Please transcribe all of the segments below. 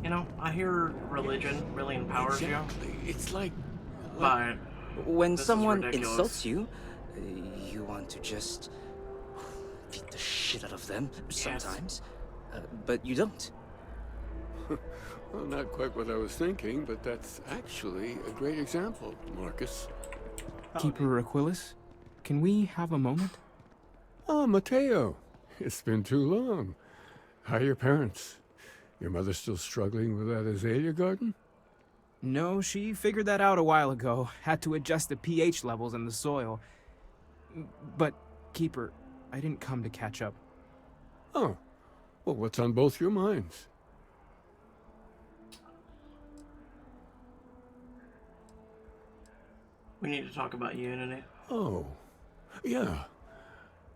You know, I hear religion really empowers you, Exactly. It's like but When this is someone ridiculous. insults you, you want to just beat the shit out of them Yes. sometimes, but you don't. well, not quite what I was thinking, but that's actually a great example, Marcus. Keeper Aquilus, can we have a moment? Ah, Mateo. It's been too long. How are your parents? Your mother still struggling with that azalea garden? No, she figured that out a while ago. Had to adjust the pH levels in the soil. But, Keeper, I didn't come to catch up. Oh, well, what's on both your minds? We need to talk about Unity. Oh, yeah.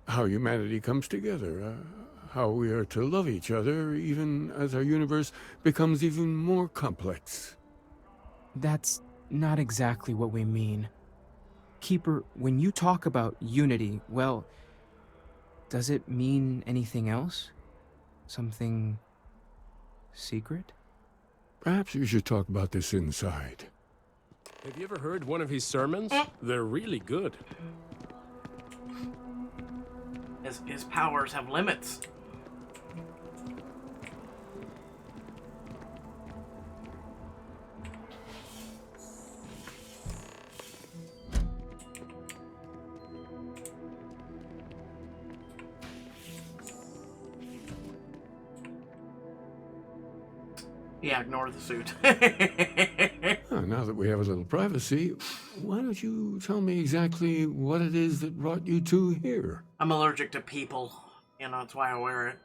How humanity comes together. How we are to love each other even as our universe becomes even more complex. That's not exactly what we mean. Keeper, when you talk about unity, well, does it mean anything else? Something secret? Perhaps we should talk about this inside. Have you ever heard one of his sermons? They're really good. His powers have limits. Yeah, ignore the suit. Now that we have a little privacy, why don't you tell me exactly what it is that brought you two here? I'm allergic to people. You know, that's why I wear it.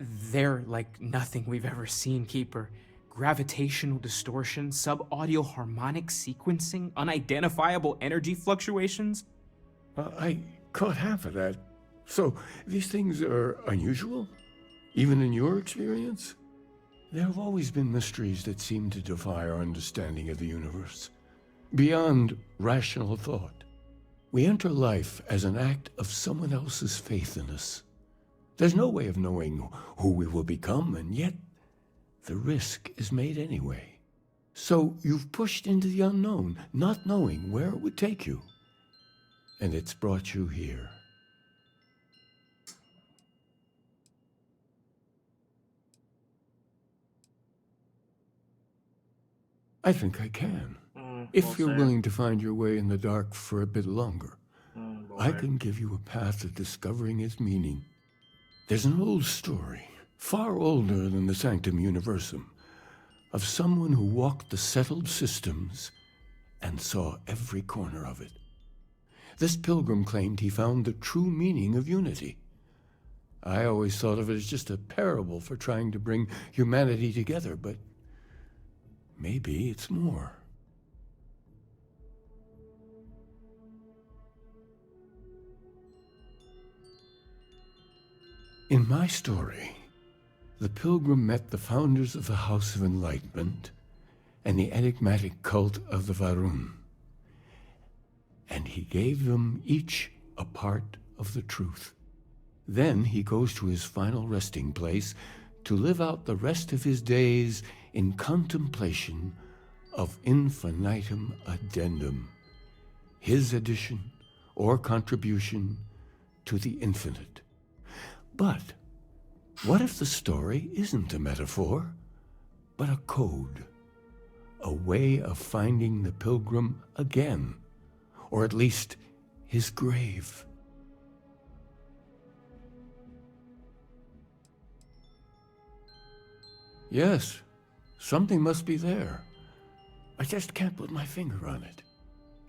They're like nothing we've ever seen, Keeper. Gravitational distortion, sub-audio harmonic sequencing, unidentifiable energy fluctuations. I caught half of that. So, these things are unusual? Even in your experience? There have always been mysteries that seem to defy our understanding of the universe. Beyond rational thought. We enter life as an act of someone else's faith in us. There's no way of knowing who we will become, and yet the risk is made anyway. So you've pushed into the unknown, not knowing where it would take you. And it's brought you here. I think I can. If We'll you're see. willing to find your way in the dark for a bit longer, Boy. I can give you a path to discovering its meaning. There's an old story, far older than the Sanctum Universum, of someone who walked the settled systems and saw every corner of it. This pilgrim claimed he found the true meaning of unity. I always thought of it as just a parable for trying to bring humanity together, but maybe it's more. In my story, the pilgrim met the founders of the House of Enlightenment and the enigmatic cult of the Varun, and he gave them each a part of the truth. Then he goes to his final resting place to live out the rest of his days in contemplation of infinitum addendum, his addition or contribution to the infinite. But what if the story isn't a metaphor, but a code, a way of finding the pilgrim again, or at least his grave? Yes, something must be there. I just can't put my finger on it.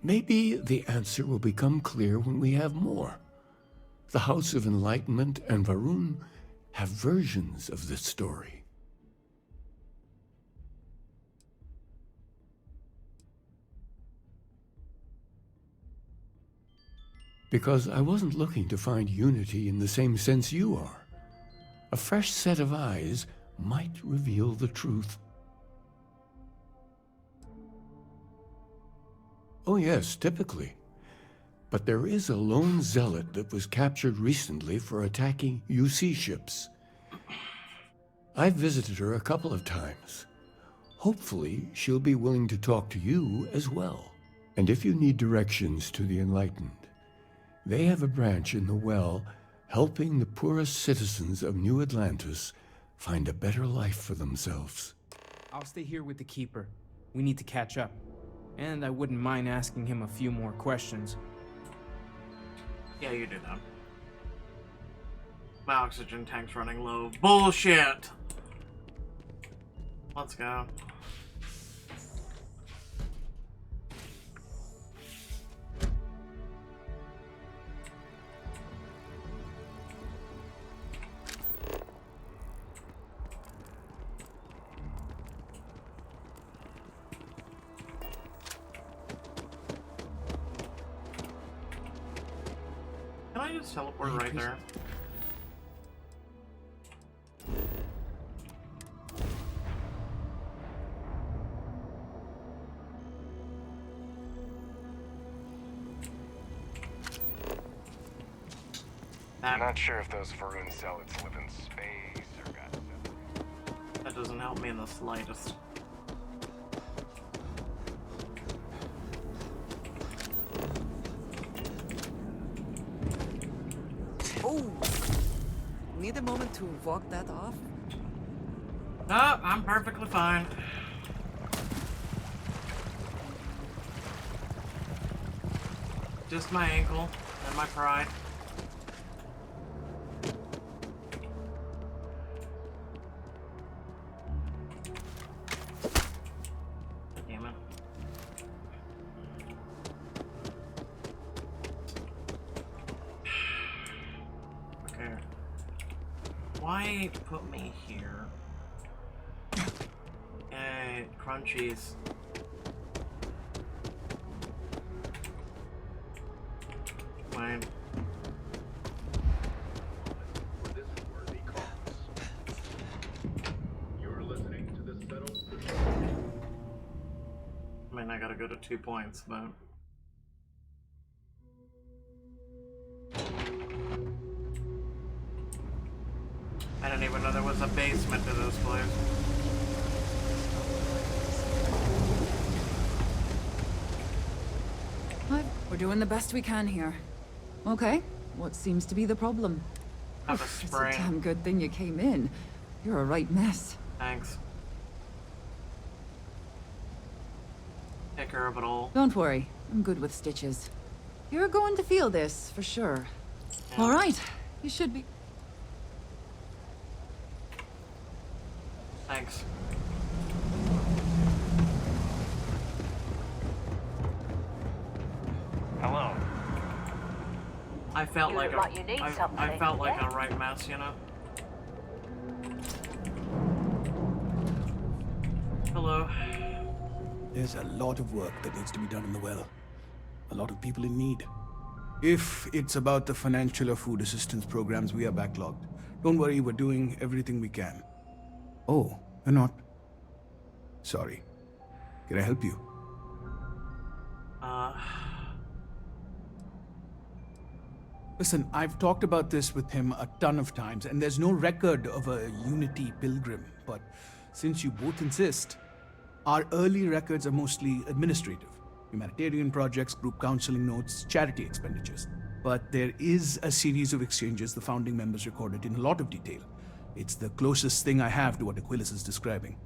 Maybe the answer will become clear when we have more. The House of Enlightenment and Varun have versions of this story. Because I wasn't looking to find unity in the same sense you are. A fresh set of eyes might reveal the truth. Oh yes, typically. But there is a lone zealot that was captured recently for attacking UC ships. I've visited her a couple of times. Hopefully, she'll be willing to talk to you as well. And if you need directions to the Enlightened, they have a branch in the Well helping the poorest citizens of New Atlantis find a better life for themselves. I'll stay here with the Keeper. We need to catch up. And I wouldn't mind asking him a few more questions. Yeah, you do that. My oxygen tank's running low. Bullshit! Let's go. Can I just teleport right there? I'm not sure if those Varun zealots live in space or got... That doesn't help me in the slightest. Oh! Need a moment to walk that off? No, I'm perfectly fine. Just my ankle and my pride. Damn it. Okay. Why put me here? Crunchies. Fine. I mean, I gotta go to 2 points, but... I didn't even know there was a basement to this place. We're doing the best we can here. Okay, what seems to be the problem? I have a It's a sprain. damn good thing you came in. You're a right mess. Thanks. Take care of it all. Don't worry, I'm good with stitches. You're going to feel this, for sure. Yeah. All right, you should be... Thanks. Hello. I felt You like look like you need I something, felt like yeah? a right mess, you know? Hello. There's a lot of work that needs to be done in the well. A lot of people in need. If it's about the financial or food assistance programs, we are backlogged. Don't worry, we're doing everything we can. Oh, you're not? Sorry. Can I help you? Listen, I've talked about this with him a ton of times, and there's no record of a Unity pilgrim. But since you both insist, our early records are mostly administrative. Humanitarian projects, group counseling notes, charity expenditures. But there is a series of exchanges the founding members recorded in a lot of detail. It's the closest thing I have to what Aquilus is describing.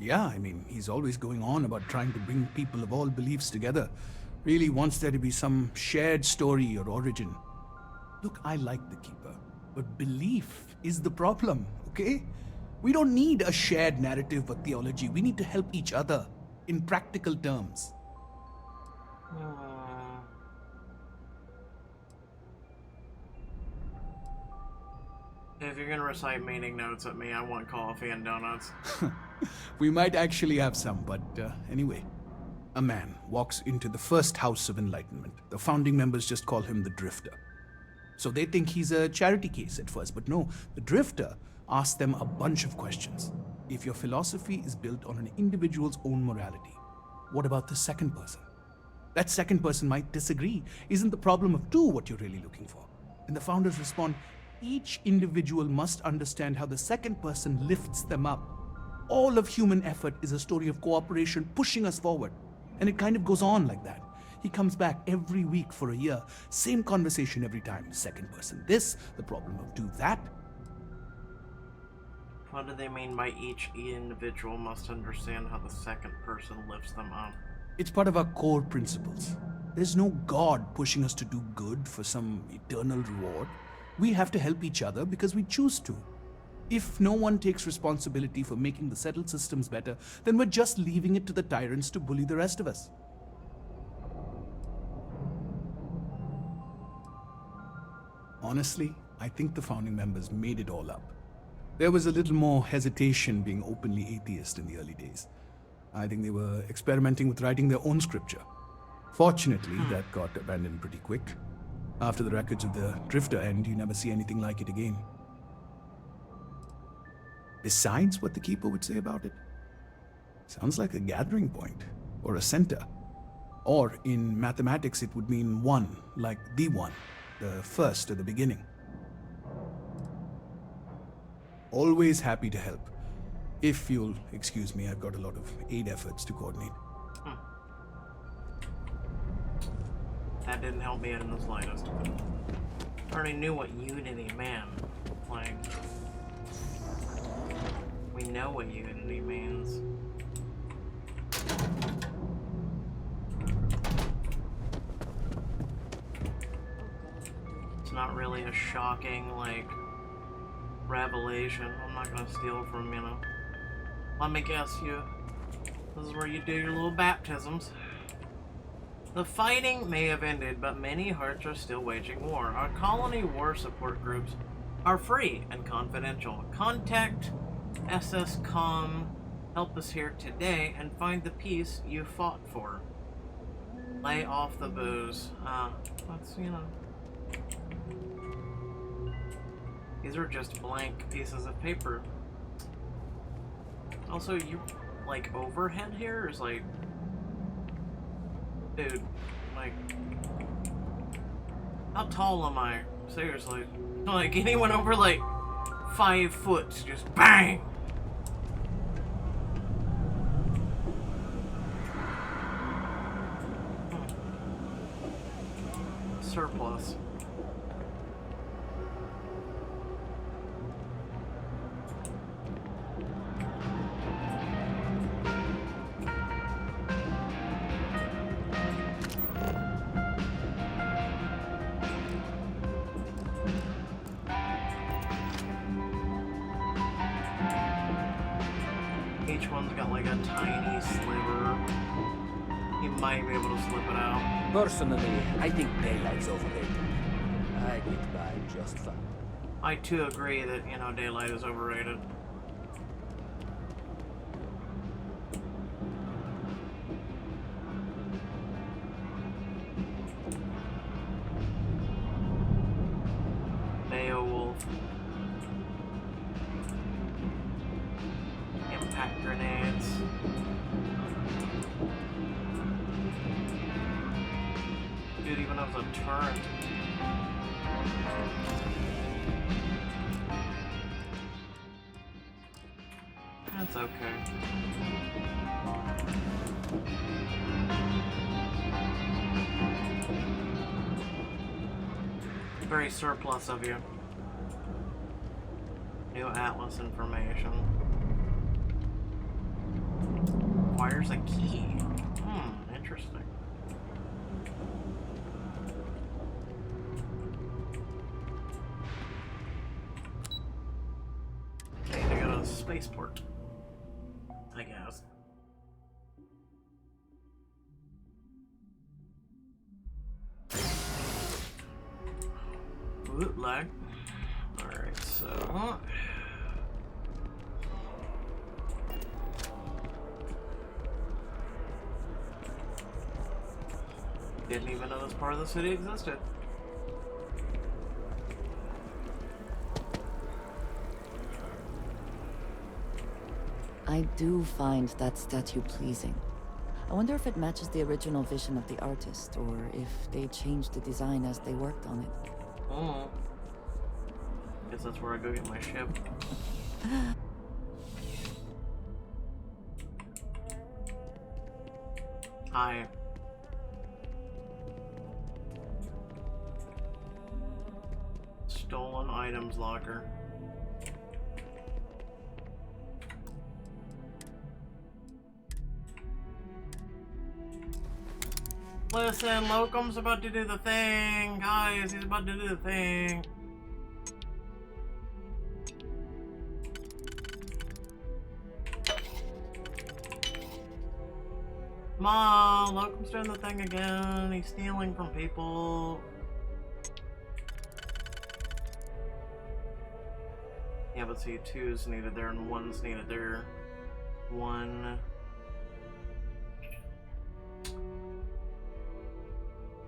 Yeah, I mean, he's always going on about trying to bring people of all beliefs together. Really wants there to be some shared story or origin. Look, I like the Keeper, but belief is the problem, okay? We don't need a shared narrative or theology. We need to help each other in practical terms. If you're gonna recite meaning notes at me, I want coffee and donuts. We might actually have some, but anyway. A man walks into the first House of Enlightenment. The founding members just call him the Drifter. So they think he's a charity case at first, but no, the Drifter asks them a bunch of questions. If your philosophy is built on an individual's own morality, what about the second person? That second person might disagree. Isn't the problem of two what you're really looking for? And the founders respond, each individual must understand how the second person lifts them up. All of human effort is a story of cooperation pushing us forward. And it kind of goes on like that. He comes back every week for a year. Same conversation every time. Second person this, the problem of two that. What do they mean by each individual must understand how the second person lifts them up? It's part of our core principles. There's no God pushing us to do good for some eternal reward. We have to help each other because we choose to. If no one takes responsibility for making the settled systems better, then we're just leaving it to the tyrants to bully the rest of us. Honestly, I think the founding members made it all up. There was a little more hesitation being openly atheist in the early days. I think they were experimenting with writing their own scripture. Fortunately, that got abandoned pretty quick. After the records of the Drifter end, you never see anything like it again. Besides what the Keeper would say about it, sounds like a gathering point, or a center. Or in mathematics, it would mean one, like the one, the first or the beginning. Always happy to help. If you'll excuse me, I've got a lot of aid efforts to coordinate. That didn't help me out in the slightest. I already knew what Unity meant. Like, we know what Unity means. It's not really a shocking, like, revelation. I'm not gonna steal from, you know. Let me guess, this is where you do your little baptisms. The fighting may have ended, but many hearts are still waging war. Our colony war support groups are free and confidential. Contact SSCOM, help us here today, and find the peace you fought for. Lay off the booze. That's, you know. These are just blank pieces of paper. Also, you, like, overhead here is like... Dude, like... How tall am I? Seriously. Like, anyone over, like, 5 foot, just BANG! Surplus. Each one's got like a tiny sliver. You might be able to slip it out. Personally, I think daylight's overrated. I get by just fine. I too agree that, you know, daylight is overrated. Beowulf. Impact grenades. Dude, even though it's a turret. That's okay. Very surplus of you. New Atlas information. Requires a key. Interesting. Need to go to the spaceport, I guess. Bootleg. Alright, so... Didn't even know this part of the city existed. I do find that statue pleasing. I wonder if it matches the original vision of the artist, or if they changed the design as they worked on it. Oh. Guess that's where I go get my ship. Hi. Stolen items locker. Listen, Locum's about to do the thing. Guys, he's about to do the thing. Come on, Locum's doing the thing again. He's stealing from people. Yeah, but see, 2's needed there and 1's needed there. 1.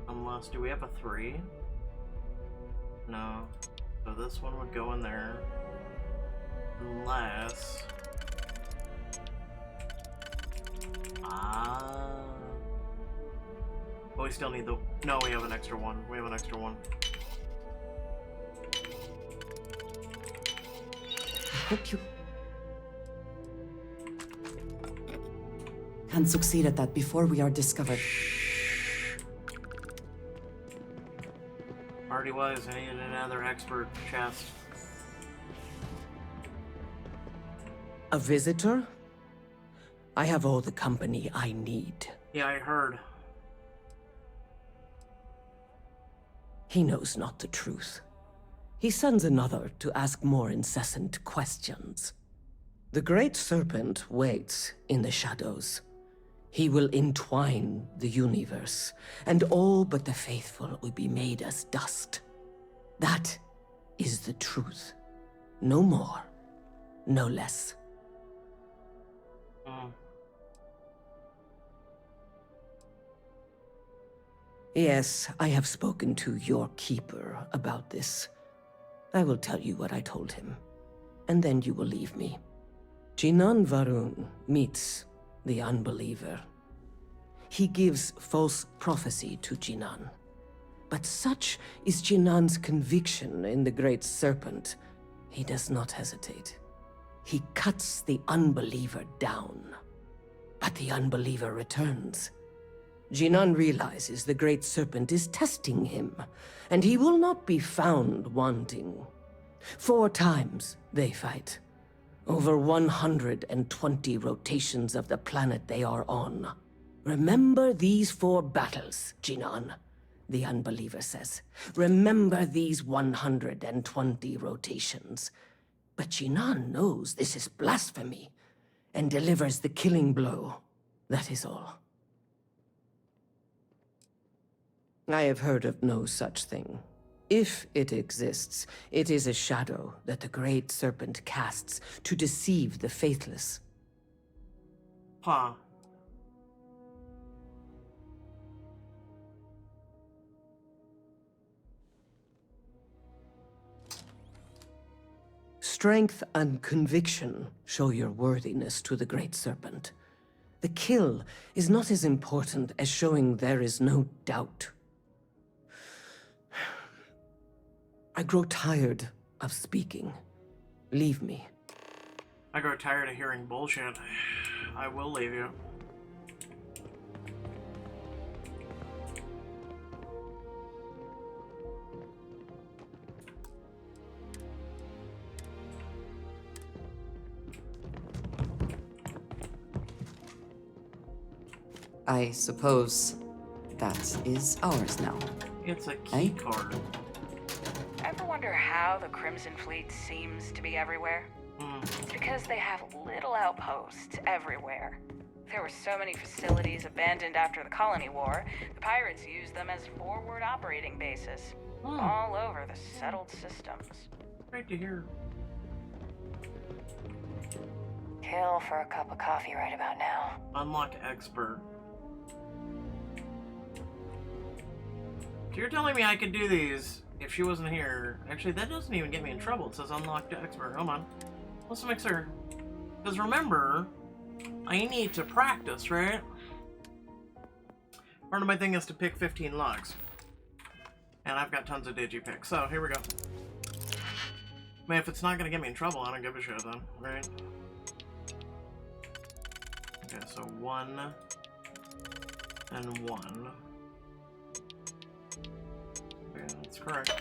Unless, do we have a 3? No. So this one would go in there. Unless... Oh, we still need the... No, we have an extra one. We have an extra one. I hope you can succeed at that before we are discovered. Already was. I needed another expert chest. A visitor? I have all the company I need. Yeah, I heard. He knows not the truth. He sends another to ask more incessant questions. The Great Serpent waits in the shadows. He will entwine the universe, and all but the faithful will be made as dust. That is the truth. No more, no less. Yes, I have spoken to your keeper about this. I will tell you what I told him, and then you will leave me. Jinan Varun meets the unbeliever. He gives false prophecy to Jinan. But such is Jinan's conviction in the Great Serpent, he does not hesitate. He cuts the unbeliever down. But the unbeliever returns. Jinan realizes the Great Serpent is testing him, and he will not be found wanting. 4 times they fight. Over 120 rotations of the planet they are on. Remember these 4 battles, Jinan, the unbeliever says. Remember these 120 rotations. But Jinan knows this is blasphemy, and delivers the killing blow. That is all. I have heard of no such thing. If it exists, it is a shadow that the Great Serpent casts to deceive the faithless. Huh. Strength and conviction show your worthiness to the Great Serpent. The kill is not as important as showing there is no doubt. I grow tired of speaking. Leave me. I grow tired of hearing bullshit. I will leave you. I suppose that is ours now. It's a key card. Ever wonder how the Crimson Fleet seems to be everywhere? It's because they have little outposts everywhere. There were so many facilities abandoned after the Colony War, the pirates used them as forward operating bases. All over the settled systems. Great to hear. Kill for a cup of coffee right about now. Unlock expert. So you're telling me I could do these if she wasn't here? Actually, that doesn't even get me in trouble. It says unlock expert. Hold on. Let's make sure. Because remember, I need to practice, right? Part of my thing is to pick 15 logs. And I've got tons of digipicks, so here we go. I mean, if it's not gonna get me in trouble, I don't give a shit then, right? Okay, so 1 and 1. Okay, that's correct.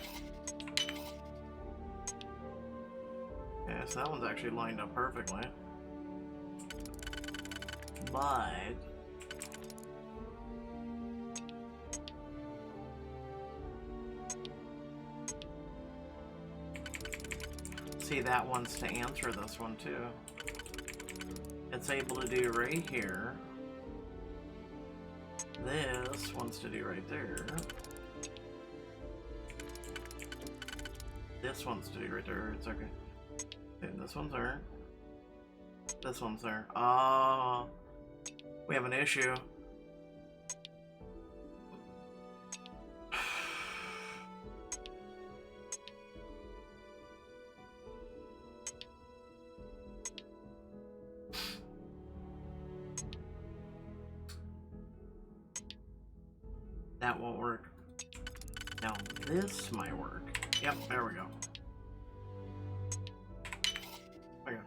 Okay, so that one's actually lined up perfectly. But see, that wants to answer this one too. It's able to do right here. This wants to do right there. This wants to do right there. It's okay. Okay, this one's there. This one's there. Oh, we have an issue. That won't work. Now this might work. Yep, there we go. Okay.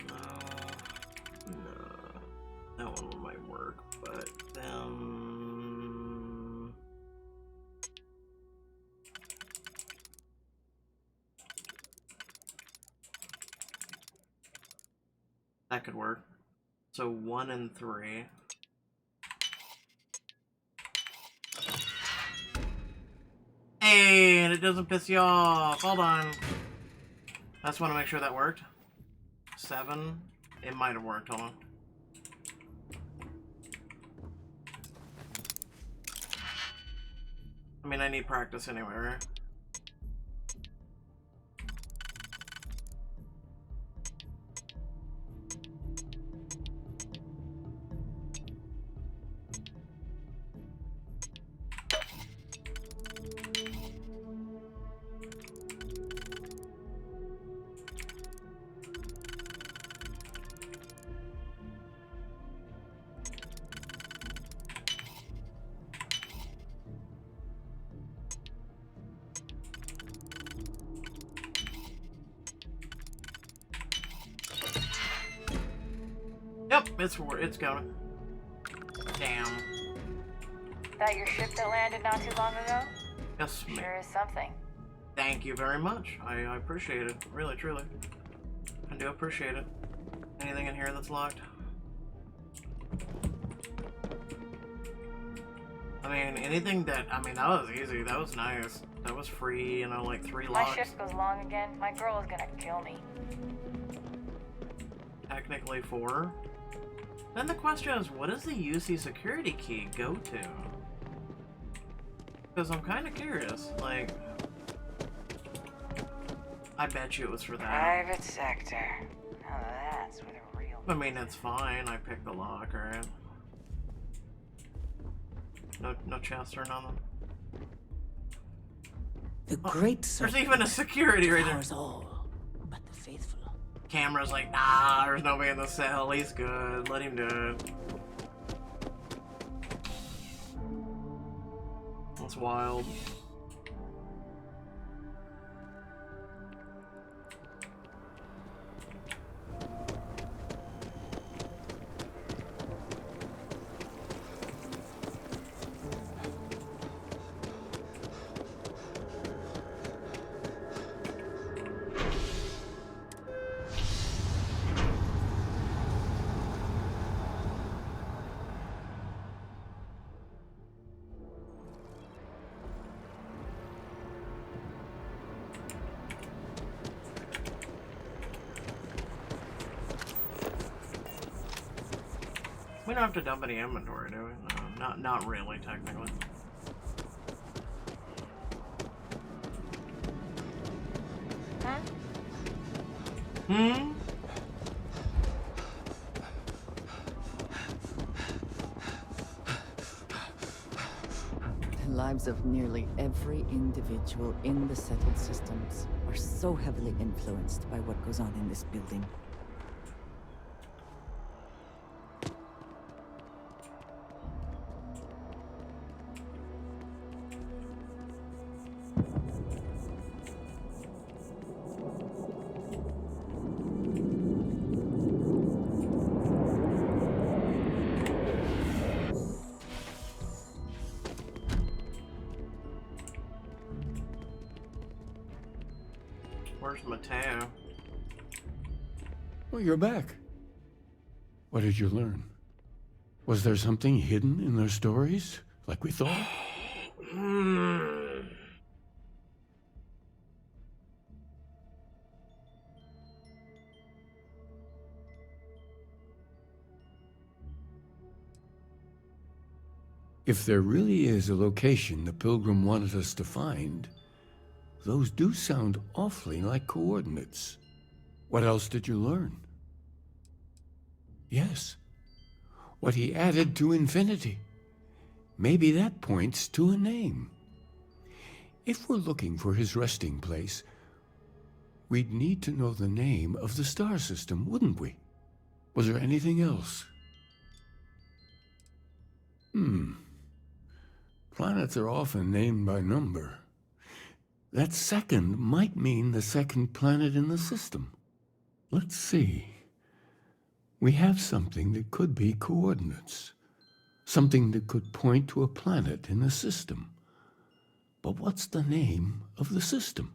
No, that one might work, but then that could work. So 1 and 3. Hey, and it doesn't piss you off. Hold on. I just want to make sure that worked. 7. It might have worked. Hold on. I mean, I need practice anyway, right? Yep, it's going. Damn. That your ship that landed not too long ago? Yes, ma'am. Sure is something. Thank you very much. I appreciate it. Really, truly. I do appreciate it. Anything in here that's locked? I mean, anything that... I mean, that was easy. That was nice. That was free, you know, like 3 My locks. shift goes long again. My girl is gonna kill me. Technically 4. Then the question is, what does the UC security key go to? Because I'm kind of curious. Like, I bet you it was for that. Private sector. Now that's where the real... I mean, it's fine. I picked the lock, alright? No chest or nothing. The great There's even a security right there. powers all but the faithful. Camera's like, nah, there's nobody in the cell. He's good. Let him do it. That's wild. We don't have to dump any inventory, do we? No, not really, technically. Huh? Hmm? The lives of nearly every individual in the settled systems are so heavily influenced by what goes on in this building. Where's Mateo? Well, you're back. What did you learn? Was there something hidden in their stories, like we thought? If there really is a location the Pilgrim wanted us to find, those do sound awfully like coordinates. What else did you learn? Yes. What he added to infinity. Maybe that points to a name. If we're looking for his resting place, we'd need to know the name of the star system, wouldn't we? Was there anything else? Planets are often named by number. That second might mean the second planet in the system. Let's see. We have something that could be coordinates. Something that could point to a planet in the system. But what's the name of the system?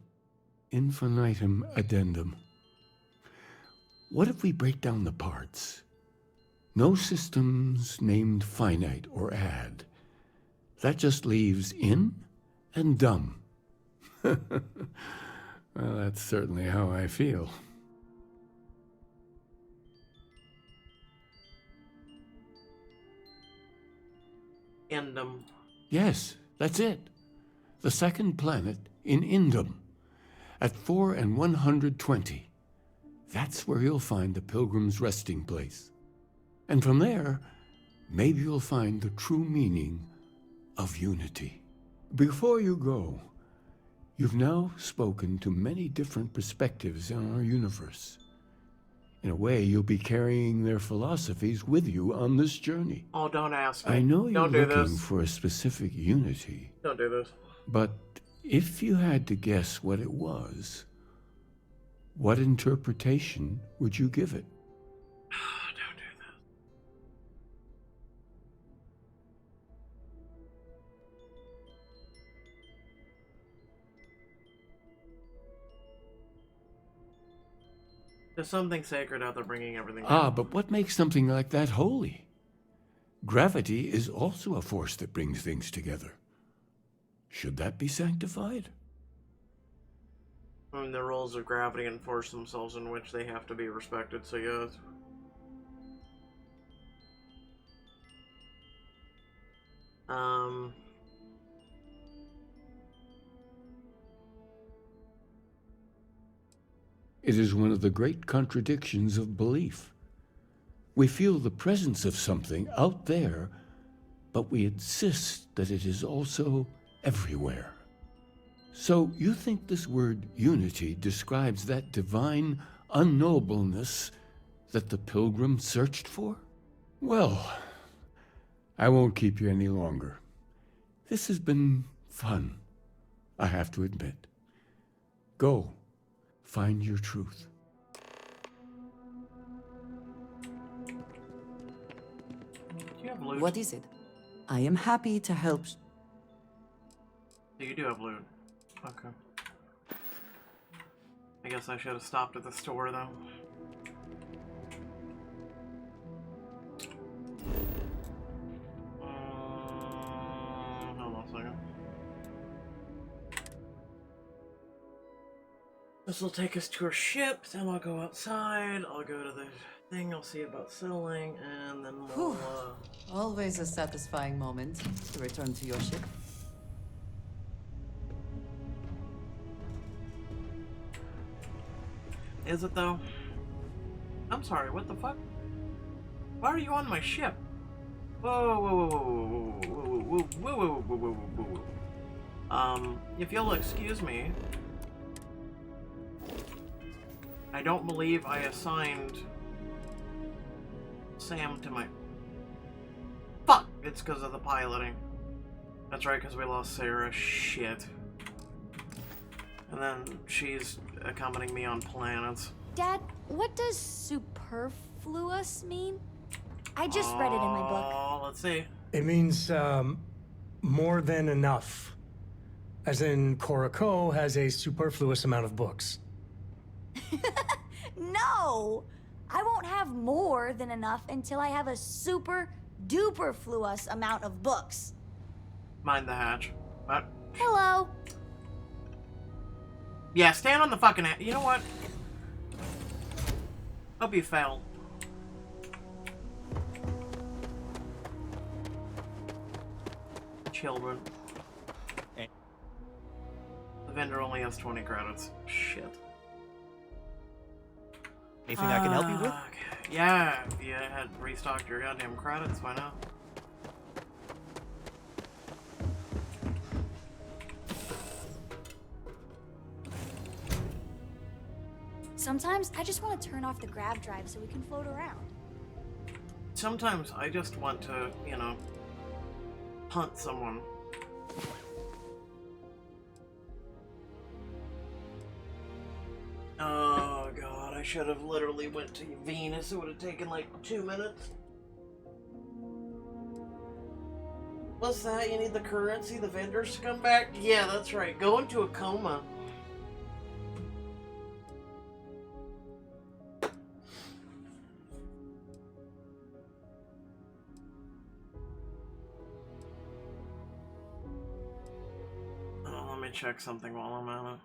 Infinitum addendum. What if we break down the parts? No systems named finite or add. That just leaves in and dumb. Well, that's certainly how I feel. Indum. Yes, that's it. The second planet in Indum, at 4 and 120. That's where you'll find the Pilgrim's resting place. And from there, maybe you'll find the true meaning of unity. Before you go, you've now spoken to many different perspectives in our universe. In a way, you'll be carrying their philosophies with you on this journey. Oh, don't ask me. I know you're Don't do looking this. for a specific unity, Don't do this. but if you had to guess what it was, what interpretation would you give it? Don't do this. There's something sacred out there bringing everything Ah, down. but what makes something like that holy? Gravity is also a force that brings things together. Should that be sanctified? I mean, the rules of gravity enforce themselves in which they have to be respected, so yes. It is one of the great contradictions of belief. We feel the presence of something out there, but we insist that it is also everywhere. So you think this word unity describes that divine unknowableness that the Pilgrim searched for? Well, I won't keep you any longer. This has been fun, I have to admit. Go. Find your truth. Do you have loot? What is it? I am happy to help. You do have loot. Okay. I guess I should have stopped at the store, though. Hold on a second. This will take us to our ship, then I'll go outside, I'll go to the thing, I'll see about selling, and then we'll, Always a satisfying moment to return to your ship. Is it though? I'm sorry, what the fuck? Why are you on my ship? Whoa, whoa, whoa, whoa, whoa, whoa, whoa, whoa, whoa, whoa, whoa, whoa. If you'll excuse me. I don't believe I assigned Sam to my... Fuck! It's because of the piloting. That's right, because we lost Sarah. Shit. And then she's accompanying me on planets. Dad, what does superfluous mean? I just read it in my book. Oh, let's see. It means, more than enough. As in, Korako has a superfluous amount of books. No! I won't have more than enough until I have a super duper fluous amount of books. Mind the hatch. What? Hello. Yeah, stand on the fucking hatch. You know what? Hope you fell. Children. The vendor only has 20 credits. Shit. Anything I can help you with? Okay. Yeah, if you had restocked your goddamn credits, why not? Sometimes I just want to turn off the grab drive so we can float around. Sometimes I just want to, you know, hunt someone. Oh god, I should have literally went to Venus. It would have taken like 2 minutes. What's that? You need the currency, the vendors to come back? Yeah, that's right. Go into a coma. Oh, let me check something while I'm at it.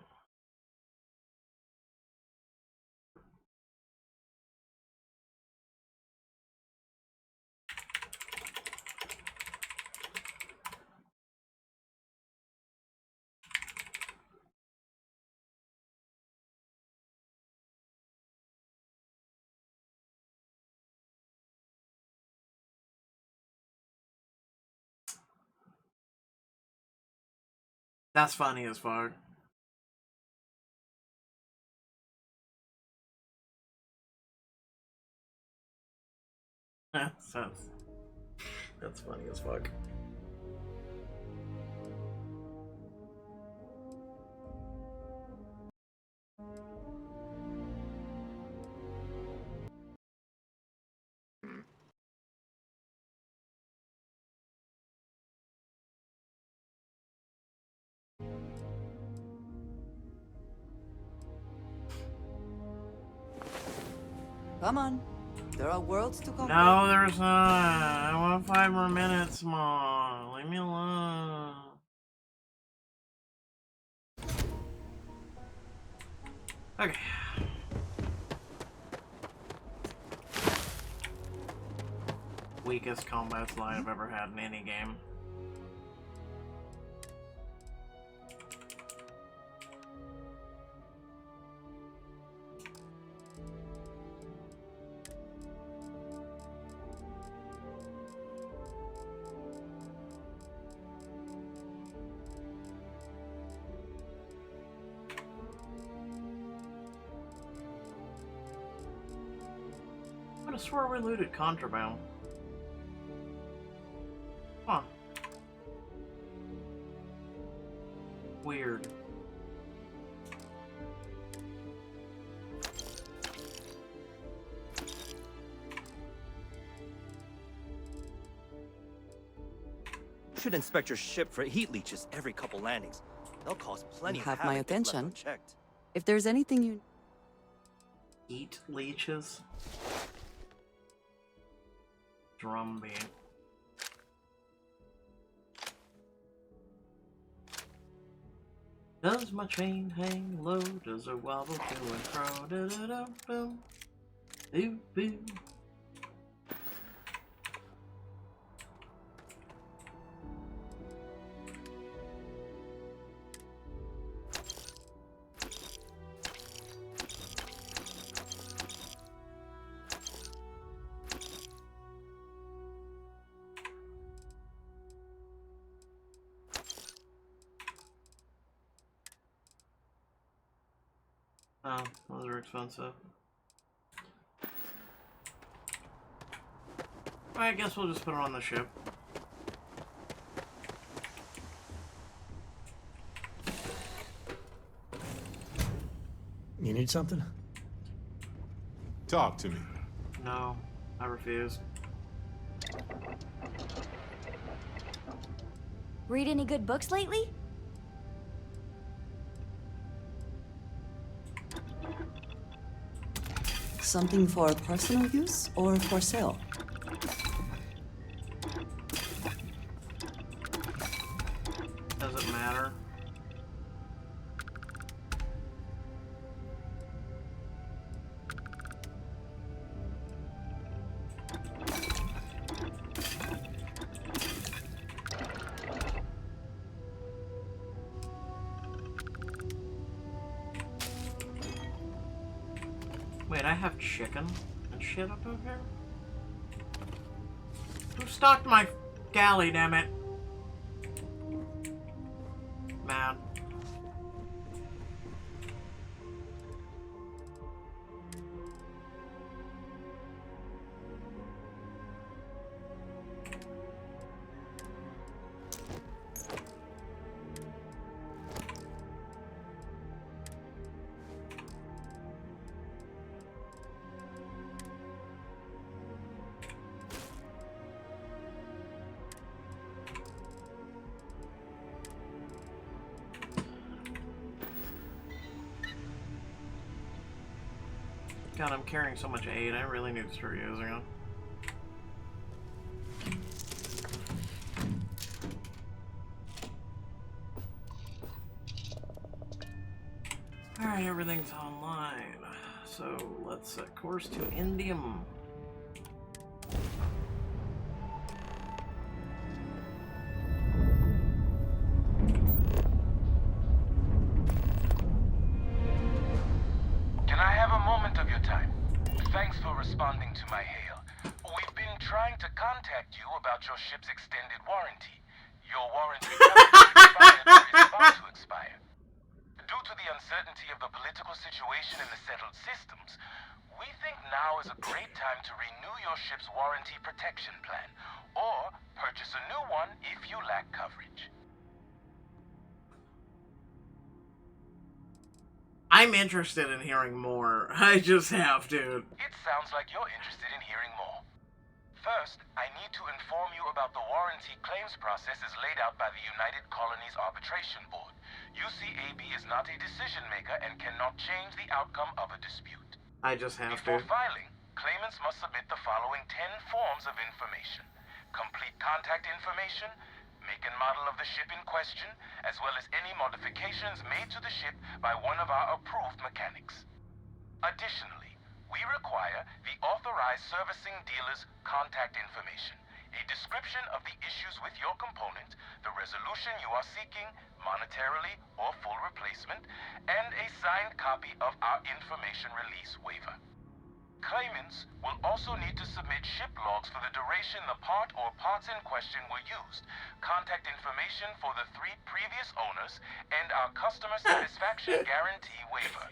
That's funny as fuck. That's funny as fuck. Come on. There are worlds to conquer. No, there's not. I want 5 more minutes, Mom. Leave me alone. Okay. Weakest combat slide I've ever had in any game. I swear we looted contraband. Huh. Weird. Should inspect your ship for heat leeches every couple landings. They'll cause plenty You of have havoc my if left attention. unchecked. If there's anything you... Eat leeches. Drumbeat. Does my chain hang low? Does it wobble to and fro? Da-da-da-boom. Boo boo. Oh, those are expensive. I guess we'll just put her on the ship. You need something? Talk to me. No, I refuse. Read any good books lately? Something for personal use or for sale? Does it matter? Wait, I have chicken and shit up over here? Who stocked my galley, damn it? Mad. God, I'm carrying so much aid. I really need to start using it. Alright, everything's online. So let's set course to Indium. Can I have a moment of your time? Thanks for responding to my hail. We've been trying to contact you about your ship's extended warranty. Your warranty expired or is about to expire. Due to the uncertainty of the political situation in the settled systems, we think now is a great time to renew your ship's warranty protection plan, or purchase a new one if you lack coverage. I'm interested in hearing more. I just have to. It sounds like you're interested in hearing more. First, I need to inform you about the warranty claims process as laid out by the United Colonies Arbitration Board. UCAB is not a decision maker and cannot change the outcome of a dispute. I just have Before to. filing, claimants must submit the following 10 forms of information: complete contact information, make and model of the ship in question, as well as any modifications made to the ship by one of our approved mechanics. Additionally, we require the authorized servicing dealer's contact information, a description of the issues with your component, the resolution you are seeking, monetarily or full replacement, and a signed copy of our information release waiver. Claimants will also need to submit ship logs for the duration the part or parts in question were used, contact information for the 3 previous owners, and our customer satisfaction guarantee waiver.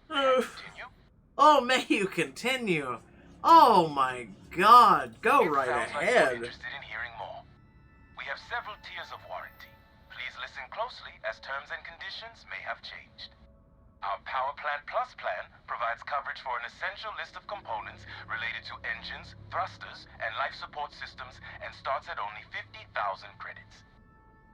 May I continue? Oh, may you continue. Oh my god, go right Sounds like ahead. you're interested in hearing more. We have several tiers of warranty. Please listen closely as terms and conditions may have changed. Our Power Plant Plus plan provides coverage for an essential list of components related to engines, thrusters, and life support systems and starts at only 50,000 credits.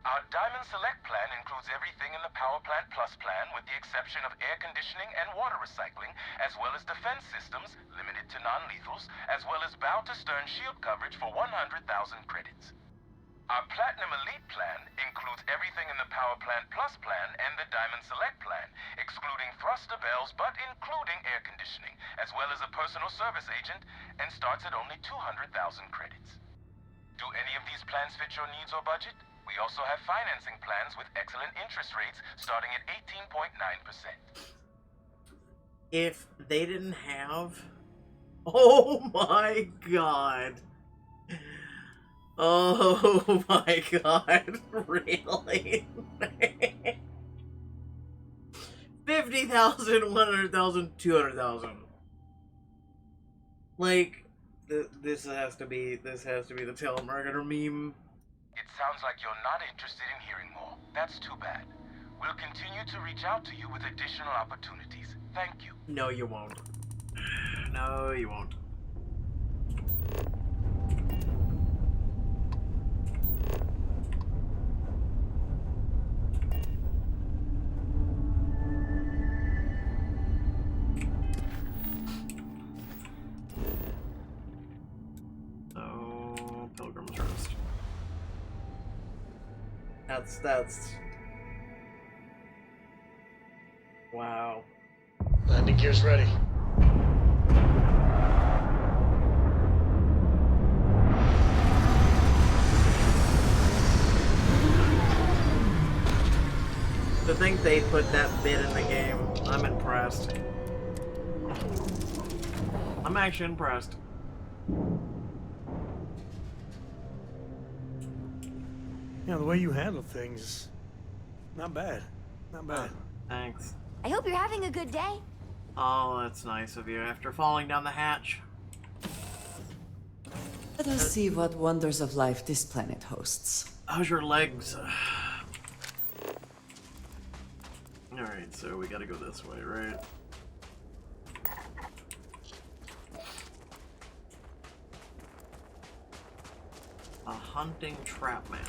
Our Diamond Select plan includes everything in the Power Plant Plus plan with the exception of air conditioning and water recycling, as well as defense systems, limited to non-lethals, as well as bow-to-stern shield coverage for 100,000 credits. Our Platinum Elite plan includes everything in the Power Plant Plus plan and the Diamond Select plan, excluding thruster bells but including air conditioning, as well as a personal service agent, and starts at only 200,000 credits. Do any of these plans fit your needs or budget? We also have financing plans with excellent interest rates starting at 18.9%. If they didn't have... Oh my god. Oh my god. Really? 50 50,000, 100,000, 200,000. Like, this has to be the telemarketer meme. It sounds like you're not interested in hearing more. That's too bad. We'll continue to reach out to you with additional opportunities. Thank you. No, you won't. No, you won't. So, Pilgrim's Rest. That's... Wow. Landing gear's ready. To think they put that bit in the game, I'm impressed. I'm actually impressed. Yeah, the way you handle things, not bad. Not bad. Thanks. I hope you're having a good day. Oh, that's nice of you. After falling down the hatch. Let us see what wonders of life this planet hosts. How's your legs? Alright, so we gotta go this way, right? A hunting trap man.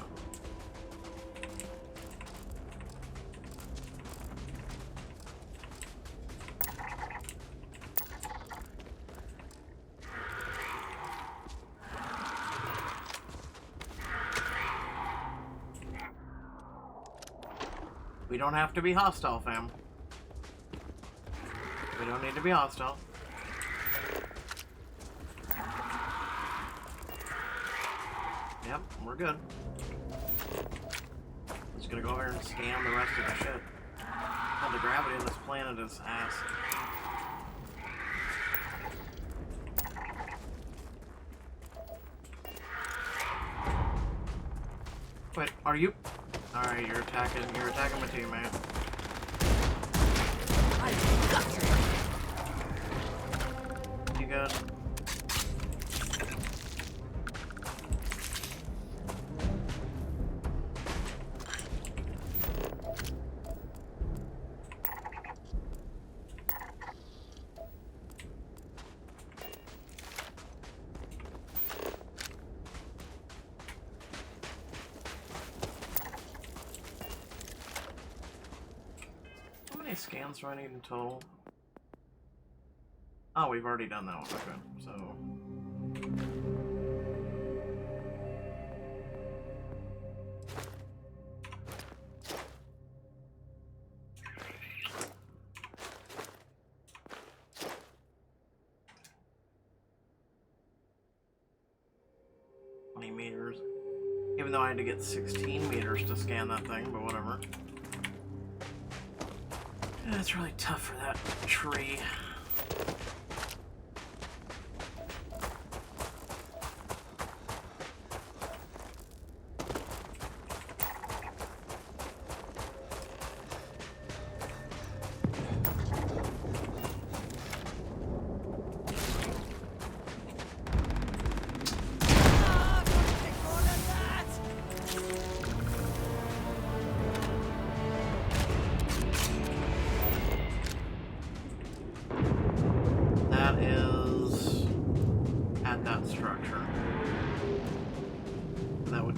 We don't have to be hostile, fam. We don't need to be hostile. Yep, we're good. Just gonna go over here and scan the rest of the shit. God, the gravity on this planet is ass. Wait, are you? Alright, you're attacking my teammate. You good? Scans do I need in total? Oh, we've already done that one. Okay, so... meters. Even though I had to get 16 meters to scan that thing, but whatever. Yeah, it's really tough for that tree.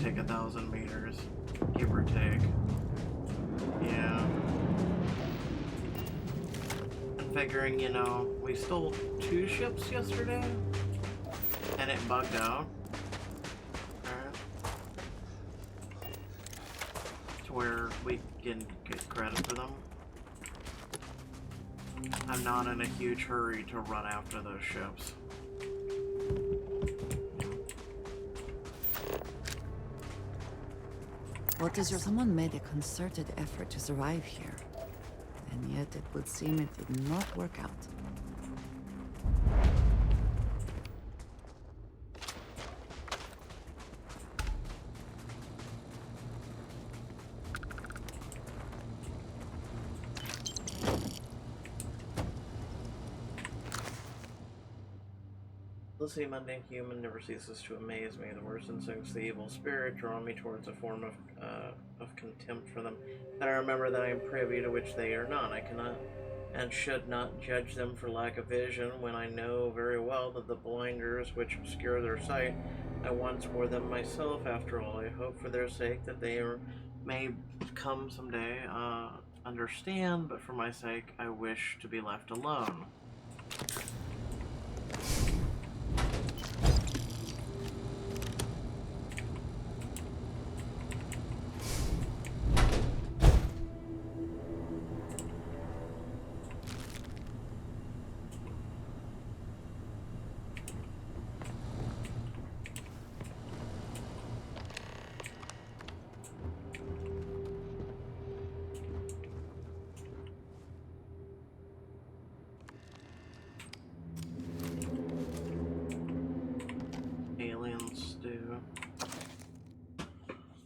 Take 1,000 meters, give or take. Yeah. I'm figuring, you know, we stole 2 ships yesterday, and it bugged out. Alright. To where we can get credit for them. I'm not in a huge hurry to run after those ships. What is your... Someone made a concerted effort to survive here, and yet it would seem it did not work out. The sea mundane human never ceases to amaze me. The worst instincts, the evil spirit, draw me towards a form of contempt for them. And I remember that I am privy to which they are not. I cannot and should not judge them for lack of vision, when I know very well that the blinders which obscure their sight, I once wore them myself. After all, I hope for their sake that they may come someday understand, but for my sake, I wish to be left alone.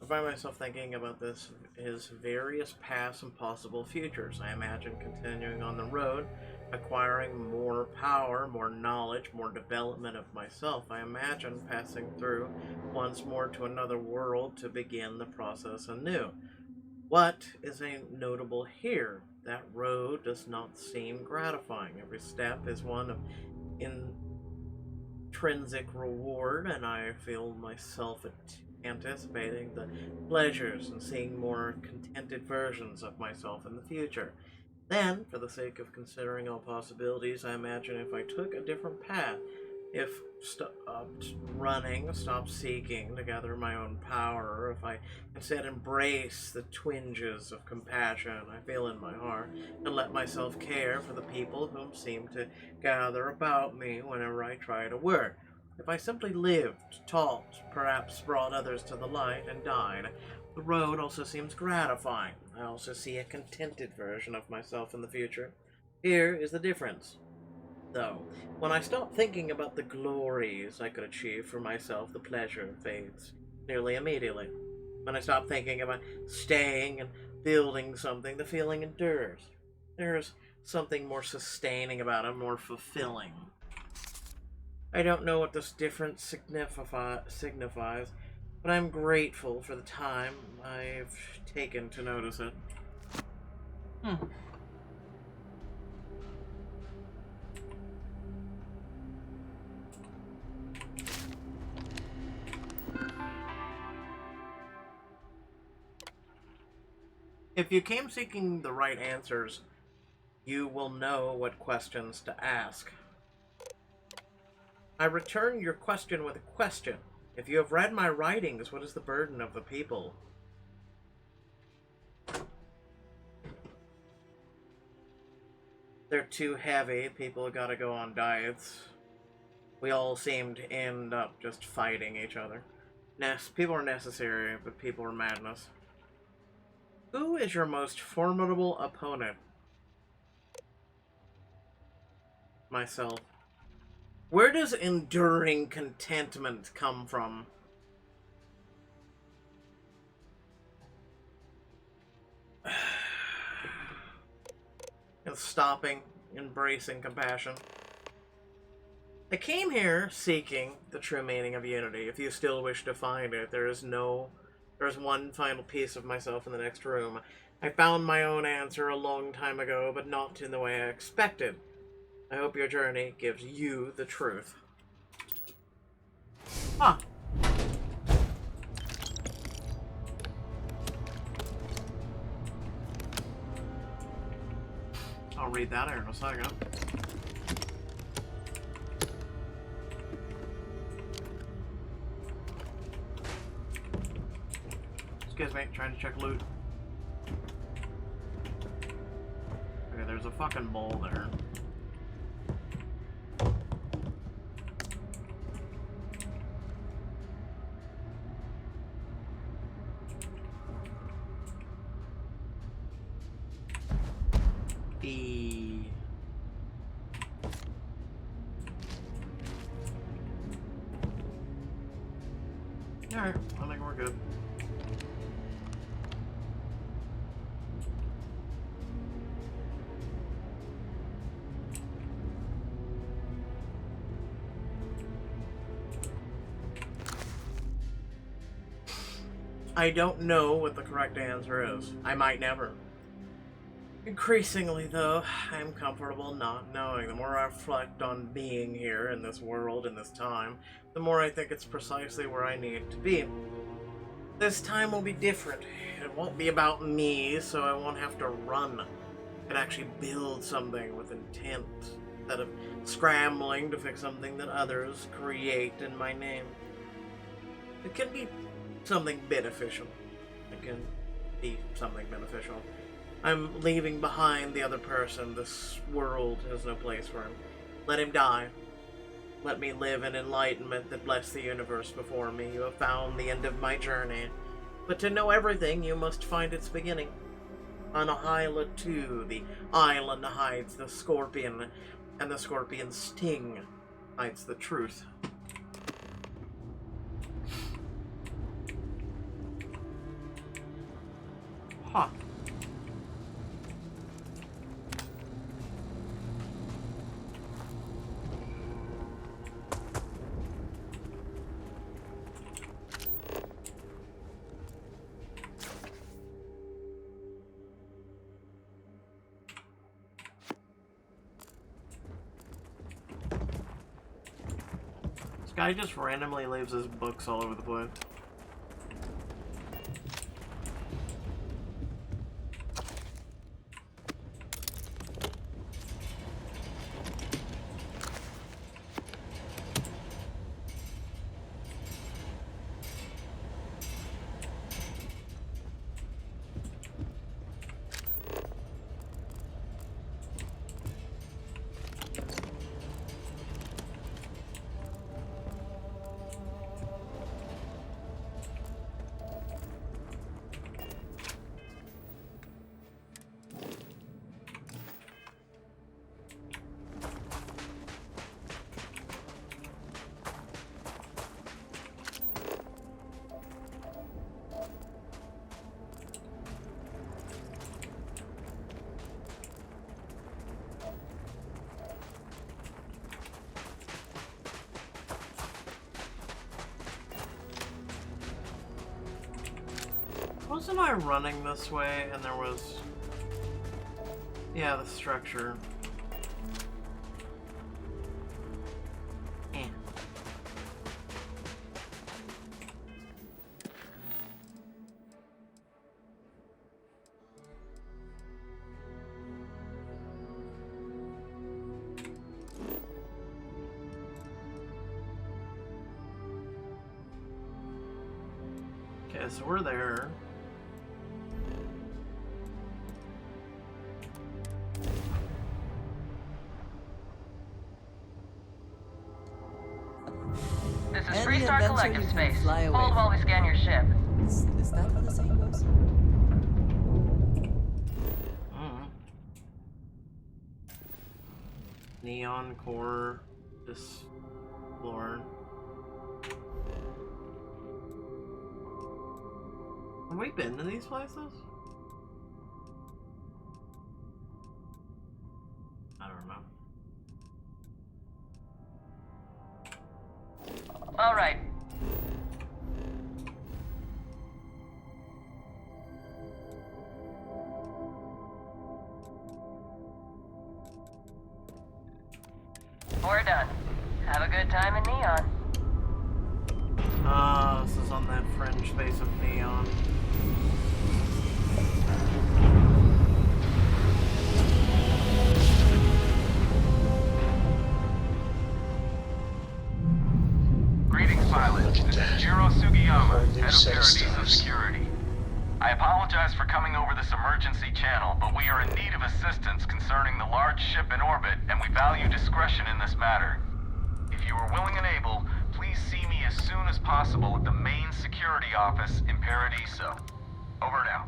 I find myself thinking about his various past and possible futures. I imagine continuing on the road, acquiring more power, more knowledge, more development of myself. I imagine passing through once more to another world to begin the process anew. What is notable here? That road does not seem gratifying. Every step is one of intrinsic reward, and I feel myself anticipating the pleasures and seeing more contented versions of myself in the future. Then, for the sake of considering all possibilities, I imagine if I took a different path, if stopped running, stopped seeking to gather my own power, or if I instead embrace the twinges of compassion I feel in my heart, and let myself care for the people whom seem to gather about me whenever I try to work. If I simply lived, talked, perhaps brought others to the light, and died, the road also seems gratifying. I also see a contented version of myself in the future. Here is the difference, though. When I stop thinking about the glories I could achieve for myself, the pleasure fades nearly immediately. When I stop thinking about staying and building something, the feeling endures. There's something more sustaining about it, more fulfilling. I don't know what this difference signifies, but I'm grateful for the time I've taken to notice it. If you came seeking the right answers, you will know what questions to ask. I return your question with a question. If you have read my writings, what is the burden of the people? They're too heavy. People gotta go on diets. We all seem to end up just fighting each other. People are necessary, but people are madness. Who is your most formidable opponent? Myself. Where does enduring contentment come from? And stopping, embracing compassion. I came here seeking the true meaning of unity. If you still wish to find it, there's one final piece of myself in the next room. I found my own answer a long time ago, but not in the way I expected. I hope your journey gives you the truth. Huh. I'll read that here in a second. Excuse me, trying to check loot. Okay, there's a fucking mole there. Alright, I think we're good. I don't know what the correct answer is. I might never. Increasingly, though, I'm comfortable not knowing. The more I reflect on being here in this world, in this time, the more I think it's precisely where I need to be. This time will be different. It won't be about me, so I won't have to run. I can actually build something with intent, instead of scrambling to fix something that others create in my name. It can be something beneficial. It can be something beneficial. I'm leaving behind the other person. This world has no place for him. Let him die. Let me live in enlightenment that bless the universe before me. You have found the end of my journey. But to know everything, you must find its beginning. On Hyla 2, the island hides the scorpion, and the scorpion's sting hides the truth. Huh. This guy just randomly leaves his books all over the place. Wasn't I running this way and there was... Yeah, the structure. Eh. Okay, so we're there. This is Freestar Collective Space. Hold while we scan your ship. Is that how the saying goes? Neon core, this floor. Have we been to these places? I don't know. All right. We're done. Have a good time in Neon. This is on that fringe space of Neon. Greetings, pilot. This is Jiro Sugiyama, head of Paradiso Security. I apologize for coming over this emergency channel, but we are in need of assistance concerning the large ship in orbit, and we value discretion in this matter. If you are willing and able, please see me as soon as possible at the main security office in Paradiso. Over now.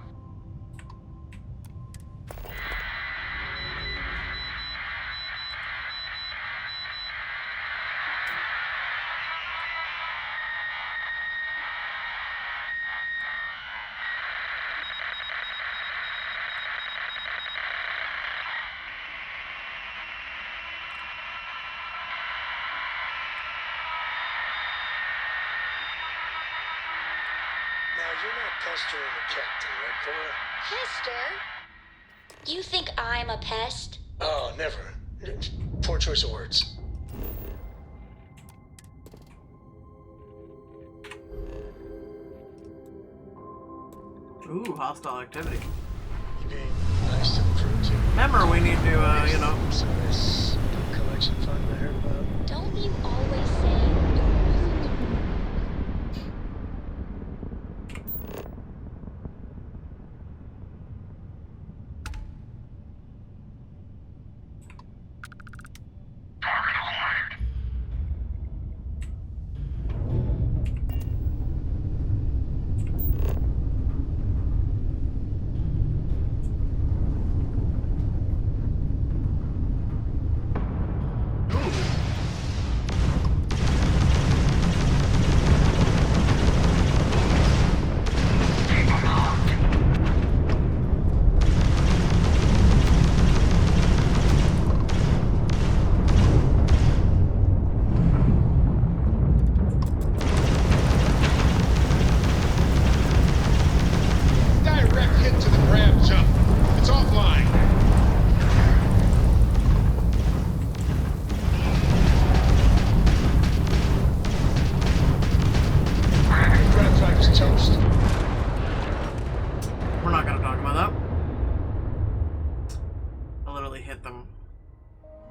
Now you're not pestering the captain, right, Cora? Mister, you think I'm a pest? Oh, never. Poor choice of words. Ooh, hostile activity. You being nice to the crew, too. Remember, we need to, you know... Some of this collection fund I heard about. Don't you always say don't listen to me?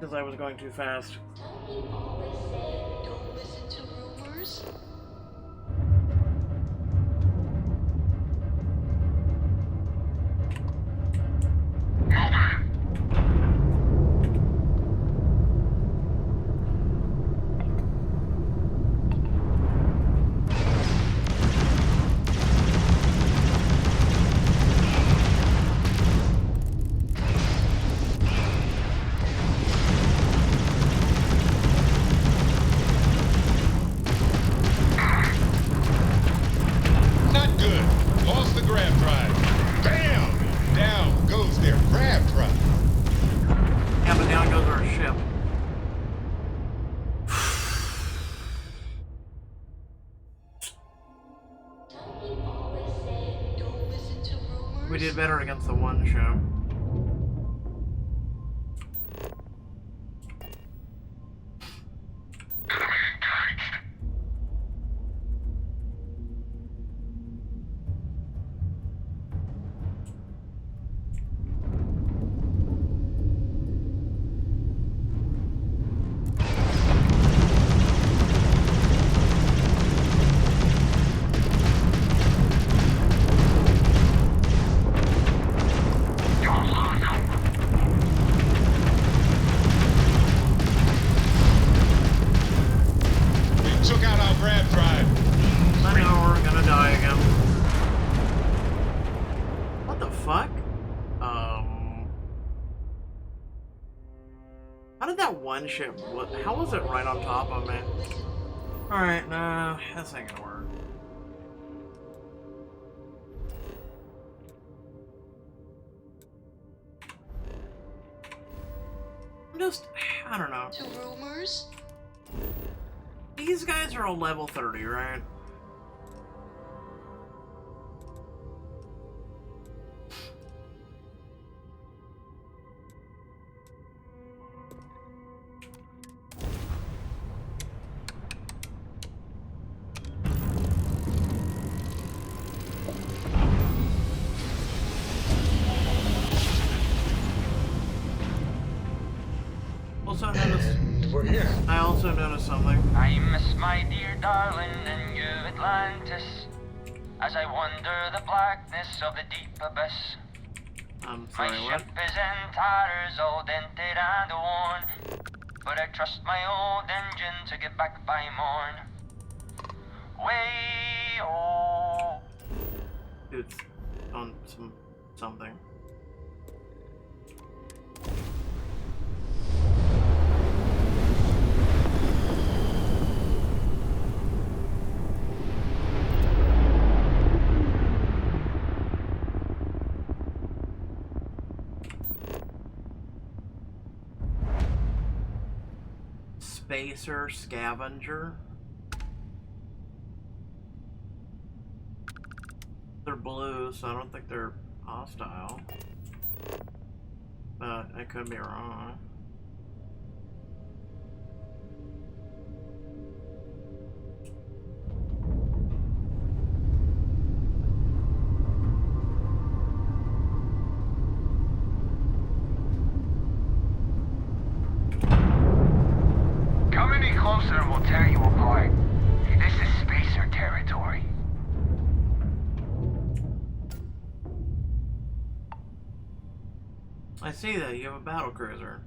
Because I was going too fast. Don't you always say don't listen to rumors? We did better against the one show. Ship. How was it right on top of me? Alright, no, that's not gonna work. I don't know. To rumors? These guys are all level 30, right? I also noticed something. I miss my dear darling and you Atlantis, as I wander the blackness of the deep abyss. I'm sorry, my what? ship is in tatters, all dented and worn, but I trust my old engine to get back by morn. Way-oh. It's on something. Spacer scavenger. They're blue, so I don't think they're hostile. But I could be wrong. Come any closer and we'll tear you apart. This is spacer territory. I see that you have a battle cruiser.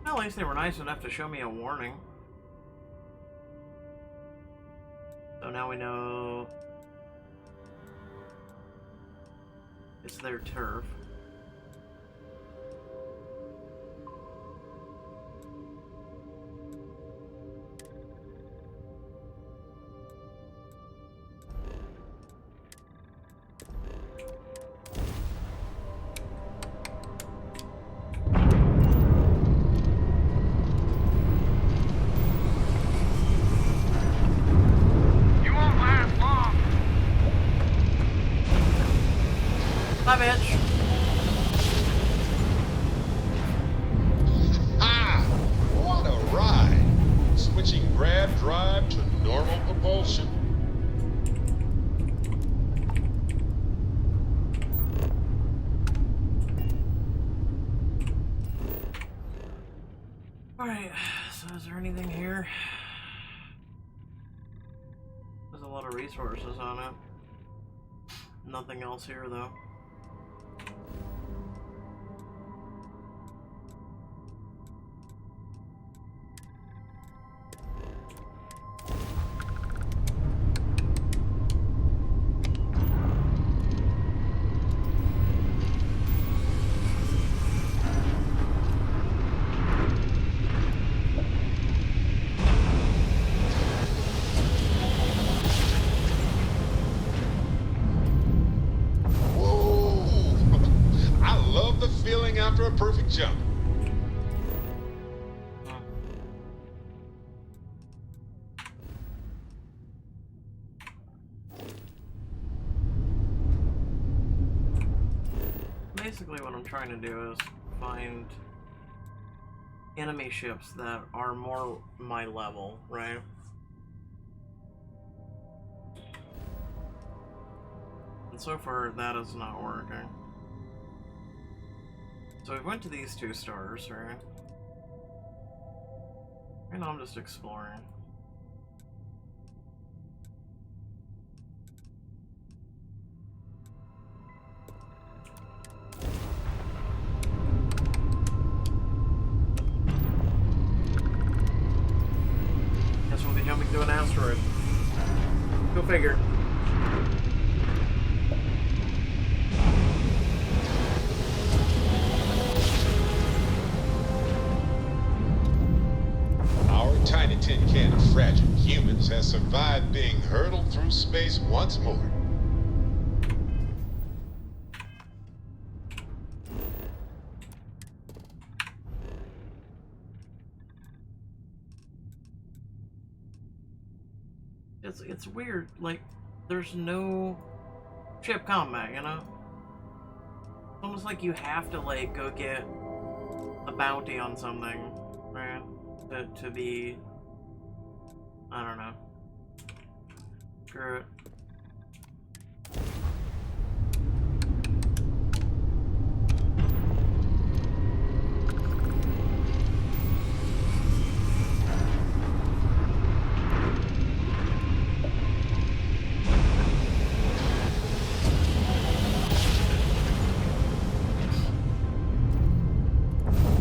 Well, at least they were nice enough to show me a warning. So now we know it's their turf. Bye, bitch. Ah! What a ride! Switching grab drive to normal propulsion. Alright, so is there anything here? There's a lot of resources on it. Nothing else here, though. After a perfect jump. Basically what I'm trying to do is find enemy ships that are more my level, right? And so far that is not working. So we went to these 2 stars, right? And I'm just exploring. Guess we'll be jumping through an asteroid. Go figure. Tiny tin can of fragile humans has survived being hurtled through space once more. It's weird, like, there's no ship combat, you know? It's almost like you have to, like, go get a bounty on something, right? To be, I don't know. Screw it.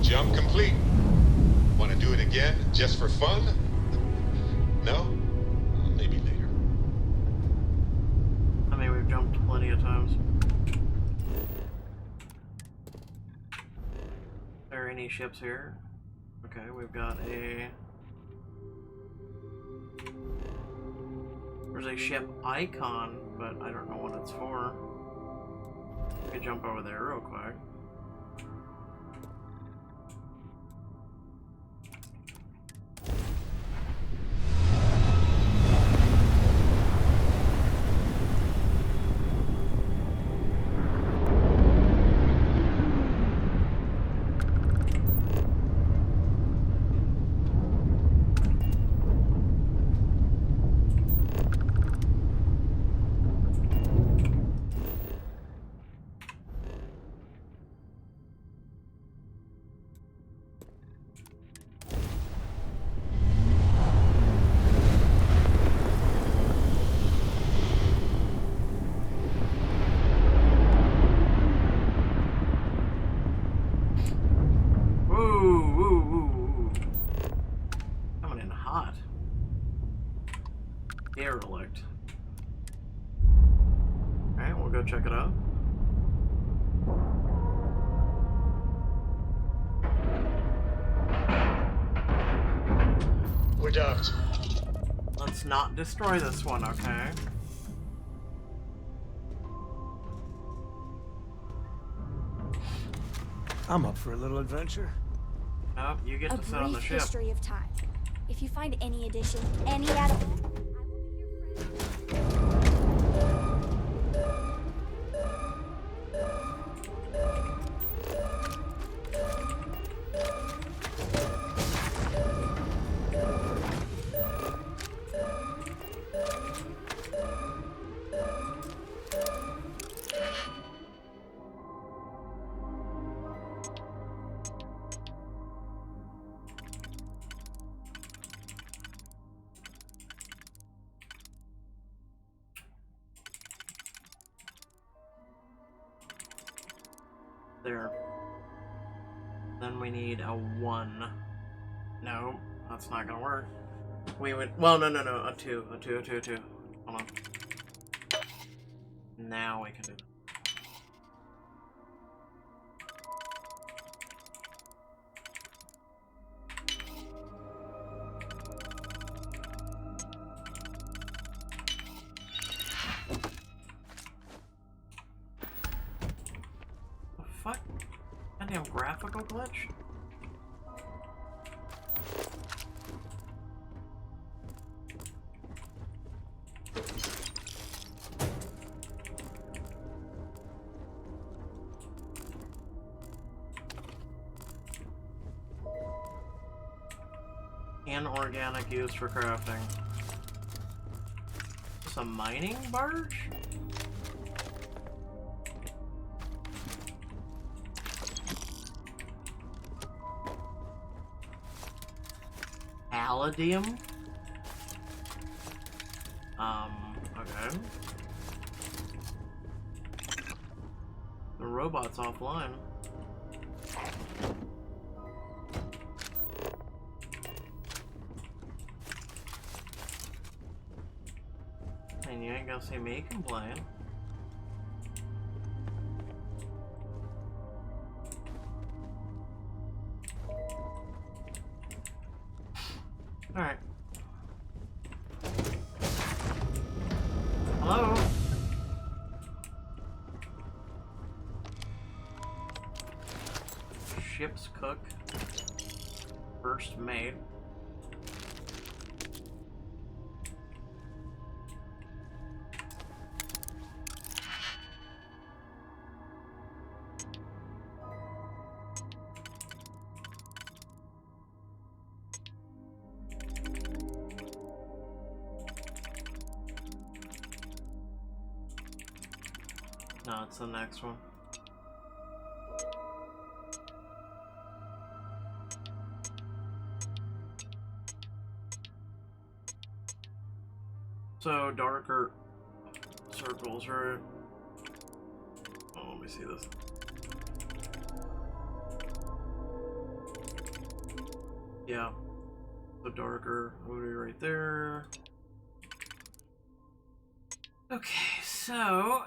Jump complete. Want to do it again, just for fun? No? Maybe later. I mean, we've jumped plenty of times. Are there any ships here? Okay, we've got a... There's a ship icon, but I don't know what it's for. We could jump over there real quick. derelict. Alright, we'll go check it out. We're docked. Let's not destroy this one, okay? I'm up for a little adventure. Nope, you get to sit on the ship. History of time. If you find any addition, any at all, There. Then we need a 1. No, that's not gonna work. We would, well, no, a 2. Hold on. Now we can do it. Goddamn graphical glitch? Inorganic use for crafting. Is this a mining barge? Palladium? Okay. The robot's offline. And you ain't gonna see me complain. Alright. Hello? Ship's cook. First mate. No, it's the next one. So darker circles, right? Oh, let me see this. Yeah. So darker would be right there. Okay, so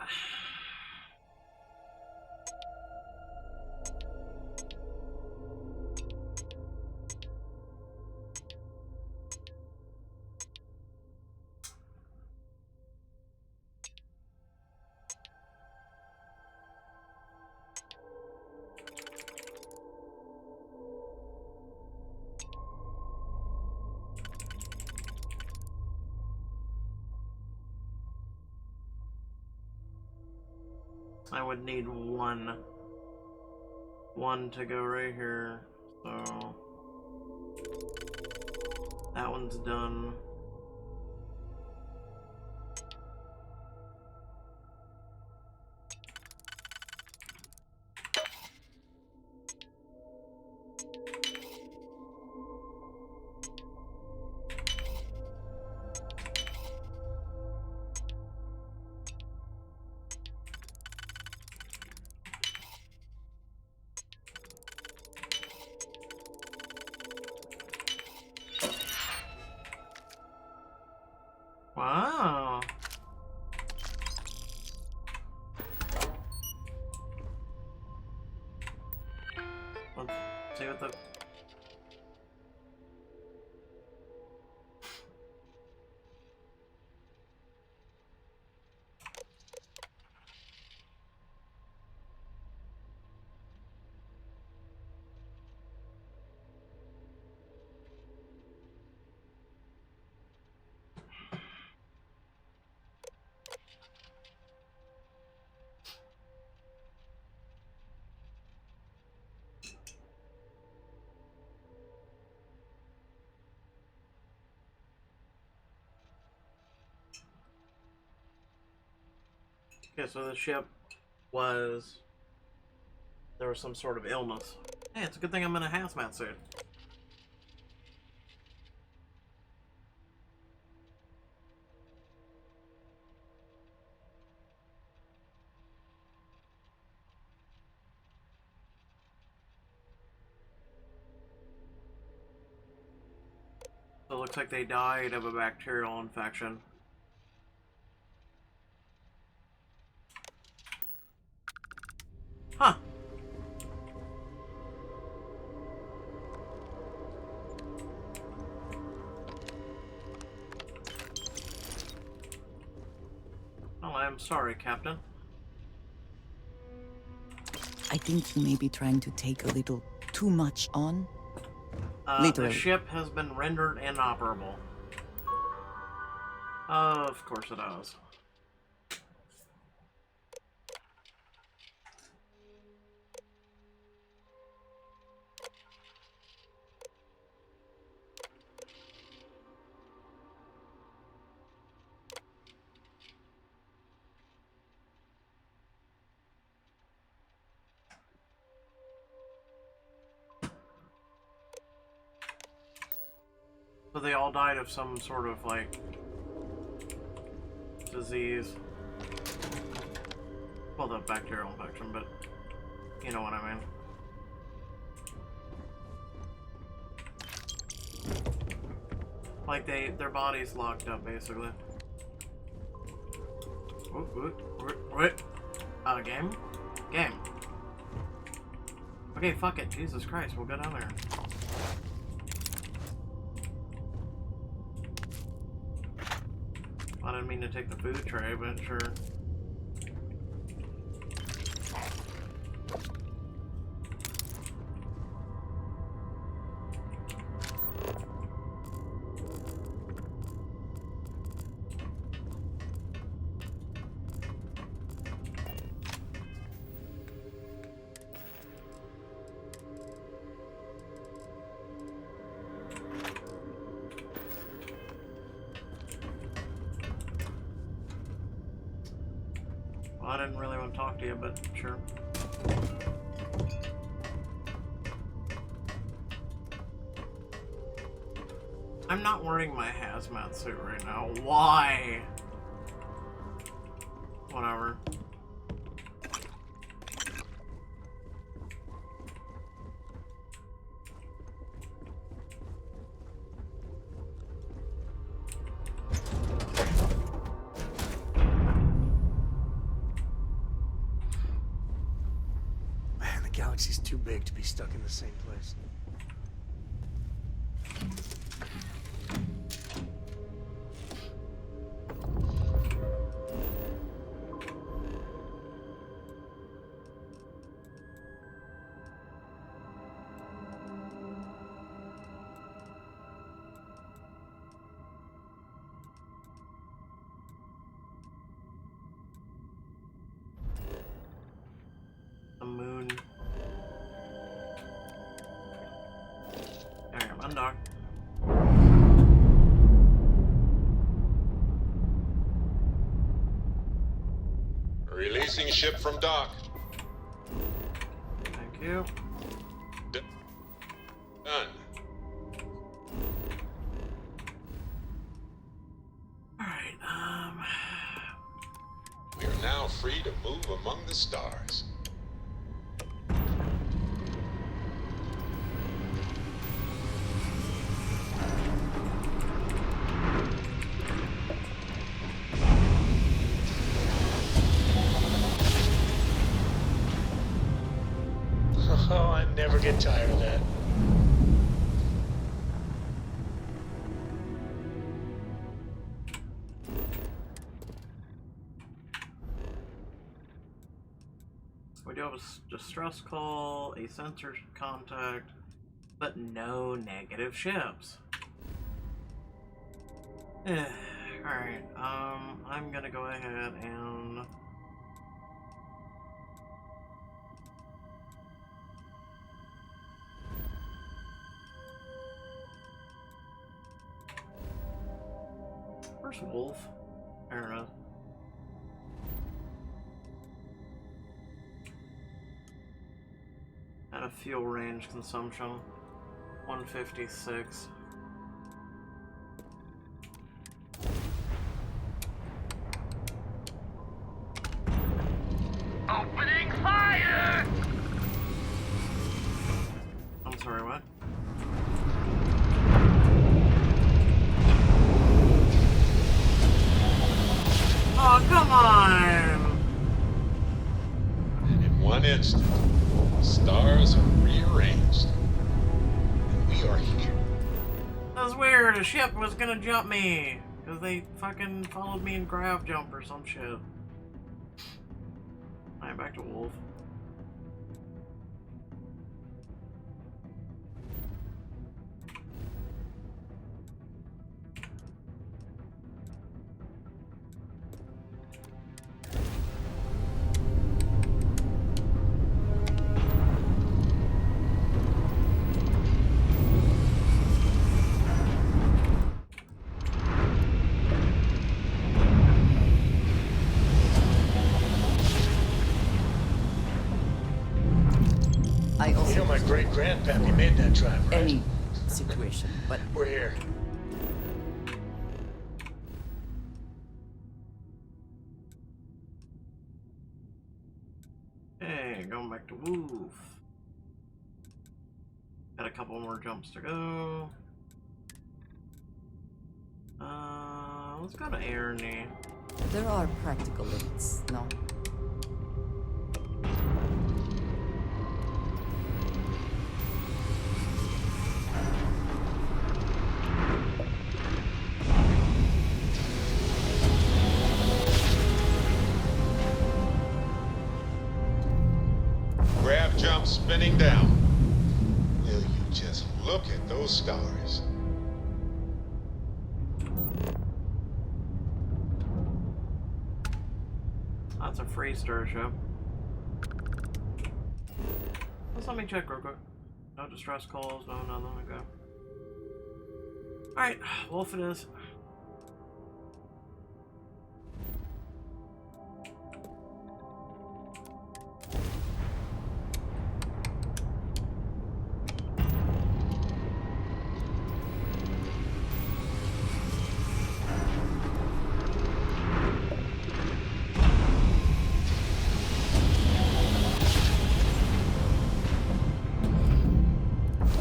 I would need one to go right here, so that one's done. See what the... Okay, so the ship was... There was some sort of illness. Hey, it's a good thing I'm in a hazmat suit. So it looks like they died of a bacterial infection. Huh. Well, I'm sorry, Captain. I think you may be trying to take a little too much on. The Literally. ship has been rendered inoperable. Of course it has. So they all died of some sort of, like, disease. Well, the bacterial infection, but you know what I mean. Like, their bodies locked up, basically. What? Game? Game. Okay, fuck it. Jesus Christ, we'll go down there. I didn't mean to take the food tray, but sure. Well, I didn't really want to talk to you, but sure. I'm not wearing my hazmat suit right now. Why? Whatever. Man, the galaxy's too big to be stuck in the same place. The moon. There, I'm undocked. Releasing ship from dock. Thank you. Done. Alright, We are now free to move among the stars. Oh, I never get tired of that. We do have a distress call, a sensor contact, but no negative ships. Alright, I'm gonna go ahead and... Where's Wolf? There it is. At a fuel range consumption, 156. Opening fire! I'm sorry, what? Oh, come on! And in one instant, the stars are rearranged. And we are here. That was weird. A ship was gonna jump me. Because they fucking followed me in grav jump or some shit. Alright, back to Wolf. You know my great-grandpappy made that drive, right? Any situation, but We're here. Hey, going back to Wolf. Got a couple more jumps to go. Let's go to Airney. there are practical limits, no? Grab jump spinning down. Will you just look at those stars? That's a free star ship. Let's let me check real quick. No distress calls, no nothing, okay. Alright, Wolf it is.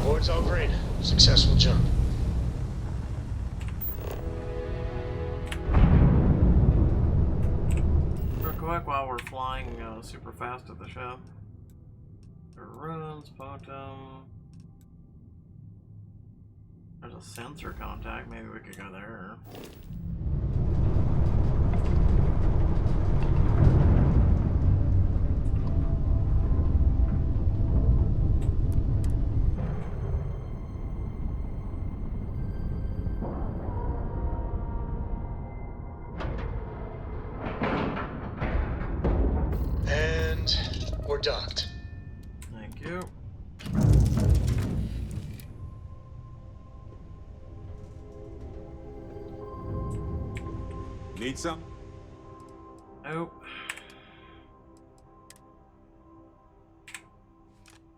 Board's all green. Successful jump. Real quick while we're flying super fast at the ship. There runs, Potom. There's a sensor contact, maybe we could go there. And we're docked. Thank you. Need some? Nope.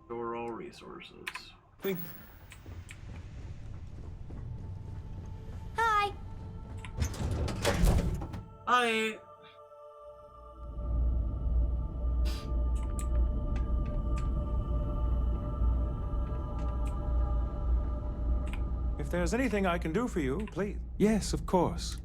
Store all resources. Think. Hi. Hi. If there's anything I can do for you, please. Yes, of course.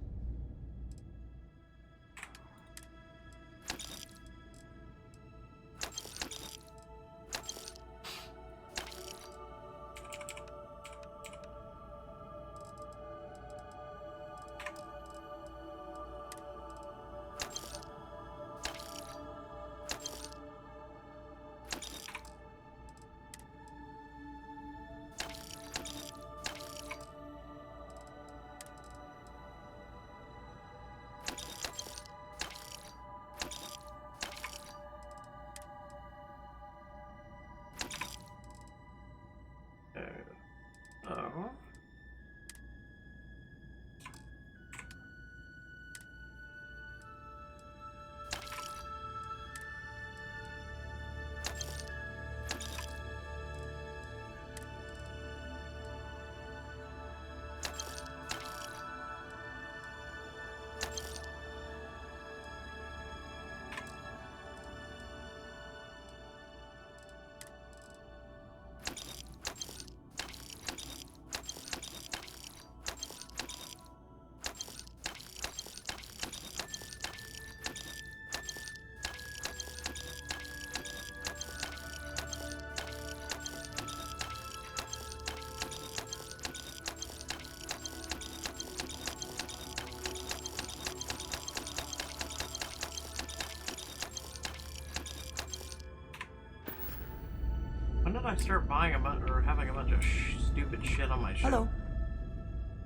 When did I start buying a bunch or having a bunch of stupid shit on my ship? Hello.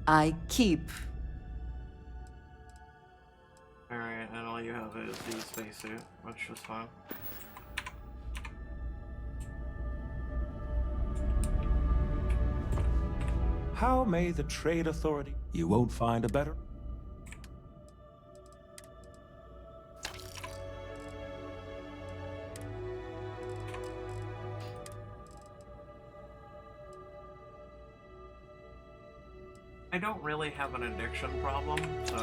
I keep. Alright, and all you have is the spacesuit, which is fine. How may the Trade Authority? You won't find a better. I don't really have an addiction problem, so...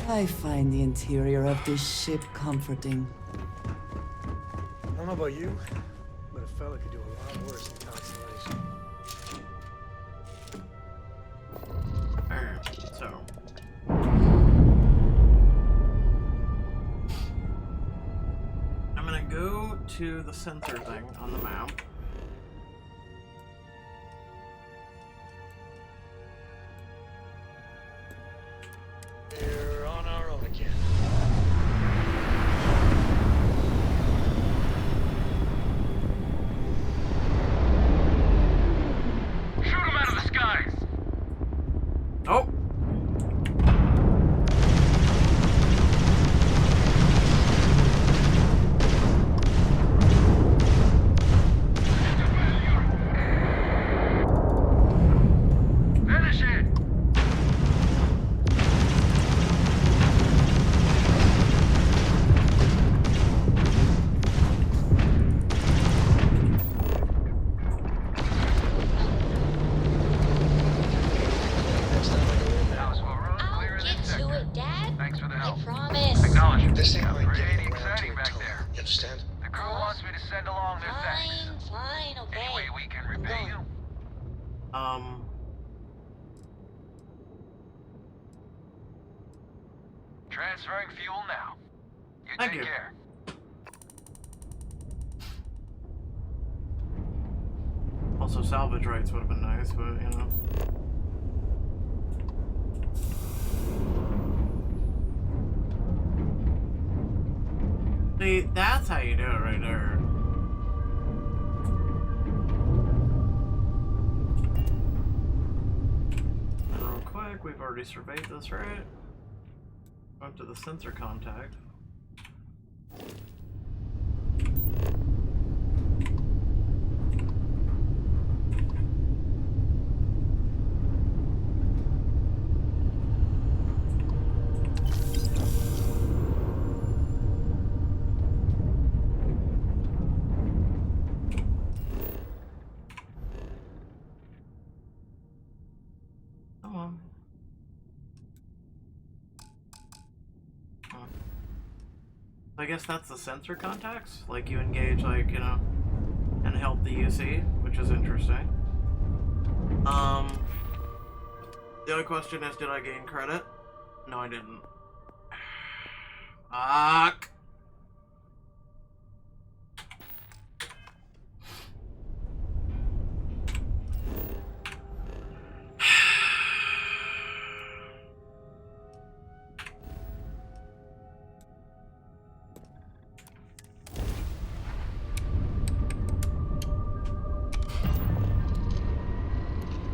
I find the interior of this ship comforting. I don't know about you, but a fella could do a lot worse than Constellation. Alright, so... I'm gonna go to the sensor thing on the map. We're on our own again. Shoot him out of the skies! Oh! Finish it! I'll get to it, Dad. Thanks for the help. I promise. Acknowledge it. This ain't like Pretty getting around exciting to it, back Tom. there. You understand? The crew wants me to send along their thanks. Fine, okay. Any way we can repay you? Transferring fuel now. You Thank take you. care. Also, salvage rights would have been nice, but, you know. See, that's how you do it right there. And real quick, we've already surveyed this, right? Up to the sensor contact. Come on. I guess that's the sensor contacts? Like, you engage, like, you know, and help the UC, which is interesting. The other question is, did I gain credit? No, I didn't. Fuck!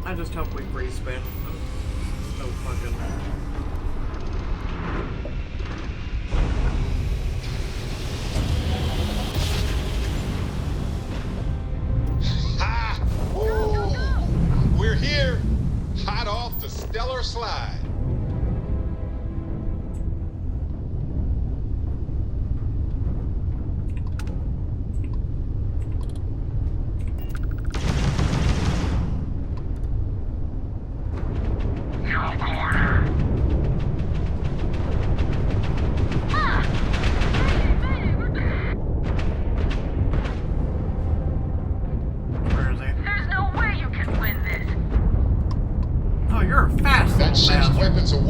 I just hope we respin. So fucking... Ha! Ooh, we're here, hot off the stellar slide. No corner.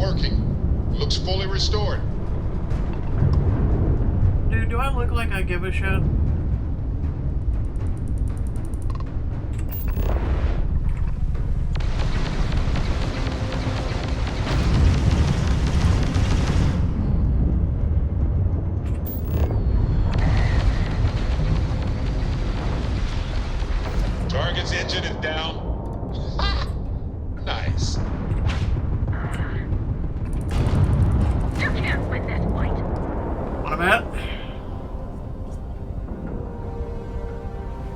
working. Looks fully restored. Dude, do I look like I give a shit? Target's engine is down. Nice. You can't win this fight. What about?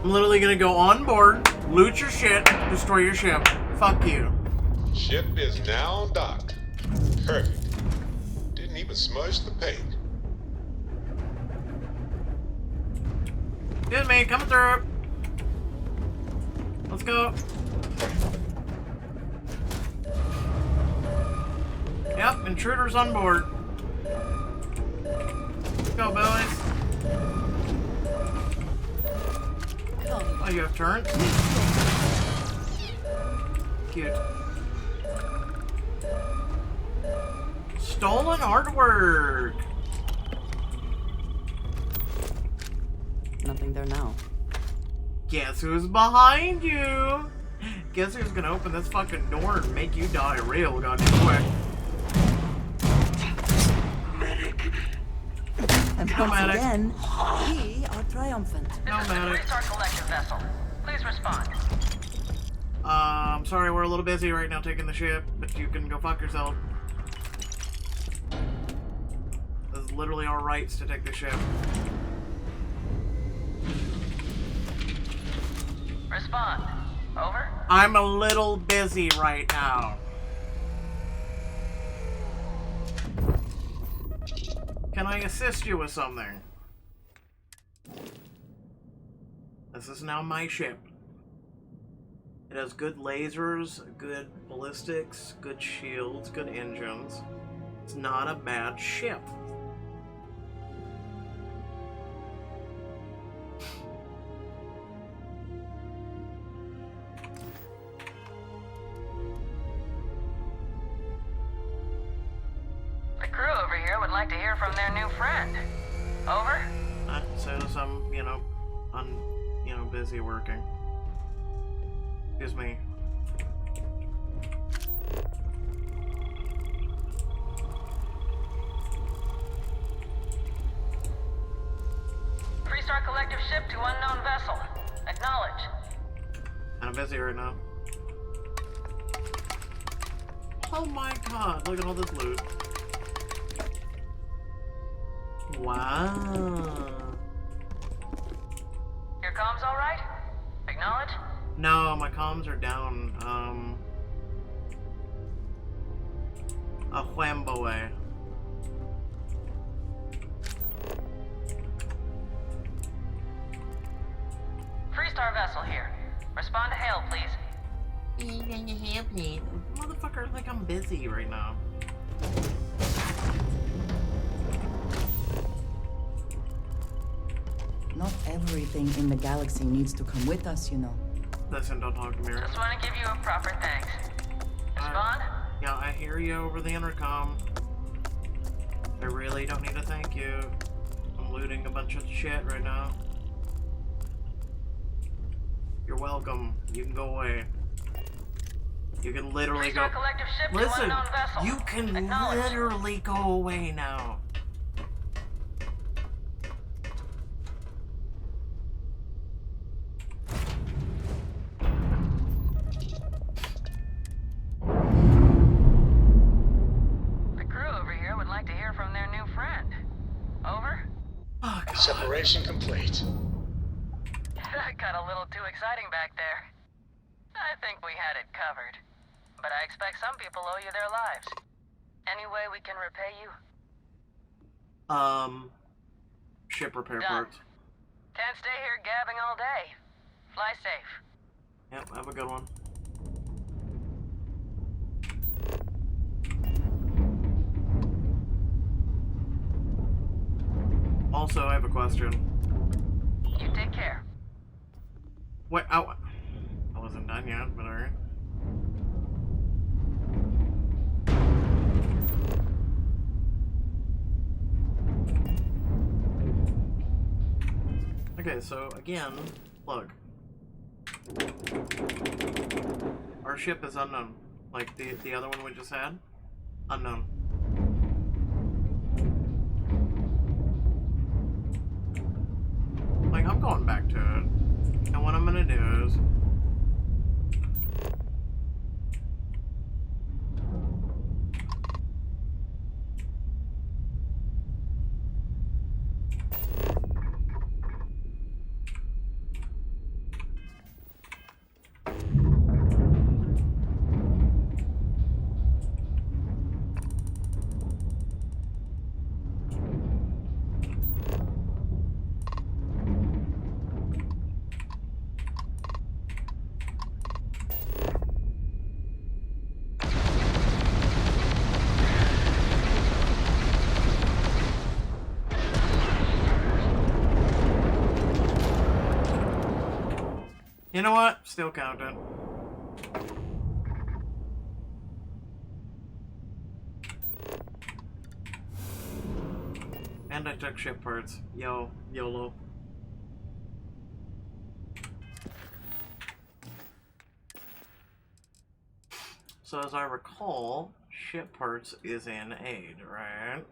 I'm literally gonna go on board, loot your shit, destroy your ship. Fuck you. Ship is now docked. Perfect. Didn't even smudge the paint. Excuse me, coming through. Let's go. Yep, intruders on board. Let's go, boys. Oh, you have turns? Cute. Stolen artwork. Nothing there now. Guess who's behind you? Guess who's gonna open this fucking door and make you die real goddamn quick? And No once medic. again, we are triumphant. No medic. Freestar collective vessel. Please respond. I'm sorry, we're a little busy right now taking the ship, but you can go fuck yourself. This is literally our rights to take the ship. Respond. Over. I'm a little busy right now. Can I assist you with something? This is now my ship. It has good lasers, good ballistics, good shields, good engines. It's not a bad ship. The crew over here would like to hear from their new friend. Over. Since I'm, busy working. Excuse me. Freestar collective ship to unknown vessel. Acknowledge. I'm busy right now. Oh my god, look at all this loot. Wow. Your comms all right? Acknowledge. No, my comms are down. A whamboe. Freestar vessel here. Respond to hail, please. Motherfucker, like I'm busy right now. Not everything in the galaxy needs to come with us, you know. Listen, don't talk to me right Just now. want to give you a proper thanks. Respond. Yeah, I hear you over the intercom. I really don't need to thank you. I'm looting a bunch of shit right now. You're welcome. You can go away. You can literally go. Freestar collective ship to Listen, unknown vessel. you can Acknowledge. literally go away now. The crew over here would like to hear from their new friend. Over. Oh, God. Separation complete. That got a little too exciting back there. I think we had it covered. But I expect some people owe you their lives. Any way we can repay you? Ship repair Done. parts. Can't stay here gabbing all day. Fly safe. Yep, have a good one. Also, I have a question. You take care. Wait, I wasn't done yet, but alright. Okay, so again, look. Our ship is unknown. Like the other one we just had? Unknown. Like, I'm going back to it. And what I'm gonna do is... You know what? Still counting. And I took ship parts. YOLO. So as I recall, ship parts is in aid, right?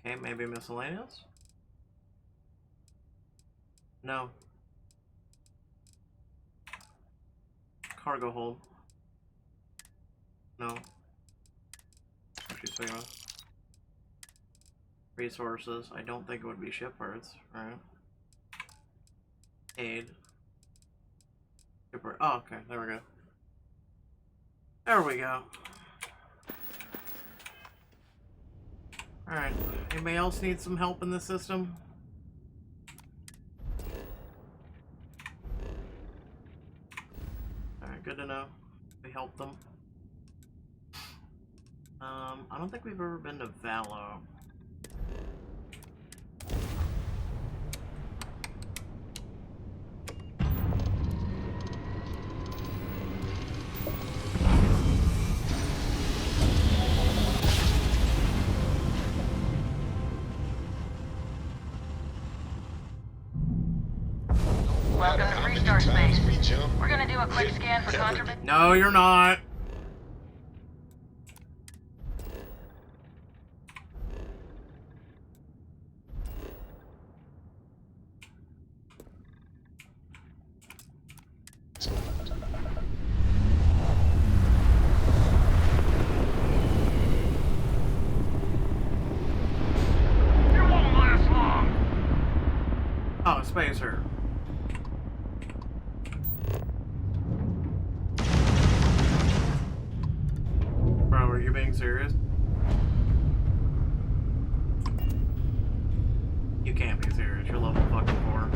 Okay, maybe miscellaneous? No. Cargo hold. No. Resources. I don't think it would be ship parts, right? Aid. Shipper. Oh, okay. There we go. There we go. Alright. Anybody else need some help in the system? Alright, good to know. We helped them. I don't think we've ever been to Valo. Welcome to Restart Space. We're gonna do a quick scan for contraband. No, you're not. Oh, spacer. Bro, are you being serious? You can't be serious. You're level fucking 4.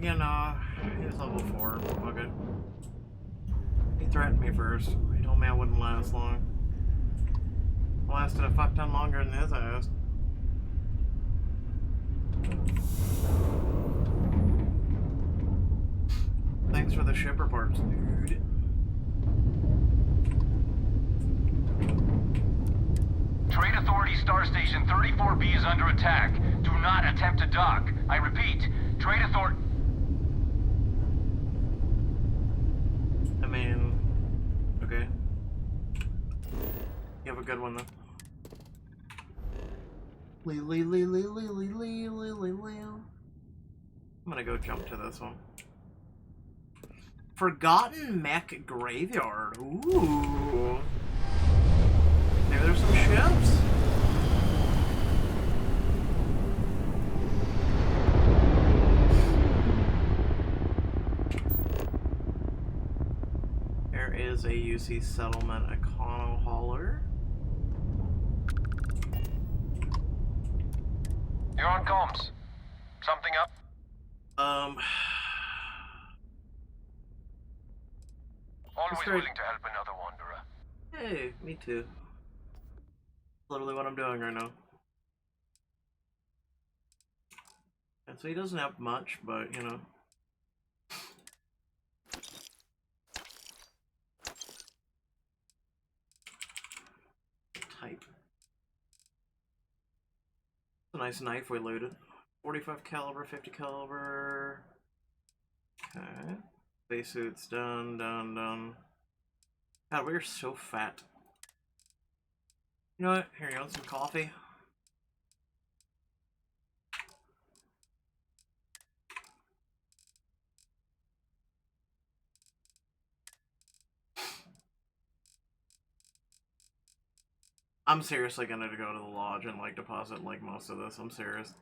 You know, he's level 4. Okay. He threatened me first. He told me I wouldn't last long. I lasted a fuck ton longer than his ass. Thanks for the shipper parts, dude. Trade Authority Star Station 34B is under attack. Do not attempt to dock. I repeat, Trade Authority... I mean, okay. You have a good one though. I'm gonna go jump to this one. Forgotten Mech Graveyard. Ooh. Maybe there's some ships. there is a UC settlement econo hauler. You're on comms. Something up? Always willing to help another wanderer. Hey, me too. Literally what I'm doing right now. And so he doesn't have much, but you know. Type. It's a nice knife we looted. 45 caliber, 50 caliber. Okay. Spacesuit's done, done. God, we're so fat. You know what? Here you go, some coffee. I'm seriously gonna go to the lodge and like deposit like most of this. I'm serious.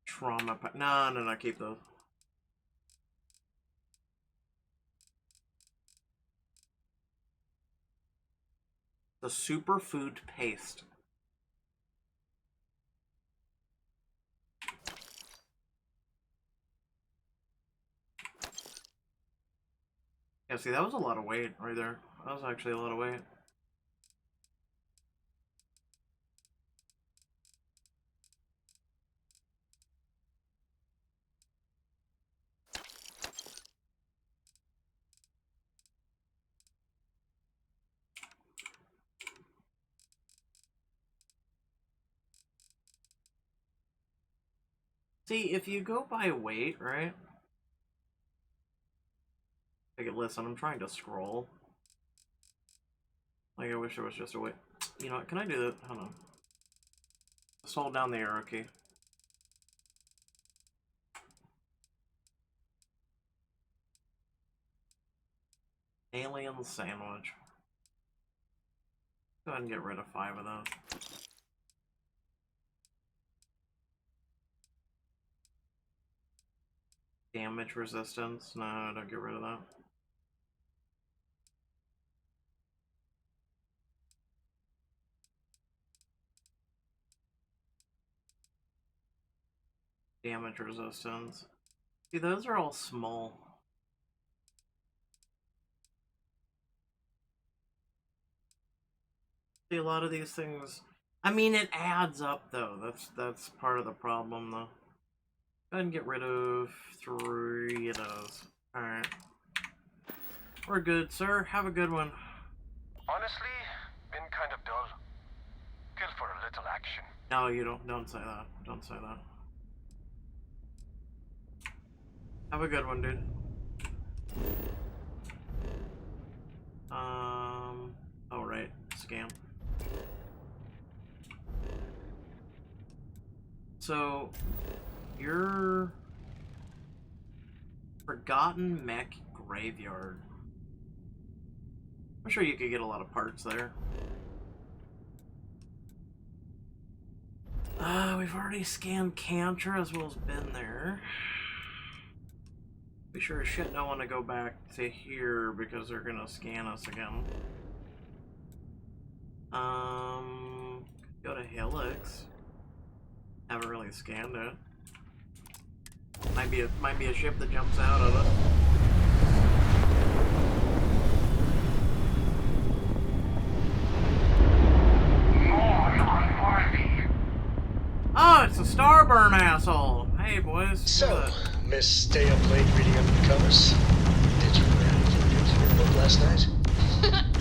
Trauma pack. No, keep those. The superfood paste. Yeah, see, that was a lot of weight right there. That was actually a lot of weight. See, if you go by weight, right? Like, listen, I'm trying to scroll. Like, I wish it was just a way. You know what? Can I do that? Hold on. Just hold down the arrow key. Alien sandwich. Go ahead and get rid of 5 of those. Damage resistance. No, don't get rid of that. Damage resistance. See, those are all small. See, a lot of these things. I mean, it adds up though. That's part of the problem though. Go ahead and get rid of 3 of those. Alright. We're good, sir. Have a good one. Honestly, been kind of dull. Kill for a little action. No, you don't say that. Don't say that. Have a good one, dude. Oh right, scam. So, your Forgotten Mech Graveyard. I'm sure you could get a lot of parts there. We've already scanned Cantra as well as been there. We sure as shit don't want to go back to here because they're gonna scan us again. Go to Helix. Haven't really scanned it. Might be a ship that jumps out of it. Oh, it's a Starburn asshole. Hey boys. So, Miss Stay Up Late reading up the covers. Did you learn anything good from your book last night?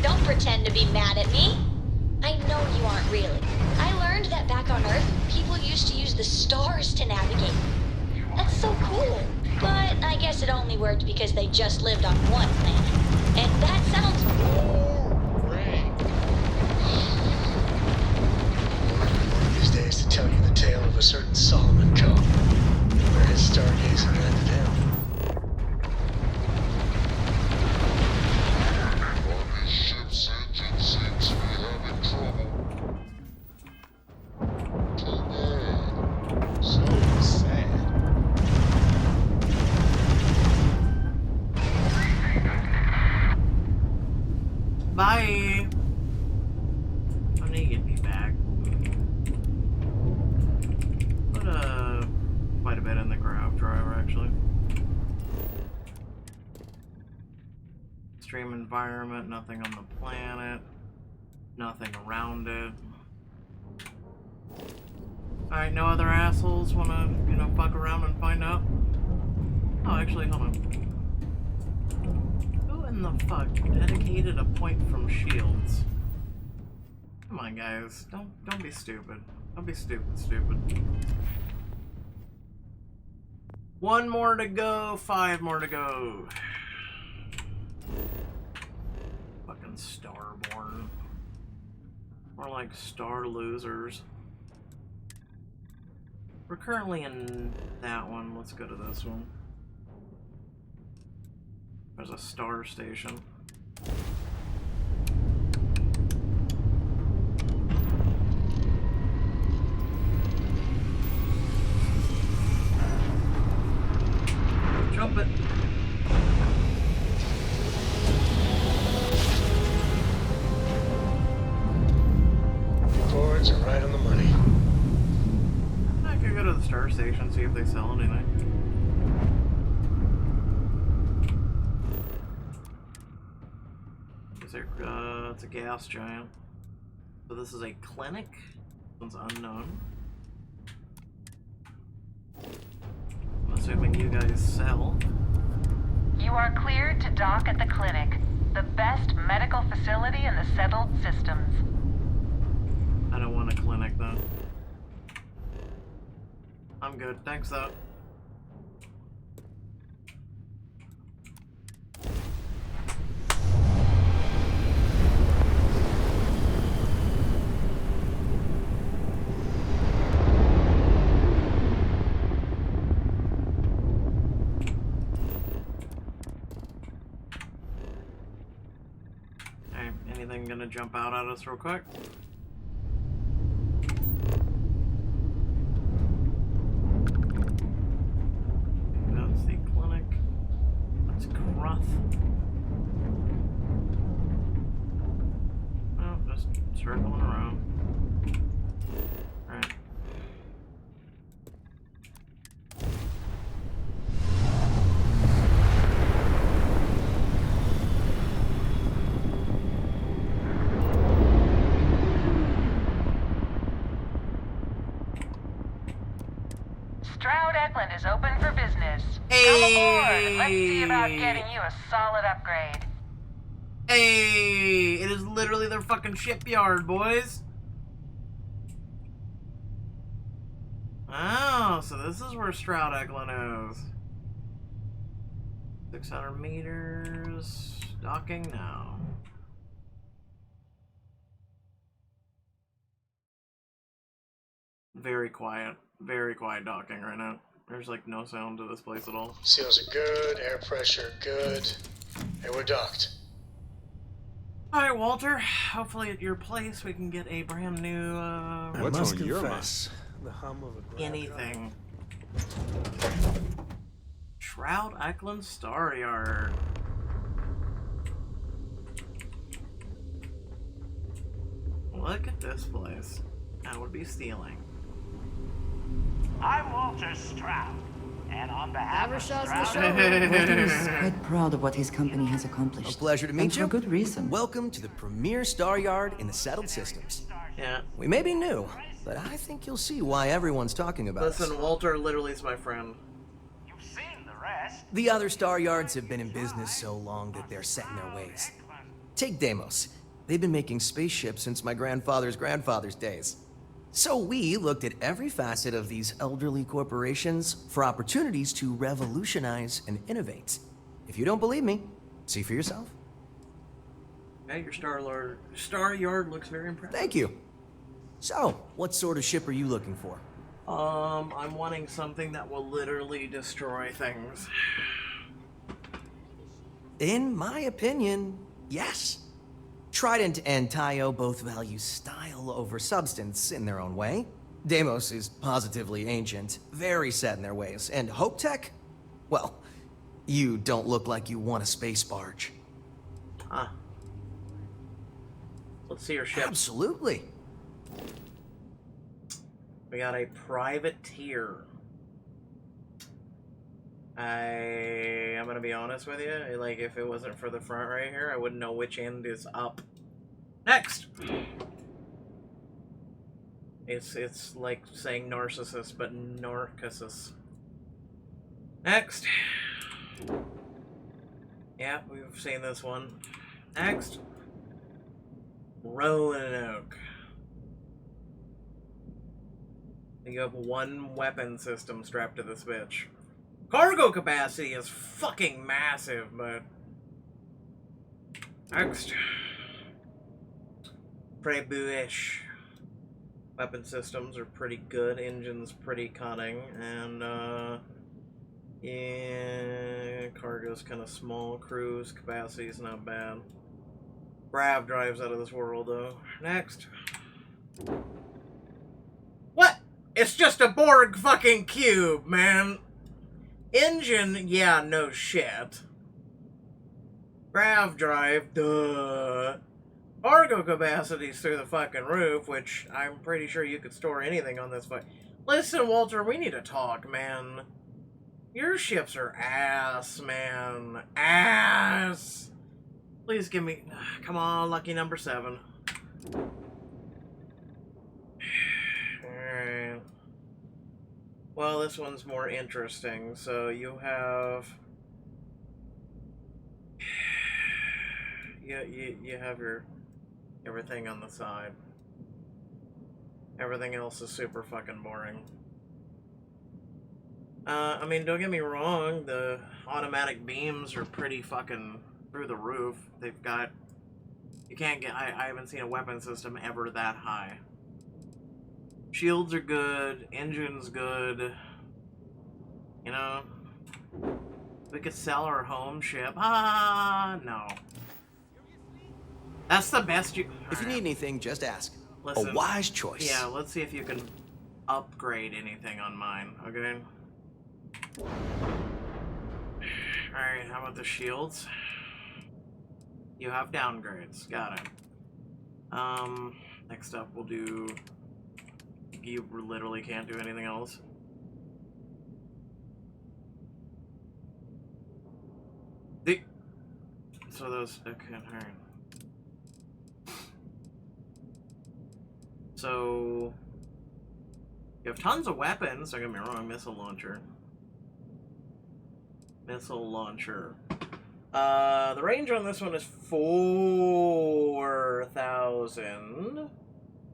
Don't pretend to be mad at me. I know you aren't really. I learned that back on Earth, people used to use the stars to navigate. That's so cool. But I guess it only worked because they just lived on one planet. And that sounds boring. These days to tell you the tale of a certain Solomon code, where his stargazer landed him. Ship's engine seems to be having trouble. So sad. Bye! I need to get me back. Put quite a bit in the graph driver, actually. Extreme environment, nothing on the planet, nothing around it. Alright, no other assholes wanna, you know, fuck around and find out? Oh, actually, hold on. Who in the fuck dedicated a point from shields? Come on, guys. Don't be stupid. Don't be stupid. 1 more to go, 5 more to go. Fucking Starborn. More like Star Losers. We're currently in that one. Let's go to this one. There's a star station. Jump it. Reports are right on the money. I could go to the star station, see if they sell anything. Is there, it's a gas giant. So this is a clinic. This one's unknown. I'm assuming you guys sell. You are cleared to dock at the clinic, the best medical facility in the settled systems. I don't want a clinic though. I'm good, thanks though. Hey, anything gonna jump out at us real quick? Oh, just circling around. Alright. Stroud Eklund is open for business. Hey! Come aboard and let's see about getting you a solid upgrade. Hey! It is literally their fucking shipyard, boys! Oh, so this is where Stroud Eklund is. 600 meters. Docking now. Very quiet docking right now. There's like no sound to this place at all. Seals are good, air pressure good, and we're docked. Alright, Walter. Hopefully at your place we can get a brand new, I must confess, the hum of a grab anything. Shroud Eklund Star Yard. Look at this place. I would be stealing. I'm Walter Stroud, and on behalf of Stroud... Walter is quite proud of what his company has accomplished. A pleasure to meet you. And for good reason. Welcome to the premier star yard in the settled systems. Yeah. We may be new, but I think you'll see why everyone's talking about us. Listen, Walter literally is my friend. You've seen the rest. The other star yards have been in business so long that they're set in their ways. Take Deimos. They've been making spaceships since my grandfather's days. So we looked at every facet of these elderly corporations for opportunities to revolutionize and innovate. If you don't believe me, see for yourself. Hey, your star yard looks very impressive. Thank you. So, what sort of ship are you looking for? I'm wanting something that will literally destroy things. In my opinion, yes. Trident and Tayo both value style over substance in their own way. Deimos is positively ancient, very set in their ways, and Hope Tech? Well, you don't look like you want a space barge. Ah. Let's see your ship. Absolutely. We got a privateer. I'm gonna be honest with you, like, if it wasn't for the front right here, I wouldn't know which end is up. Next! It's like saying narcissist, but narcissus. Next! Yeah, we've seen this one. Next! Roanoke. You have one weapon system strapped to this bitch. Cargo capacity is fucking massive, but... Next. Prebuish. Weapon systems are pretty good, engines pretty cunning, and, yeah, cargo's kind of small, cruise capacity's not bad. Grav drives out of this world, though. Next. What? It's just a Borg fucking cube, man. Engine, yeah, no shit. Grav drive, duh. Cargo capacity's through the fucking roof, which I'm pretty sure you could store anything on this fucking... Listen, Walter, we need to talk, man. Your ships are ass, man. Ass! Please give me... Come on, lucky number 7. Alright. Well, this one's more interesting. So you have... You have your... everything on the side. Everything else is super fucking boring. I mean, don't get me wrong, the automatic beams are pretty fucking through the roof. They've got... You can't get... I haven't seen a weapon system ever that high. Shields are good, engine's good. You know? We could sell our home ship. Ah, no. That's the best you... If you need anything, just ask. Listen, a wise choice. Yeah, let's see if you can upgrade anything on mine, okay? Alright, how about the shields? You have downgrades, got it. Next up we'll do... You literally can't do anything else. So those... Okay, alright. So, you have tons of weapons, don't get me wrong, missile launcher. Missile launcher. The range on this one is 4,000.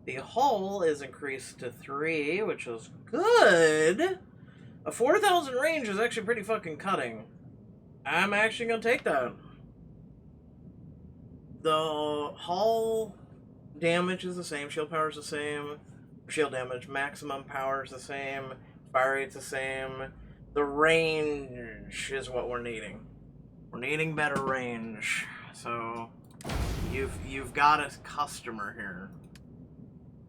The hull is increased to 3, which is good. A 4,000 range is actually pretty fucking cutting. I'm actually gonna take that. The hull... damage is the same, shield power is the same, shield damage maximum power is the same, fire rate's the same. The range is what we're needing. We're needing better range. So you've got a customer here.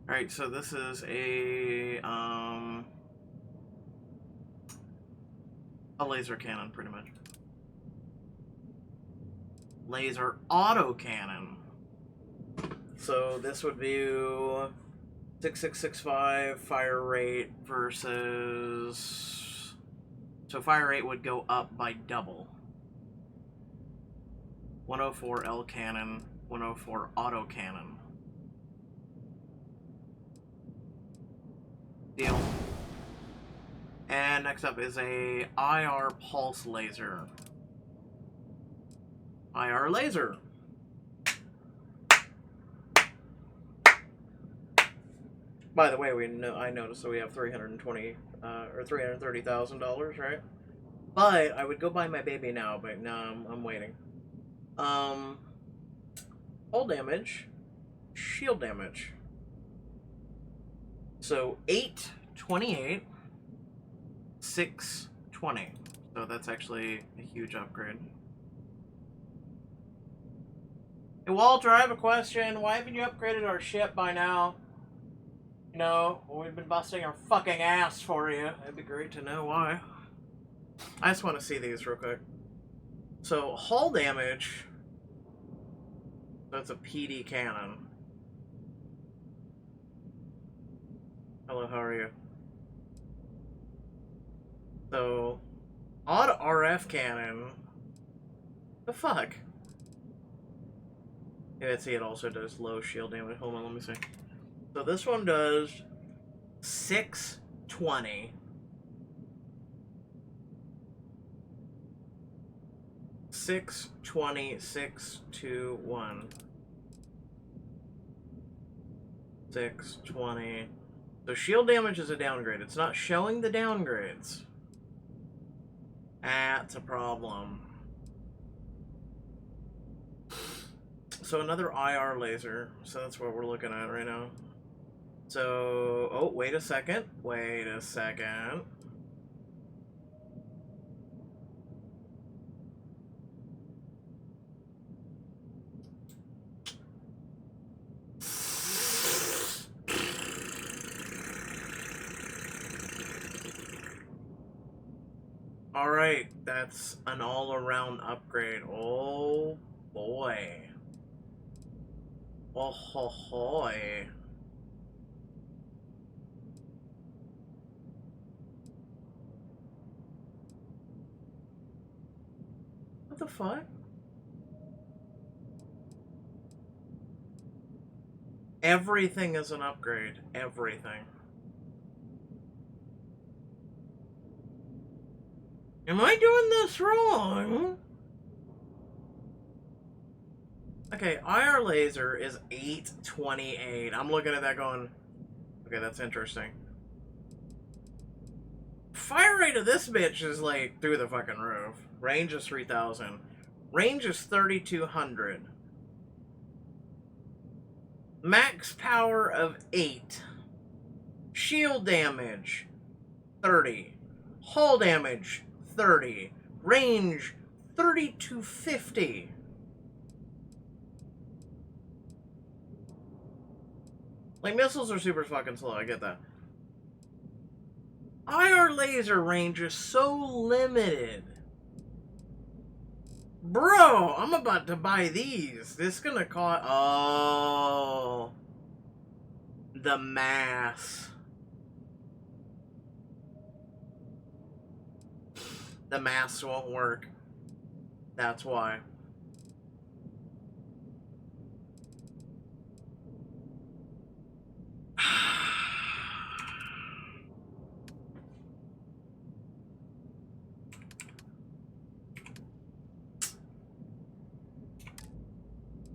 Alright, so this is a laser cannon pretty much. Laser autocannon. So this would be 6665 fire rate versus... So fire rate would go up by double. 104 L cannon, 104 auto cannon. Deal. And next up is a IR pulse laser. IR laser. By the way, I noticed that we have $320 or $330,000, right? But I would go buy my baby now, but no, I'm waiting. Hull damage, shield damage. So 828, 620. So that's actually a huge upgrade. Hey Walter, I have a question. Why haven't you upgraded our ship by now? You know, we've been busting our fucking ass for you. It'd be great to know why. I just want to see these real quick. So, hull damage. That's a PD cannon. Hello, how are you? So, odd RF cannon. The fuck? Yeah, let's see, it also does low shield damage. Hold on, let me see. So this one does 620. 620, 621. 620. So shield damage is a downgrade. It's not showing the downgrades. That's a problem. So another IR laser. So that's what we're looking at right now. So, oh, wait a second. Wait a second. Alright, that's an all-around upgrade. Oh, boy. Oh, ho, hoy. What the fuck? Everything is an upgrade. Everything. Am I doing this wrong? Okay, IR laser is 828. I'm looking at that going, okay, that's interesting. Fire rate of this bitch is like through the fucking roof. Range is 3000. Range is 3200. Max power of 8. Shield damage 30. Hull damage 30. Range 3250. Like, missiles are super fucking slow, I get that. IR laser range is so limited. Bro, I'm about to buy these. This is gonna cost... Oh. The mass. The mass won't work. That's why.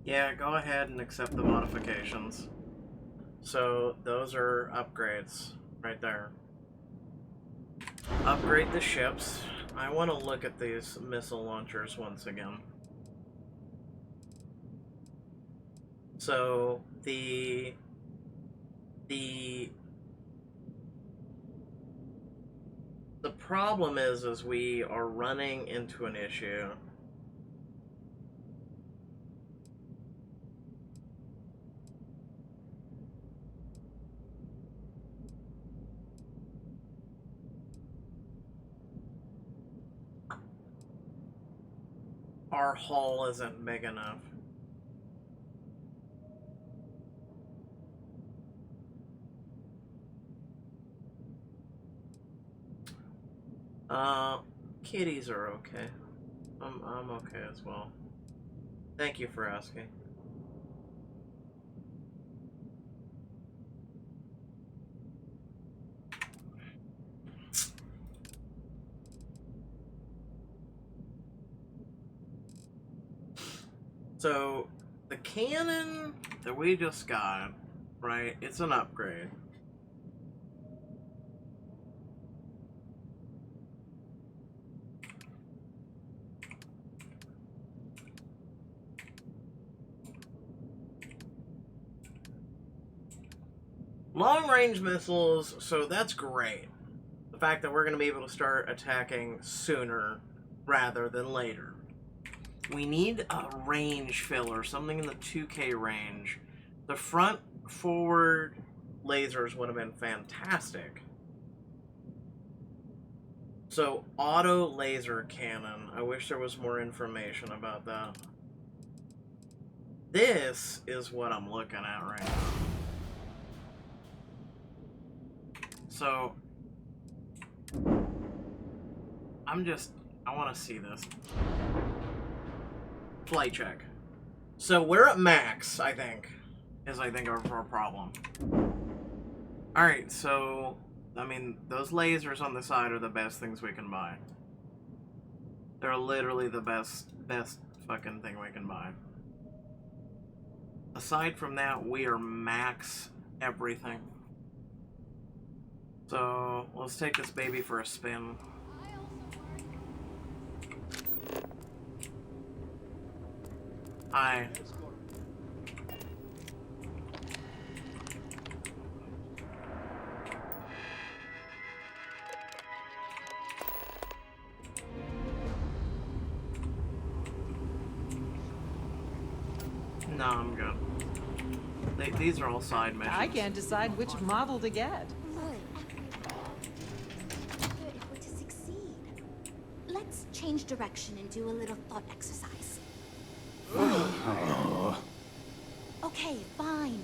Yeah, go ahead and accept the modifications. So, those are upgrades right there. Upgrade the ships. I want to look at these missile launchers once again. So, the problem is we are running into an issue. Our hull isn't big enough. Kitties are okay. I'm okay as well. Thank you for asking. So, the cannon that we just got, right, it's an upgrade. Long-range missiles, so that's great. The fact that we're going to be able to start attacking sooner rather than later. We need a range filler, something in the 2K range. The front forward lasers would have been fantastic. So, auto laser cannon. I wish there was more information about that. This is what I'm looking at right now. So, I want to see this. Flight check. So we're at max, I think, is our problem. Alright, so, I mean, those lasers on the side are the best things we can buy. They're literally the best fucking thing we can buy. Aside from that, we are max everything. So, let's take this baby for a spin. Hi. No, I'm good. These are all side missions. I can't decide which model to get. If we're to succeed, let's change direction and do a little thought exercise. Okay, fine.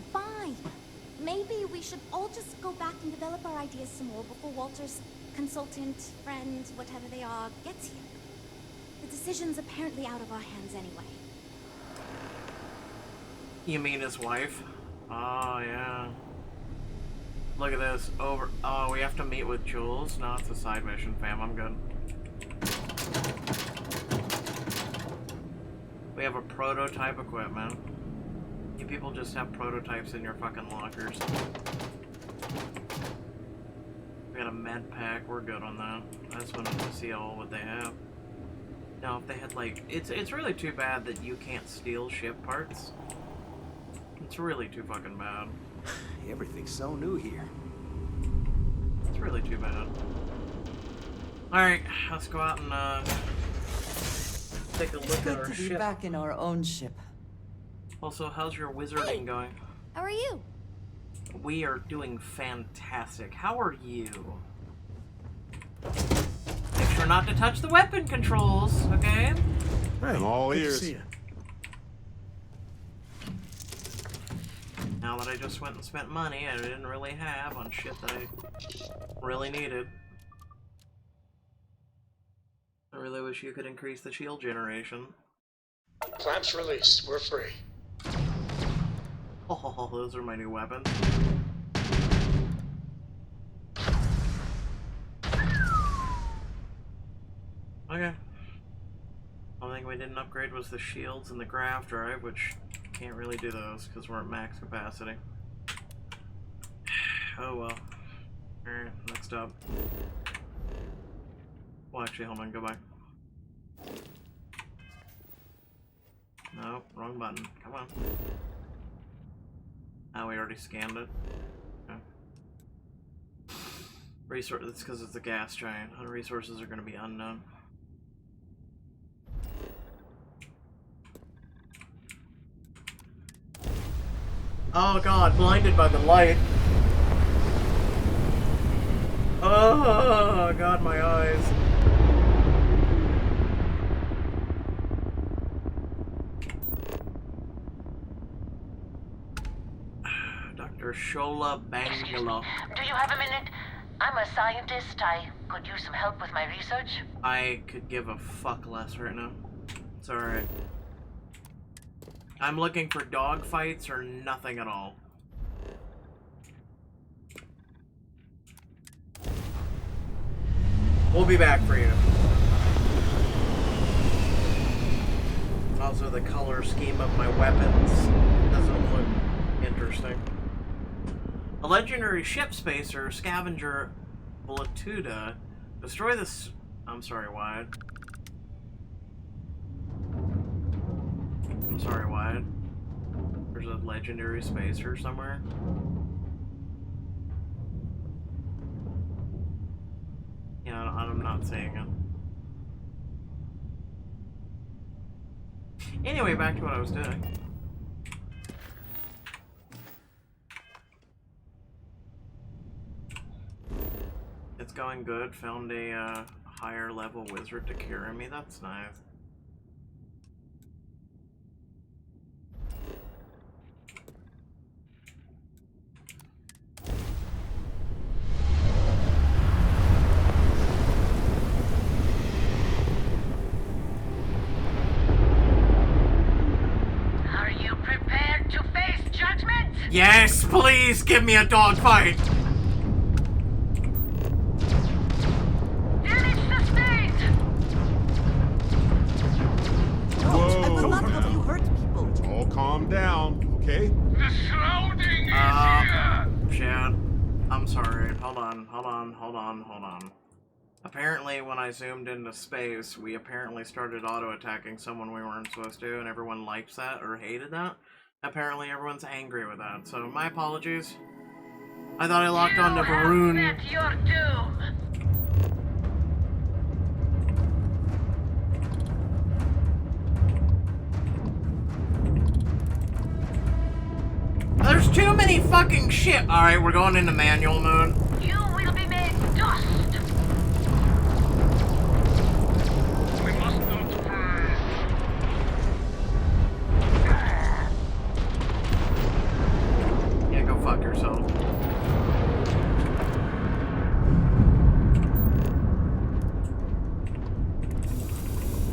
Maybe we should all just go back and develop our ideas some more before Walter's consultant, friend, whatever they are, gets here. The decision's apparently out of our hands anyway. You mean his wife? Oh, yeah. Look at this. Oh, we have to meet with Jules? No, it's a side mission, fam. I'm good. We have a prototype equipment. You people just have prototypes in your fucking lockers. We got a med pack. We're good on that. I just wanted to see what they have. Now, if they had, like... It's really too bad that you can't steal ship parts. It's really too fucking bad. Everything's so new here. It's really too bad. Alright, let's go out and take a look at our Good to be ship. back in our own ship. Also, how's your wizarding going? How are you? We are doing fantastic. How are you? Make sure not to touch the weapon controls, okay? I'm all ears. See ya. Now that I just went and spent money I didn't really have on shit that I really needed. I really wish you could increase the shield generation. Clamps released. We're free. Oh, those are my new weapons. Okay. Only thing we didn't upgrade was the shields and the grav drive, which can't really do those because we're at max capacity. Oh well. Alright, next up. Well, actually, hold on, go back. No, wrong button. Come on. Oh, we already scanned it. Okay. Resources, it's because it's a gas giant. Other resources are going to be unknown. Oh god, blinded by the light. Oh god, my eyes. Dr. Shola Bangala. Do you have a minute? I'm a scientist. I could use some help with my research. I could give a fuck less right now. It's alright. I'm looking for dogfights or nothing at all. We'll be back for you. Also, the color scheme of my weapons doesn't look interesting. A legendary ship spacer, Scavenger Blatuda. Destroy this... I'm sorry, Wyatt. I'm sorry, Wyatt. There's a legendary spacer somewhere. Yeah, I'm not saying it. Anyway, back to what I was doing. It's going good. Found a higher level wizard to carry me. That's nice. Yes, please give me a dogfight. All calm down, okay? The shrouding is here! Shit. I'm sorry. Hold on. Apparently, when I zoomed into space, we apparently started auto-attacking someone we weren't supposed to, and everyone liked that or hated that. Apparently, everyone's angry with that, so my apologies. I thought I locked on to Varun. Met your doom. There's too many fucking shit. Alright, we're going into manual mode. You will be made dust. We must not fail. Yeah, go fuck yourself.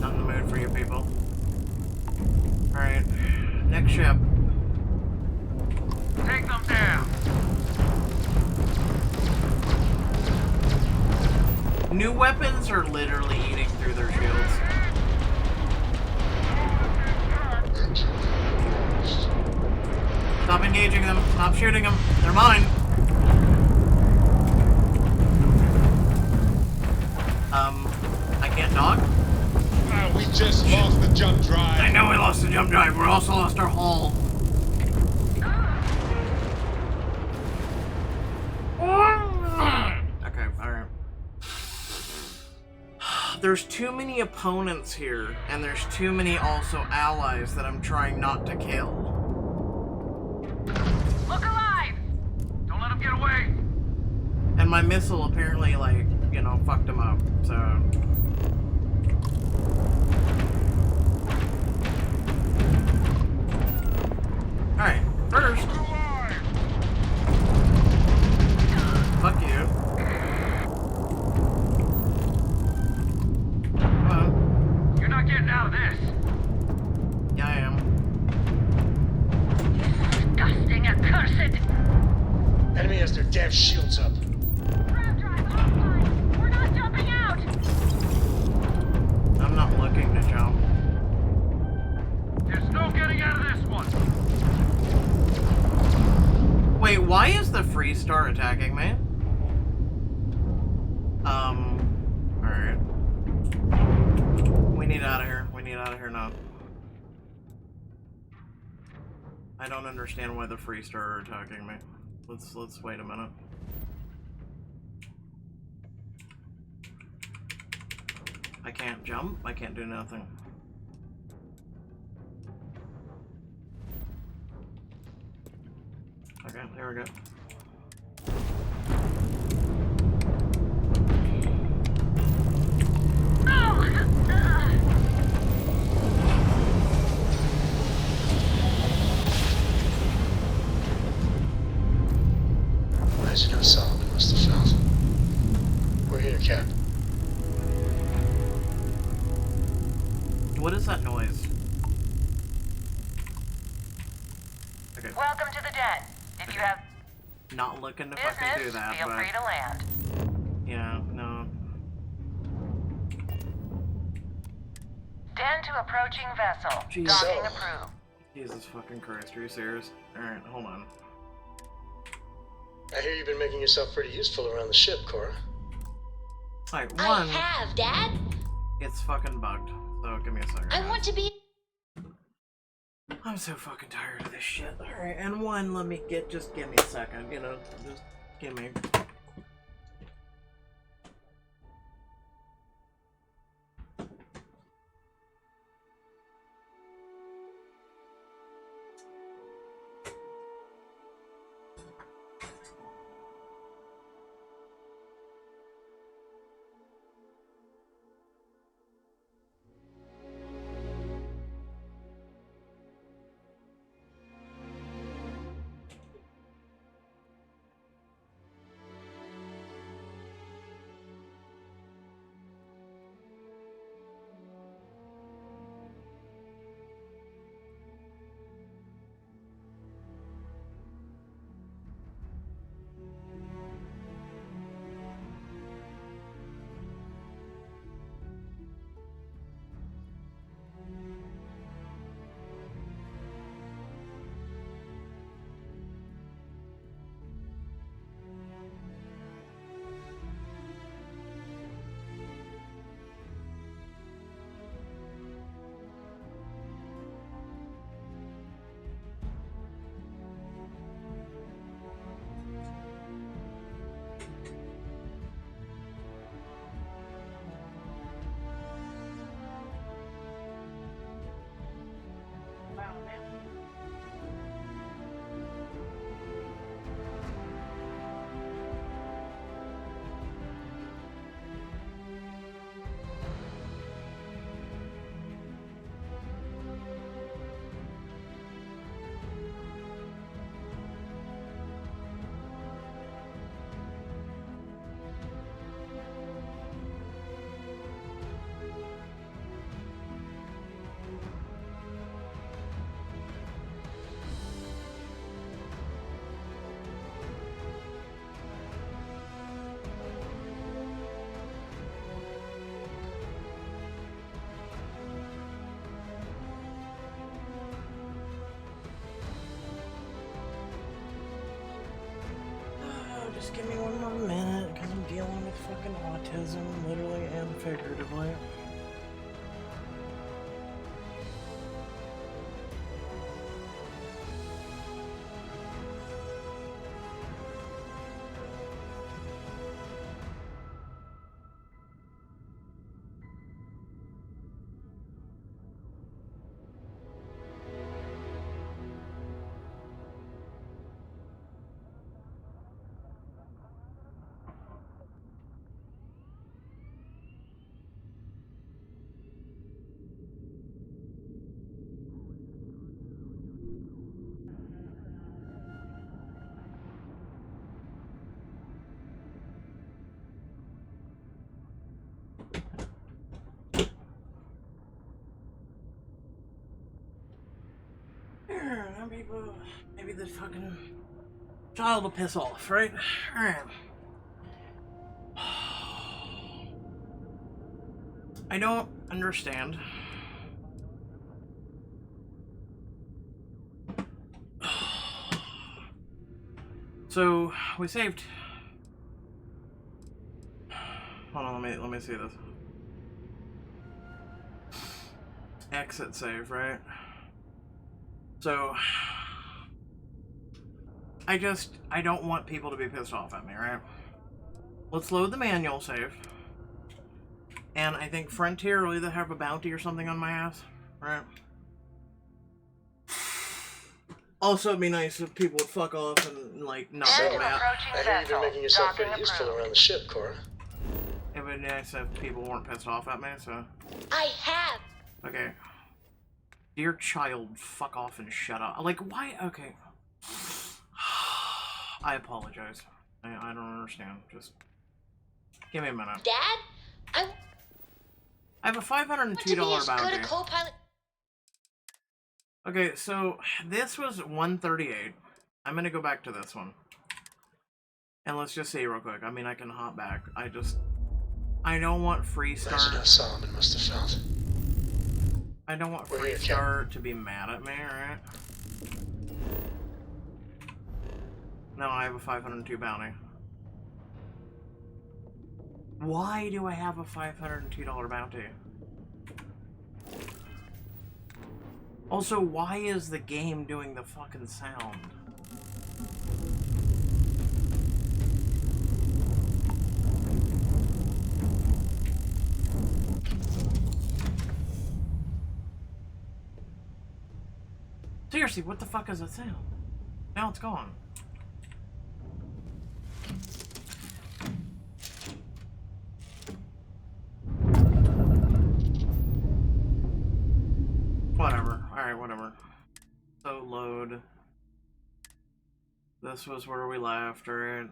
Not in the mood for you people. Alright, next ship. Take them down. New weapons are literally eating through their shields. Stop engaging them. Stop shooting them. They're mine. I can't dog. We just lost the jump drive. I know we lost the jump drive. We also lost our hull. Okay, alright. There's too many opponents here, and there's too many also allies that I'm trying not to kill. Look alive. Don't let them get away. And my missile apparently, like, you know, fucked them up, so... Alright, first... Fuck you. You're not getting out of this. Yeah, I am. Disgusting, accursed. Enemy has their damn shields up. Grab drive offline. We're not jumping out. I'm not looking to jump. There's no getting out of this one. Wait, why is the free star attacking me? Alright. We need out of here. We need out of here now. I don't understand why the free star are attacking me. Let's wait a minute. I can't jump. I can't do nothing. Okay, there we go. Imagine how Solomon must have felt. We're here, Cap. What is that noise? Okay. Welcome to the den. If you have Not looking to business, fucking do that, feel but... free to land. Yeah, no. Den to approaching vessel. Jesus. Docking approved. Jesus fucking Christ, are you serious? Alright, hold on. I hear you've been making yourself pretty useful around the ship, Cora. Alright, I one, have, Dad. it's fucking bugged. So give me a second. I want to be. I'm so fucking tired of this shit. Alright, and one, just give me a second, you know, just give me. Autism, literally and figuratively. Maybe the fucking child will piss off, right? Alright. I don't understand. So, we saved. Hold on, let me see this. Exit save, right? So, I don't want people to be pissed off at me, right? Let's load the manual save. And I think Frontier will either have a bounty or something on my ass, right? Also, it'd be nice if people would fuck off and, like, not be mad. I hear you've been making yourself pretty useful around the ship, Cora. It would be nice if people weren't pissed off at me, so... I have! Okay. Dear child, fuck off and shut up. Like, why? Okay. I apologize. I don't understand. Just... give me a minute. Dad? I have a $502 bounty. Co-pilot. Okay, so this was 138. I'm gonna go back to this one. And let's just see real quick. I mean, I can hop back. I don't want Freestar. Imagine how Solomon must have felt. I don't want Freestar to be mad at me, alright? No, I have a 502 bounty. Why do I have a $502 bounty? Also, why is the game doing the fucking sound? Seriously, what the fuck is that sound? Now it's gone. Whatever. Alright, whatever. So, load. This was where we left, right?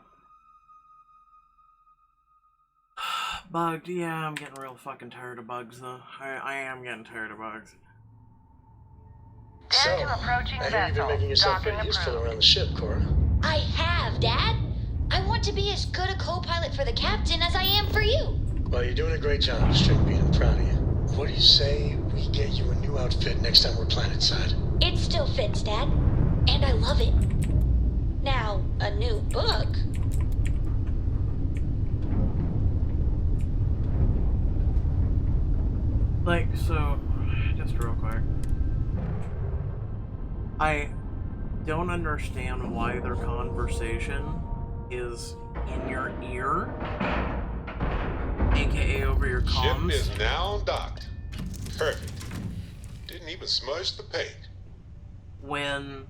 Bugged. Yeah, I'm getting real fucking tired of bugs, though. I am getting tired of bugs. So, I hear you've been making yourself pretty useful around the ship, Cora. I have, Dad. I want to be as good a co-pilot for the captain as I am for you. Well, you're doing a great job, String Bean. I'm proud of you. What do you say we get you a new outfit next time we're planetside? It still fits, Dad. And I love it. Now, a new book. Like, so, just real quick. I don't understand why their conversation is in your ear, aka over your comms. Ship is now docked. Perfect. Didn't even smudge the paint. When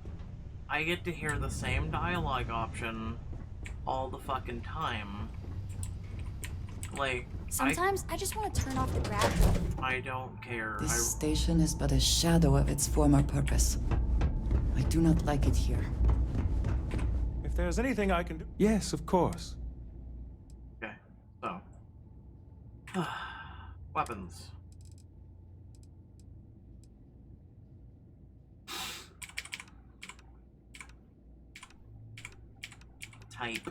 I get to hear the same dialogue option all the fucking time. Like, sometimes I just want to turn off the gravity. I don't care. This station is but a shadow of its former purpose. I do not like it here. If there's anything I can do... Yes, of course. Okay, so. Weapons. Type.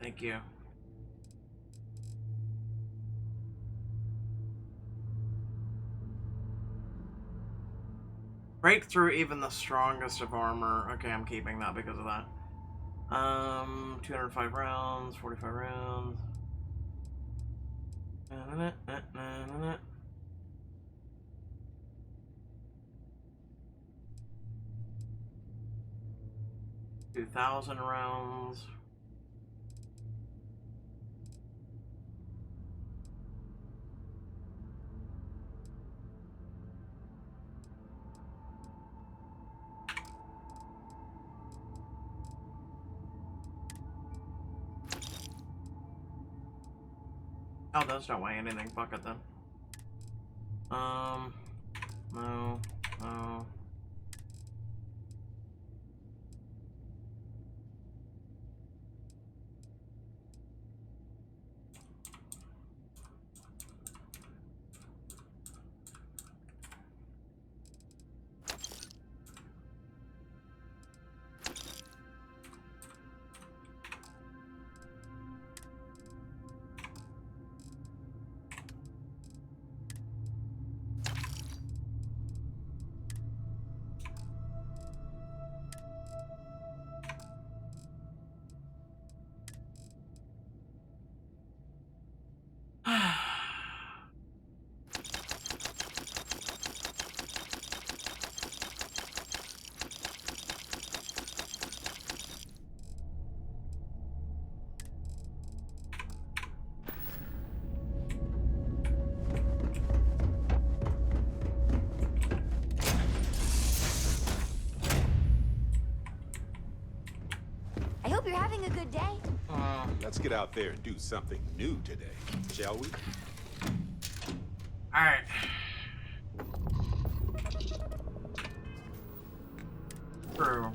Thank you. Break through even the strongest of armor. Okay, I'm keeping that because of that. 205 rounds, 45 rounds. Na-na-na-na-na-na. 2,000 rounds. Oh, those don't weigh anything. Fuck it then. No, no. I hope you're having a good day. Let's get out there and do something new today, shall we? Alright. True.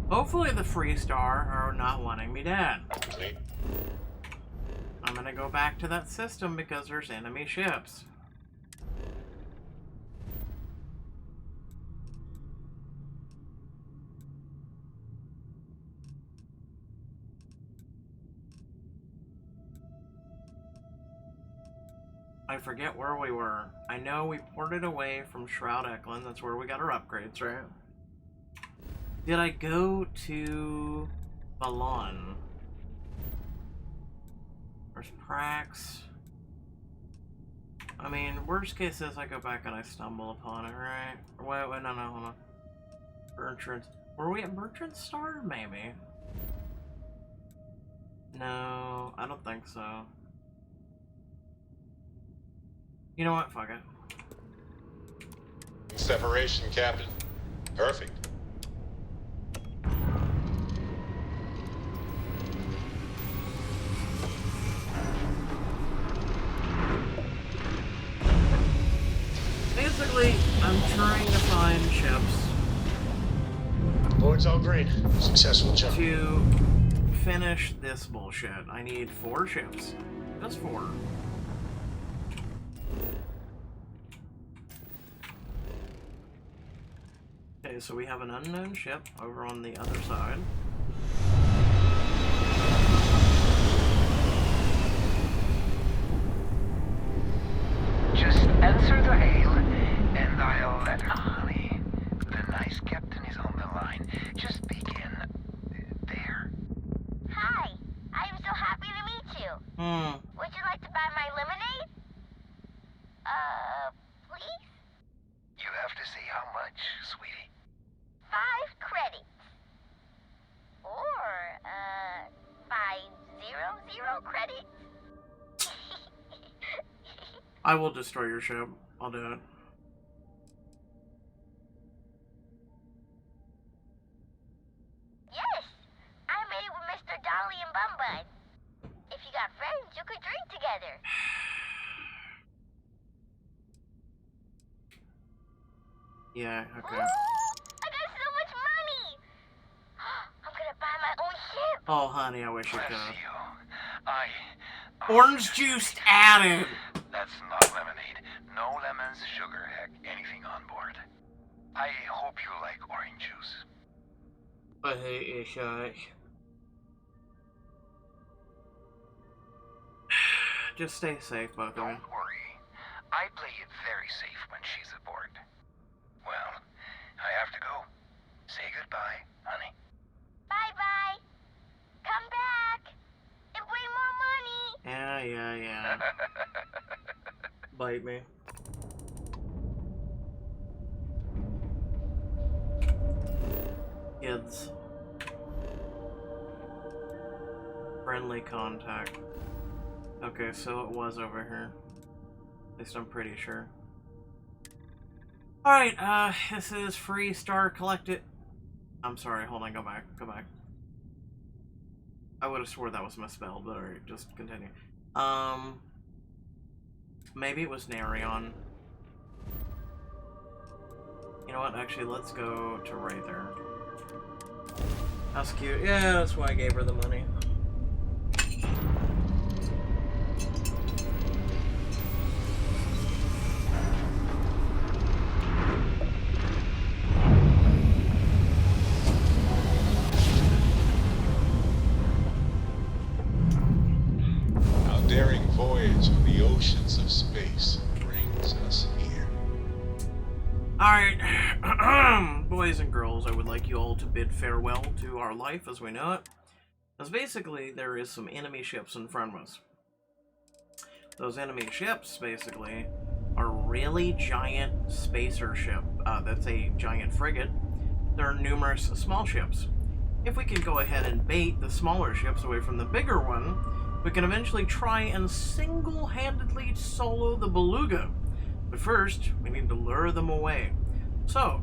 Hopefully the Freestar are not wanting me dead. I'm gonna go back to that system because there's enemy ships. I forget where we were. I know we ported away from Shroud Eklund. That's where we got our upgrades, right? Did I go to Balon? There's Prax. I mean, worst case is I go back and I stumble upon it, right? Wait, no, hold on. Bertrand. Were we at Bertrand's Star? Maybe. No, I don't think so. You know what? Fuck it. Separation, Captain. Perfect. Basically, I'm trying to find ships. Board's all green. Successful job. To finish this bullshit, I need 4 ships. Just 4. Okay, so we have an unknown ship over on the other side. Just answer the hail, and I'll let honey. The nice captain is on the line. Just begin there. Hi, I'm so happy to meet you. Would you like to buy my lemonade? Please? You have to say how much, sweetie. 5 credits. Or, 500 credits. I will destroy your ship. I'll do it. Yes, I made it with Mr. Dolly and Bumbud. If you got friends, you could drink together. Yeah, okay. Ooh, I got so much money! I'm gonna buy my own ship. Oh, honey, I wish you could. I... Orange juice added! That's not lemonade. No lemons, sugar, heck, anything on board. I hope you like orange juice. I hate you, Shy. Just stay safe, both of you. Don't worry. I play it very bite me. Kids. Friendly contact. Okay, so it was over here. At least I'm pretty sure. Alright, this is free star collected. I'm sorry, hold on, go back. I would have swore that was misspelled, but alright, just continue. Maybe it was Narion. You know what, actually, let's go to right there. That's cute. Yeah, that's why I gave her the money. Our daring voyage on the oceans of space brings us here. Alright, boys and girls, I would like you all to bid farewell to our life as we know it. Because basically, there is some enemy ships in front of us. Those enemy ships, basically, are really giant spacer ship. That's a giant frigate. There are numerous small ships. If we can go ahead and bait the smaller ships away from the bigger one, we can eventually try and single-handedly solo the beluga. But first, we need to lure them away. So,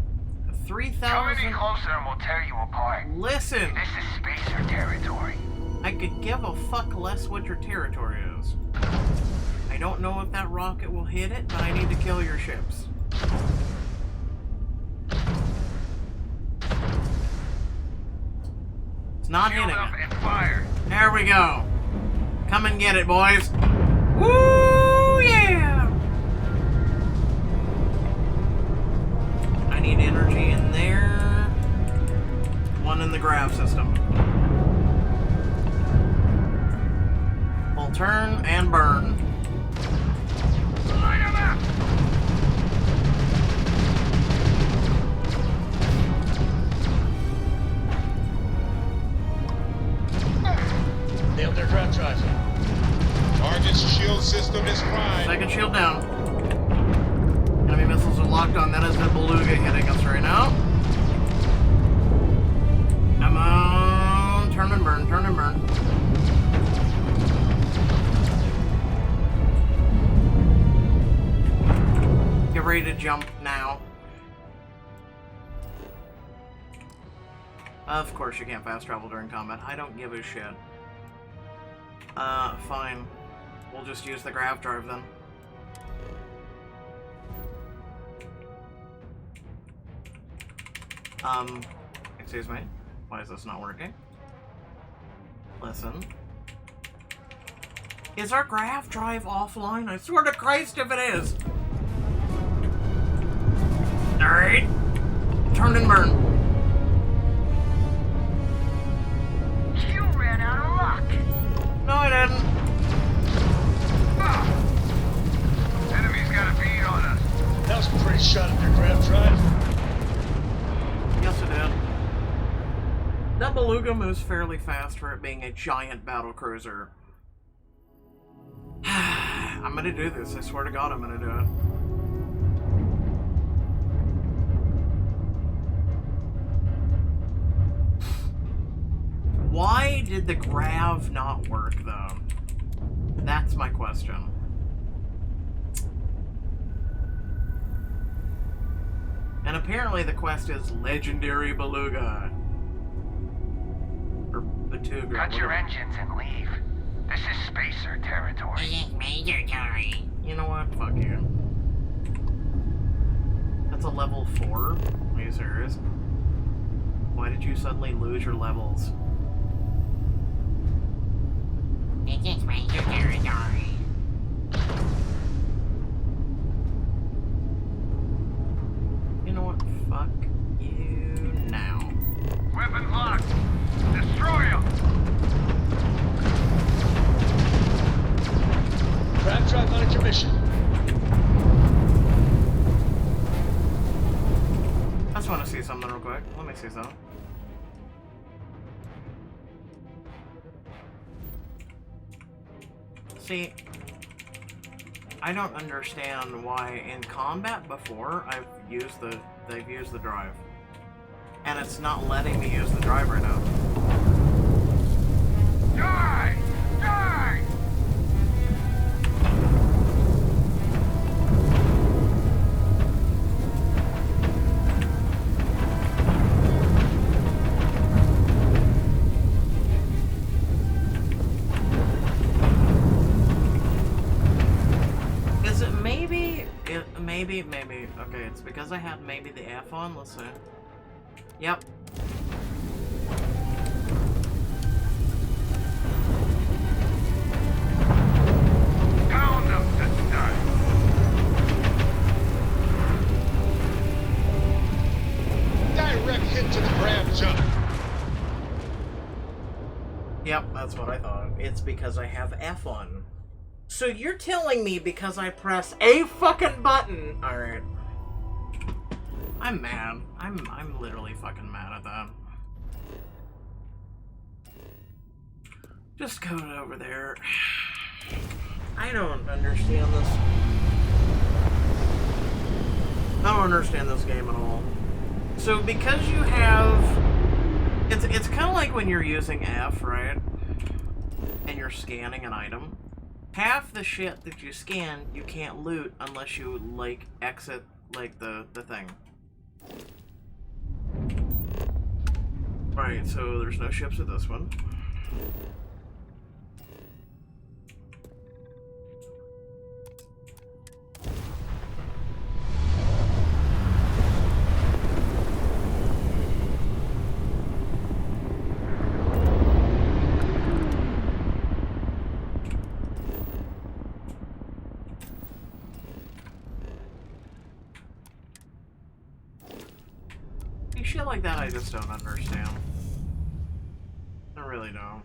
3,000... Come any closer and we'll tear you apart. Listen! This is spacer territory. I could give a fuck less what your territory is. I don't know if that rocket will hit it, but I need to kill your ships. It's not hitting it. Fire. There we go. Come and get it, boys. Woo, yeah! I need energy in there. One in the grav system. Full turn and burn. Light 'em up. Nailed their ground drive. Target's shield system is fried. Second shield down. Enemy missiles are locked on. That is the beluga hitting us right now. Come on. Turn and burn. Turn and burn. Get ready to jump now. Of course you can't fast travel during combat. I don't give a shit. Fine. We'll just use the grav drive then. Excuse me. Why is this not working? Listen. Is our grav drive offline? I swear to Christ if it is! Alright. Turn and burn. You ran out of luck. No, I didn't. Enemy's got a bead on us. That was a pretty shot at their grav drive. Yes, it did. That beluga moves fairly fast for it being a giant battle cruiser. I'm gonna do this. I swear to God, I'm gonna do it. Why did the grav not work, though? That's my question. And apparently the quest is Legendary Beluga. Or Betuga. Cut your engines and leave. This is spacer territory. This is major territory. You know what? Fuck you. That's a level 4? Are you serious? Why did you suddenly lose your levels? This is major territory. You know what? Fuck you now. Weapons locked. Destroy them. Grav drive on a commission. I just want to see something real quick. Let me see something. See, I don't understand why in combat before they've used the drive. And it's not letting me use the drive right now. Die! Die! Is it maybe? Maybe. Okay, it's because I had maybe the F on. Let's see. Yep. Pound them to die! Direct hit to the gram jump. Yep, that's what I thought. It's because I have F on. So you're telling me because I press a fucking button? Alright. I'm mad. I'm literally fucking mad at that. Just go over there. I don't understand this. I don't understand this game at all. So because you have... It's kind of like when you're using F, right? And you're scanning an item. Half the shit that you scan, you can't loot unless you, like, exit, like, the thing. Alright, so there's no ships at this one. Shit like that I just don't understand. I really don't.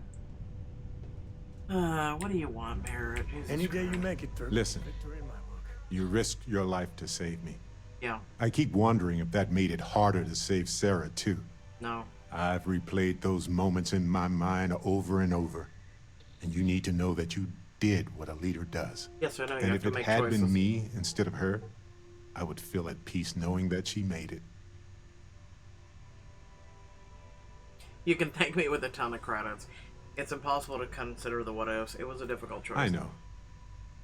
What do you want, Barrett? Jesus Any day Christ. you make it through. Listen, Victory in my book. you risked your life to save me. Yeah. I keep wondering if that made it harder to save Sarah, too. No. I've replayed those moments in my mind over and over. And you need to know that you did what a leader does. Yes, I know. You And have if to it make had choices. been me instead of her, I would feel at peace knowing that she made it. You can thank me with a ton of credits. It's impossible to consider the what ifs. It was a difficult choice. I know.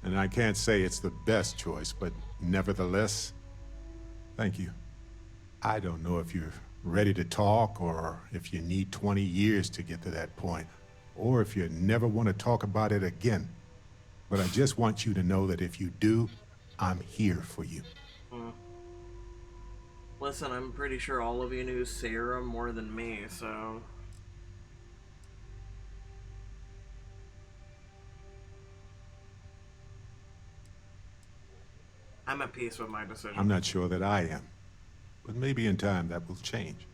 And I can't say it's the best choice, but nevertheless, thank you. I don't know if you're ready to talk, or if you need 20 years to get to that point, or if you never want to talk about it again. But I just want you to know that if you do, I'm here for you. Listen, I'm pretty sure all of you knew Sarah more than me, so... I'm at peace with my decision. I'm not sure that I am, but maybe in time that will change.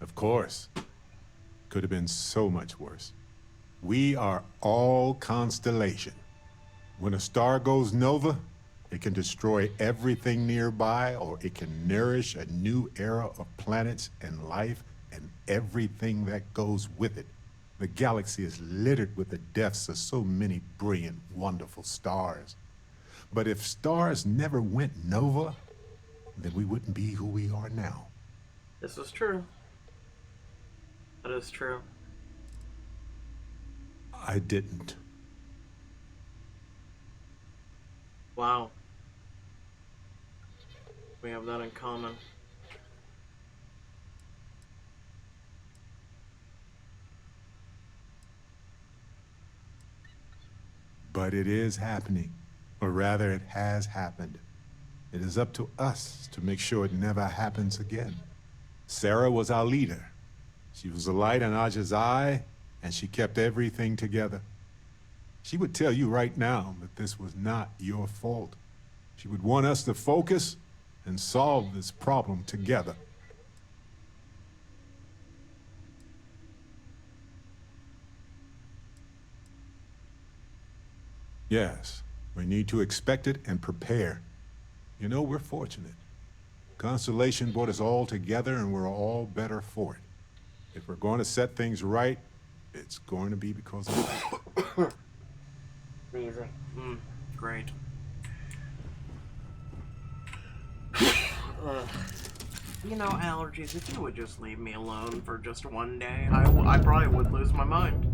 Of course. Could have been so much worse. We are all Constellation. When a star goes nova, it can destroy everything nearby, or it can nourish a new era of planets and life and everything that goes with it. The galaxy is littered with the deaths of so many brilliant, wonderful stars. But if stars never went nova, then we wouldn't be who we are now. This is true. That is true. I didn't. Wow. We have that in common. But it is happening, or rather it has happened. It is up to us to make sure it never happens again. Sarah was our leader. She was a light in Aja's eye, and she kept everything together. She would tell you right now that this was not your fault. She would want us to focus and solve this problem together. Yes, We need to expect it and prepare. You know, we're fortunate. Constellation brought us all together and we're all better for it. If we're going to set things right, it's going to be because of that. Easy. Great. You know, allergies, if you would just leave me alone for just one day, I probably would lose my mind.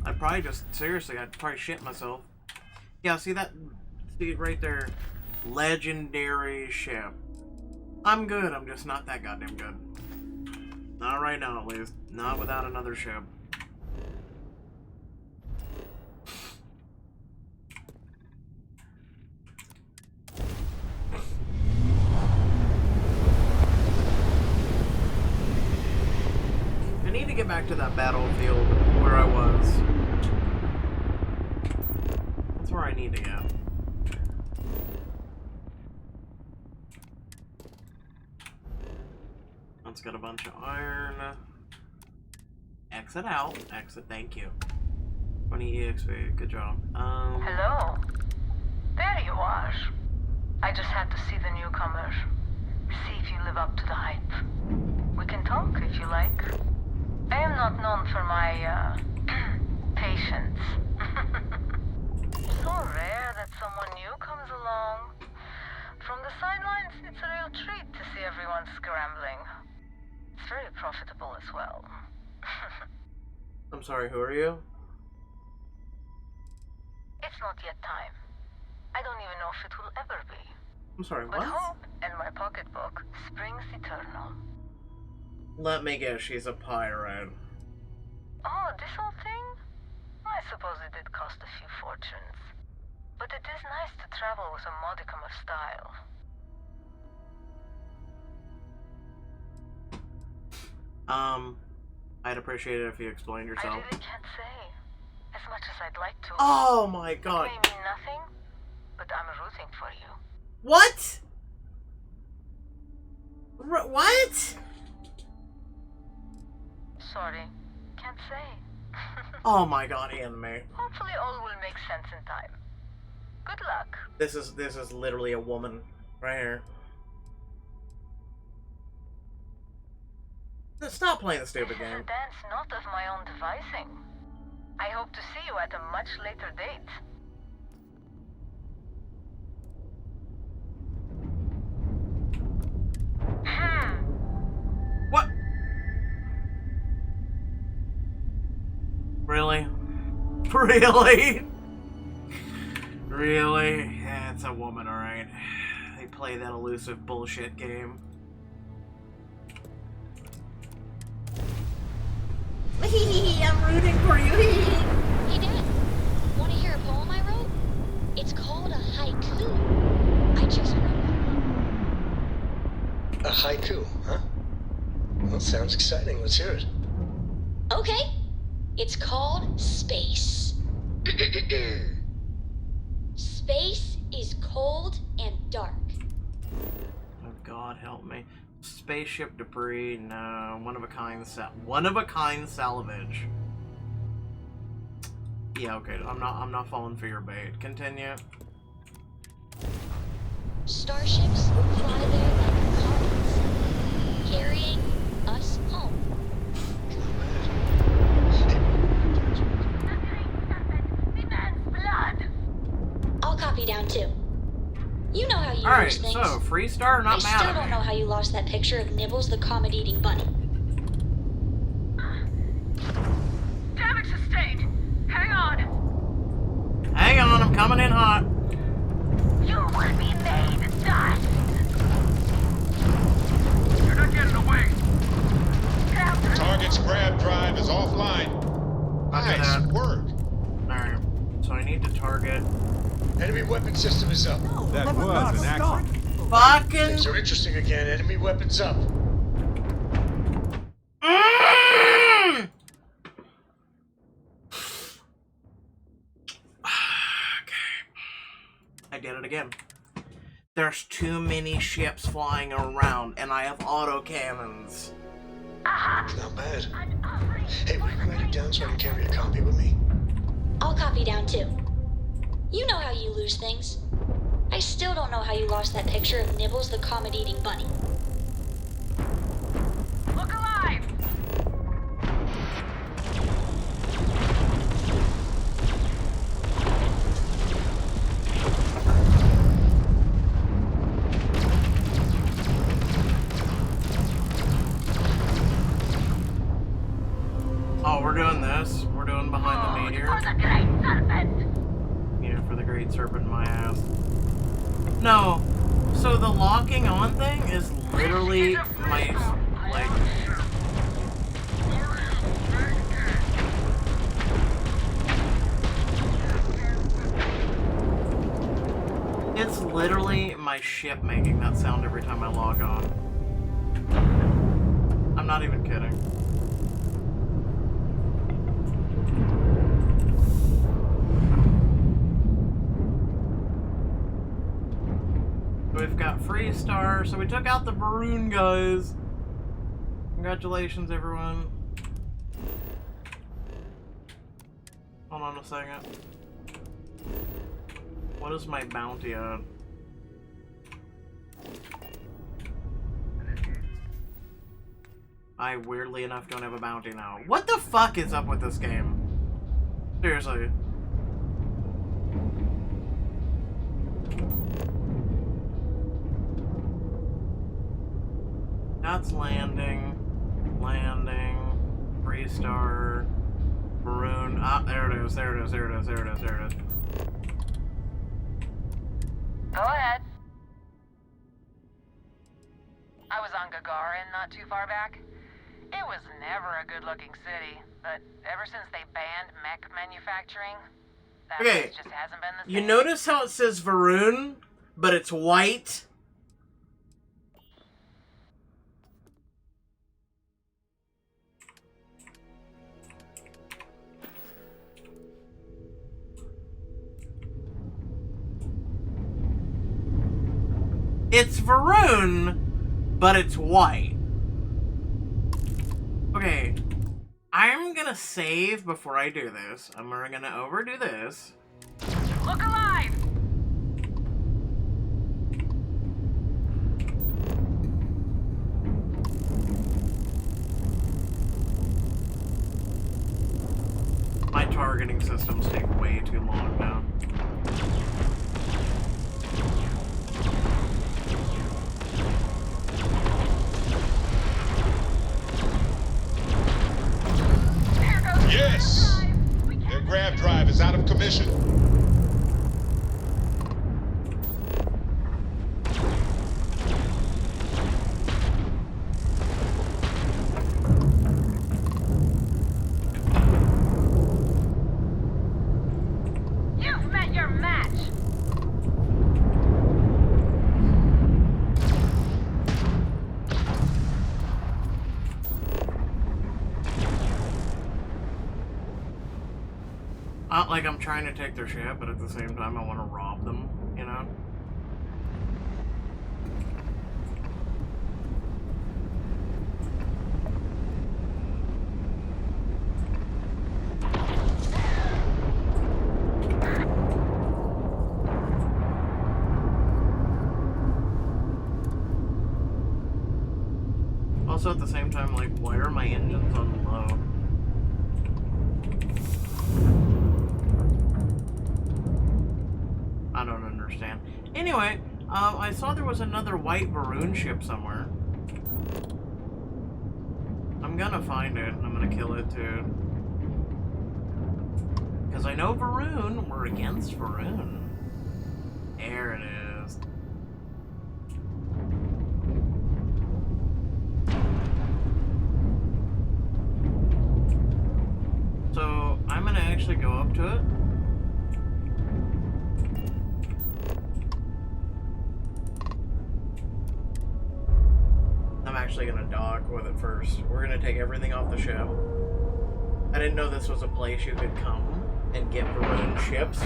I'd probably just, seriously, I'd probably shit myself. Yeah, see it right there? Legendary ship. I'm good, I'm just not that goddamn good. Not right now, at least. Not without another ship. I need to get back to that battlefield where I was. That's where I need to go. It's got a bunch of iron. Exit out. Exit, thank you. 20 EXP, good job. Hello? There you are. I just had to see the newcomers. See if you live up to the hype. We can talk if you like. I am not known for my, patience. So rare that someone new comes along. From the sidelines, it's a real treat to see everyone scrambling. It's very profitable as well. I'm sorry, who are you? It's not yet time. I don't even know if it will ever be. I'm sorry, But what? hope and my pocketbook springs eternal. Let me guess, she's a pirate. Oh, this whole thing? I suppose it did cost a few fortunes. But it is nice to travel with a modicum of style. I'd appreciate it if you explained yourself. I really can't say. As much as I'd like to. Oh my god. It may mean nothing, but I'm rooting for you. What? What? Sorry, can't say. Oh my god, anime. Hopefully all will make sense in time. Good luck. This is literally a woman right here. Stop playing the stupid game. This is a dance not of my own devising. I hope to see you at a much later date. What? Really? Really? Really? Yeah, it's a woman, alright. They play that elusive bullshit game. I'm rooting for you. Hey, Dad. Want to hear a poem I wrote? It's called a haiku. I just wrote A haiku, huh? Well, sounds exciting. Let's hear it. Okay. It's called Space. Space is cold and dark. Oh God, help me. Spaceship debris, no. One of a kind salvage. Yeah, okay. I'm not falling for your bait. Continue. Starships fly there like comets, carrying us home. I'll copy down too. You know how you lose things. Alright, so free star, not mad. I still don't know how you lost that picture of Nibbles the comet-eating bunny. Damage sustained. Hang on. Hang on, I'm coming in hot. You will be made dust. You're not getting away. Target's grab drive is offline. Nice work. Alright, so I need to target. Enemy weapon system is up. That was an accident. Fucking. Things are interesting again. Enemy weapons up. I did it again. There's too many ships flying around, and I have autocannons. Not bad. Hey, will you write it down so I can carry a copy with me? I'll copy down too. You know how you lose things. I still don't know how you lost that picture of Nibbles the comet-eating bunny. Look alive! Oh, we're doing this. We're doing behind the meteor. For the great serpent! Meteor for the great serpent in my ass. No. So the locking on thing is literally my, like... It's literally my ship making that sound every time I log on. I'm not even kidding. We've got Freestar, so we took out the Maroon guys. Congratulations, everyone. Hold on a second. What is my bounty at? I weirdly enough don't have a bounty now. What the fuck is up with this game? Seriously. That's landing, Freestar, Maroon. Ah, there it is, there it is, there it is, there it is, there it is. Go ahead. I was on Gagarin not too far back. It was never a good-looking city, but ever since they banned mech manufacturing, that place just hasn't been the same. You notice how it says Varun, but it's white? It's Varun, but it's white. Okay, I'm gonna save before I do this. I'm gonna overdo this. Look alive! My targeting systems take way too long now. Yes! Their grav drive is out of commission. You've met your match! Not like I'm trying to take their ship, but at the same time I want to rob them, you know? Also at the same time, like, why are my engines on low? I don't understand. Anyway, I saw there was another white Varun ship somewhere. I'm gonna find it, and I'm gonna kill it too. Because I know Varun, we're against Varun. There it is. So, I'm gonna actually go up to it. I'm actually gonna dock with it first. We're gonna take everything off the ship. I didn't know this was a place you could come and get Varun ships.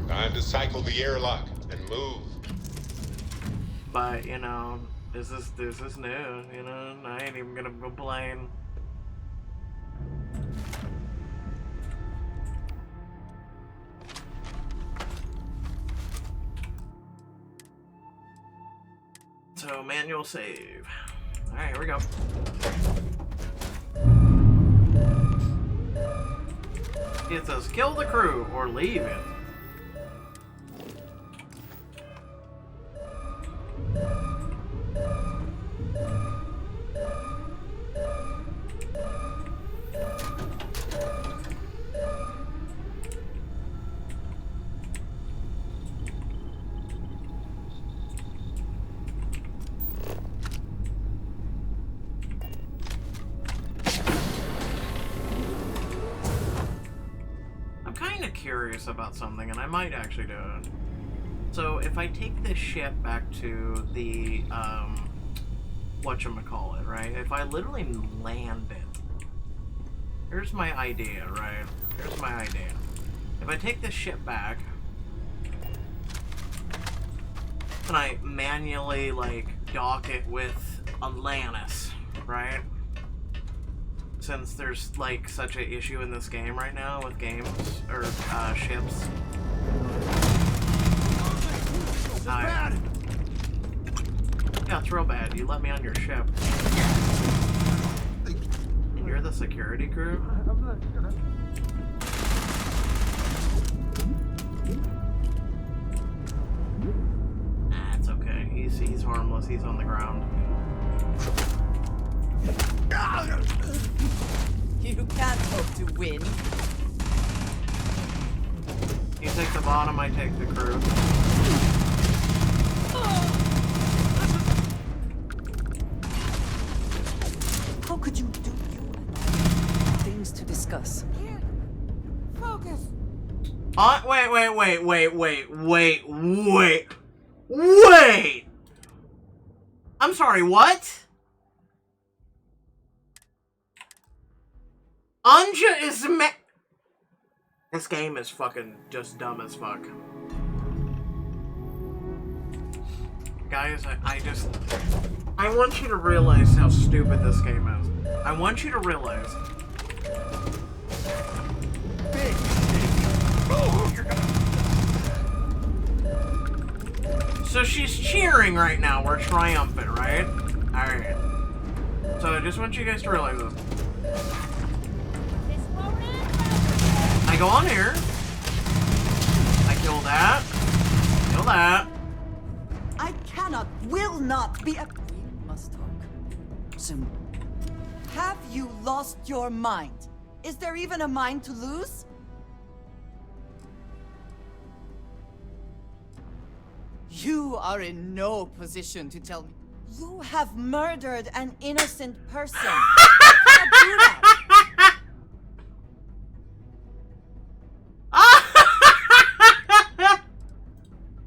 Time to cycle the airlock and move. But, you know, this is new, you know? I ain't even gonna complain. So, manual save. Alright, here we go. It says kill the crew or leave it. Curious about something, and I might actually do it. So if I take this ship back to the whatchamacallit, right? If I literally land it, here's my idea, right? Here's my idea. If I take this ship back and I manually like dock it with Atlantis, right? Since there's like such an issue in this game right now with games or ships. Yeah, it's real bad. You let me on your ship. And you're the security crew? Nah, it's okay. He's harmless. He's on the ground. You can't hope to win. You take the bottom, I take the crew. How could you do things to discuss? Here, focus. Wait! I'm sorry, what? Anja is This game is fucking just dumb as fuck. Guys, I want you to realize how stupid this game is. I want you to realize. So she's cheering right now. We're triumphant, right? Alright. So I just want you guys to realize this. I go on here. I kill that. Kill that. I cannot, will not be a... We must talk. Soon. Have you lost your mind? Is there even a mind to lose? You are in no position to tell me. You have murdered an innocent person. You can't do that.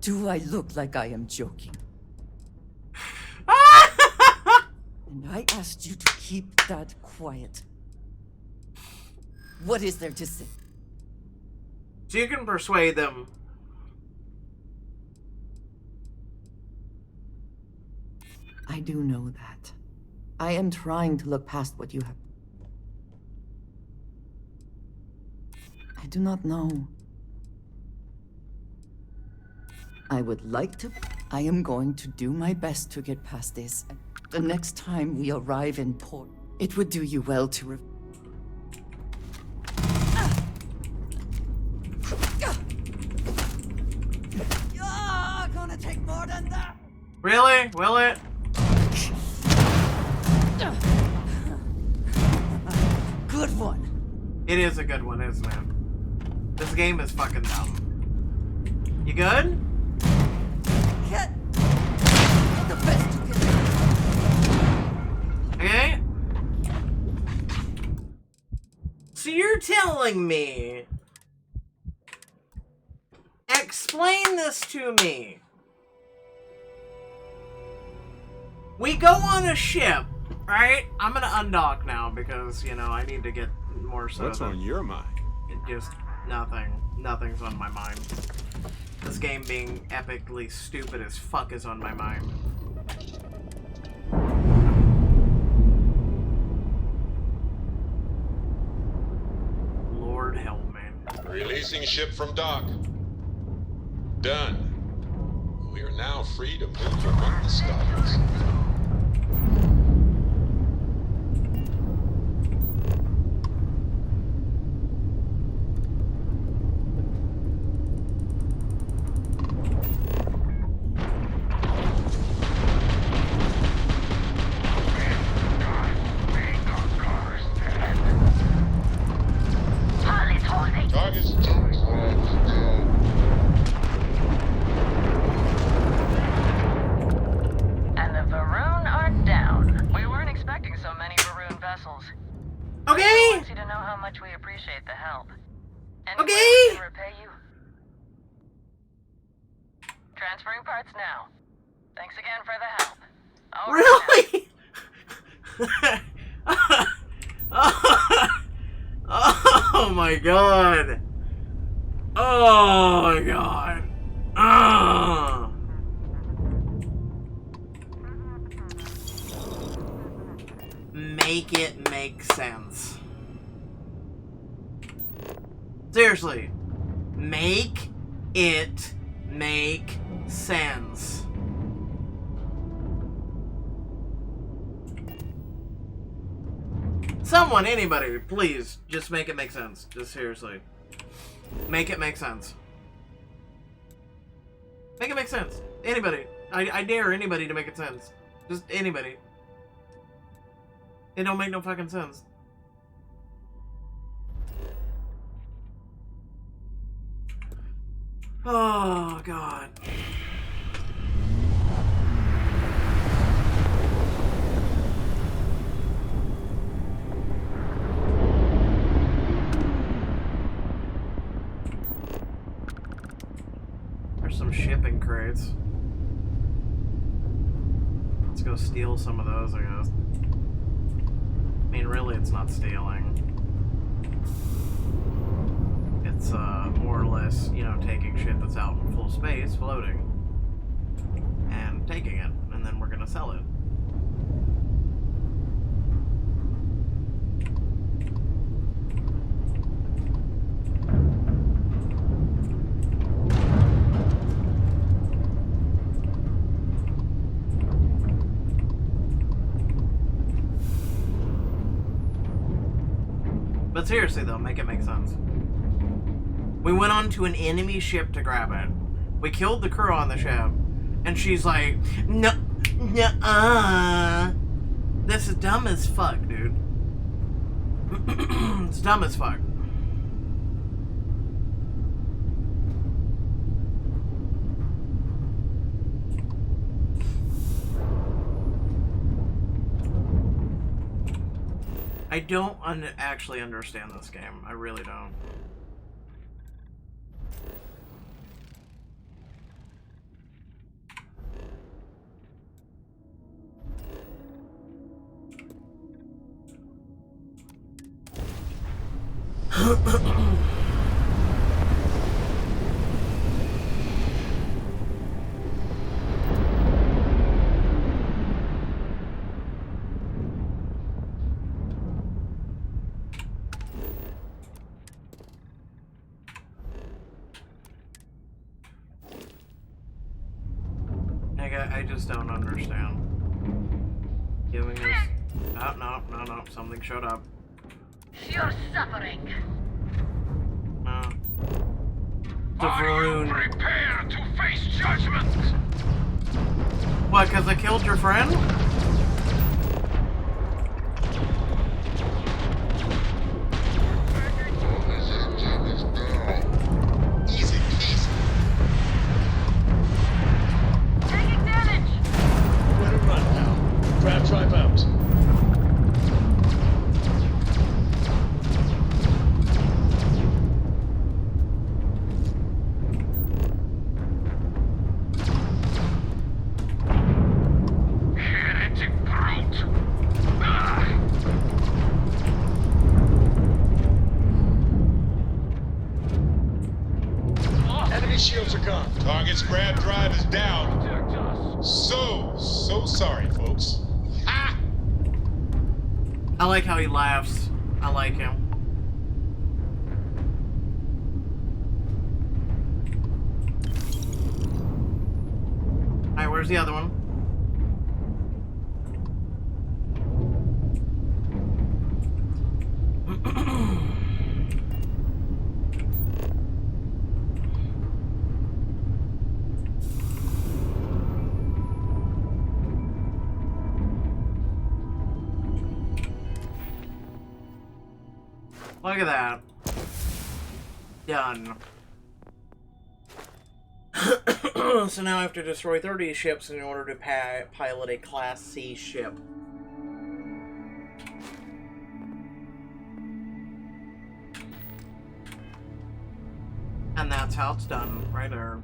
Do I look like I am joking? And I asked you to keep that quiet. What is there to say? So you can persuade them. I do know that. I am trying to look past what you have. I do not know. I would like to. I am going to do my best to get past this. The next time we arrive in port, it would do you well to gonna take more than that. Really? Will it? Good one. It is a good one, isn't it? This game is fucking dumb. You good? Get the best you can. Okay. So you're telling me... Explain this to me. We go on a ship, right? I'm gonna undock now because, you know, I need to get more so. What's on your mind? Just nothing. Nothing's on my mind. This game being epically stupid as fuck is on my mind. Lord help me. Releasing ship from dock. Done. We are now free to move among the stars. Transferring parts now. Thanks again for the help. Really? Oh my god. Oh my god. Make it make sense. Seriously. Make it make sense. Someone, anybody, please, just make it make sense. Just seriously. Make it make sense. Make it make sense. Anybody. I dare anybody to make it sense. Just anybody. It don't make no fucking sense. Oh, God. There's some shipping crates. Let's go steal some of those, I guess. I mean, really, it's not stealing. It's, more or less, you know, taking shit that's out in full space, floating, and taking it, and then we're gonna sell it. But seriously though, make it make sense. We went on to an enemy ship to grab it. We killed the crew on the ship. And she's like, no, this is dumb as fuck, dude. It's dumb as fuck. I don't actually understand this game. I really don't. I just don't understand. Giving us... Oh, no. Something showed up. You're suffering. No. Are you prepared to face judgment? What, because I killed your friend? Easy peasy. Taking damage. Let it run, pal. Grab drive out. Shields are gone. Target's grab drive is down. So sorry, folks. Ha! I like how he laughs. I like him. Where's the other one? Look at that. Done. So now I have to destroy 30 ships in order to pilot a Class C ship. And that's how it's done, right there.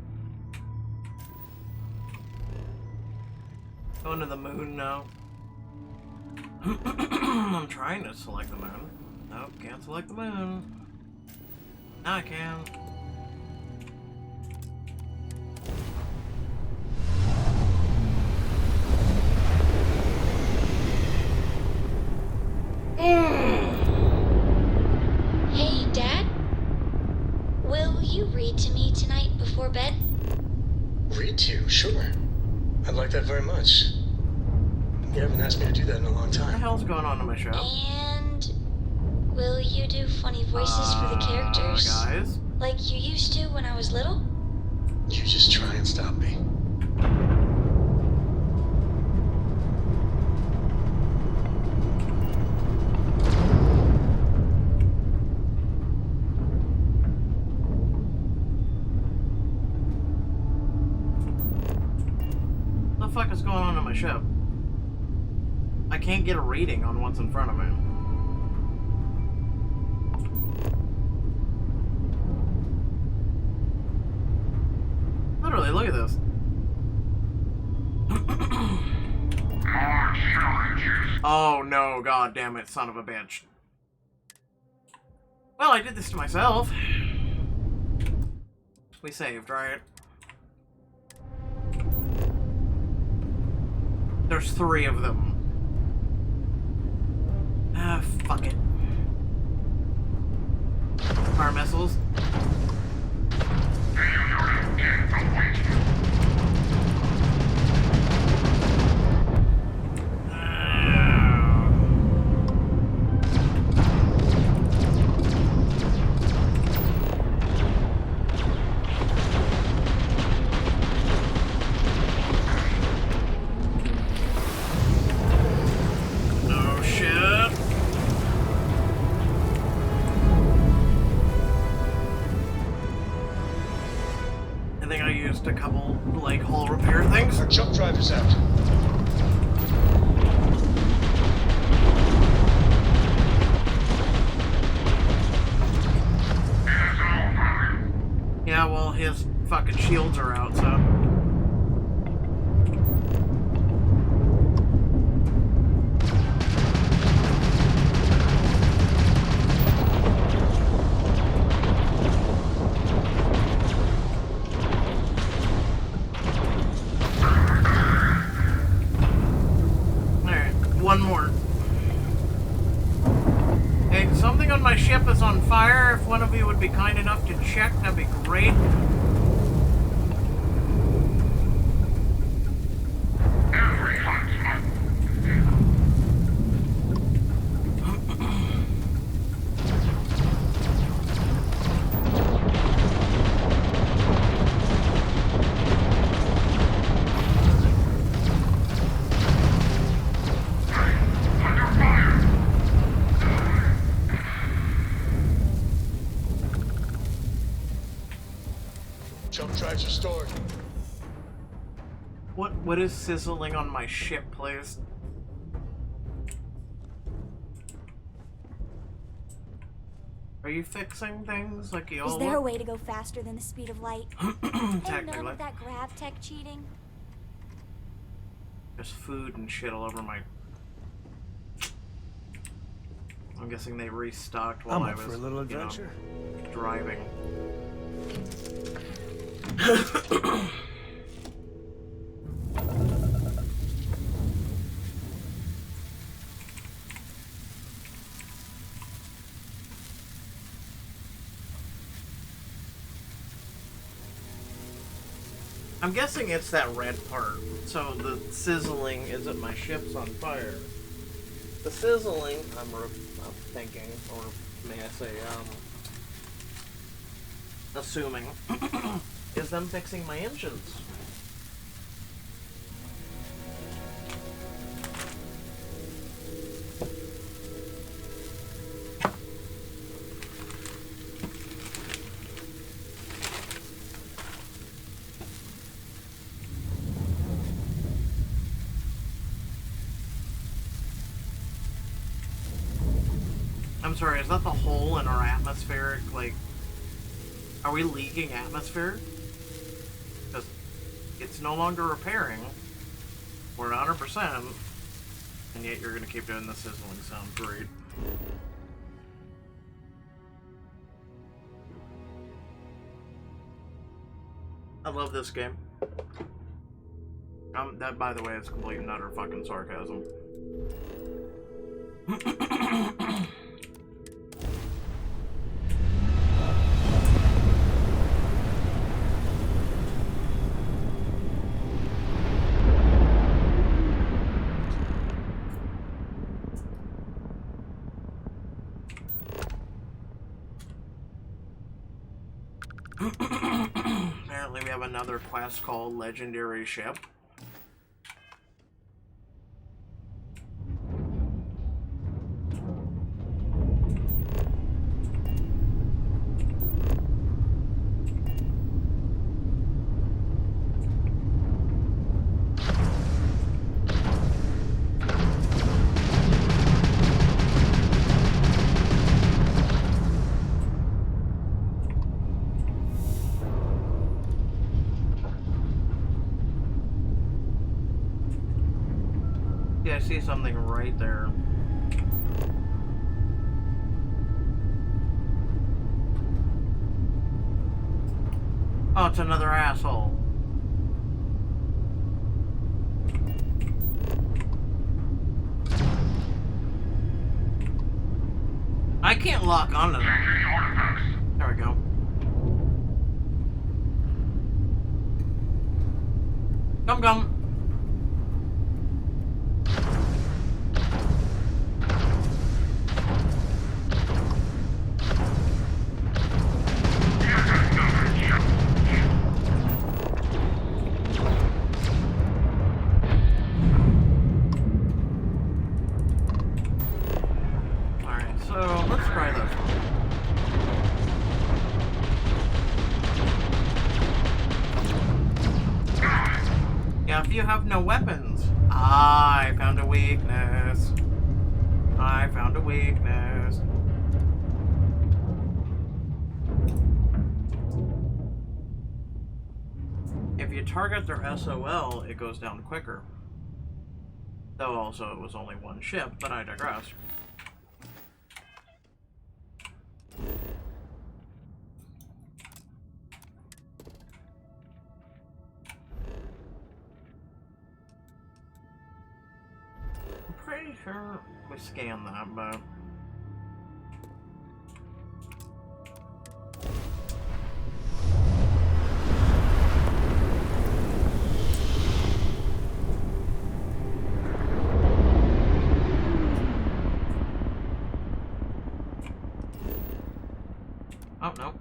Going to the moon now. I'm trying to select the moon. Nope, can't select the moon. Now I can. Hey, Dad? Will you read to me tonight before bed? Read to you? Sure. I'd like that very much. You haven't asked me to do that in a long time. What the hell's going on in my show? And will you do funny voices for the characters? Guys? Like you used to when I was little? You just try and stop me. What the fuck is going on in my ship? I can't get a reading on what's in front of me. Literally, look at this. Oh no, god damn it, son of a bitch. Well, I did this to myself. We saved, right? There's 3 of them. Ah, fuck it. Fire missiles. Oh shit. I think I used a couple, like, hull repair things. Our jump drive is out. Yeah, well, his fucking shields are out, so... Alright, one more. Hey, something on my ship is on fire. If one of you would be kind enough to check, that'd be great. Jump drives are stored. What is sizzling on my ship, please? Are you fixing things like you all Is there a way to go faster than the speed of light? And none of that grav tech cheating? There's food and shit all over my... I'm guessing they restocked while I was, for a little adventure. You know, driving. I'm guessing it's that red part. So the sizzling isn't my ship's on fire. The sizzling, I'm thinking, or may I say, assuming, is them fixing my engines. I'm sorry, is that the hole in our atmospheric, like, are we leaking atmosphere? Because it's no longer repairing. We're at 100%, and yet you're going to keep doing the sizzling sound. Great. I love this game. That, by the way, is complete and utter fucking sarcasm. Apparently we have another quest called Legendary Ship. I see something right there. Oh, it's another asshole. I can't lock onto them. There we go. Come. If you have no weapons. I found a weakness. I found a weakness. If you target their SOL, it goes down quicker. Though also it was only one ship, but I digress. Pretty sure we scanned that, but oh no.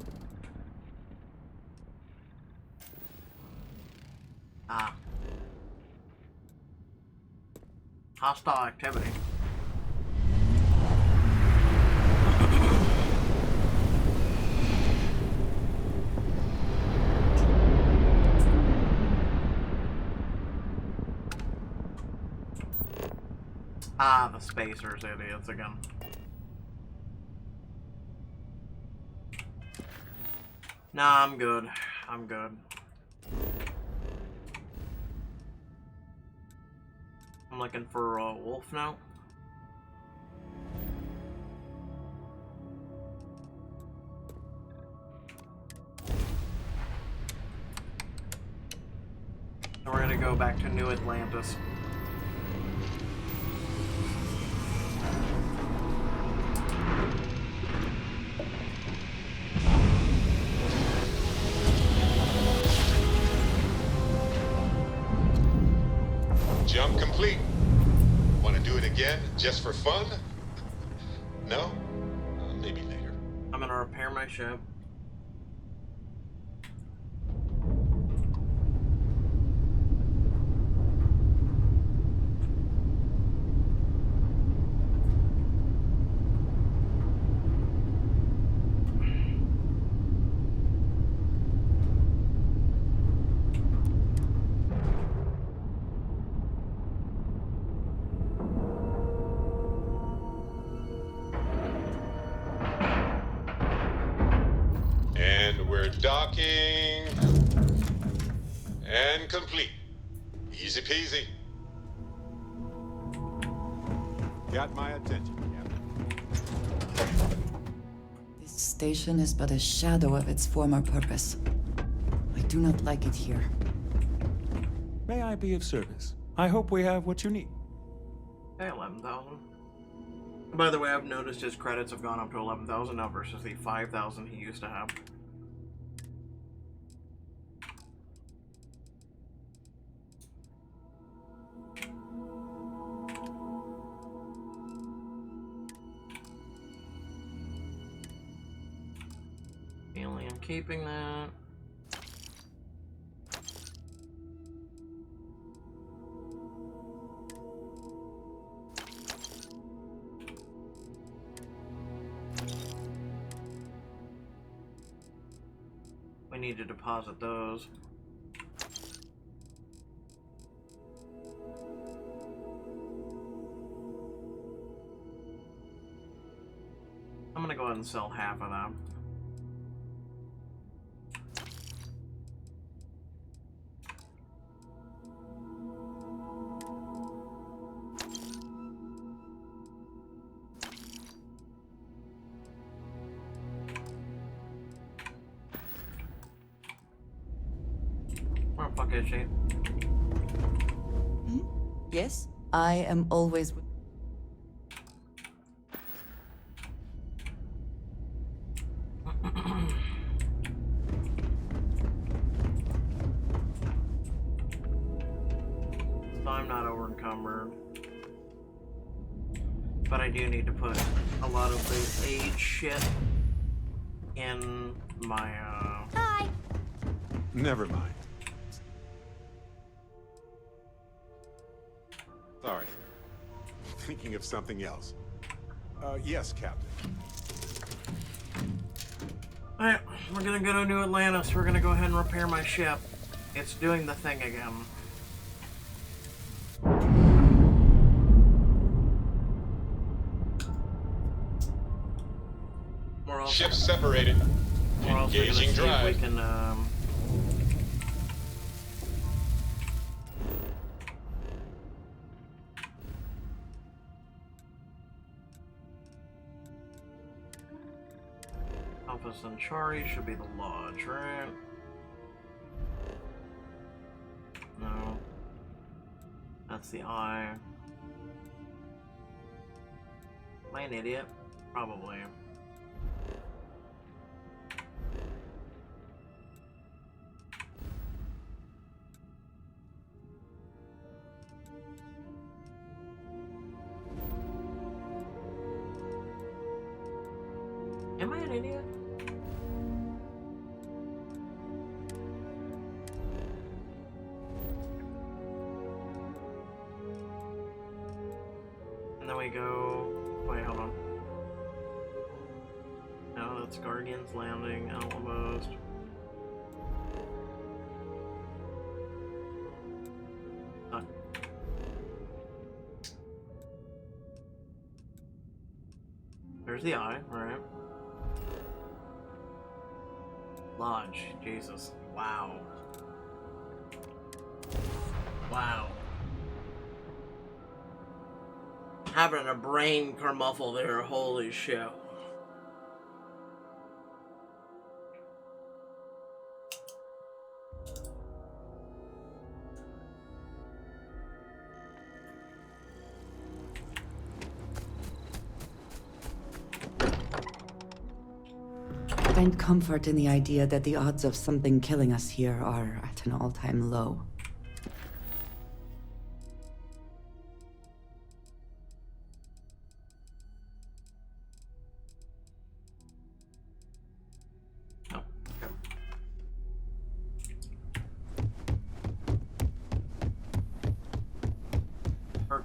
Ah. Hostile activity. Ah, the spacers, idiots again. Nah, I'm good. I'm good. I'm looking for a wolf now. And we're gonna go back to New Atlantis. just for fun? No? Maybe later. I'm gonna repair my ship. Docking and complete. Easy peasy. Got my attention, Captain. This station is but a shadow of its former purpose. I do not like it here. May I be of service? I hope we have what you need. Okay, 11,000. By the way, I've noticed his credits have gone up to 11,000 now versus the 5,000 he used to have. Alien keeping that. We need to deposit those. I'm gonna go ahead and sell half of them. Where the fuck is she? Yes? I am always... I'm not over encumbered. But I do need to put a lot of the age shit in my, Hi! Never mind. Sorry. Thinking of something else. Yes, Captain. Alright, we're gonna go to New Atlantis. We're gonna go ahead and repair my ship. It's doing the thing again. Ships separated. Engaging drive. We can, Alpha Centauri should be the lodge, right? No. That's the eye. Am I an idiot? Probably. Am I an idiot? And then we go... Wait, hold on. No, that's Guardian's Landing, Outpost. There's the eye, right? Lodge, Jesus. Wow. Wow. Having a brain kermuffle there, holy shit. I find comfort in the idea that the odds of something killing us here are at an all-time low.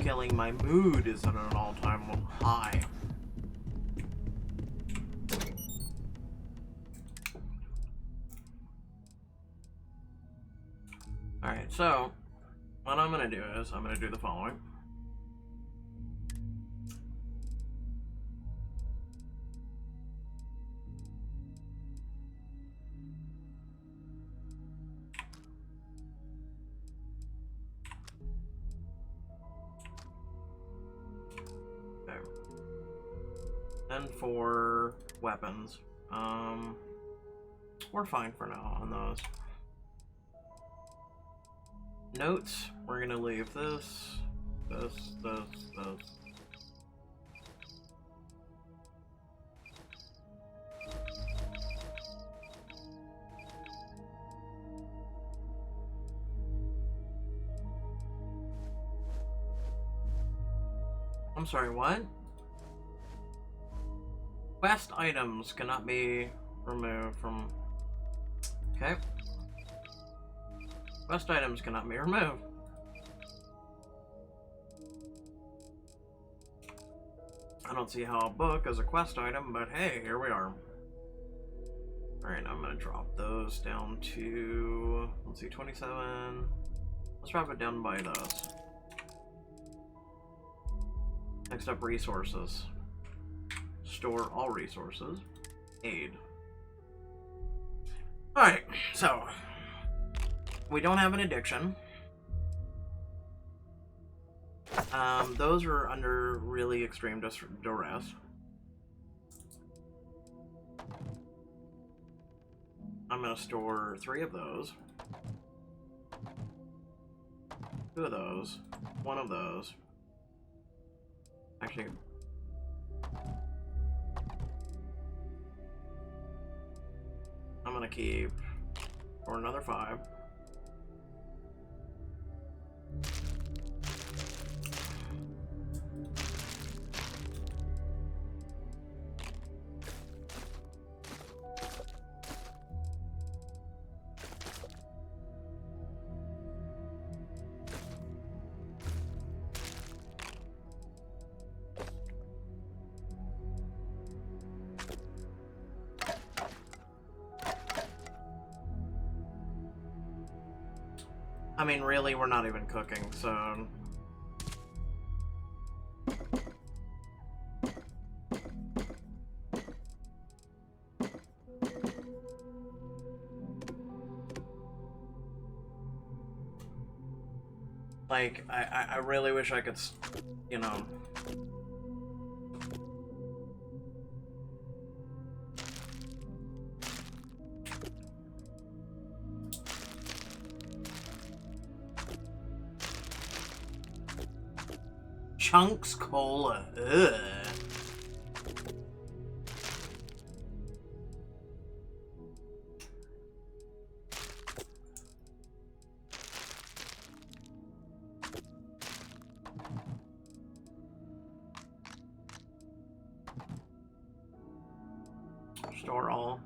killing, my mood is at an all-time high. Alright, so what I'm gonna do is I'm gonna do the following. Okay. And for weapons, we're fine for now on those. Notes, we're gonna leave this. I'm sorry, what? Quest items cannot be removed from... Okay. Quest items cannot be removed. I don't see how a book is a quest item, but hey, here we are. Alright, I'm gonna drop those down to, let's see, 27. Let's drop it down by those. Next up, resources. Store all resources. Aid. Alright, so we don't have an addiction. Those are under really extreme duress. I'm gonna store 3 of those. 2 of those. 1 of those. Actually, I'm gonna keep for another 5. I mean, really, we're not even cooking, so... Like, I really wish I could, you know... Chunks Cola. Ugh. Store all.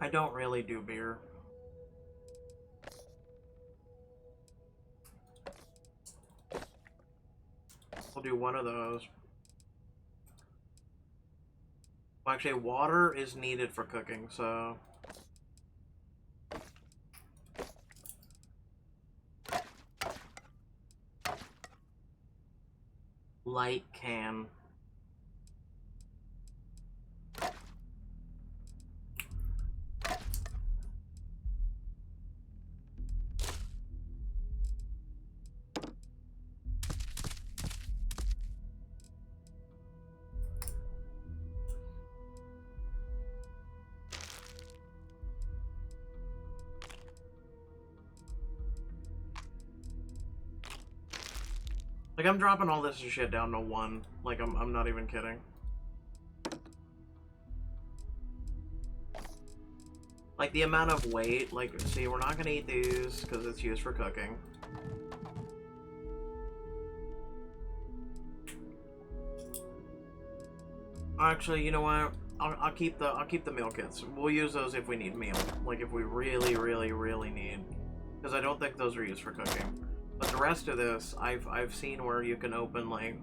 I don't really do beer. We'll do 1 of those. Well, actually, water is needed for cooking, so... Light can. Like, I'm dropping all this shit down to 1. Like, I'm not even kidding. Like, the amount of weight, like, see, we're not gonna eat these because it's used for cooking. Actually, you know what? I'll keep the meal kits. We'll use those if we need meal. Like if we really, really, really need. Because I don't think those are used for cooking. But the rest of this, I've seen where you can open like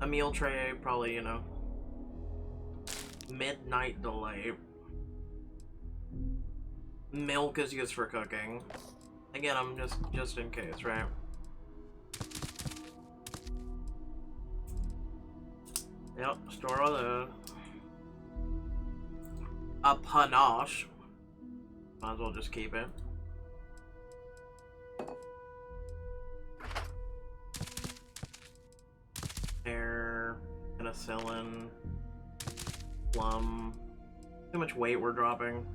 a meal tray, probably, you know, midnight delay. Milk is used for cooking. Again, I'm just in case, right? Yep, store all that. A panache. Might as well just keep it. Pear, penicillin, plum. Too much weight we're dropping.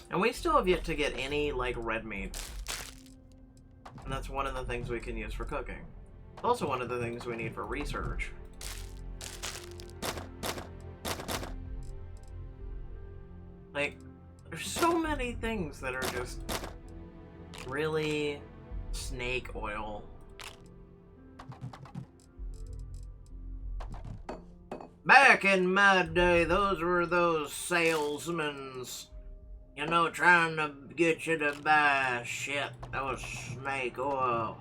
And we still have yet to get any, like, red meat. And that's one of the things we can use for cooking. Also one of the things we need for research. Like, there's so many things that are just really snake oil. Back in my day, those were those salesmen's, you know, trying to get you to buy shit. That was snake oil.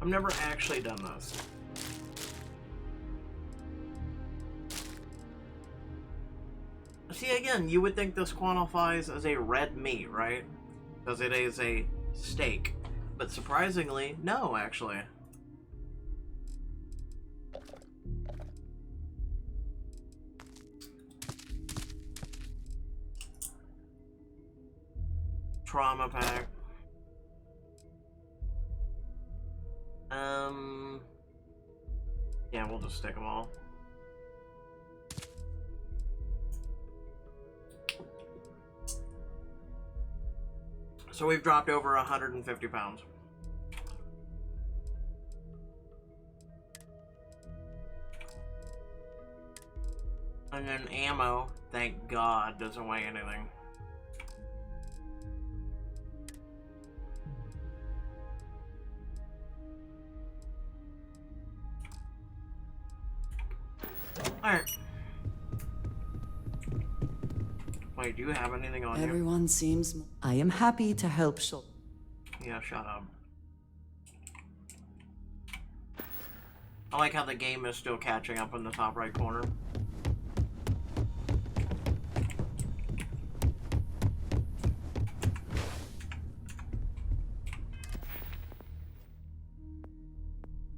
I've never actually done this. See, again, you would think this qualifies as a red meat, right? Because it is a steak. But surprisingly, no, actually. Trauma pack. Yeah, we'll just stick them all. So we've dropped over 150 pounds. And then ammo, thank God, doesn't weigh anything. Alright. Wait, do you have anything on you? Everyone seems... I am happy to help Yeah, shut up. I like how the game is still catching up in the top right corner.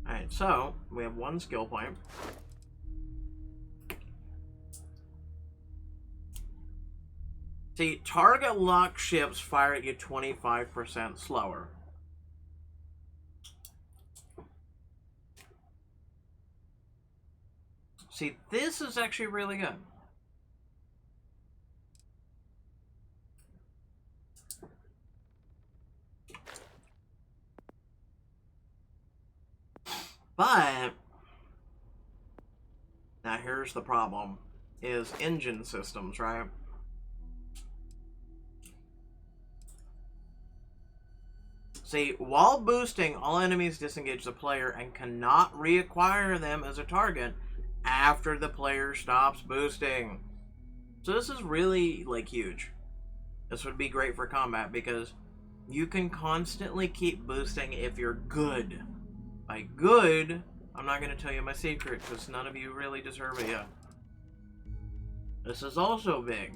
Alright, so, we have one skill point. See, target locked ships fire at you 25% slower. See, this is actually really good. But now here's the problem, is engine systems, right? See, while boosting, all enemies disengage the player and cannot reacquire them as a target after the player stops boosting. So this is really, like, huge. This would be great for combat because you can constantly keep boosting if you're good. By good, I'm not going to tell you my secret because none of you really deserve it yet. This is also big.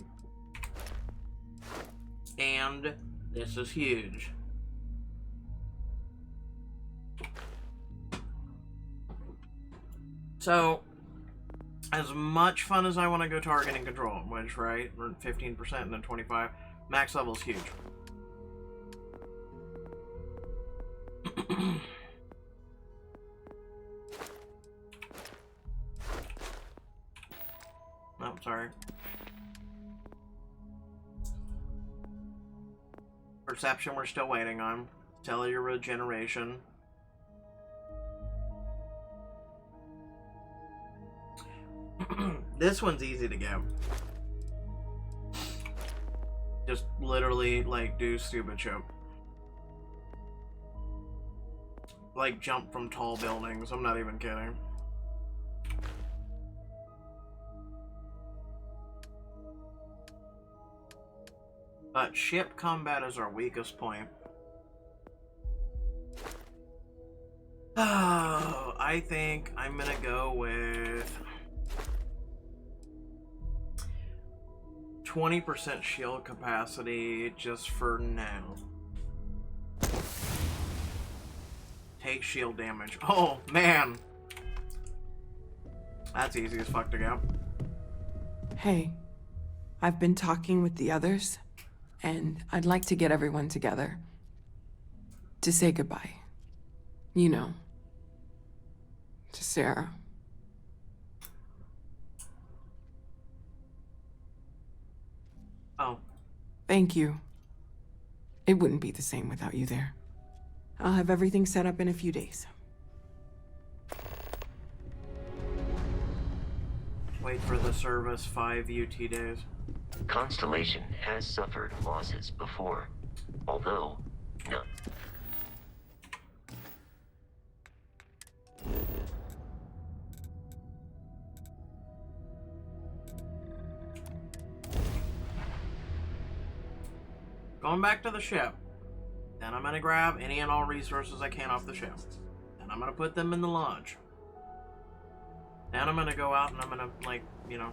And this is huge. So, as much fun as I want to go target and control, which, right, we're at 15% and then 25%, max level is huge. Oh, sorry. Perception we're still waiting on. Cellular regeneration. This one's easy to get. Just literally, like, do stupid shit. Like, jump from tall buildings. I'm not even kidding. But ship combat is our weakest point. Oh, I think I'm gonna go with 20% shield capacity just for now. Take shield damage. Oh, man. That's easy as fuck to get. Hey, I've been talking with the others, and I'd like to get everyone together to say goodbye. You know, to Sarah. Oh. Thank you. It wouldn't be the same without you there. I'll have everything set up in a few days. Wait for the service 5 UT days. Constellation has suffered losses before, although no. Going back to the ship. Then I'm gonna grab any and all resources I can off the ship. Then I'm gonna put them in the lodge. Then I'm gonna go out and I'm gonna, like, you know...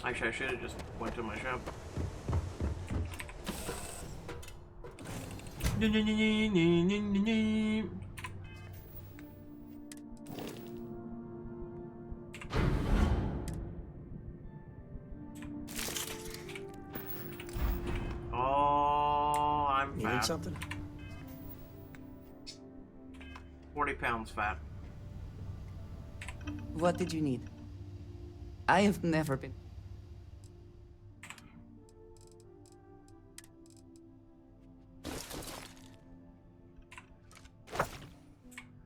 Actually, I should have just went to my ship. Oh, I'm fat. You need something? 40 pounds fat. What did you need? I have never been.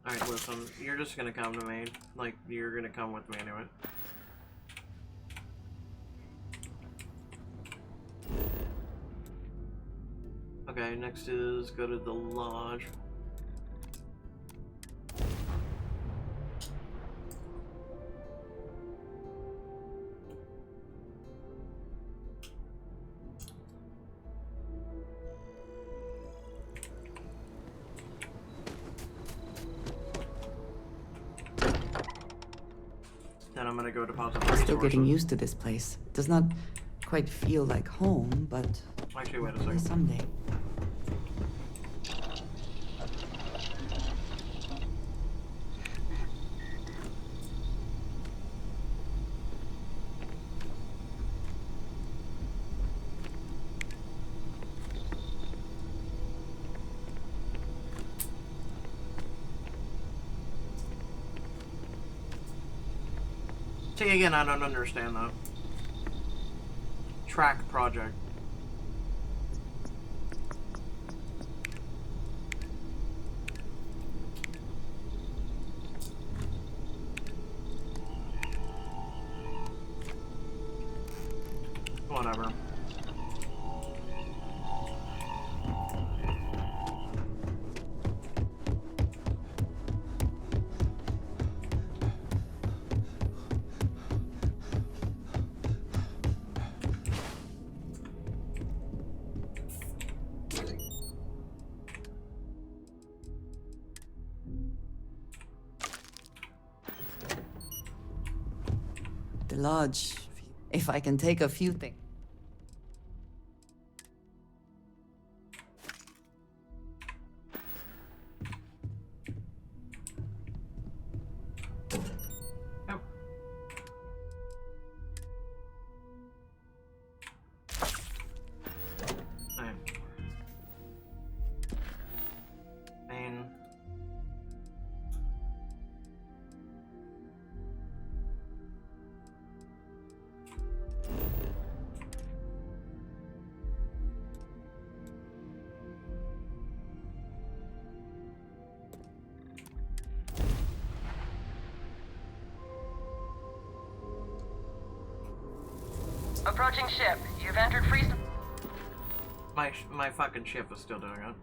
Alright, listen, you're just gonna come to me. Like, you're gonna come with me anyway. Okay, next is go to the lodge. Then I'm gonna go deposit the Still getting resources. used to this place. Does not quite feel like home, but Actually, wait a maybe second. someday. See, again, I don't understand that. Track project. Whatever. The lodge. If I can take a few things. Approaching ship. You've entered free... My fucking ship is still doing it.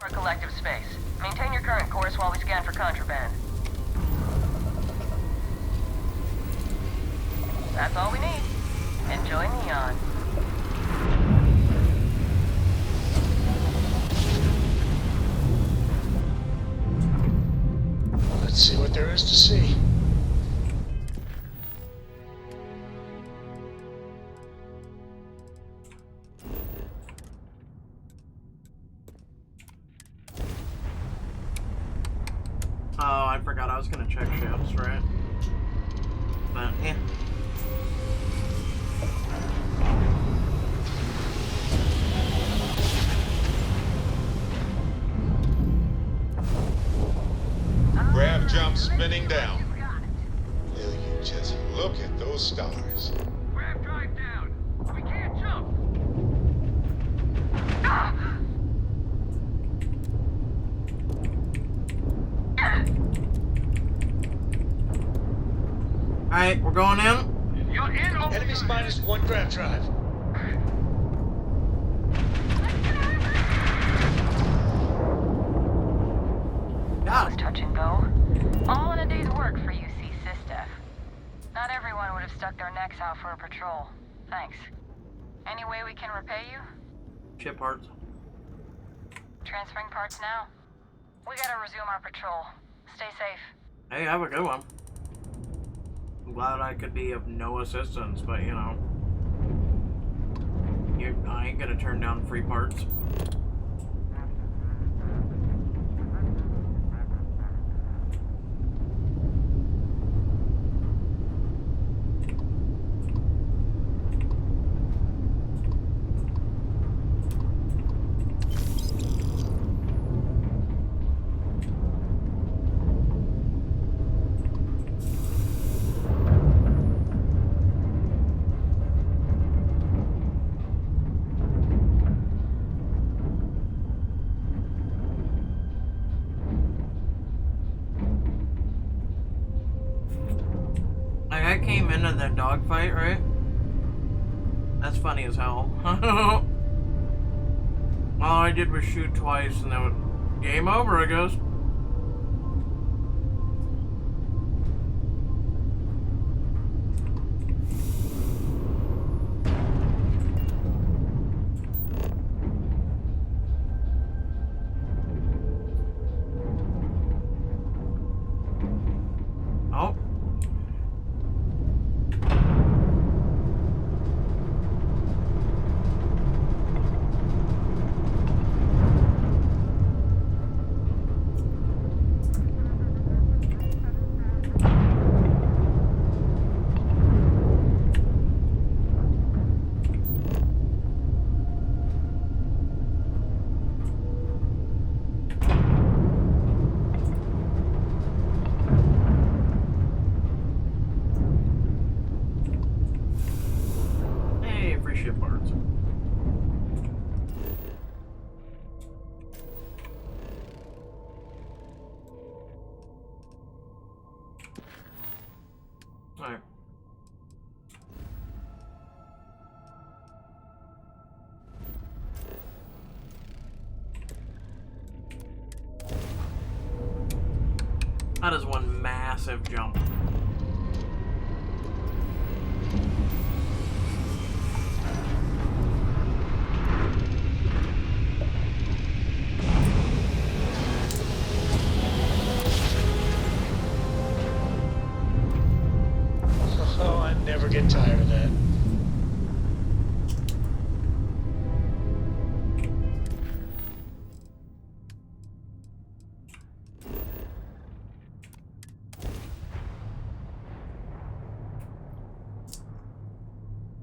For collective space. Maintain your current course while we scan for contraband. That's all we need. Enjoy Neon. Let's see what there is to see. Oh, I forgot I was gonna check ships, right? But, yeah. Grav jump spinning down. Will you just look at those stars? Grab drive down. We can't jump. Alright, we're going in. You're in. Enemies -1 grav drive. That was touch and go. All in a day's work for you, C-Sysdef. Not everyone would have stuck their necks out for a patrol. Thanks. Any way we can repay you? Ship parts. Transferring parts now. We gotta resume our patrol. Stay safe. Hey, have a good one. I'm glad I could be of no assistance, but you know. I ain't gonna turn down free parts. I came into the dogfight, right? That's funny as hell. All I did was shoot twice and then game over, I guess. Oh. Hey, free ship parts. Alright. That is one massive jump. Oh, I never get tired of that.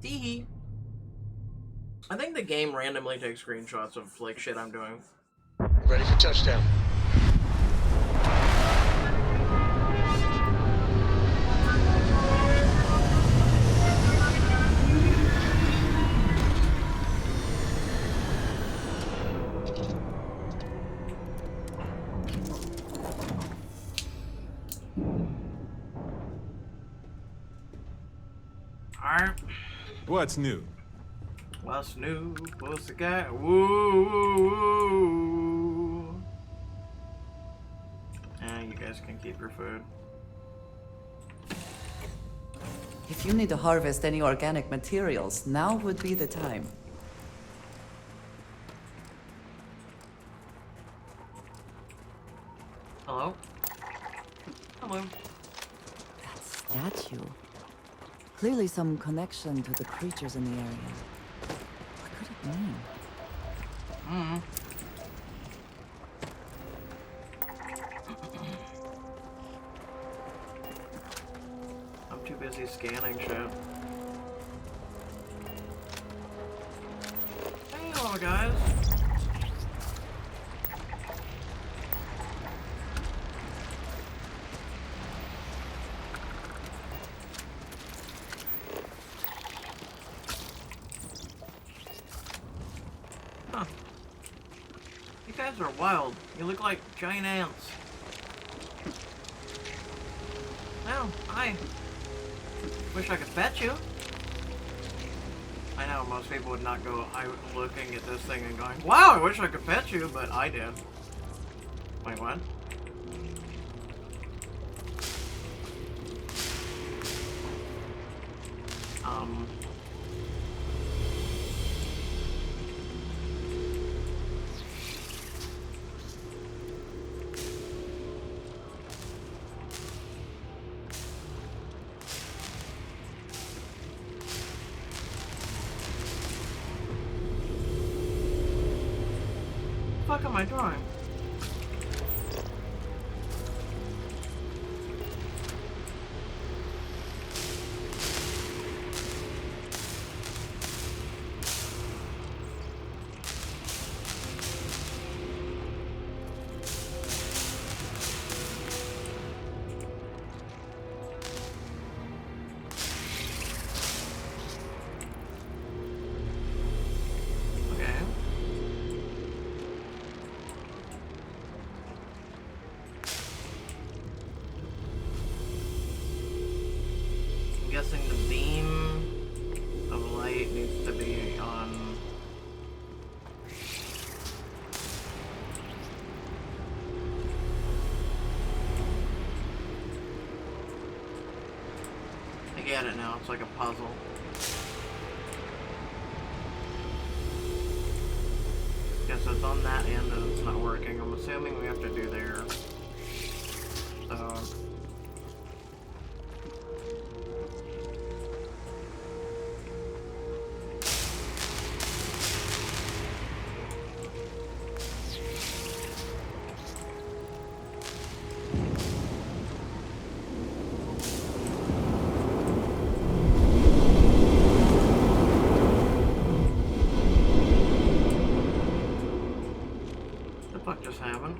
Tee. I think the game randomly takes screenshots of like shit I'm doing. Ready for touchdown. What's new? What's new, pussycat? Woo, woo, woo. You guys can keep your food. If you need to harvest any organic materials, now would be the time. Hello? Hello. That statue. Clearly some connection to the creatures in the area. What could it mean? I'm too busy scanning shit. Hey, hello guys. Huh. You guys are wild. You look like giant ants. Oh, hi. Wish I could pet you. I know most people would not go looking at this thing and going, wow, I wish I could pet you, but I did. Wait, what? What the fuck am I doing? Guessing the beam of light needs to be on. I get it now, it's like a puzzle. Guess it's on that end and it's not working. I'm assuming we have to do there. So. What just happened?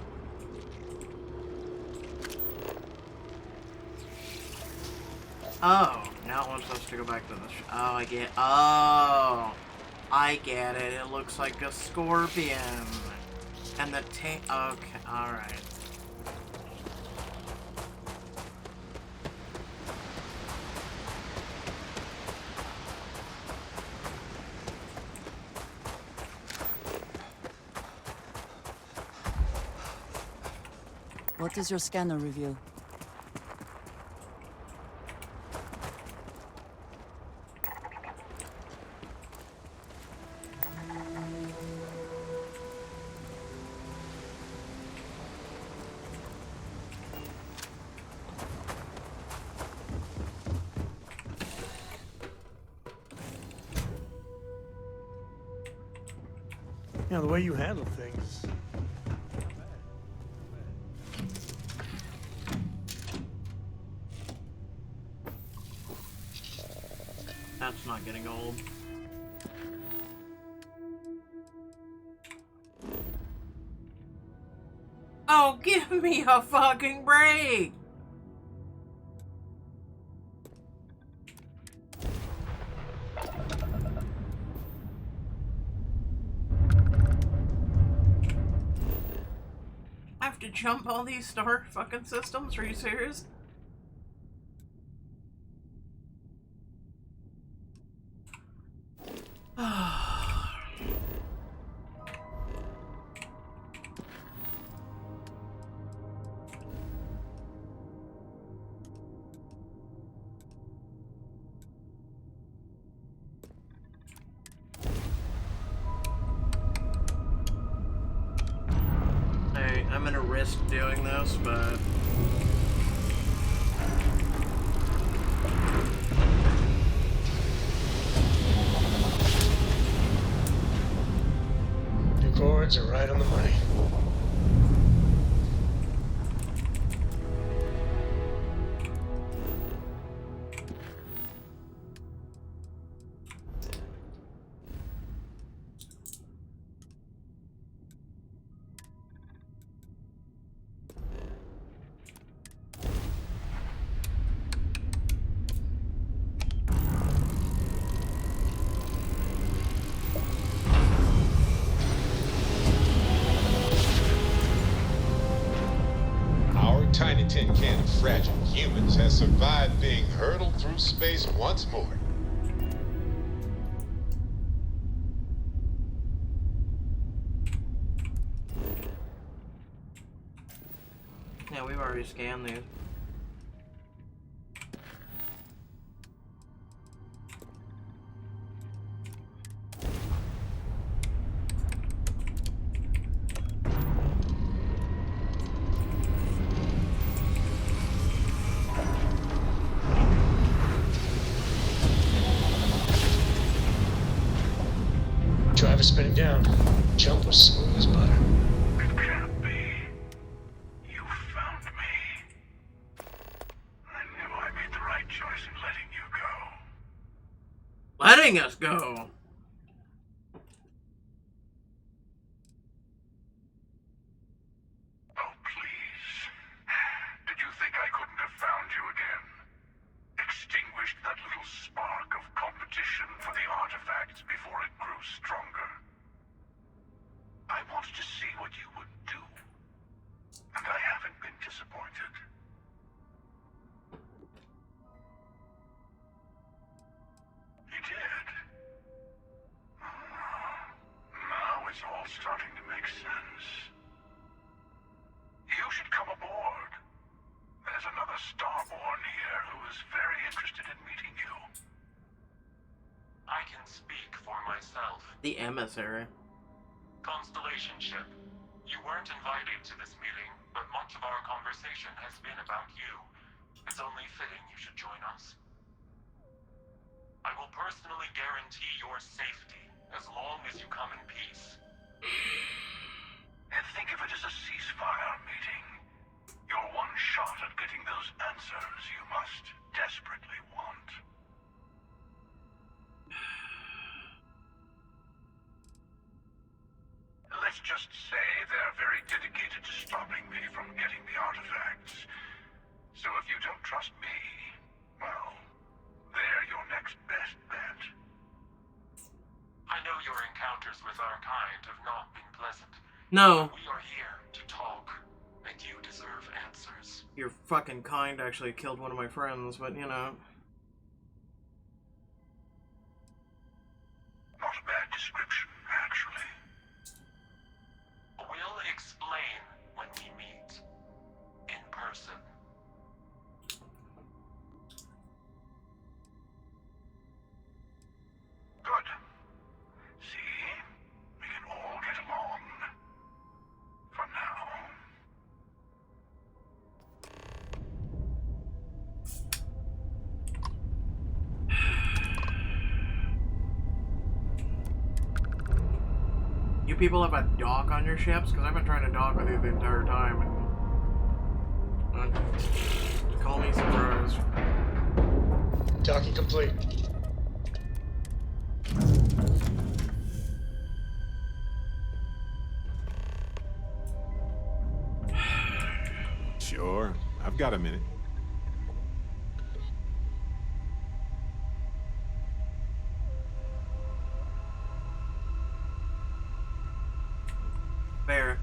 Oh, now it wants us to go back to the oh, I get I get it. It looks like a scorpion. And the okay, alright. What does your scanner reveal? Yeah, the way you handle things. That's not getting old. Oh, give me a fucking break! I have to jump all these star fucking systems? Are you serious? Hey, I'm gonna risk doing this, but Your chords are right on the money. Tiny tin can of fragile humans has survived being hurtled through space once more. yeah, we've already scanned these. Driver spinning down. Jump was smooth as butter. It can't be. You found me. I knew I made the right choice in letting you go. Letting us go. Oh, please. Did you think I couldn't have found you again? Extinguished that little spark of competition for the artifacts before it grew stronger. I wanted to see what you would do, and I haven't been disappointed. You did. Now it's all starting to make sense. You should come aboard. There's another Starborn here who is very interested in meeting you. I can speak for myself. The emissary. Constellation ship. You weren't invited to this meeting, but much of our conversation has been about you. It's only fitting you should join us. I will personally guarantee your safety as long as you come in peace. And think of it as a ceasefire meeting. Your one shot at getting those answers you must desperately want. Let's just say they're very dedicated to stopping me from getting the artifacts. So if you don't trust me, well, they're your next best bet. I know your encounters with our kind have not been pleasant. No. We are here to talk, and you deserve answers. Your fucking kind actually killed one of my friends, but you know. Not a bad description, actually. We'll explain when we meet. In person. Good. See? We can all get along. For now. You people have a dock on your ships? Because I've been trying to dock with you the entire time. And call me surprised. Docking complete. Sure, I've got a minute. Fair.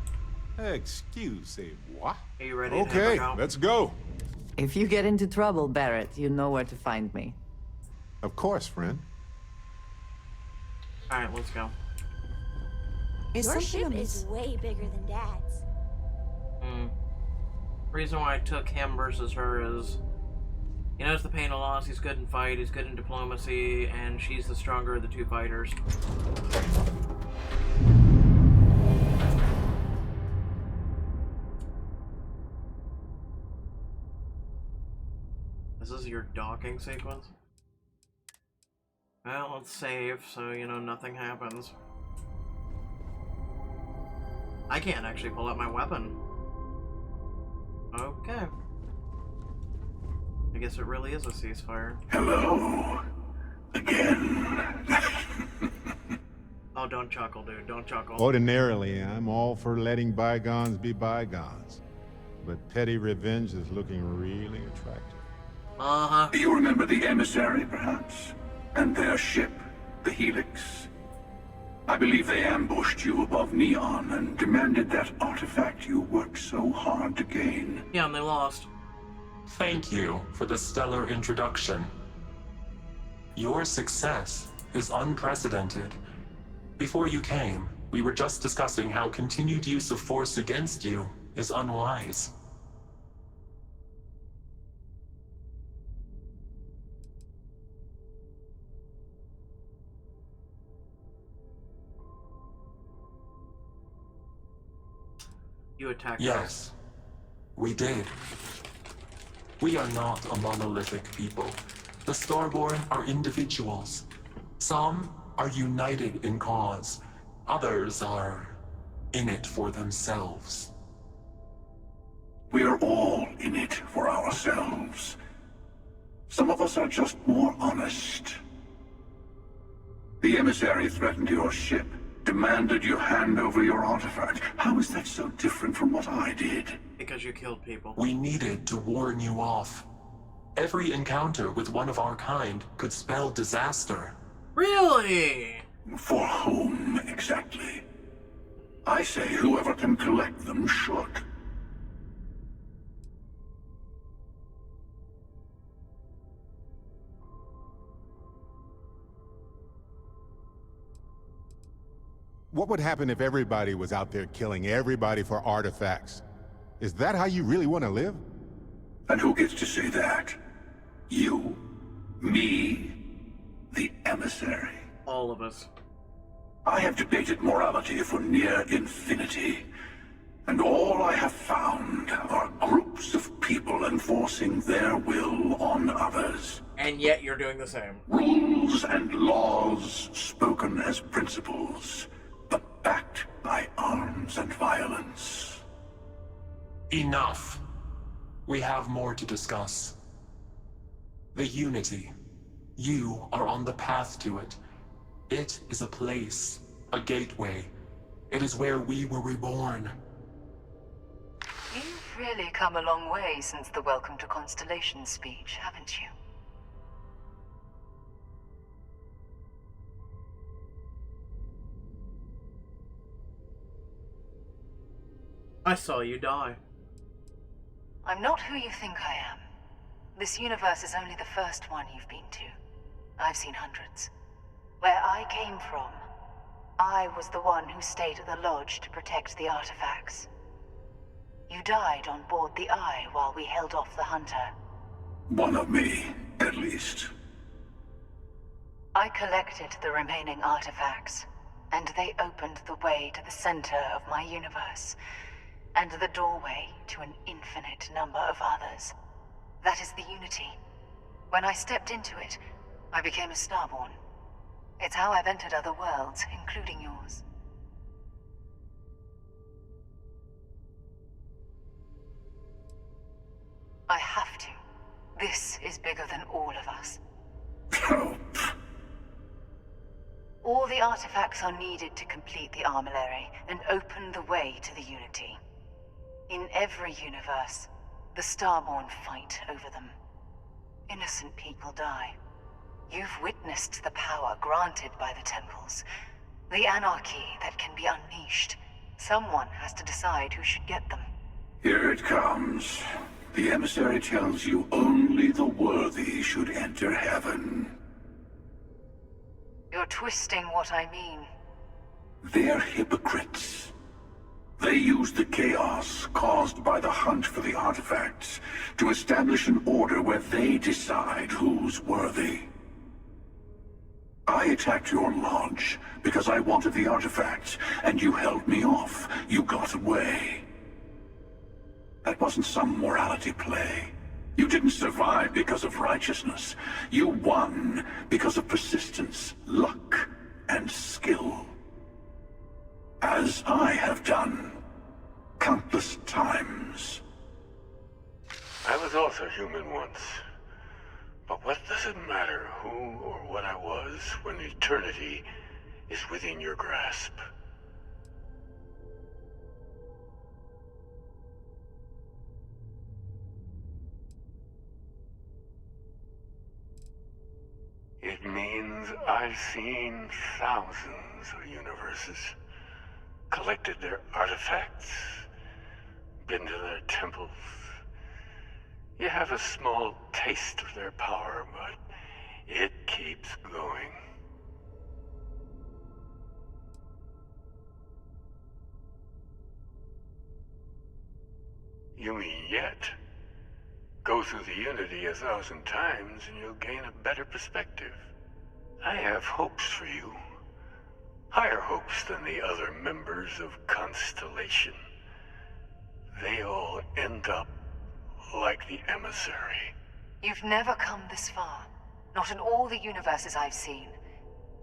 Excusez-moi. Are you ready? Okay, let's go. If you get into trouble, Barrett, you know where to find me. Of course, friend. Alright, let's go. Your ship is way bigger than Dad's. Reason why I took him versus her is he knows the pain of loss, he's good in fight, he's good in diplomacy, and she's the stronger of the two fighters. This is your docking sequence? Well, let's save so, you know, nothing happens. I can't actually pull out my weapon. Okay. I guess it really is a ceasefire. Hello. Again. Oh, don't chuckle, dude. Don't chuckle. Ordinarily, I'm all for letting bygones be bygones. But petty revenge is looking really attractive. Uh-huh. Do you remember the emissary, perhaps? And their ship, the Helix? I believe they ambushed you above Neon and demanded that artifact you worked so hard to gain. Yeah, and they lost. Thank you for the stellar introduction. Your success is unprecedented. Before you came, we were just discussing how continued use of force against you is unwise. You attacked us. Yes, we did. We are not a monolithic people. The Starborn are individuals. Some are united in cause. Others are in it for themselves. We are all in it for ourselves. Some of us are just more honest. The emissary threatened your ship, demanded you hand over your artifact. How is that so different from what I did? Because you killed people. We needed to warn you off. Every encounter with one of our kind could spell disaster. Really? For whom, exactly? I say whoever can collect them should. What would happen if everybody was out there killing everybody for artifacts? Is that how you really want to live? And who gets to say that? You? Me? The emissary? All of us. I have debated morality for near infinity, and all I have found are groups of people enforcing their will on others. And yet you're doing the same. Rules and laws spoken as principles, but backed by arms and violence. Enough. We have more to discuss. The Unity. You are on the path to it. It is a place, a gateway. It is where we were reborn. You've really come a long way since the Welcome to Constellation speech, haven't you? I saw you die. I'm not who you think I am. This universe is only the first one you've been to. I've seen hundreds. Where I came from, I was the one who stayed at the lodge to protect the artifacts. You died on board the Eye while we held off the Hunter. One of me, at least. I collected the remaining artifacts, and they opened the way to the center of my universe, and the doorway to an infinite number of others. That is the Unity. When I stepped into it, I became a Starborn. It's how I've entered other worlds, including yours. I have to. This is bigger than all of us. All the artifacts are needed to complete the armillary and open the way to the Unity. In every universe, the Starborn fight over them. Innocent people die. You've witnessed the power granted by the temples. The anarchy that can be unleashed. Someone has to decide who should get them. Here it comes. The emissary tells you only the worthy should enter heaven. You're twisting what I mean. They're hypocrites. They use the chaos caused by the hunt for the artifacts to establish an order where they decide who's worthy. I attacked your lodge because I wanted the artifacts, and you held me off. You got away. That wasn't some morality play. You didn't survive because of righteousness. You won because of persistence, luck, and skill. As I have done countless times. I was also human once. But what does it matter who or what I was when eternity is within your grasp? It means I've seen thousands of universes, collected their artifacts, been to their temples. You have a small taste of their power, but it keeps going. You mean yet? Go through the Unity 1,000 times and you'll gain a better perspective. I have hopes for you. Higher hopes than the other members of Constellation. They all end up like the emissary. You've never come this far. Not in all the universes I've seen.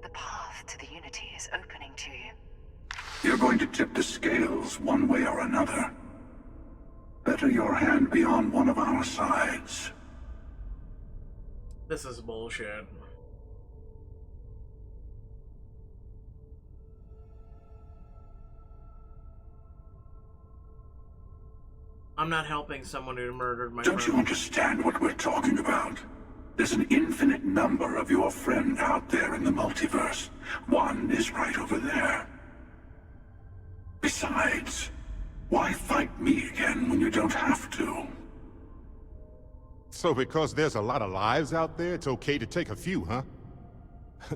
The path to the Unity is opening to you. You're going to tip the scales one way or another. Better your hand be on one of our sides. This is bullshit. I'm not helping someone who murdered my friend. Don't you understand what we're talking about? There's an infinite number of your friend out there in the multiverse. One is right over there. Besides, why fight me again when you don't have to? So because there's a lot of lives out there, it's okay to take a few, huh?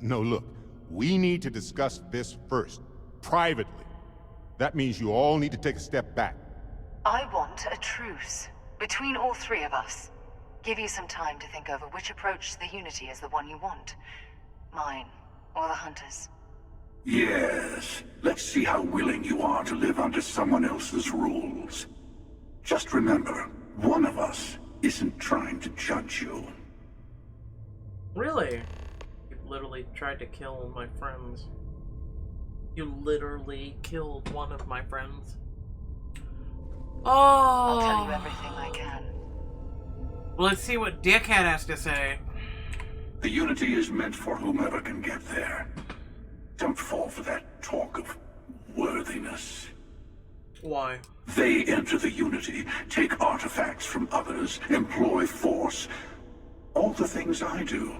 No, look, we need to discuss this first, privately. That means you all need to take a step back. I want a truce between all three of us. Give you some time to think over which approach to the Unity is the one you want. Mine, or the Hunters. Yes. Let's see how willing you are to live under someone else's rules. Just remember, one of us isn't trying to judge you. Really? You literally tried to kill my friends. You literally killed one of my friends. Oh! I'll tell you everything I can. Well, let's see what Dickhead has to say. The Unity is meant for whomever can get there. Don't fall for that talk of worthiness. Why? They enter the Unity, take artifacts from others, employ force. All the things I do.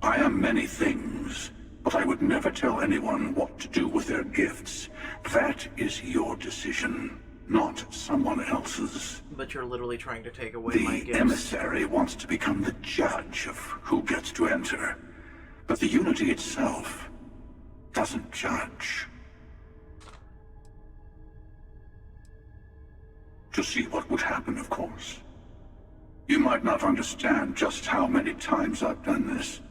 I am many things, but I would never tell anyone what to do with their gifts. That is your decision, not someone else's. But you're literally trying to take away my gifts. The emissary wants to become the judge of who gets to enter. But the Unity itself doesn't judge. To see what would happen, of course. You might not understand just how many times I've done this.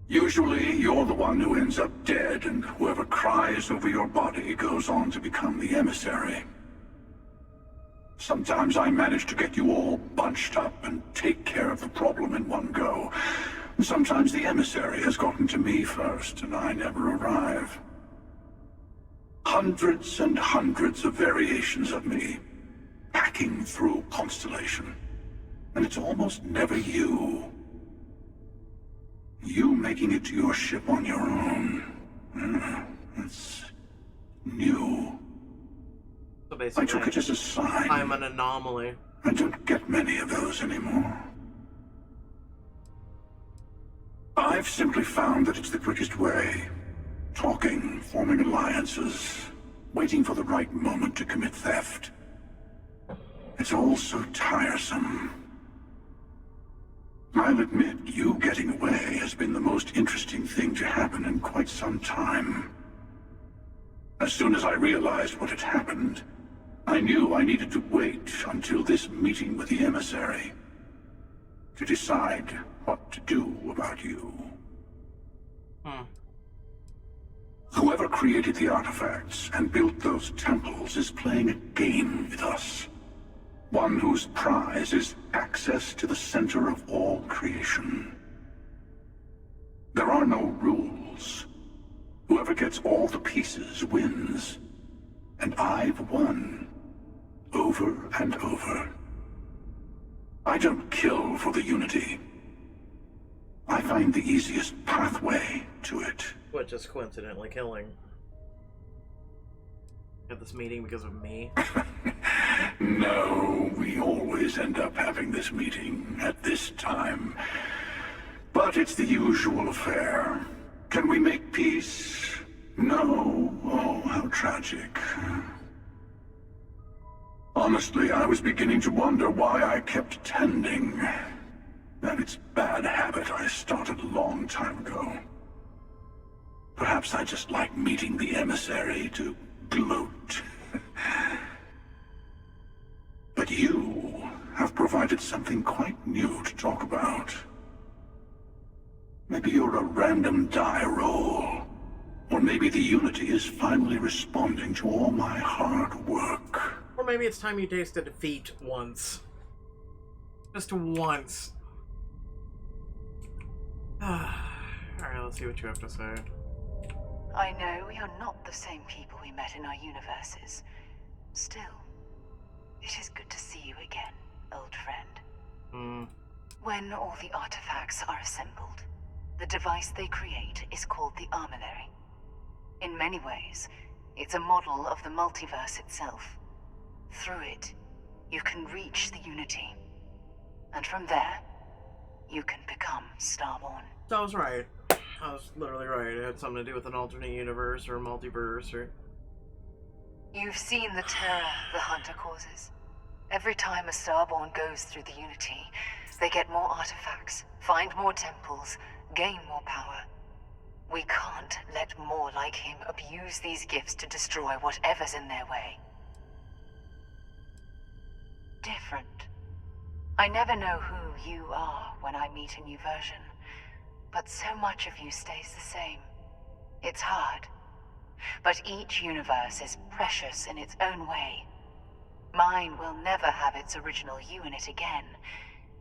Usually, you're the one who ends up dead, and whoever cries over your body goes on to become the emissary. Sometimes I manage to get you all bunched up and take care of the problem in one go. Sometimes the emissary has gotten to me first, and I never arrive. Hundreds and hundreds of variations of me, hacking through Constellation. And it's almost never you. You making it to your ship on your own. It's new. So basically, I took it as a sign. I'm an anomaly. I don't get many of those anymore. I've simply found that it's the quickest way. Talking, forming alliances, waiting for the right moment to commit theft. It's all so tiresome. I'll admit, you getting away has been the most interesting thing to happen in quite some time. As soon as I realized what had happened, I knew I needed to wait until this meeting with the emissary to decide what to do about you. Whoever created the artifacts and built those temples is playing a game with us. One whose prize is access to the center of all creation. There are no rules. Whoever gets all the pieces wins. And I've won. Over and over. I don't kill for the Unity. I find the easiest pathway to it. Which is coincidentally killing. At this meeting because of me. No, we always end up having this meeting at this time. But it's the usual affair. Can we make peace? No. Oh, how tragic. Honestly, I was beginning to wonder why I kept attending. That it's bad habit I started a long time ago. Perhaps I just like meeting the emissary to gloat. But you have provided something quite new to talk about. Maybe you're a random die roll. Or maybe the Unity is finally responding to all my hard work. Or maybe it's time you tasted defeat once. Just once. Alright, let's see what you have to say. I know we are not the same people we met in our universes. Still, it is good to see you again, old friend. When all the artifacts are assembled, the device they create is called the Armillary. In many ways, it's a model of the multiverse itself. Through it, you can reach the Unity. And from there, you can become Starborn. So I was right. I was literally right. It had something to do with an alternate universe or a multiverse or... You've seen the terror the Hunter causes. Every time a Starborn goes through the Unity, they get more artifacts, find more temples, gain more power. We can't let more like him abuse these gifts to destroy whatever's in their way. Different. I never know who you are when I meet a new version. But so much of you stays the same. It's hard. But each universe is precious in its own way. Mine will never have its original you in it again,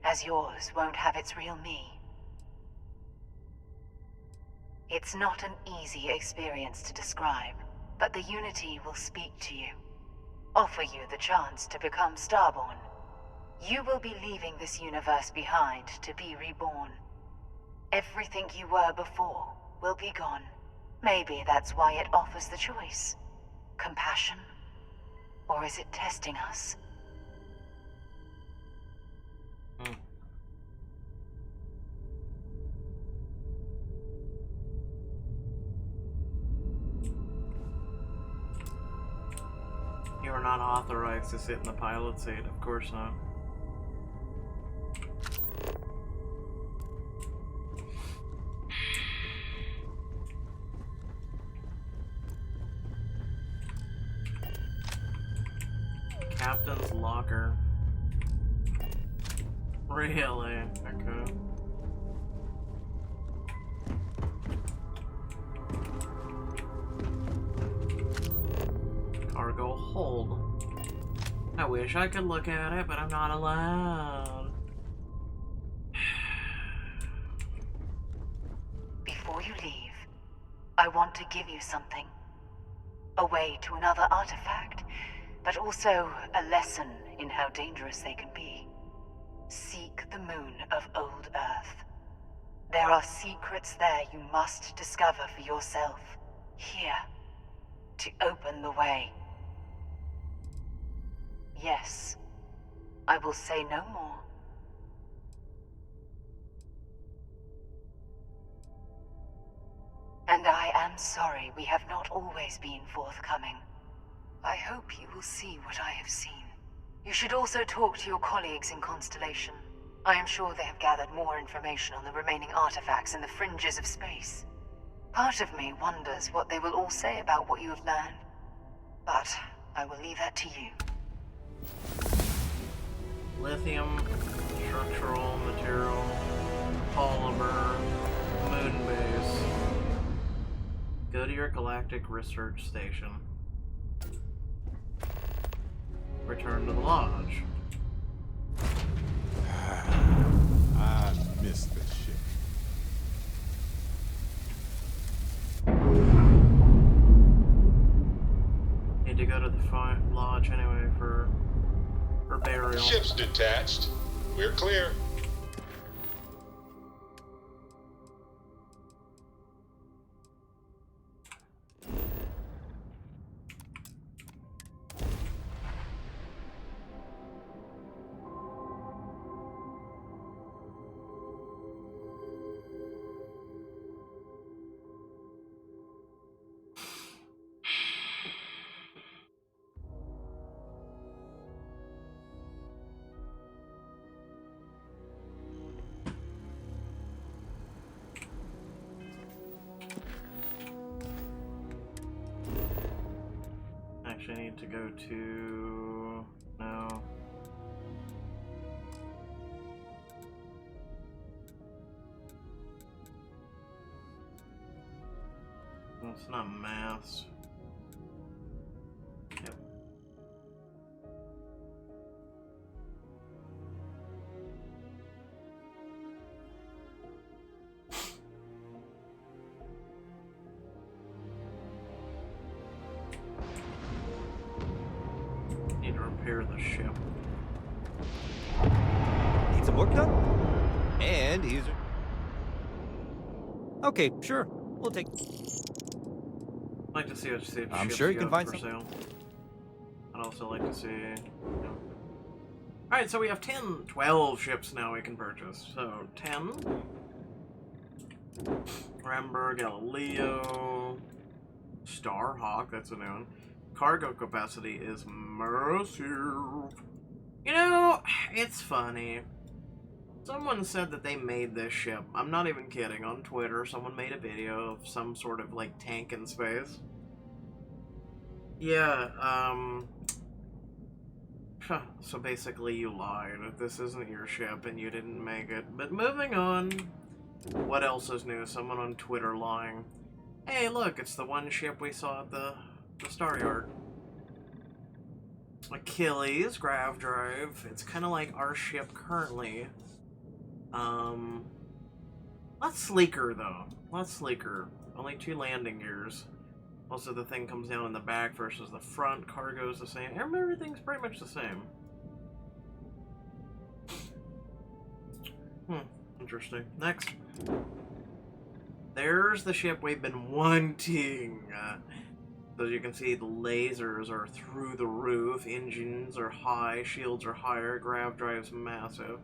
as yours won't have its real me. It's not an easy experience to describe, but the Unity will speak to you, offer you the chance to become Starborn. You will be leaving this universe behind to be reborn. Everything you were before will be gone. Maybe that's why it offers the choice. Compassion? Or is it testing us? You are not authorized to sit in the pilot seat, of course not. Captain's locker. Really? Okay. Cargo hold. I wish I could look at it, but I'm not allowed. Before you leave, I want to give you something. A way to another artifact, but also a lesson in how dangerous they can be. Seek the moon of old Earth. There are secrets there you must discover for yourself. Here, to open the way. Yes, I will say no more. And I am sorry we have not always been forthcoming. I hope you will see what I have seen. You should also talk to your colleagues in Constellation. I am sure they have gathered more information on the remaining artifacts in the fringes of space. Part of me wonders what they will all say about what you have learned. But I will leave that to you. Lithium, structural material, polymer, moon base. Go to your galactic research station. Return to the lodge. I missed this shit. Need to go to the lodge anyway for burial. Ship's detached. We're clear. Actually, I need to go to... no. Well, it's not masked. Yep. Need to repair the ship. Need some work done? And he's... Okay, sure. We'll take... I'd like to see what ship I'm sure you can find for some. sale. I'd also like to see... Alright, so we have 12 ships now we can purchase. So, 10. Ramber, Galileo, Starhawk, that's a new one. Cargo capacity is massive. You know, it's funny. Someone said that they made this ship. I'm not even kidding. On Twitter, someone made a video of some sort of, like, tank in space. Yeah, so basically you lied. This isn't your ship and you didn't make it. But moving on. What else is new? Someone on Twitter lying. Hey, look, it's the one ship we saw at the Star Yard. Achilles, Grav Drive. It's kind of like our ship currently. Less sleeker, though. Less sleeker. Only 2 landing gears. Also, the thing comes down in the back versus the front. Cargo's the same. Everything's pretty much the same. Interesting. Next. There's the ship we've been wanting. So as you can see, the lasers are through the roof. Engines are high. Shields are higher. Grav drive's massive.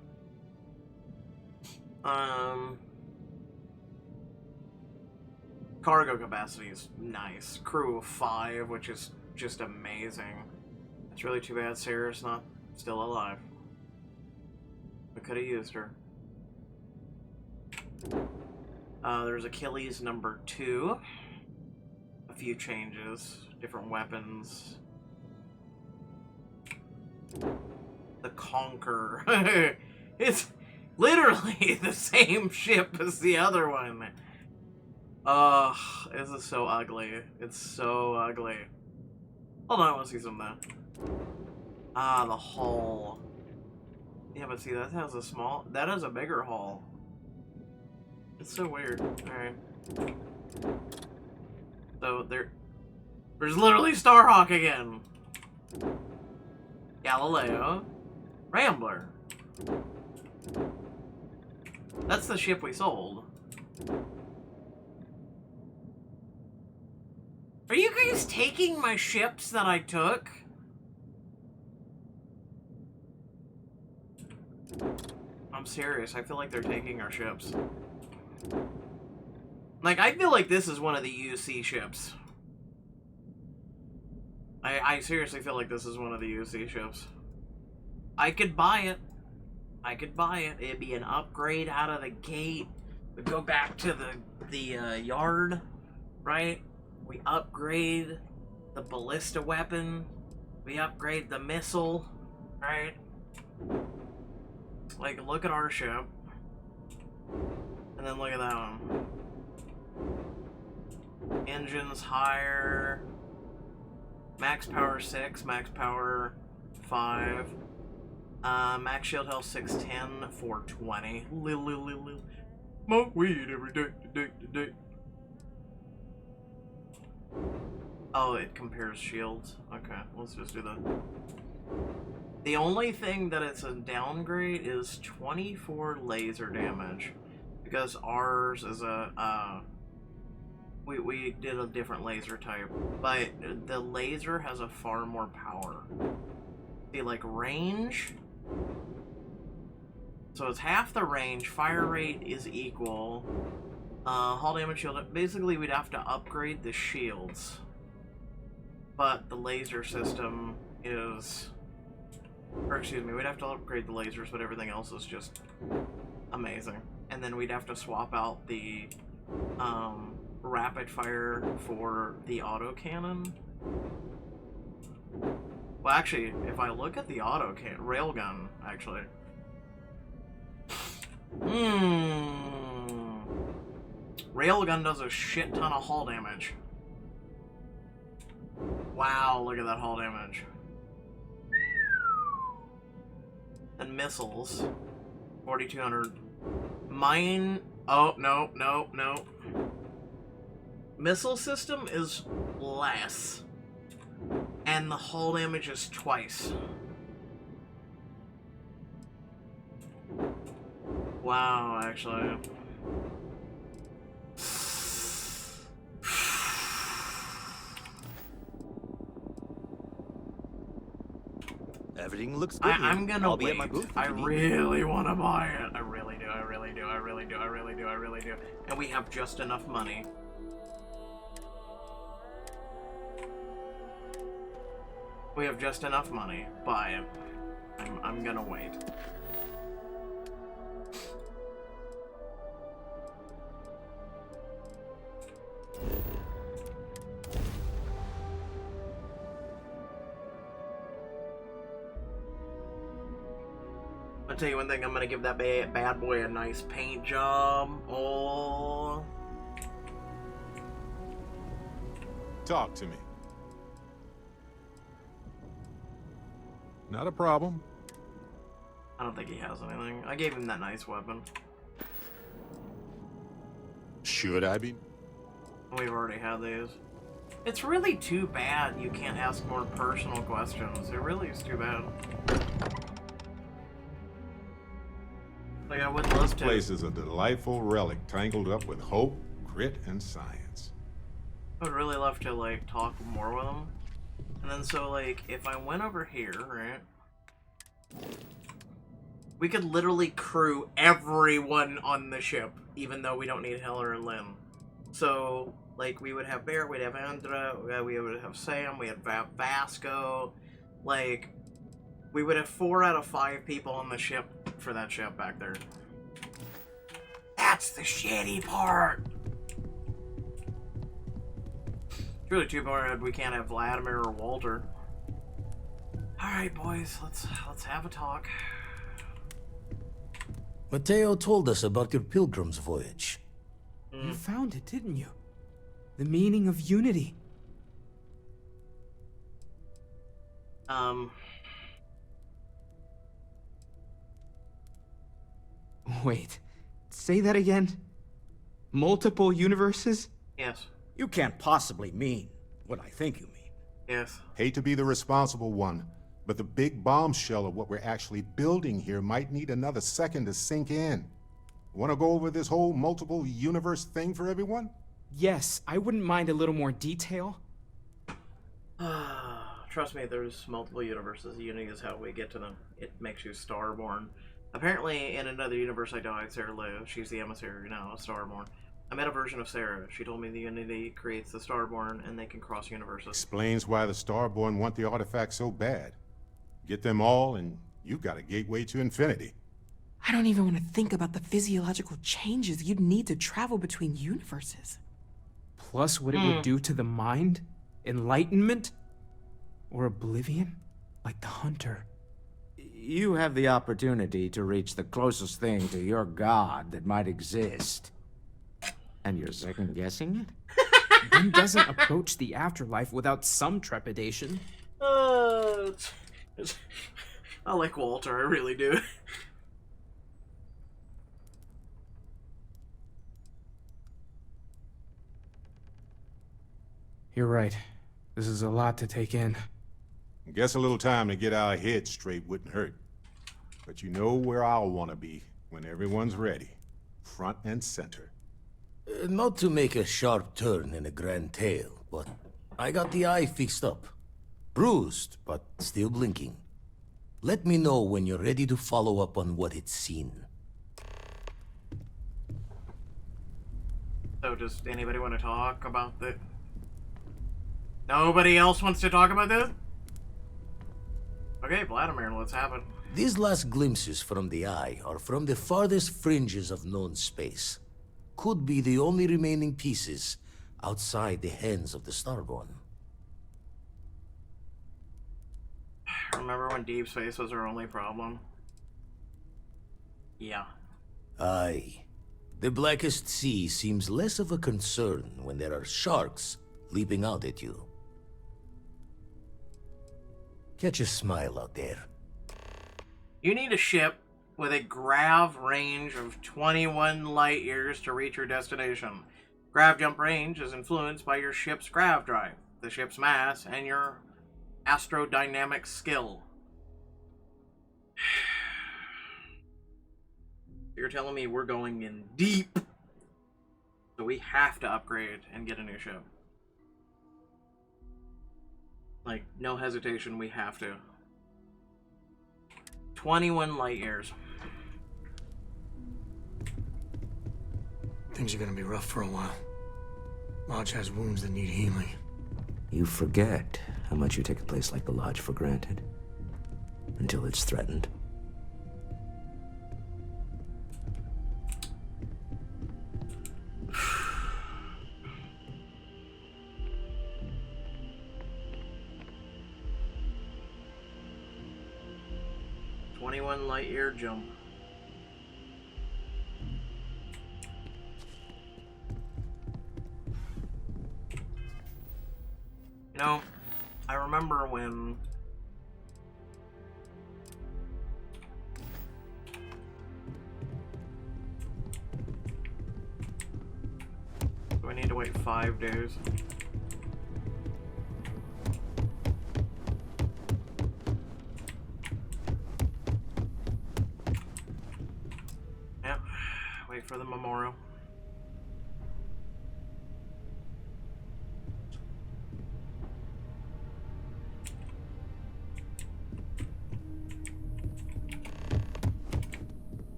Cargo capacity is nice. Crew of 5, which is just amazing. It's really too bad Sarah's not still alive. We could have used her. There's Achilles number 2. A few changes. Different weapons. The Conquer. It's literally the same ship as the other one. Ugh, this is so ugly. It's so ugly. Hold on, I want to see some of that. Ah, the hull. Yeah, but see, that has a small... That has a bigger hull. It's so weird. Alright. So, there's literally Starhawk again. Galileo. Rambler. That's the ship we sold. Are you guys taking my ships that I took? I'm serious. I feel like they're taking our ships. Like, I feel like this is one of the UC ships. I seriously feel like this is one of the UC ships. I could buy it. I could buy it. It'd be an upgrade out of the gate. We go back to the yard, right? We upgrade the ballista weapon. We upgrade the missile, right? Like, look at our ship. And then look at that one. Engines higher. Max power 6, max power 5. Max shield health 610, 420. Smoke weed every day. Oh, it compares shields. Okay, let's just do that. The only thing that it's a downgrade is 24 laser damage. Because ours is a, we did a different laser type. But the laser has a far more power. See, like, range. So it's half the range, fire rate is equal. Hull damage shield, basically we'd have to upgrade the shields. But the laser system is, or excuse me, we'd have to upgrade the lasers, but everything else is just amazing. And then we'd have to swap out the rapid fire for the autocannon. Well, actually, if I look at the railgun, actually. Railgun does a shit ton of hull damage. Wow, look at that hull damage. And missiles, 4,200. Mine, oh, no. Missile system is less. And the hull damage is twice. Wow, actually. Everything looks good. I'm gonna I'll be wait. at my booth. I really want to buy it. I really do. And we have just enough money. We have just enough money. Buy it. I'm gonna wait. I'll tell you one thing, I'm gonna give that bad boy a nice paint job. Oh. Talk to me. Not a problem. I don't think he has anything. I gave him that nice weapon. Should I be? We've already had these. It's really too bad you can't ask more personal questions. It really is too bad. Like, I would love This to. place is a delightful relic tangled up with hope, grit, and science. I would really love to, like, talk more with him. And then, so, like, if I went over here, right? We could literally crew everyone on the ship, even though we don't need Heller and Lynn. So, like, we would have Barrett, we'd have Andra, we would have Sam, we had Vasco. Like, we would have 4 out of 5 people on the ship for that ship back there. That's the shitty part! It's really too bad we can't have Vladimir or Walter. Alright, boys, let's have a talk. Mateo told us about your pilgrim's voyage. You found it, didn't you? The meaning of unity. Wait, say that again? Multiple universes? Yes. You can't possibly mean what I think you mean. Yes. Hate to be the responsible one, but the big bombshell of what we're actually building here might need another second to sink in. Want to go over this whole multiple universe thing for everyone? Yes, I wouldn't mind a little more detail. Trust me, there's multiple universes. Unity is how we get to them. It makes you Starborn. Apparently, in another universe I died, Sarah lives. She's the emissary now, a Starborn. I met a version of Sarah. She told me the Unity creates the Starborn and they can cross universes. Explains why the Starborn want the artifact so bad. Get them all and you've got a gateway to infinity. I don't even want to think about the physiological changes you'd need to travel between universes. Plus what it would do to the mind? Enlightenment? Or oblivion? Like the Hunter. You have the opportunity to reach the closest thing to your god that might exist. And you're second-guessing it? One doesn't approach the afterlife without some trepidation. I like Walter, I really do. You're right. This is a lot to take in. Guess a little time to get our heads straight wouldn't hurt. But you know where I'll want to be when everyone's ready. Front and center. Not to make a sharp turn in a grand tale, but I got the eye fixed up. Bruised, but still blinking. Let me know when you're ready to follow up on what it's seen. So does anybody want to talk about this? Nobody else wants to talk about this? Okay, Vladimir, let's have it. These last glimpses from the eye are from the farthest fringes of known space. Could be the only remaining pieces outside the hands of the Starborn. Remember when deep space was our only problem? Yeah. Aye. The blackest sea seems less of a concern when there are sharks leaping out at you. Catch a smile out there. You need a ship with a grav range of 21 light years to reach your destination. Grav jump range is influenced by your ship's grav drive, the ship's mass, and your astrodynamic skill. You're telling me we're going in deep, so we have to upgrade and get a new ship. Like, no hesitation, we have to. 21 light years. Things are gonna be rough for a while. Lodge has wounds that need healing. You forget how much you take a place like the Lodge for granted. Until it's threatened. Light year jump. You know, I remember when do I need to wait 5 days? For the memorial.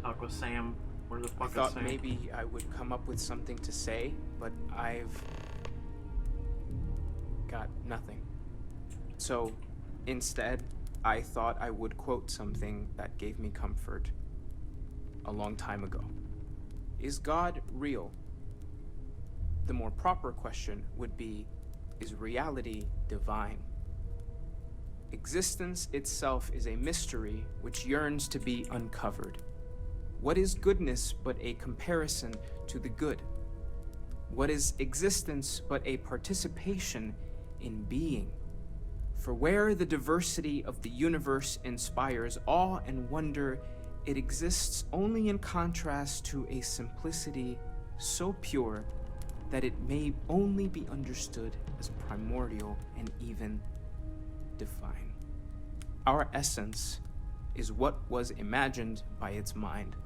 Talk with Sam. Where the fuck I thought is Sam? maybe I would come up with something to say, but I've got nothing. So instead, I thought I would quote something that gave me comfort a long time ago. Is God real? The more proper question would be, is reality divine? Existence itself is a mystery which yearns to be uncovered. What is goodness but a comparison to the good? What is existence but a participation in being? For where the diversity of the universe inspires awe and wonder, it exists only in contrast to a simplicity so pure that it may only be understood as primordial and even divine. Our essence is what was imagined by its mind,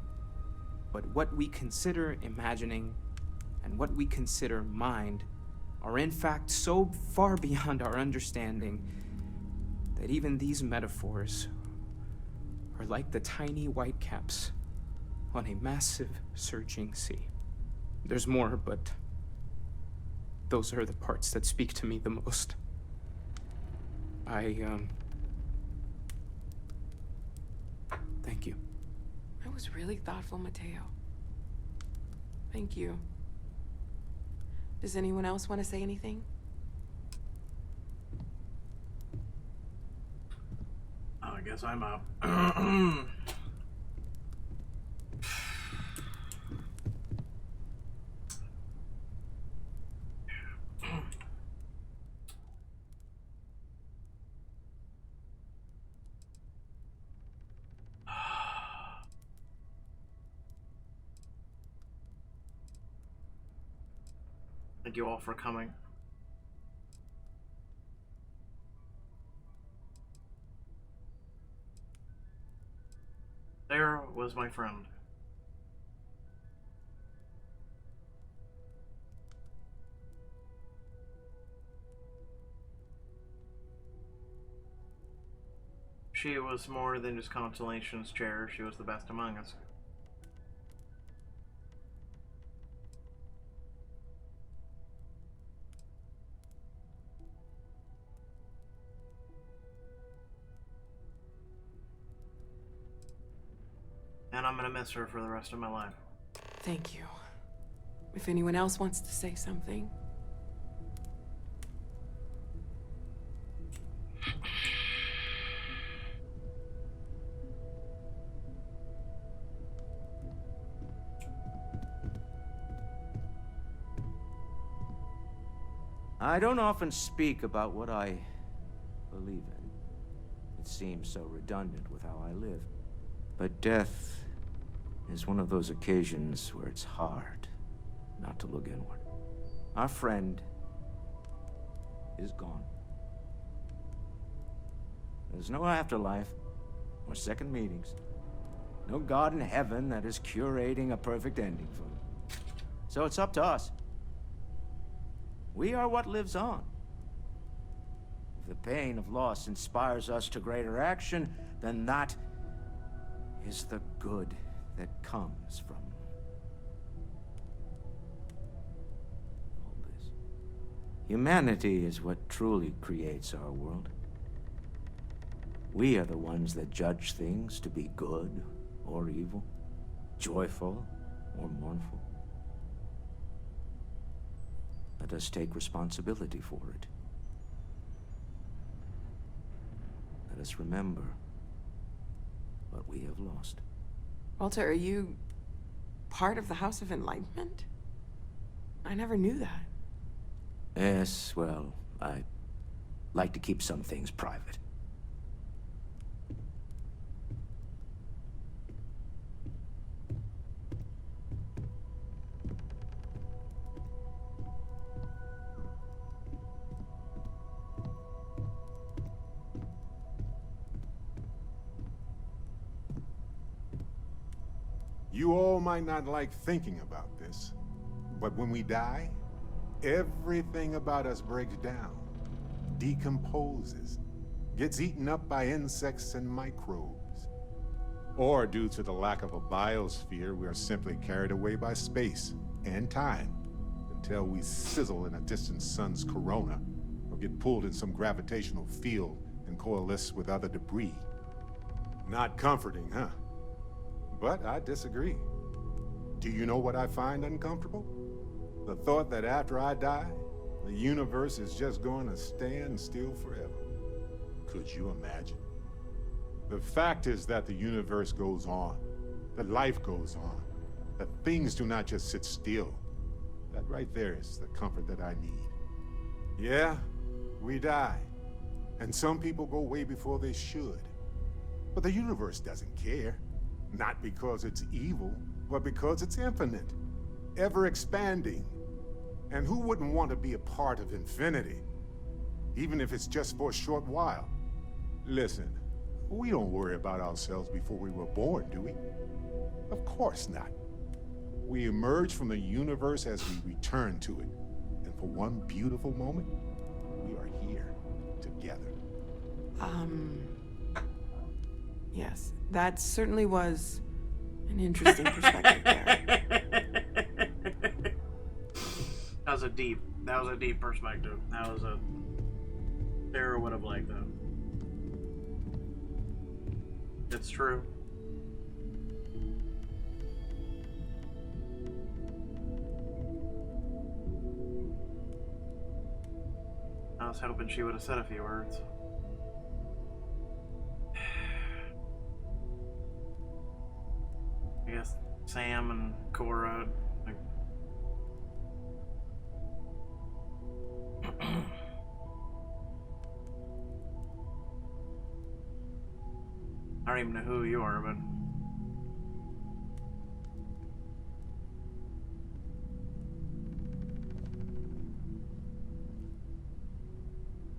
but what we consider imagining and what we consider mind are in fact so far beyond our understanding that even these metaphors are like the tiny whitecaps on a massive surging sea. There's more, but those are the parts that speak to me the most. Thank you. That was really thoughtful, Mateo. Thank you. Does anyone else want to say anything? Oh, I guess I'm up. Thank you all for coming. There was my friend. She was more than just Constellation's chair. She was the best among us. And I'm gonna miss her for the rest of my life. Thank you. If anyone else wants to say something. I don't often speak about what I believe in. It seems so redundant with how I live. But death is one of those occasions where it's hard not to look inward. Our friend is gone. There's no afterlife, or second meetings. No God in heaven that is curating a perfect ending for them. So it's up to us. We are what lives on. If the pain of loss inspires us to greater action, then that is the good that comes from all this. Humanity is what truly creates our world. We are the ones that judge things to be good or evil, joyful or mournful. Let us take responsibility for it. Let us remember what we have lost. Walter, are you part of the House of Enlightenment? I never knew that. Yes, well, I like to keep some things private. You all might not like thinking about this, but when we die, everything about us breaks down, decomposes, gets eaten up by insects and microbes. Or due to the lack of a biosphere, we are simply carried away by space and time until we sizzle in a distant sun's corona or get pulled in some gravitational field and coalesce with other debris. Not comforting, huh? But I disagree. Do you know what I find uncomfortable? The thought that after I die, the universe is just going to stand still forever. Could you imagine? The fact is that the universe goes on, that life goes on, that things do not just sit still. That right there is the comfort that I need. Yeah, we die, and some people go way before they should. But the universe doesn't care. Not because it's evil, but because it's infinite, ever expanding. And who wouldn't want to be a part of infinity? Even if it's just for a short while. Listen, we don't worry about ourselves before we were born, do we? Of course not. We emerge from the universe as we return to it. And for one beautiful moment, we are here together. Yes, that certainly was an interesting perspective there. That was a deep perspective. Sarah would have liked that. It's true. I was hoping she would have said a few words. I guess Sam and Cora, like, I don't even know who you are, but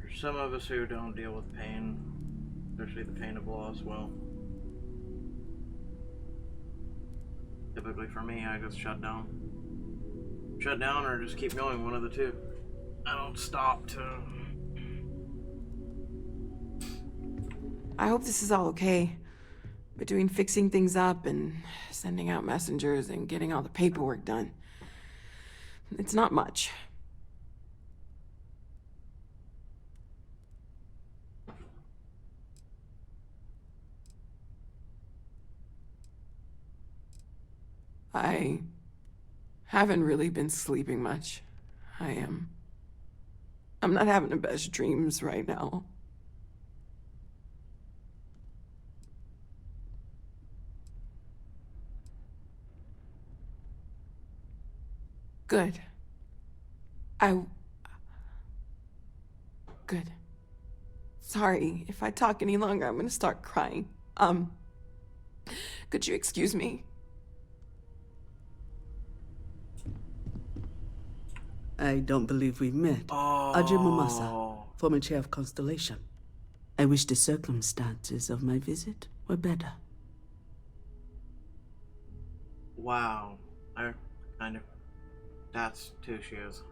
for some of us who don't deal with pain, especially the pain of loss, well, typically for me, I just shut down. Shut down or just keep going, one of the two. I don't stop to... I hope this is all okay. Between fixing things up and sending out messengers and getting all the paperwork done. It's not much. I haven't really been sleeping much. I'm not having the best dreams right now. Good. Good. Sorry, if I talk any longer, I'm gonna start crying. Could you excuse me? I don't believe we've met. Ajay Mamasa, former chair of Constellation. I wish the circumstances of my visit were better. Wow. I kind of... That's two shoes.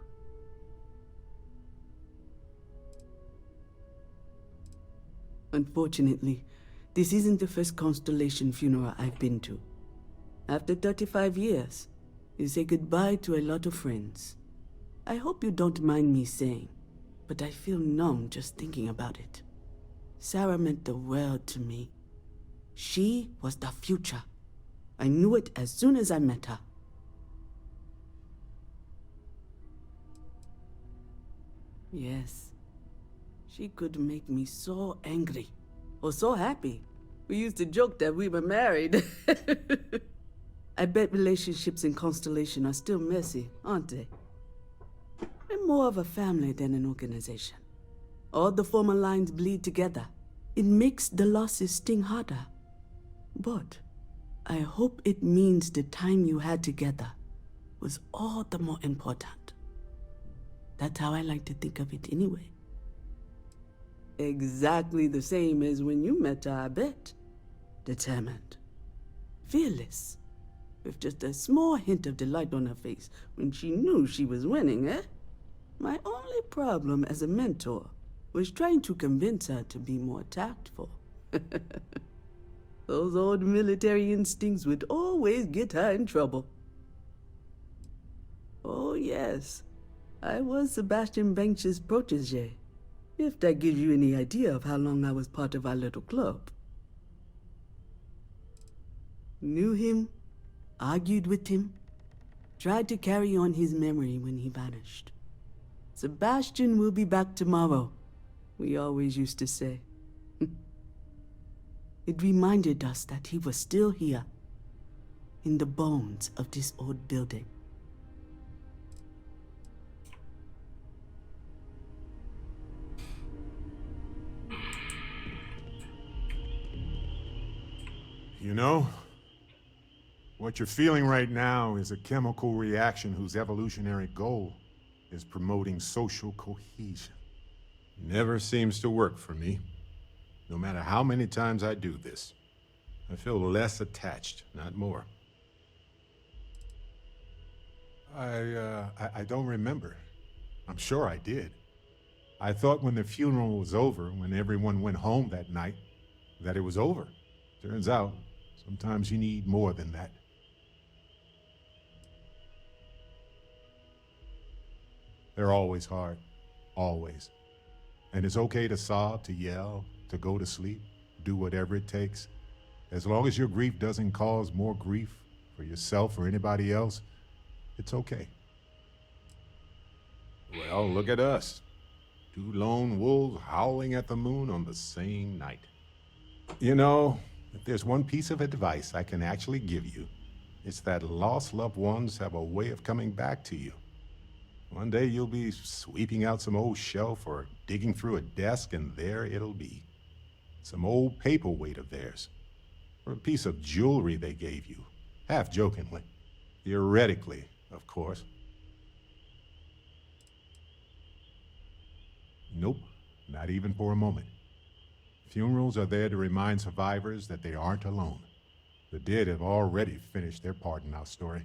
Unfortunately, this isn't the first Constellation funeral I've been to. After 35 years, you say goodbye to a lot of friends. I hope you don't mind me saying, but I feel numb just thinking about it. Sarah meant the world to me. She was the future. I knew it as soon as I met her. Yes. She could make me so angry, or so happy. We used to joke that we were married. I bet relationships in Constellation are still messy, aren't they? We're more of a family than an organization. All the former lines bleed together. It makes the losses sting harder. But I hope it means the time you had together was all the more important. That's how I like to think of it anyway. Exactly the same as when you met her, I bet. Determined. Fearless. With just a small hint of delight on her face when she knew she was winning, eh? My only problem as a mentor was trying to convince her to be more tactful. Those old military instincts would always get her in trouble. Oh yes, I was Sebastian Banks's protege, if that gives you any idea of how long I was part of our little club. Knew him, argued with him, tried to carry on his memory when he vanished. Sebastian will be back tomorrow, we always used to say. It reminded us that he was still here, in the bones of this old building. You know, what you're feeling right now is a chemical reaction whose evolutionary goal is promoting social cohesion. Never seems to work for me. No matter how many times I do this, I feel less attached, not more. I don't remember. I'm sure I did. I thought when the funeral was over, when everyone went home that night, that it was over. Turns out, sometimes you need more than that. They're always hard. Always. And it's okay to sob, to yell, to go to sleep, do whatever it takes. As long as your grief doesn't cause more grief for yourself or anybody else, it's okay. Well, look at us. Two lone wolves howling at the moon on the same night. You know, if there's one piece of advice I can actually give you, it's that lost loved ones have a way of coming back to you. One day you'll be sweeping out some old shelf or digging through a desk, and there it'll be. Some old paperweight of theirs. Or a piece of jewelry they gave you, half jokingly. Theoretically, of course. Nope, not even for a moment. Funerals are there to remind survivors that they aren't alone. The dead have already finished their part in our story.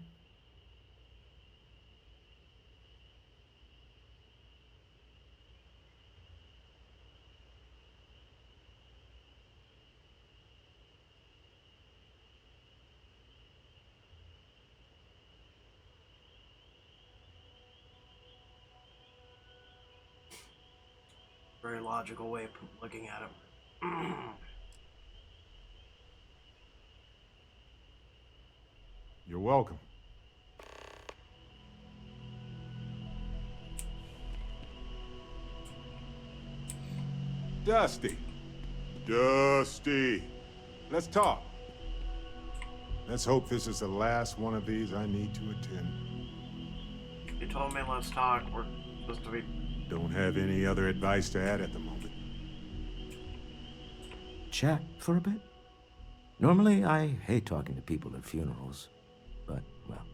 Very logical way of looking at it. You're welcome. Dusty. Dusty. Let's talk. Let's hope this is the last one of these I need to attend. You told me let's talk. We're supposed to be... Don't have any other advice to add at the moment. Chat for a bit? Normally, I hate talking to people at funerals, but, well.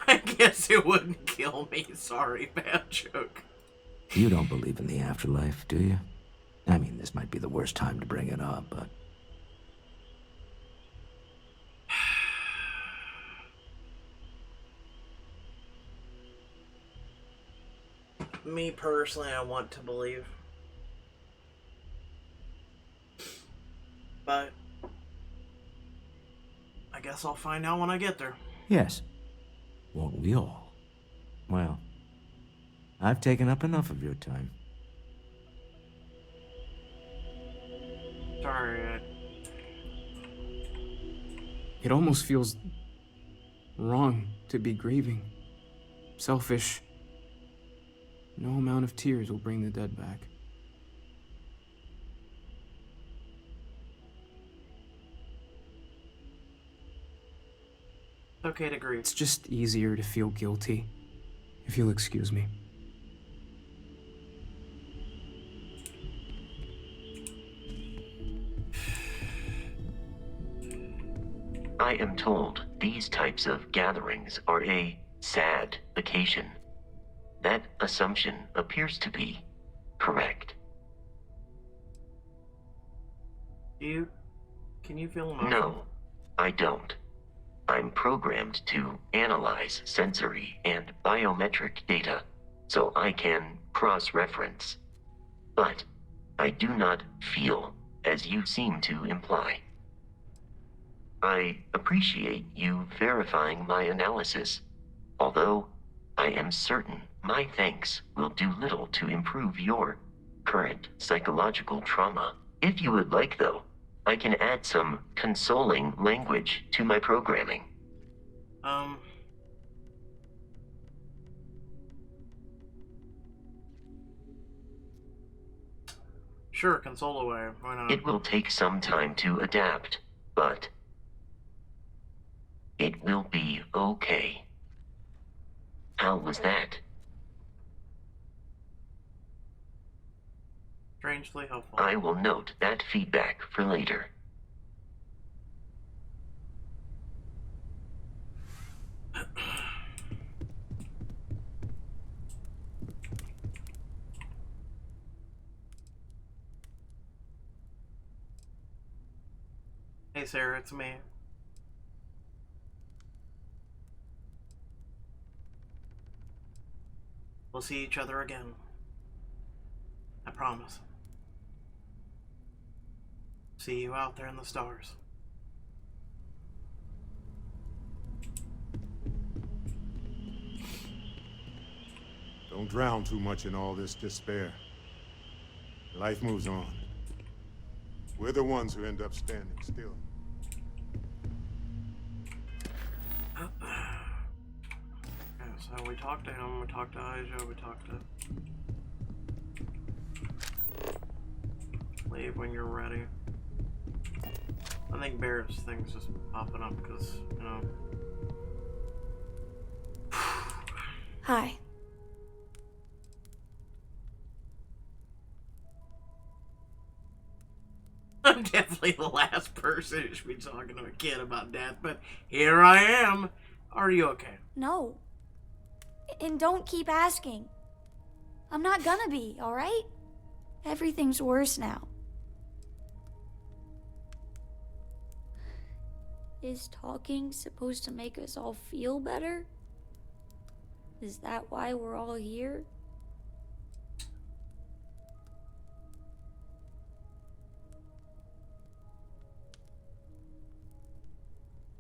I guess it wouldn't kill me. Sorry, bad joke. You don't believe in the afterlife, do you? I mean, this might be the worst time to bring it up, but... Me personally, I want to believe. But I guess I'll find out when I get there. Yes. Won't we all? Well, I've taken up enough of your time. Sorry. It almost feels wrong to be grieving. Selfish. No amount of tears will bring the dead back. It's okay to grieve. It's just easier to feel guilty, if you'll excuse me. I am told these types of gatherings are a sad vacation. That assumption appears to be correct. Can you feel emotion? No, I don't. I'm programmed to analyze sensory and biometric data, so I can cross-reference. But I do not feel, as you seem to imply. I appreciate you verifying my analysis, although I am certain my thanks will do little to improve your current psychological trauma. If you would like, though, I can add some consoling language to my programming. Sure, console away. Why not? It will take some time to adapt, but it will be okay. How was that? Strangely helpful. I will note that feedback for later. Hey Sarah, it's me. We'll see each other again. I promise. See you out there in the stars. Don't drown too much in all this despair. Life moves on. We're the ones who end up standing still. Yeah, so we talked to him, we talked to Aja, we talked to... Leave when you're ready. I think Barrett's thing's just popping up because, you know... Hi. I'm definitely the last person who should be talking to a kid about death, but here I am. Are you okay? No. And don't keep asking. I'm not gonna be, alright? Everything's worse now. Is talking supposed to make us all feel better? Is that why we're all here?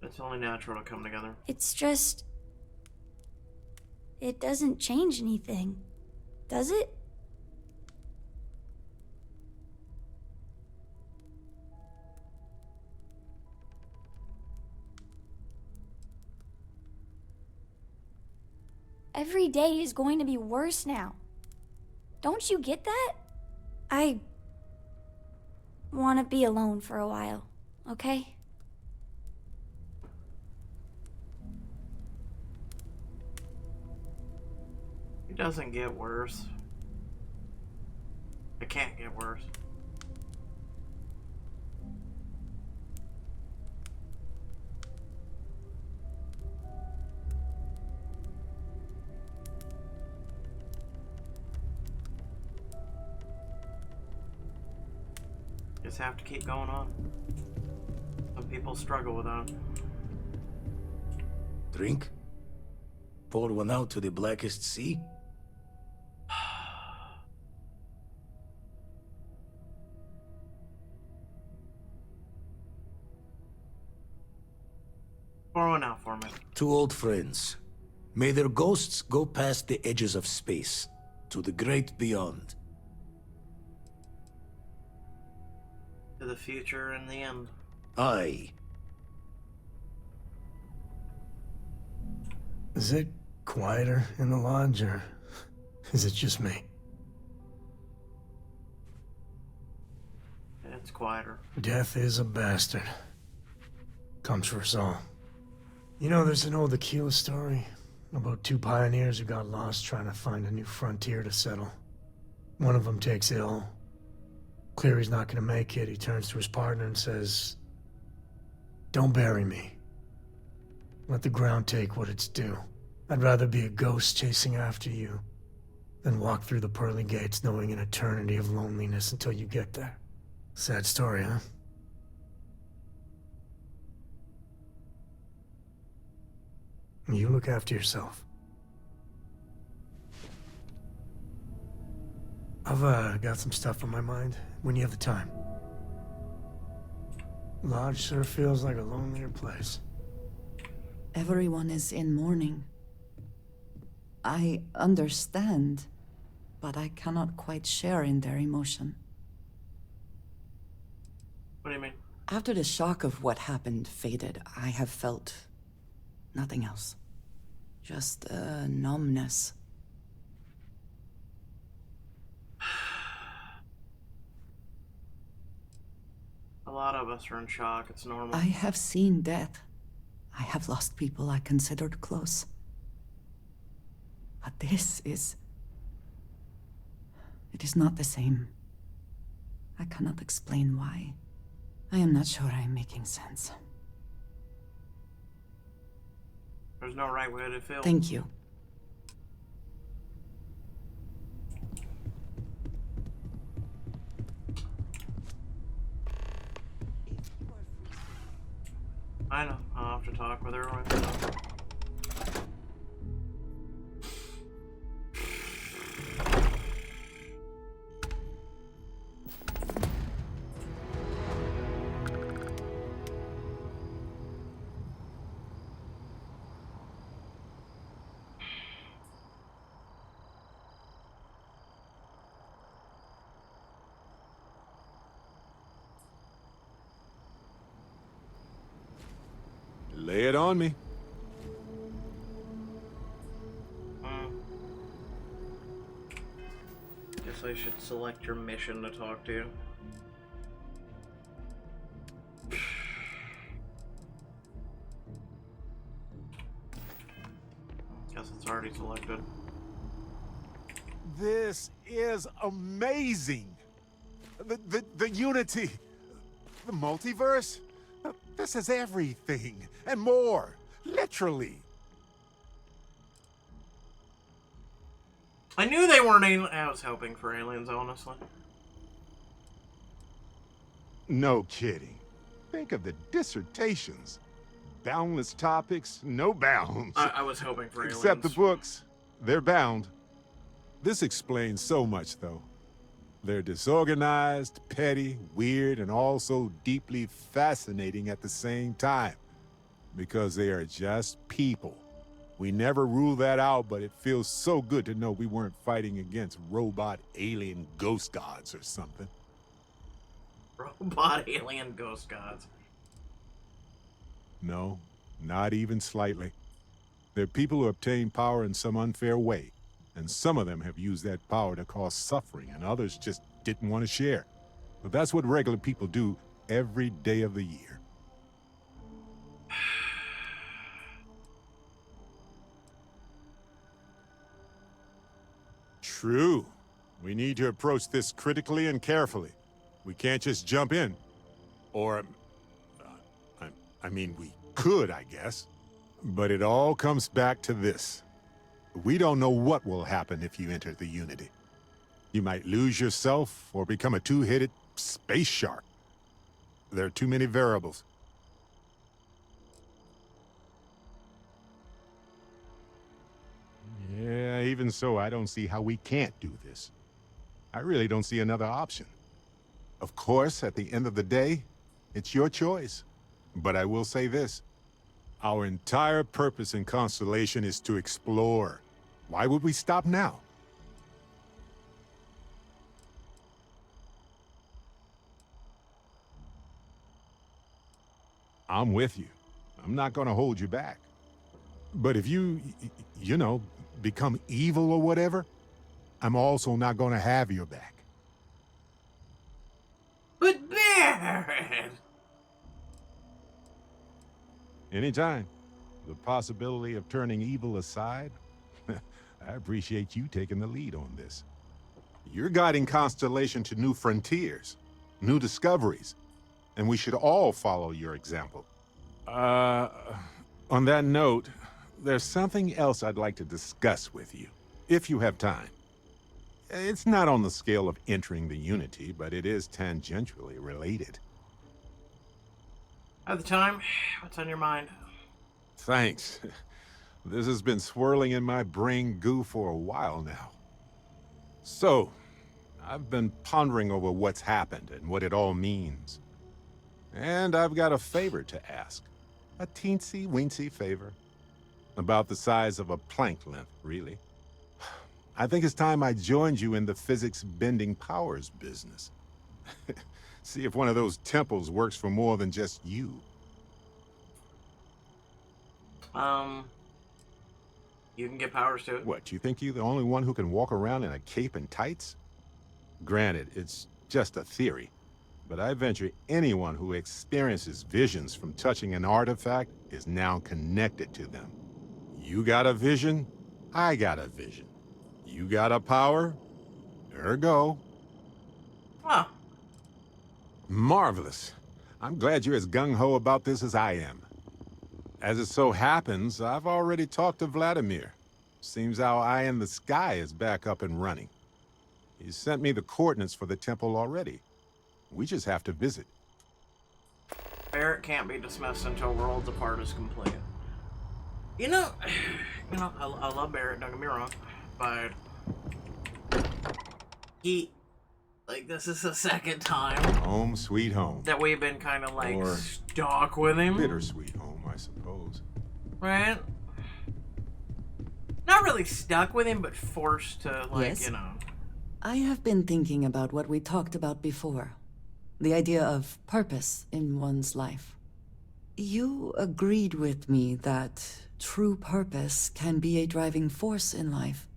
It's only natural to come together. It's just... It doesn't change anything, does it? Every day is going to be worse now. Don't you get that? I want to be alone for a while, okay? It doesn't get worse. It can't get worse. Just have to keep going on. Some people struggle with that. Drink? Pour one out to the blackest sea? Pour one out for me. Two old friends. May their ghosts go past the edges of space, to the great beyond. To the future and the end. Aye. Is it quieter in the lodge, or is it just me? It's quieter. Death is a bastard. Comes for us all. You know, there's an old Aquila story about two pioneers who got lost trying to find a new frontier to settle. One of them takes ill. Clear he's not gonna make it, he turns to his partner and says, "Don't bury me. Let the ground take what it's due. I'd rather be a ghost chasing after you than walk through the pearly gates knowing an eternity of loneliness until you get there." Sad story, huh? You look after yourself. I've got some stuff on my mind when you have the time. Lodge sure feels like a lonelier place. Everyone is in mourning. I understand, but I cannot quite share in their emotion. What do you mean? After the shock of what happened faded, I have felt nothing else. Just a numbness. A lot of us are in shock. It's normal. I have seen death. I have lost people I considered close. But this is... It is not the same. I cannot explain why. I am not sure I am making sense. There's no right way to feel. Thank you. I know. I'll have to talk with her. Lay it on me. Guess I should select your mission to talk to. Guess it's already selected. This is amazing. The unity, the multiverse. This is everything and more, literally. I knew they weren't aliens. I was hoping for aliens, honestly. No kidding. Think of the dissertations. Boundless topics, no bounds. I was hoping for aliens. Except the books. They're bound. This explains so much, though. They're disorganized, petty, weird, and also deeply fascinating at the same time. Because they are just people. We never rule that out, but it feels so good to know we weren't fighting against robot alien ghost gods or something. Robot alien ghost gods. No, not even slightly. They're people who obtain power in some unfair way, and some of them have used that power to cause suffering, and others just didn't want to share. But that's what regular people do every day of the year. True. We need to approach this critically and carefully. We can't just jump in. Or, I mean, we could, I guess. But it all comes back to this. We don't know what will happen if you enter the Unity. You might lose yourself or become a two-headed space shark. There are too many variables. Yeah, even so, I don't see how we can't do this. I really don't see another option. Of course, at the end of the day, it's your choice. But I will say this. Our entire purpose in Constellation is to explore. Why would we stop now? I'm with you. I'm not gonna hold you back. But if you know, become evil or whatever, I'm also not gonna have your back. But Barret! Anytime. The possibility of turning evil aside, I appreciate you taking the lead on this. You're guiding Constellation to new frontiers, new discoveries, and we should all follow your example. On that note, there's something else I'd like to discuss with you, if you have time. It's not on the scale of entering the Unity, but it is tangentially related. At the time, what's on your mind? Thanks. This has been swirling in my brain goo for a while now. So, I've been pondering over what's happened and what it all means. And I've got a favor to ask. A teensy-weensy favor. About the size of a plank length, really. I think it's time I joined you in the physics-bending powers business. See if one of those temples works for more than just you. You can get powers to it. What, you think you're the only one who can walk around in a cape and tights? Granted, it's just a theory, but I venture anyone who experiences visions from touching an artifact is now connected to them. You got a vision, I got a vision. You got a power, ergo. Huh. Marvelous. I'm glad you're as gung-ho about this as I am. As it so happens, I've already talked to Vladimir. Seems our eye in the sky is back up and running. He sent me the coordinates for the temple already. We just have to visit. Barret can't be dismissed until Worlds Apart is complete. I love Barret, don't get me wrong, but this is the second time Home sweet home. that we've been kind of Or stuck with him. Bittersweet home, I suppose. Right? Not really stuck with him, but forced to, Yes? I have been thinking about what we talked about before. The idea of purpose in one's life. You agreed with me that true purpose can be a driving force in life.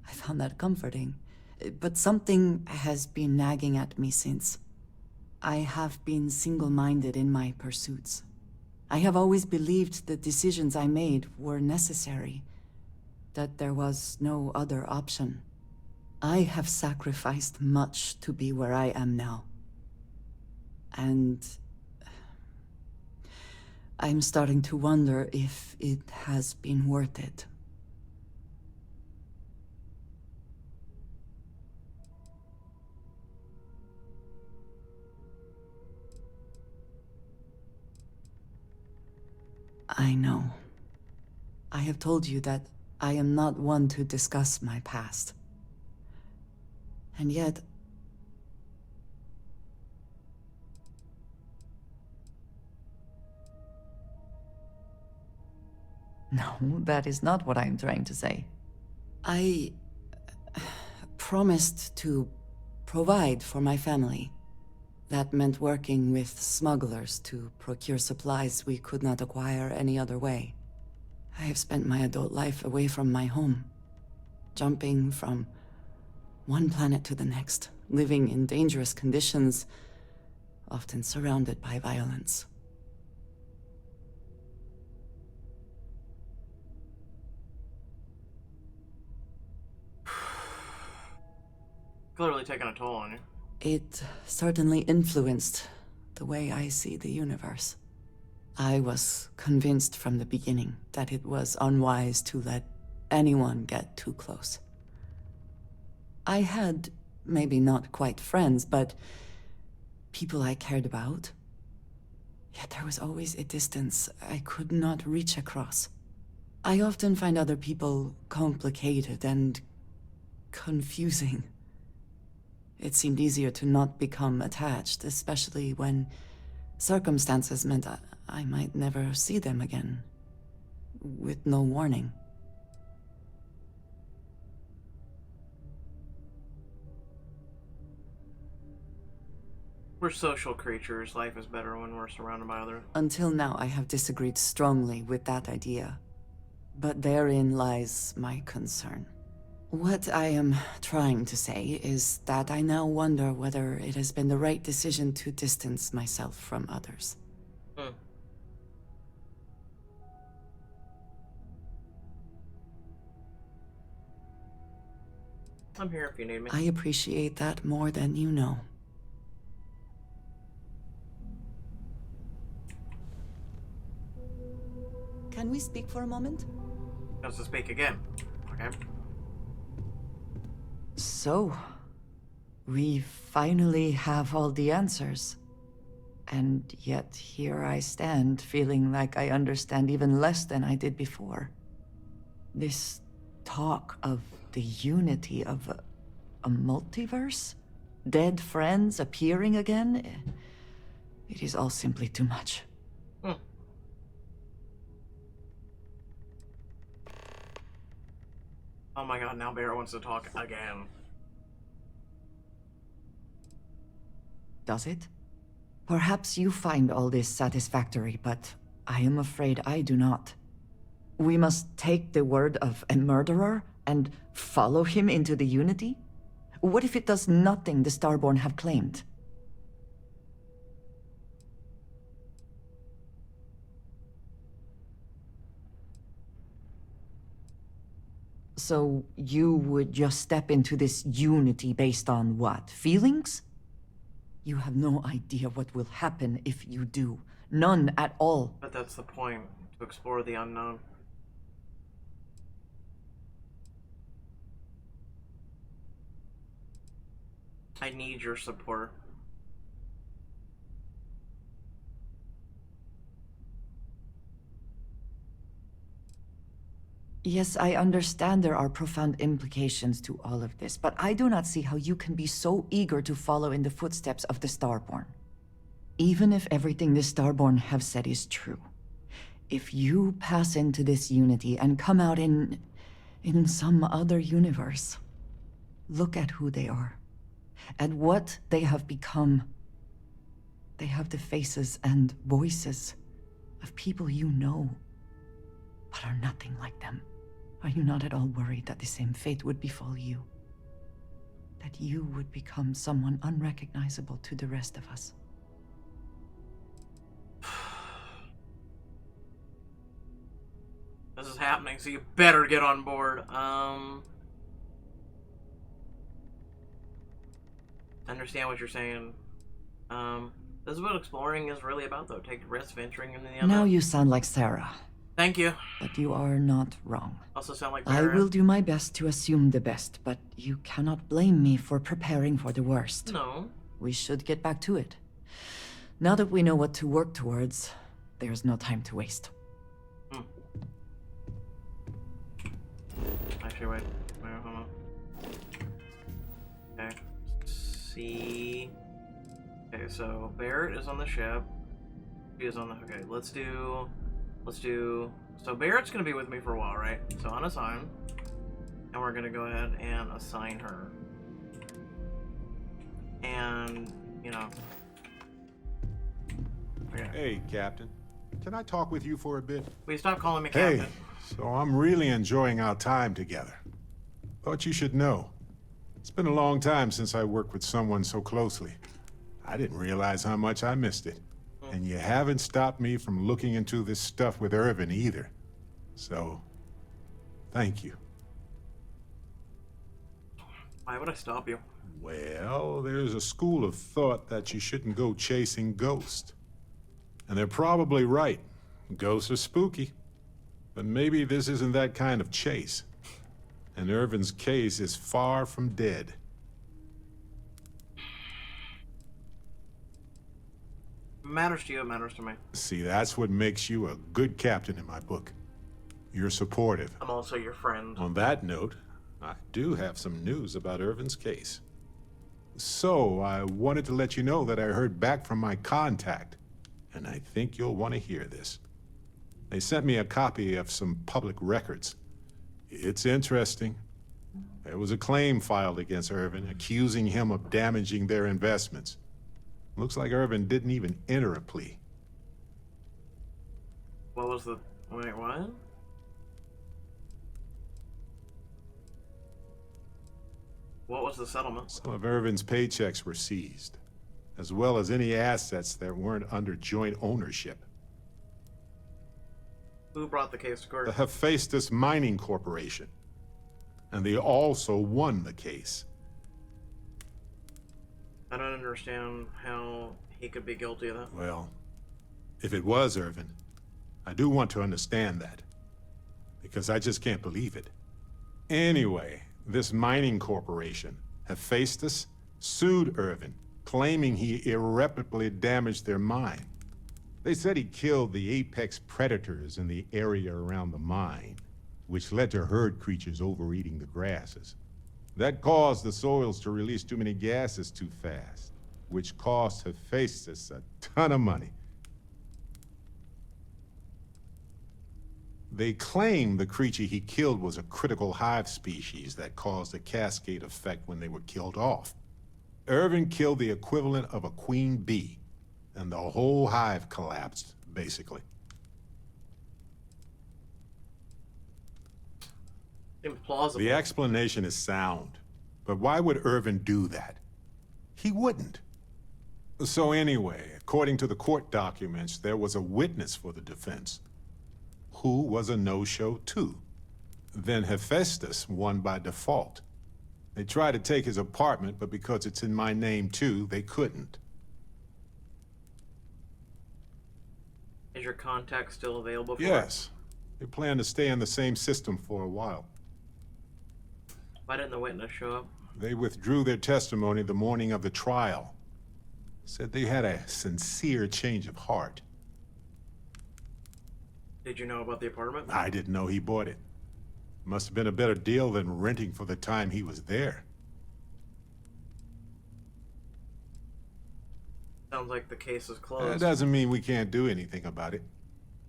I found that comforting, but something has been nagging at me since. I have been single-minded in my pursuits. I have always believed the decisions I made were necessary, that there was no other option. I have sacrificed much to be where I am now. And I'm starting to wonder if it has been worth it. I know. I have told you that I am not one to discuss my past. And yet... No, that is not what I am trying to say. I promised to provide for my family. That meant working with smugglers to procure supplies we could not acquire any other way. I have spent my adult life away from my home, jumping from one planet to the next, living in dangerous conditions, often surrounded by violence. Clearly taking a toll on you. It certainly influenced the way I see the universe. I was convinced from the beginning that it was unwise to let anyone get too close. I had, maybe not quite friends, but people I cared about. Yet there was always a distance I could not reach across. I often find other people complicated and confusing. It seemed easier to not become attached, especially when circumstances meant I might never see them again, with no warning. We're social creatures. Life is better when we're surrounded by others. Until now, I have disagreed strongly with that idea. But therein lies my concern. What I am trying to say is that I now wonder whether it has been the right decision to distance myself from others. I'm here if you need me. I appreciate that more than you know. Can we speak for a moment? Has to speak again. Okay. So, we finally have all the answers. And yet here I stand, feeling like I understand even less than I did before. This talk of the unity of a multiverse? Dead friends appearing again? It is all simply too much. Oh my god, now Bear wants to talk again. Does it? Perhaps you find all this satisfactory, but I am afraid I do not. We must take the word of a murderer and follow him into the Unity? What if it does nothing the Starborn have claimed? So you would just step into this Unity based on what? Feelings? You have no idea what will happen if you do. None at all. But that's the point, to explore the unknown. I need your support. Yes, I understand there are profound implications to all of this, but I do not see how you can be so eager to follow in the footsteps of the Starborn. Even if everything the Starborn have said is true, if you pass into this Unity and come out in some other universe, look at who they are, and what they have become. They have the faces and voices of people you know, but are nothing like them. Are you not at all worried that the same fate would befall you? That you would become someone unrecognizable to the rest of us? This is happening, so you better get on board. I understand what you're saying. This is what exploring is really about, though. Take risks, venturing into the unknown. Now you sound like Sarah. Thank you. But you are not wrong. Also sound like I Barrett. will do my best to assume the best, but you cannot blame me for preparing for the worst. No. We should get back to it. Now that we know what to work towards, there's no time to waste. Actually, wait, hold on. Okay. See. Okay, so Barrett is on the ship. She is on the. Okay, let's do. So Barrett's gonna be with me for a while, right? So unassign, and we're gonna go ahead and assign her. And you know. Okay. Hey, Captain. Can I talk with you for a bit? Please stop calling me Captain. Hey, so I'm really enjoying our time together. Thought you should know. It's been a long time since I worked with someone so closely. I didn't realize how much I missed it. And you haven't stopped me from looking into this stuff with Irvin either. So, thank you. Why would I stop you? Well, there's a school of thought that you shouldn't go chasing ghosts. And they're probably right. Ghosts are spooky. But maybe this isn't that kind of chase. And Irvin's case is far from dead. Matters to you, it matters to me. See, that's what makes you a good captain in my book. You're supportive. I'm also your friend. On that note, I do have some news about Irvin's case. So, I wanted to let you know that I heard back from my contact, and I think you'll want to hear this. They sent me a copy of some public records. It's interesting. There was a claim filed against Irvin, accusing him of damaging their investments. Looks like Irvin didn't even enter a plea. What was the... Wait, what? What was the settlement? Some of Irvin's paychecks were seized, as well as any assets that weren't under joint ownership. Who brought the case to court? The Hephaestus Mining Corporation. And they also won the case. I don't understand how he could be guilty of that. Well, if it was Irvin, I do want to understand that. Because I just can't believe it. Anyway, this mining corporation, Hephaestus, sued Irvin, claiming he irreparably damaged their mine. They said he killed the apex predators in the area around the mine, which led to herd creatures overeating the grasses. That caused the soils to release too many gases too fast, which cost Hephaestus a ton of money. They claim the creature he killed was a critical hive species that caused a cascade effect when they were killed off. Irvin killed the equivalent of a queen bee, and the whole hive collapsed, basically. Implausible. The explanation is sound, but why would Irvin do that? He wouldn't. So anyway, according to the court documents, there was a witness for the defense, who was a no-show too. Then Hephaestus won by default. They tried to take his apartment, but because it's in my name too, they couldn't. Is your contact still available for Yes. They plan to stay in the same system for a while. Why didn't the witness show up? They withdrew their testimony the morning of the trial. Said they had a sincere change of heart. Did you know about the apartment? I didn't know he bought it. Must have been a better deal than renting for the time he was there. Sounds like the case is closed. That doesn't mean we can't do anything about it.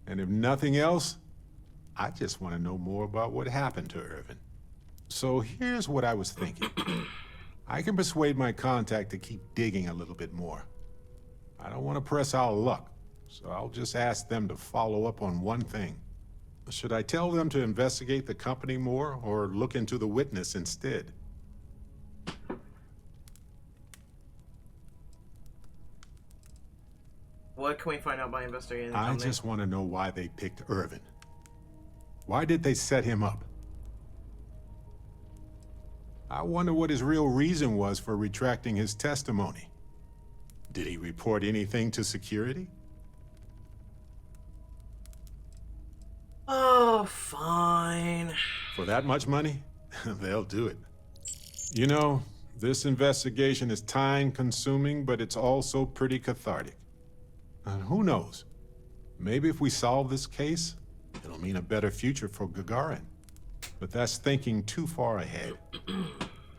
And if nothing else, I just want to know more about what happened to Irvin. So here's what I was thinking. I can persuade my contact to keep digging a little bit more. I I want to press our luck, so I'll just ask them to follow up on one thing. Should I tell them to investigate the company more, or look into the witness instead? What can we find out by investigating the I company? just want to know why they picked Irvin. Why did they set him up? I wonder what his real reason was for retracting his testimony. Did he report anything to security? Oh, fine. For that much money? They'll do it. You know, this investigation is time-consuming, but it's also pretty cathartic. And who knows? Maybe if we solve this case, it'll mean a better future for Gagarin. But that's thinking too far ahead.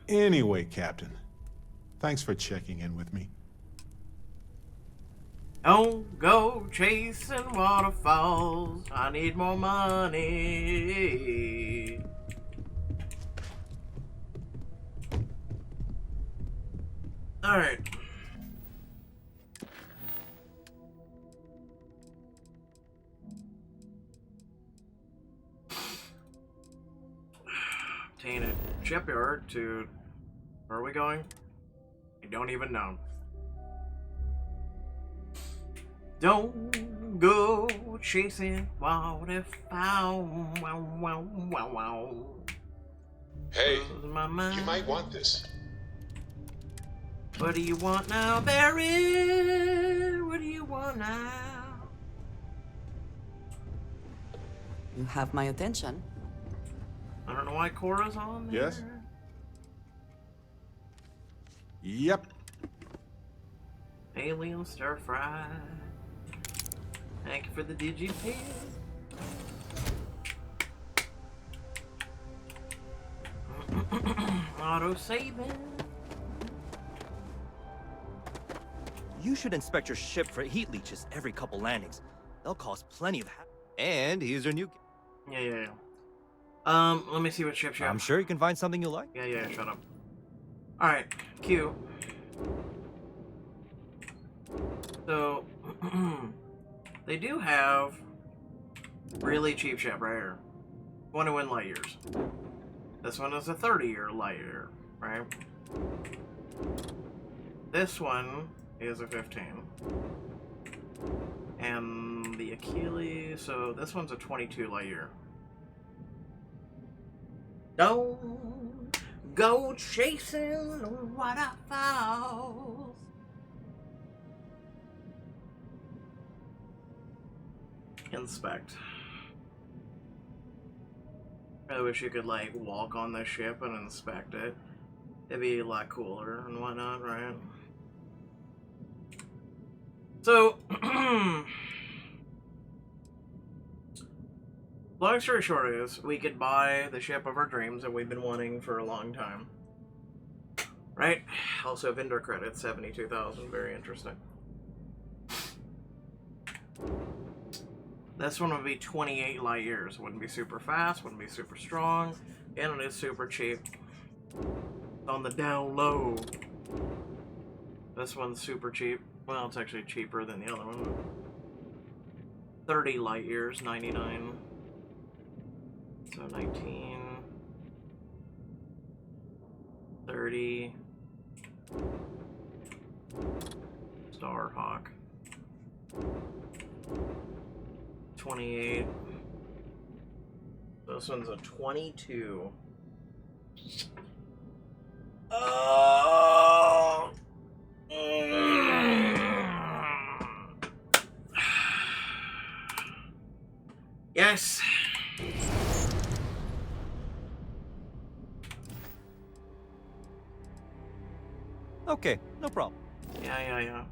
Anyway, Captain, thanks for checking in with me. Don't go chasing waterfalls. I need more money. All right. Tainted shipyard to... Where are we going? I don't even know. Don't go chasing waterfalls. Wow, wow, wow, wow. Hey, you might want this. What do you want now, Barry? What do you want now? You have my attention. I don't know why Cora's on there. Yes? Yep. Alien stir fry. Thank you for the digipig. Auto saving. You should inspect your ship for heat leeches every couple landings. They'll cause plenty of And here's your new... Yeah. Let me see what ship you have. I'm sure you can find something you like. Yeah, shut up. Alright, Q. So, they do have really cheap ship right here. 21 light years. This one is a 30-year light year, right? This one is a 15. And the Achilles, so this one's a 22 light year. Don't go chasing waterfalls. Inspect. I wish you could like walk on the ship and inspect it. It'd be a lot cooler and whatnot, right? So, long story short is, we could buy the ship of our dreams that we've been wanting for a long time. Right? Also, vendor credit, 72,000, very interesting. This one would be 28 light years. Wouldn't be super fast, wouldn't be super strong, and it is super cheap. It's on the down low. This one's super cheap. Well, it's actually cheaper than the other one. 30 light years, 99. So 19. 30. Starhawk. 28. This one's a 22. Oh. Yes. Okay, no problem. Yeah.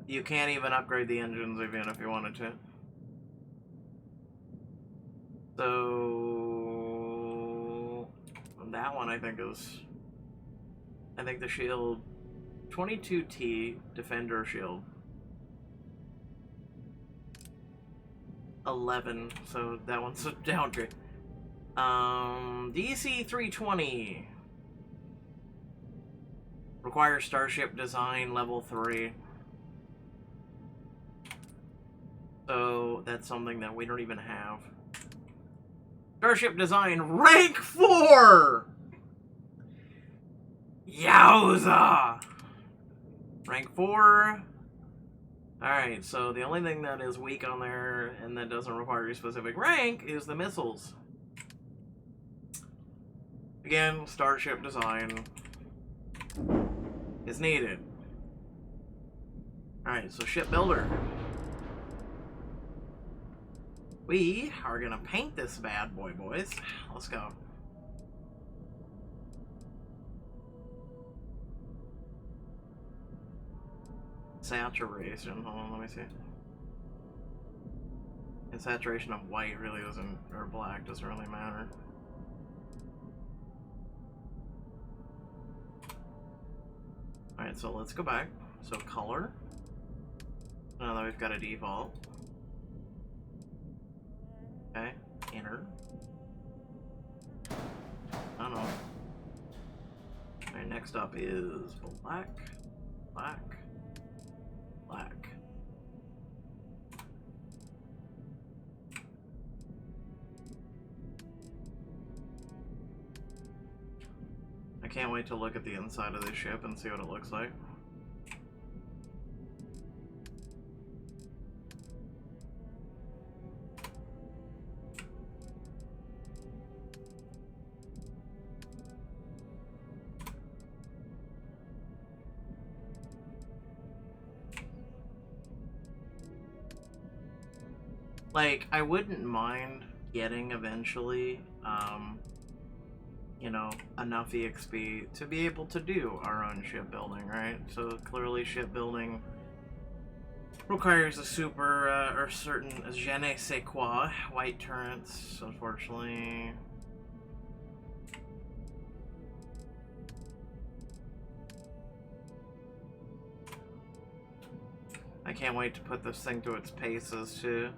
You can't even upgrade the engines even if you wanted to. So that one I think the shield 22T Defender shield 11, so that one's a downgrade. DC 320. Requires Starship Design Level 3. So that's something that we don't even have. Starship Design Rank 4! Yowza! Rank 4. Alright, so the only thing that is weak on there and that doesn't require a specific rank is the missiles. Again, Starship Design is needed. Alright, so Shipbuilder. We are gonna paint this bad boy, boys. Let's go. Saturation. Hold on, let me see. And saturation of white really doesn't, or black doesn't really matter. Alright, so let's go back. So color. Now that we've got a default. Okay, inner. I don't know. Alright, next up is black, black, black. I can't wait to look at the inside of this ship and see what it looks like. Like, I wouldn't mind getting eventually, you know, enough EXP to be able to do our own shipbuilding, right? So clearly shipbuilding requires a super, or certain je ne sais quoi, white turrets, unfortunately. I can't wait to put this thing to its paces, too.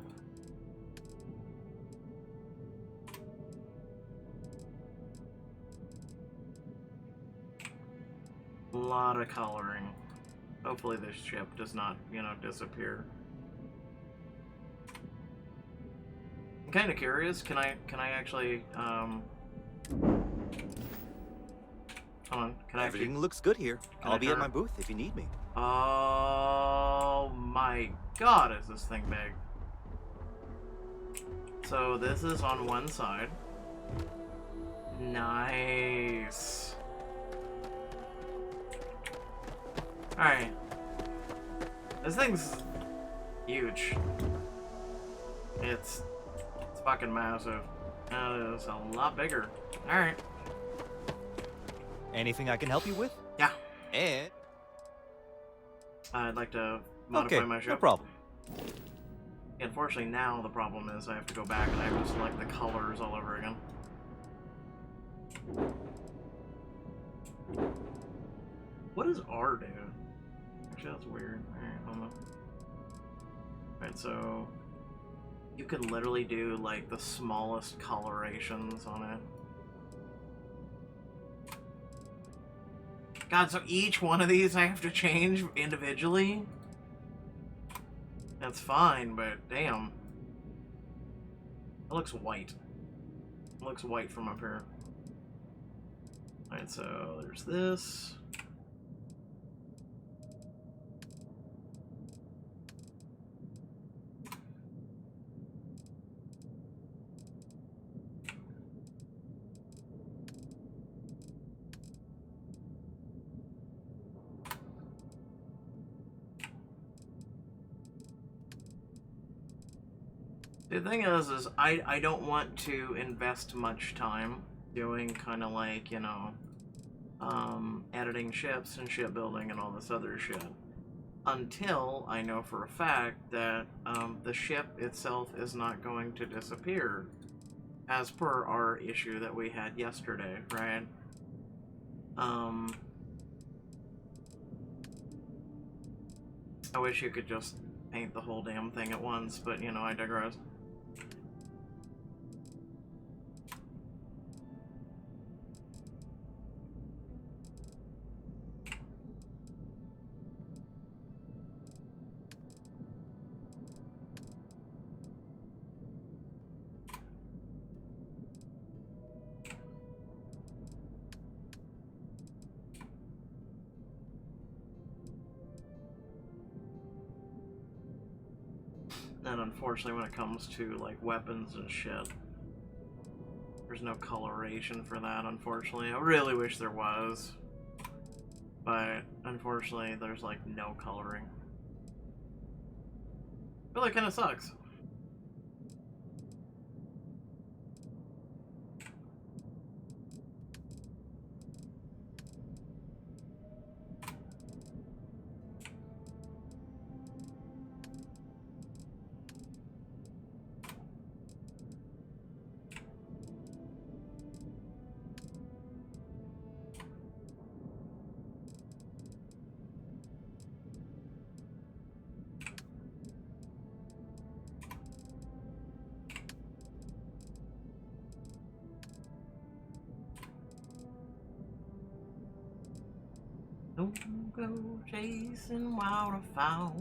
A lot of coloring. Hopefully this ship does not, you know, disappear. I'm kind of curious. Can I actually, hold on. Can I Everything actually... looks good here. Can I'll I be at turn? my booth if you need me. Oh my god, is this thing big. So this is on one side. Nice. Alright. This thing's huge. It's fucking massive. It is a lot bigger. Alright. Anything I can help you with? Yeah. And I'd like to modify my ship. no problem. Unfortunately, now the problem is I have to go back and I have to select the colors all over again. What does R do? Actually, that's weird. Alright, hold on. Alright, so you can literally do like the smallest colorations on it. God, so each one of these I have to change individually? That's fine, but damn. It looks white. It looks white from up here. Alright, so there's this. The thing is I don't want to invest much time doing kind of like, you know, editing ships and shipbuilding and all this other shit until I know for a fact that the ship itself is not going to disappear as per our issue that we had yesterday, right? I wish you could just paint the whole damn thing at once, but you know, I digress. And unfortunately, when it comes to like weapons and shit, there's no coloration for that, unfortunately. I really wish there was. But unfortunately, there's like no coloring. Really kind of sucks. Don't go chasing waterfowl.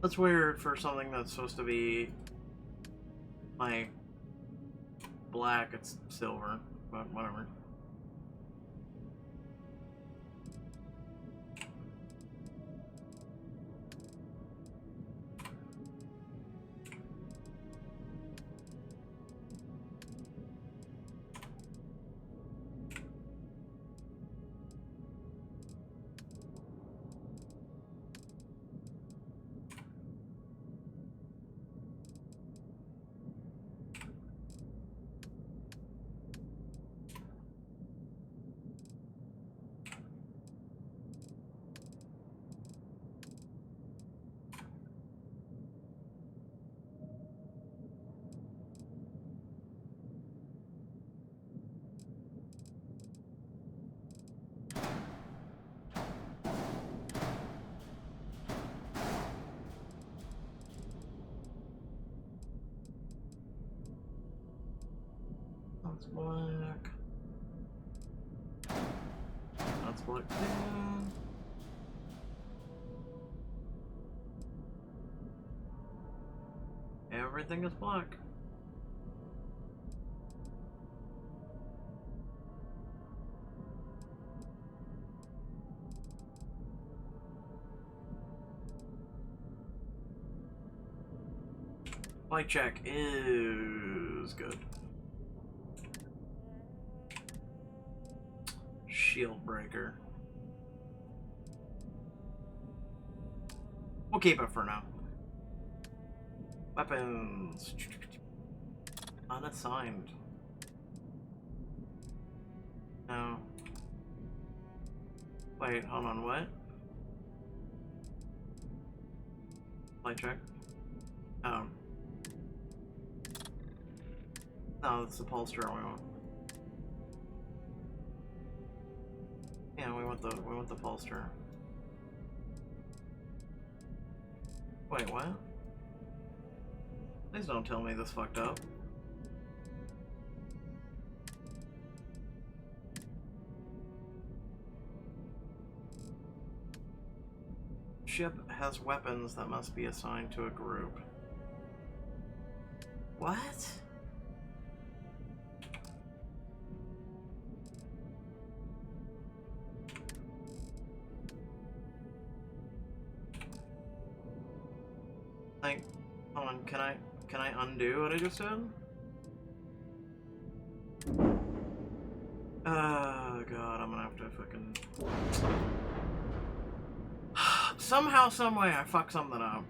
That's weird for something that's supposed to be like black, it's silver, but whatever. That's black. That's black too. Everything is black. Light check is good. Shield breaker. We'll keep it for now. Weapons. Unassigned. No. Wait, hold on, what? Light check. Oh. No, it's the pulse drill we want. Yeah, we want the pulster. Wait, what? Please don't tell me this fucked up. Ship has weapons that must be assigned to a group. What? Like, hold on, can I undo what I just did? Oh god, I'm gonna have to fucking... Somehow, someway, I fuck something up.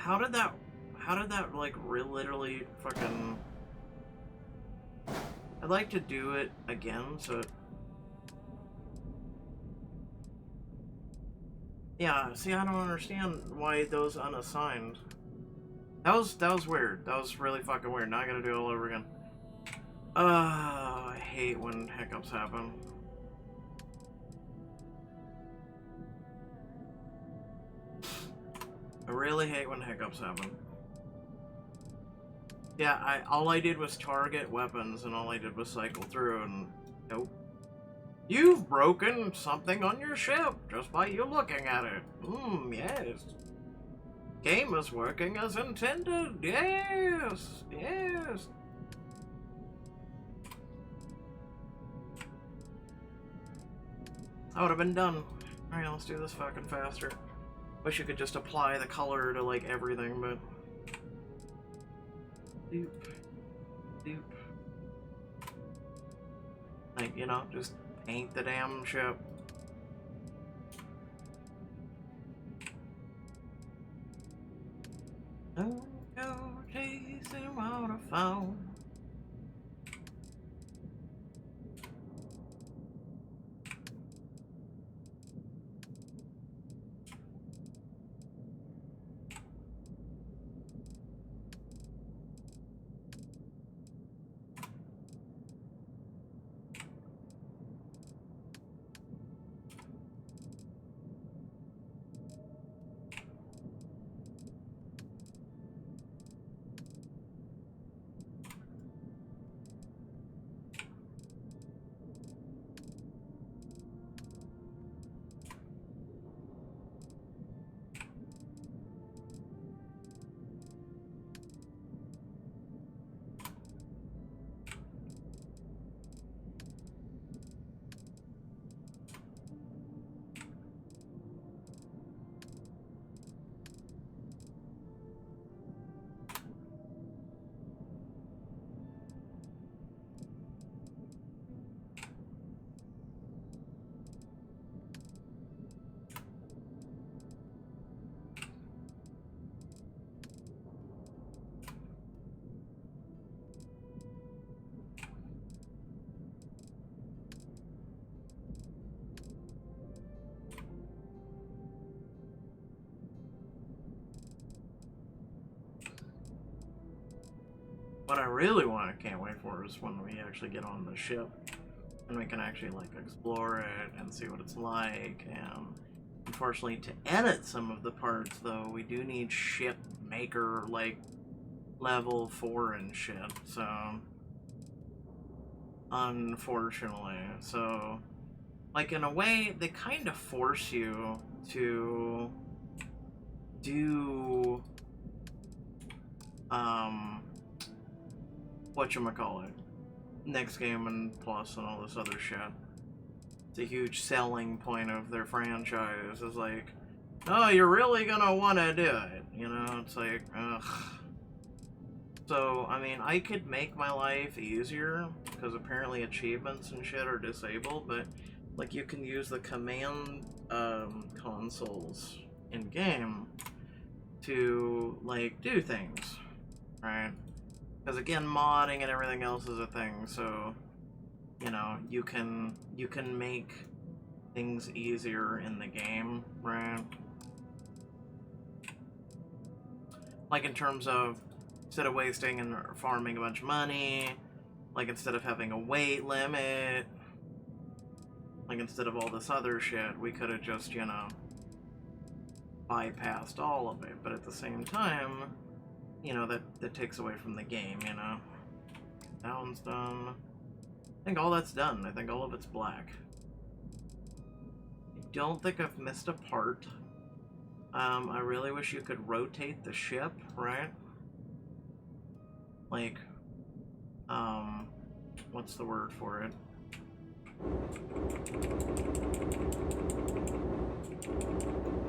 How did that, like, literally fucking... I'd like to do it again, so... Yeah, see, I don't understand why those unassigned. That was weird. That was really fucking weird. Now I gotta do it all over again. I hate when hiccups happen. I really hate when hiccups happen. Yeah, all I did was target weapons, and all I did was cycle through, and nope. You've broken something on your ship just by you looking at it. Yes. Game is working as intended. Yes, yes. I would have been done. Alright, let's do this fucking faster. Wish you could just apply the color to, like, everything, but... Doop. Doop. Like, you know, just paint the damn ship. Don't go chasing waterfall. What I really can't wait for is when we actually get on the ship and we can actually, like, explore it and see what it's like. And unfortunately, to edit some of the parts, though, we do need ship maker, like, level 4 and shit. So, unfortunately. So, like, in a way, they kind of force you to do, whatchamacallit, next game and plus and all this other shit. It's a huge selling point of their franchise, is like, oh, you're really gonna want to do it, you know? It's like, ugh. So, I mean, I could make my life easier, because apparently achievements and shit are disabled, but, like, you can use the command consoles in-game to, like, do things, right? Because again, modding and everything else is a thing, so, you know, you can make things easier in the game, right? Like in terms of, instead of wasting and farming a bunch of money, like instead of having a weight limit, like instead of all this other shit, we could have just, you know, bypassed all of it, but at the same time, you know, that takes away from the game, you know. That one's done. I think all that's done. I think all of it's black. I don't think I've missed a part. I really wish you could rotate the ship, right? Like, what's the word for it?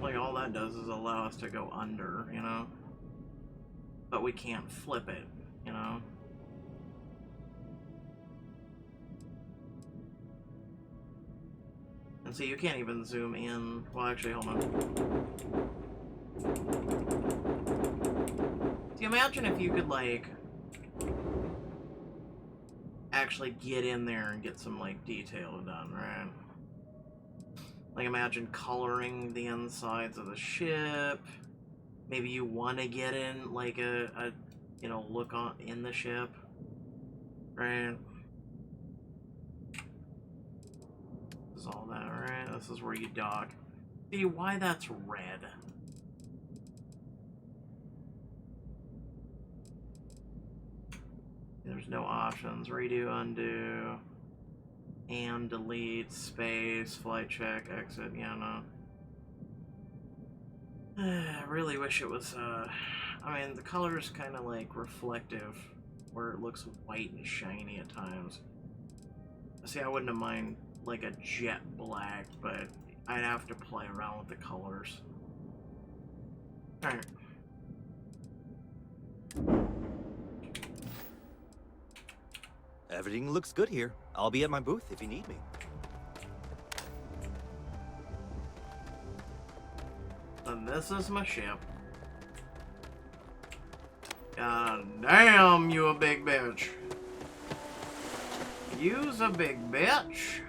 Like, all that does is allow us to go under, you know? But we can't flip it, you know? And see, you can't even zoom in. Well, actually, hold on. imagine if you could, like, actually get in there and get some, like, detail done, right? Like, imagine coloring the insides of the ship. Maybe you want to get in, like, a you know, look on in the ship, right? This is all that, right? This is where you dock. See why that's red. There's no options. Redo, undo, and delete, space, flight check, exit, yeah, no. I really wish it was, I mean, the color is kind of like reflective, where it looks white and shiny at times. See, I wouldn't have mind like a jet black, but I'd have to play around with the colors. Alright. Everything looks good here. I'll be at my booth if you need me. And this is my ship. God damn, you a big bitch. You's a big bitch.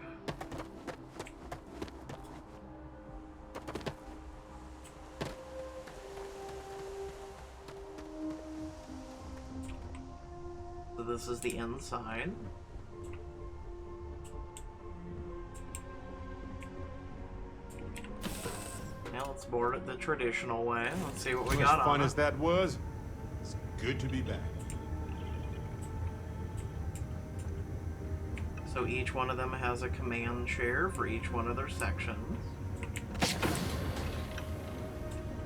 So this is the inside. Now let's board it the traditional way. Let's see what we got on it. As fun as that was, it's good to be back. So each one of them has a command chair for each one of their sections.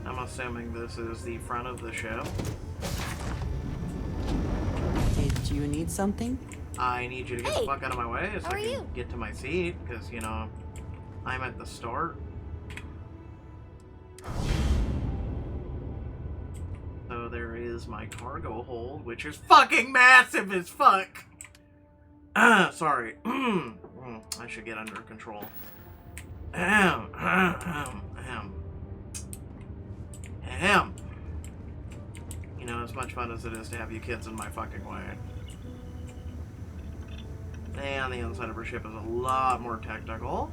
I'm assuming this is the front of the ship. Did you need something? I need you to get the fuck out of my way so how I are can you? get to my seat, because, you know, I'm at the start. So there is my cargo hold, which is fucking massive as fuck! Sorry. I should get under control. You know, as much fun as it is to have you kids in my fucking way. And the inside of her ship is a lot more technical.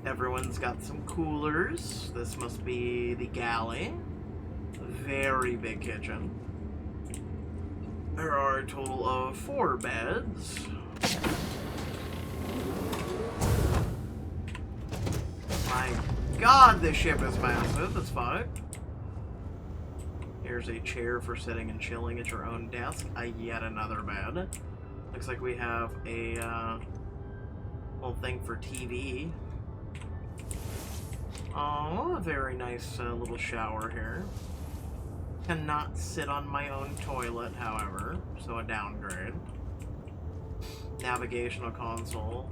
Everyone's got some coolers. This must be the galley. Very big kitchen. There are a total of 4 beds. My god, this ship is massive as fuck. Here's a chair for sitting and chilling at your own desk. Yet another bed. Looks like we have a little thing for TV. Oh, a very nice little shower here. Cannot sit on my own toilet, however, so a downgrade. Navigational console.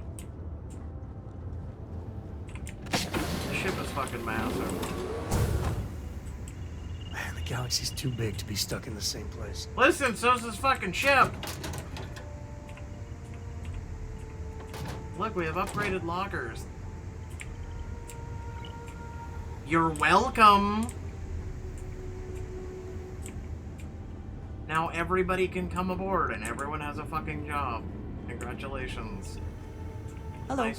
The ship is fucking massive. Man, the galaxy's too big to be stuck in the same place. Listen, so's this fucking ship. Look, we have upgraded lockers. You're welcome. Now everybody can come aboard and everyone has a fucking job. Congratulations. Hello.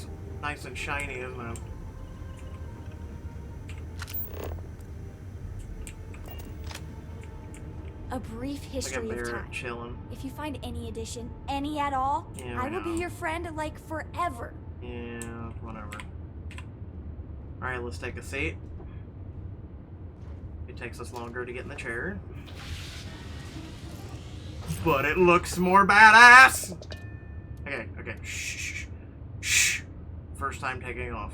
Nice and shiny, isn't it? A brief history Like a of bear time. chilling. If you find any addition, any at all, Yeah, I we will be know. your friend like forever. Yeah, whatever. Alright, let's take a seat. It takes us longer to get in the chair. But it looks more badass! Okay, shh. First time taking off.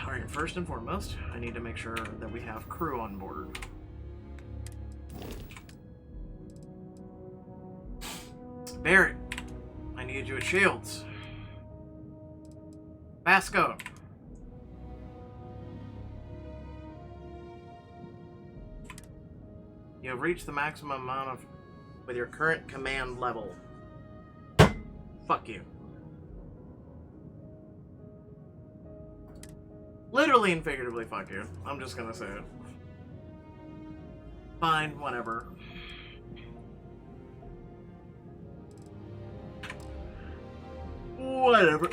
Alright, first and foremost, I need to make sure that we have crew on board. Barrett, I need you at Shields. Vasco. You have reached the maximum amount of with your current command level. Fuck you. Literally and figuratively, fuck you. I'm just gonna say it. Fine, whatever. Whatever.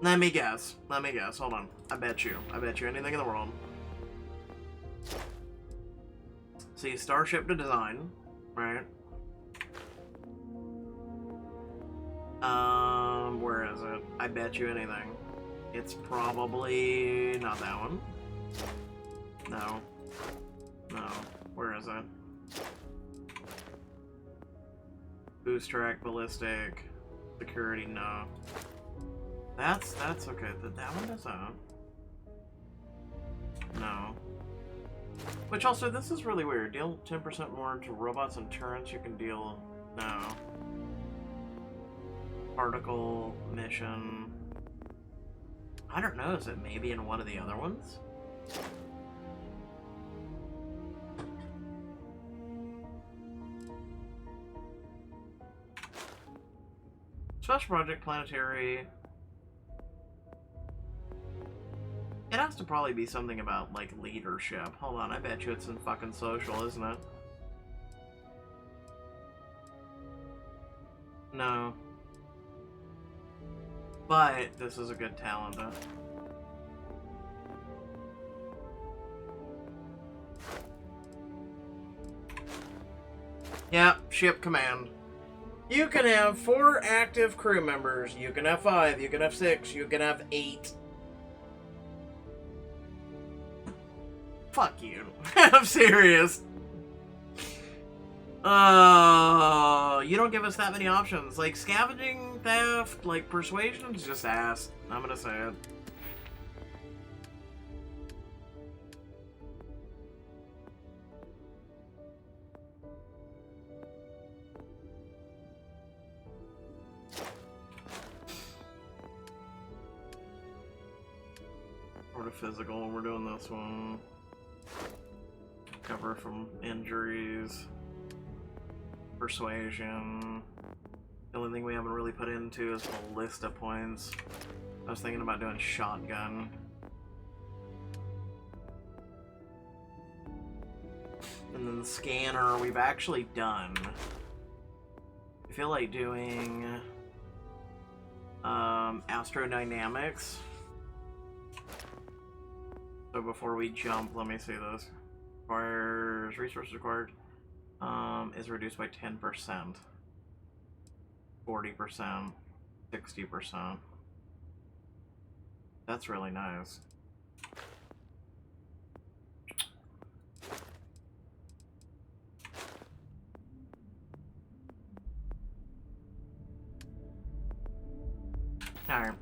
Let me guess. Hold on. I bet you anything in the world. See, Starship to design, right? Where is it? I bet you anything. It's probably not that one. No. No. Where is it? Boost track, ballistic, security, no. That's okay. That one doesn't. No. Which also, this is really weird. Deal 10% more to robots and turrets. You can deal... No. Particle, mission... I don't know, is it maybe in one of the other ones? Special Project, Planetary... It has to probably be something about, like, leadership. Hold on, I bet you it's in fucking social, isn't it? No. But this is a good talent, though. Yeah, ship command. You can have 4 active crew members. You can have 5. You can have 6. You can have 8. Fuck you. I'm serious. You don't give us that many options. Like, scavenging, theft, like, persuasion's just ass. I'm gonna say it. Sort of physical, we're doing this one. Cover from injuries. Persuasion. The only thing we haven't really put into is ballista points. I was thinking about doing shotgun. And then the scanner we've actually done. I feel like doing astrodynamics. So before we jump, let me see this. Requires resources required. Is reduced by 10%. 40%. 60%. That's really nice. Alright.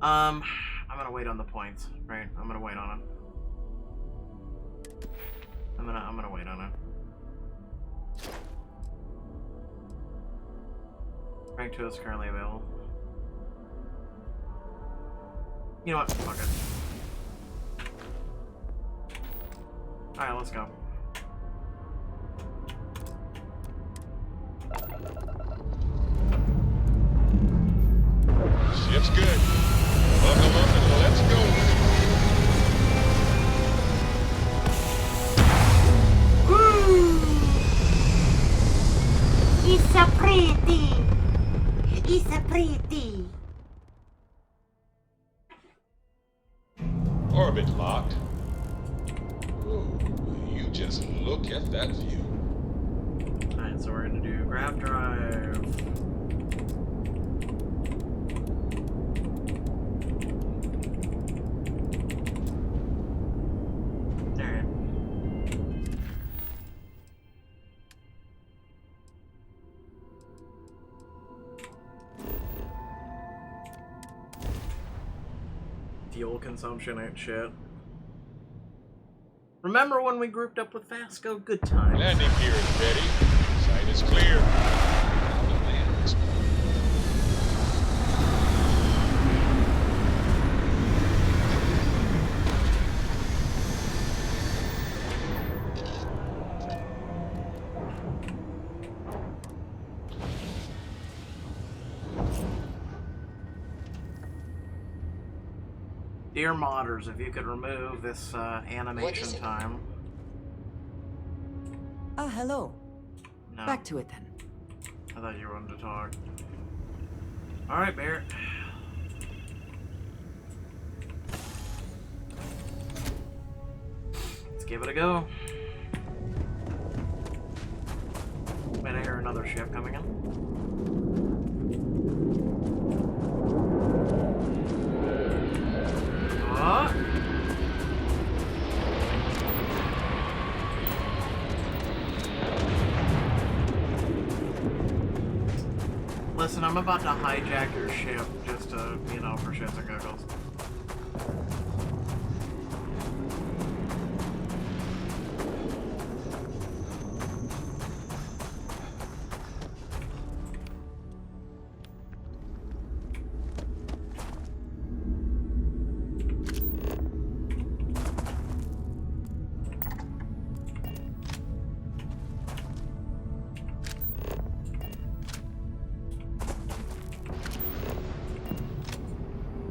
I'm gonna wait on the points, right? I'm gonna wait on it. I'm gonna wait on it. Rank 2 is currently available. You know what? Fuck it. Alright, let's go. Ship's good. Buckle up and let's go. It's a pretty. It's a pretty. Orbit locked. Ooh, you just look at that view. Alright, so we're gonna do grab drive. Alright. Fuel consumption ain't shit. Remember when we grouped up with Vasco? Good times. Landing gear is ready. Site is clear. Now to land this point. Dear modders, if you could remove this animation time. Ah, hello. No. Back to it then. I thought you wanted to talk. Alright, Barrett. Let's give it a go. Wait, I hear another ship coming in. Oh! Listen, I'm about to hijack your ship just to, you know, for shits and giggles.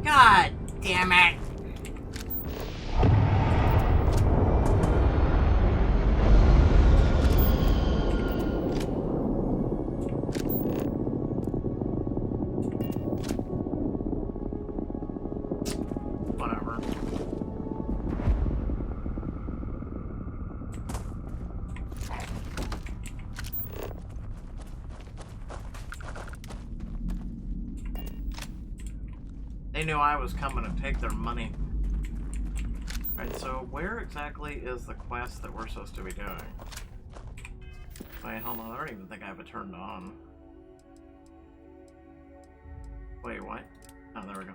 God damn it! Whatever. They knew I was coming to take their money. Alright, so where exactly is the quest that we're supposed to be doing? Wait, hold on, I don't even think I have it turned on. Wait, what? Oh, there we go.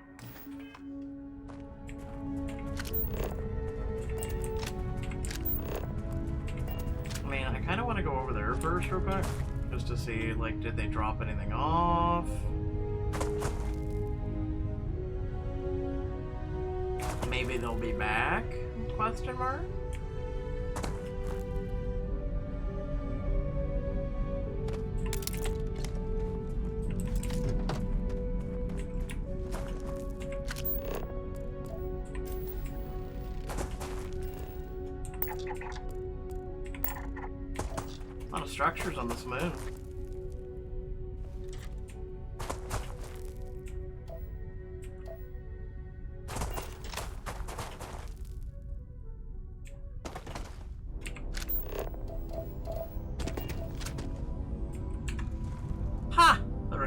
I mean, I kind of want to go over there first real quick, just to see, like, did they drop anything off? Maybe they'll be back? Question mark? A lot of structures on this moon.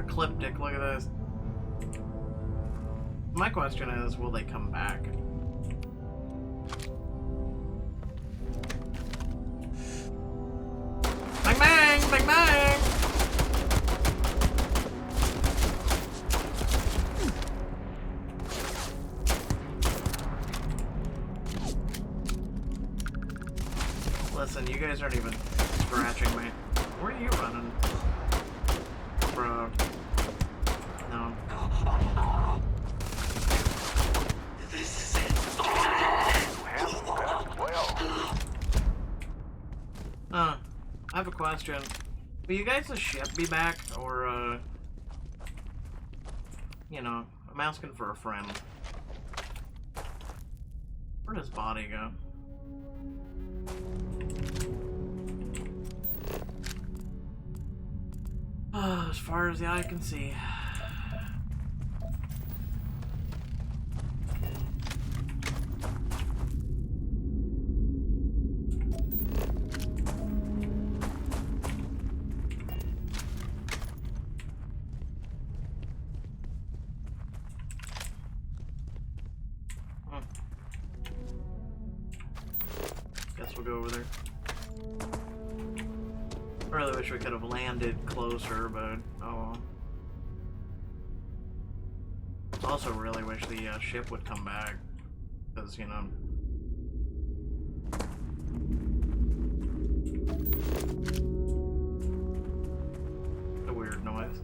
Ecliptic, look at this. My question is, will they come back? Bang bang! Bang bang! Listen, you guys aren't even scratching me. Where are you running? Bro. No. This is it. I have a question. Will you guys' ship be back, or, you know, I'm asking for a friend. Where does body go? As far as the eye can see. Guess we'll go over there. I really wish we could have landed closer, but oh well. Also really wish the ship would come back, because, you know, a weird noise.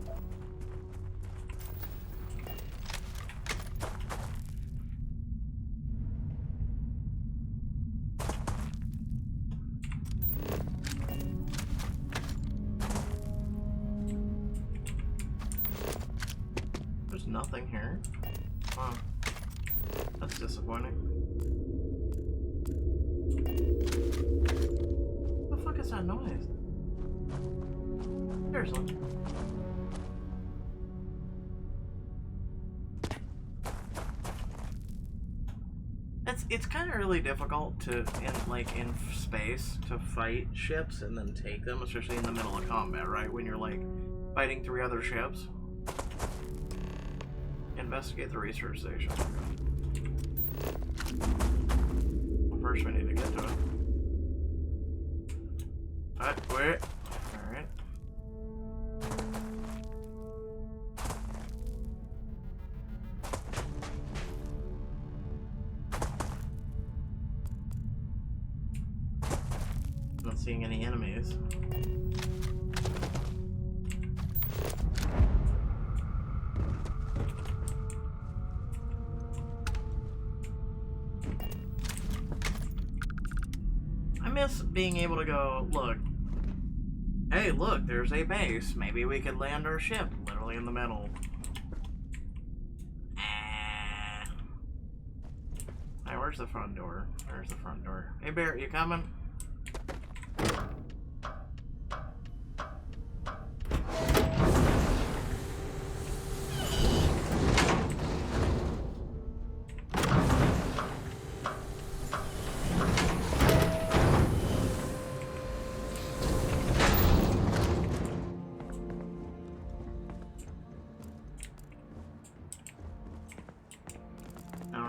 Nothing here. Huh. That's disappointing. What the fuck is that noise? Seriously. It's kind of really difficult to in space to fight ships and then take them, especially in the middle of combat, right? When you're like fighting 3 other ships. Investigate the research station. Well, first we need to get to it. Alright, wait. Alright. Not seeing any enemies. I miss being able to go, look, hey, look, there's a base. Maybe we could land our ship literally in the middle. Hey, where's the front door? Where's the front door? Hey, Barrett, you coming?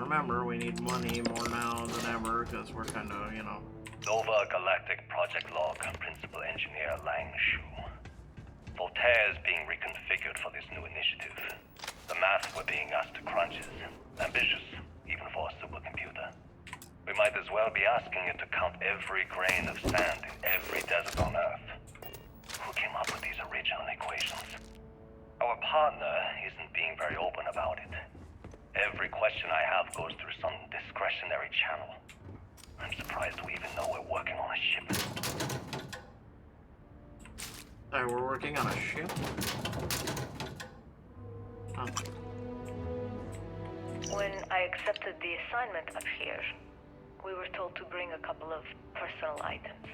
Remember, we need money more now than ever because we're kind of, you know. Nova Galactic Project Log, Principal Engineer Lang Shu. Voltaire is being reconfigured for this new initiative. The math we're being asked to crunch is ambitious, even for a supercomputer. We might as well be asking it to count every grain of sand in every desert on Earth. Who came up with these original equations? Our partner isn't being very open about it. Every question I have goes through some discretionary channel. I'm surprised we even know we're working on a ship. Sorry, we're working on a ship? Huh. When I accepted the assignment up here, we were told to bring a couple of personal items.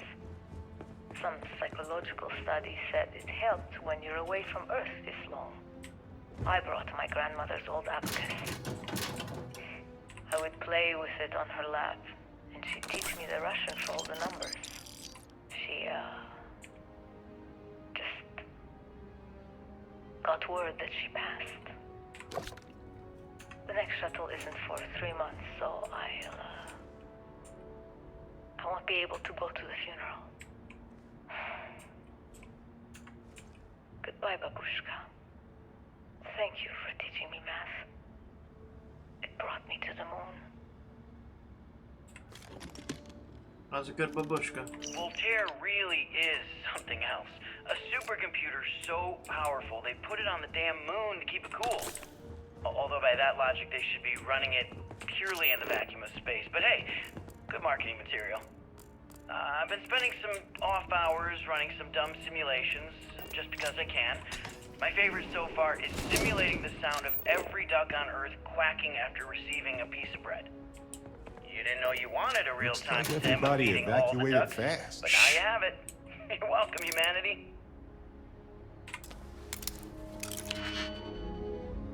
Some psychological study said it helped when you're away from Earth this long. I brought my grandmother's old abacus. I would play with it on her lap, and she'd teach me the Russian for all the numbers. She, just got word that she passed. The next shuttle isn't for 3 months, so I won't be able to go to the funeral. Goodbye, babushka. Thank you for teaching me math. It brought me to the moon. That was a good babushka. Voltaire really is something else. A supercomputer so powerful, they put it on the damn moon to keep it cool. Although by that logic, they should be running it purely in the vacuum of space. But hey, good marketing material. I've been spending some off hours running some dumb simulations, just because I can. My favorite so far is simulating the sound of every duck on Earth quacking after receiving a piece of bread. You didn't know you wanted a real-time sim of Everybody feeding all the evacuated ducks, fast. but now you have it. You're welcome, humanity.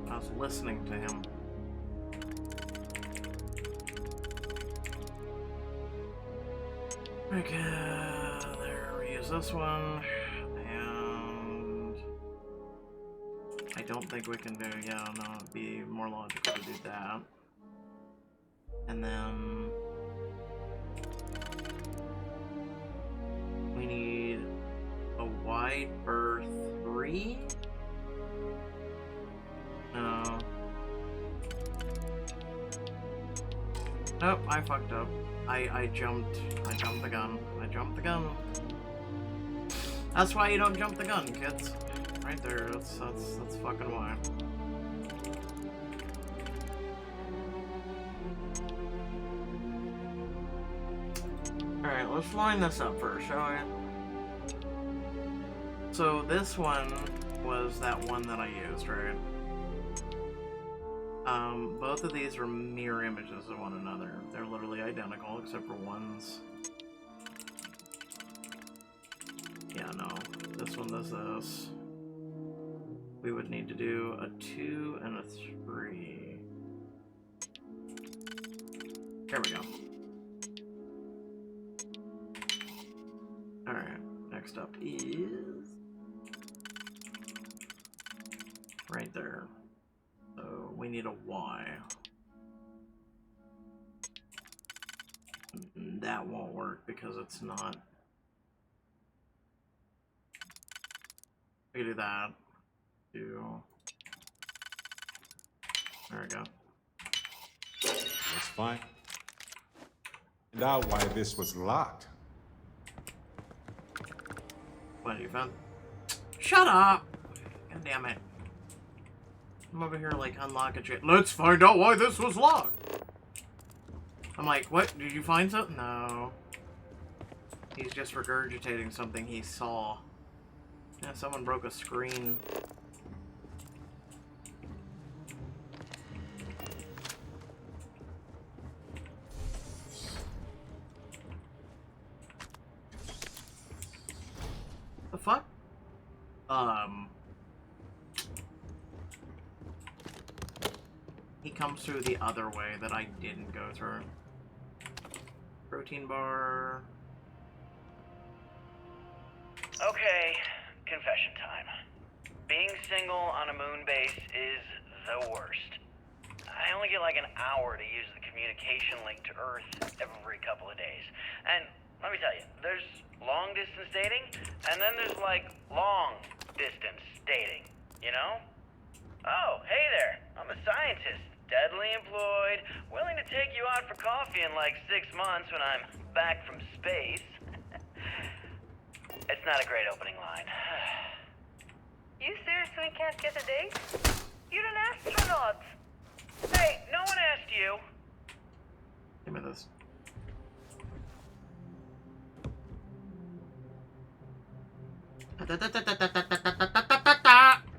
I was listening to him. Okay, there, we use this one, and I don't think we can do, yeah, no, it'd be more logical to do that. And then we need a wide berth 3? No. Nope, I fucked up. I jumped the gun. I jumped the gun. That's why you don't jump the gun, kids. Right there, that's fucking why. Alright, let's line this up first, shall we? So this one was that one that I used, right? Both of these are mirror images of one another. They're literally identical, except for one's... Yeah, no. This one does this. We would need to do a 2 and a 3. There we go. Alright, next up is... right there. So we need a Y. That won't work because it's not... We can do that. There we go. That's fine. Find out why this was locked. What, you found? Shut up! God damn it. I'm over here like unlocking shit. Let's find out why this was locked! I'm like, what? Did you find something? No. He's just regurgitating something he saw. Yeah, someone broke a screen. The fuck? He comes through the other way that I didn't go through. Protein bar. Okay, confession time. Being single on a moon base is the worst. I only get like an hour to use the communication link to Earth every couple of days. And let me tell you, there's long distance dating, and then there's like long distance dating, you know? Oh, hey there, I'm a scientist, deadly employed, willing to take you out for coffee in like 6 months when I'm back from space. It's not a great opening line. You seriously can't get a date? You're an astronaut. Hey, no one asked you. Give me this.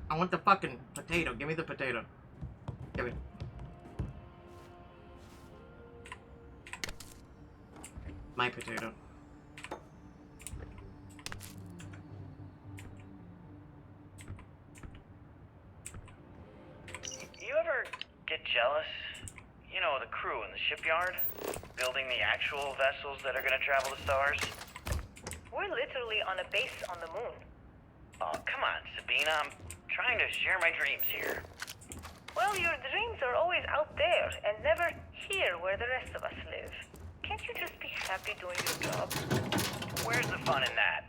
I want the fucking potato. Give me the potato. Give it. My potato. You ever get jealous? You know, the crew in the shipyard? Building the actual vessels that are gonna travel the stars? We're literally on a base on the moon. Oh, come on, Sabina. I'm trying to share my dreams here. Well, your dreams are always out there and never here where the rest of us live. Can't you just be happy doing your job? Where's the fun in that?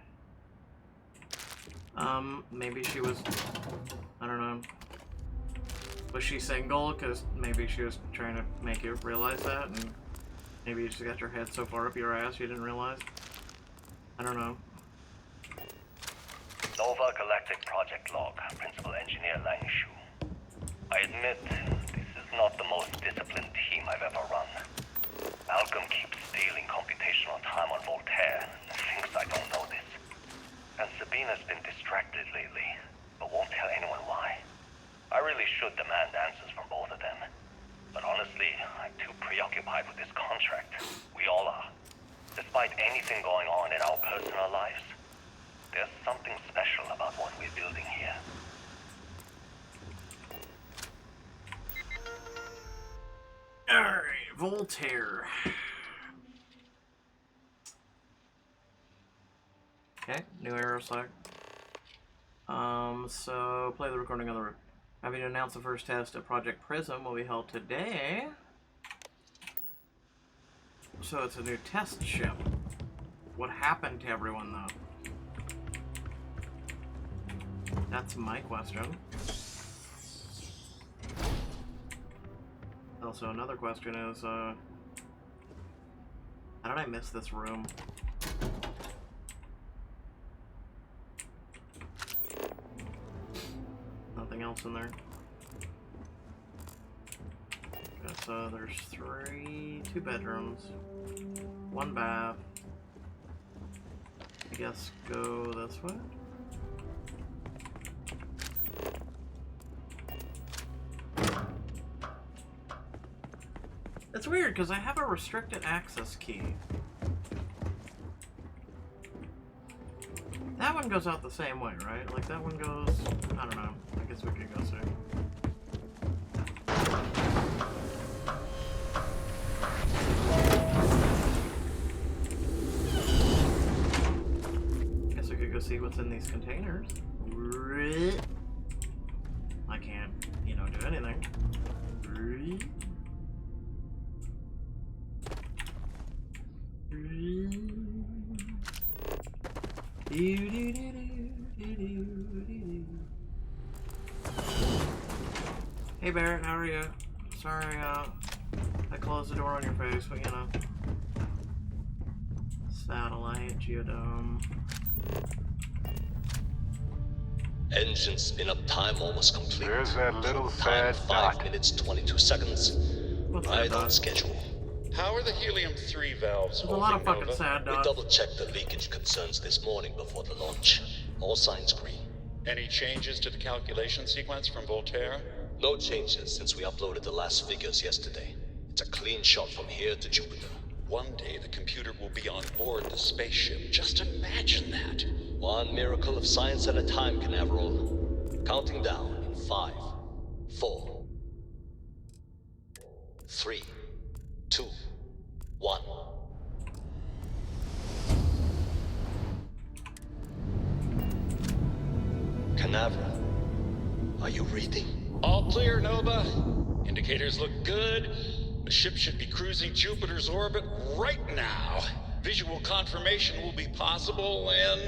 Maybe she was... I don't know. Was she single? Because maybe she was trying to make you realize that, and maybe you just got your head so far up your ass you didn't realize. I don't know. Nova Galactic Project Log, Principal Engineer Lang Shu. I admit, this is not the most disciplined team I've ever run. Malcolm keeps stealing computational time on Voltaire and thinks I don't know this. And Sabina's been distracted lately, but won't tell anyone why. I really should demand answers from both of them. But honestly, I'm too preoccupied with this contract. We all are. Despite anything going on in our personal lives, there's something special about what we're building here. Alright, Voltaire. Okay, new arrow select. So play the recording on the... Having to announce the first test of Project Prism will be held today. So it's a new test ship. What happened to everyone, though? That's my question. Also, another question is, how did I miss this room? Nothing else in there. Okay, so there's two bedrooms, 1 bath. I guess go this way. It's weird, because I have a restricted access key. That one goes out the same way, right? Like, that one goes... I don't know. I guess we could go see. Guess we could go see what's in these containers. I can't, you know, do anything. Hey Barrett, how are you? Sorry, I closed the door on your face, but you know. Satellite, geodome. Engine spin-up time almost complete. There's that little Time fat 5 dot. minutes, 22 seconds. What's that Right on dot? schedule. How are the helium-3 valves There's a lot of holding, fucking Nova? sad We dots. double-checked the leakage concerns this morning before the launch. All signs green. Any changes to the calculation sequence from Voltaire? No changes since we uploaded the last figures yesterday. It's a clean shot from here to Jupiter. One day the computer will be on board the spaceship. Just imagine that. One miracle of science at a time, Canaveral. Counting down in 5, 4, 3, 2, 1. Canaveral, are you reading? All clear, Nova. Indicators look good. The ship should be cruising Jupiter's orbit right now. Visual confirmation will be possible in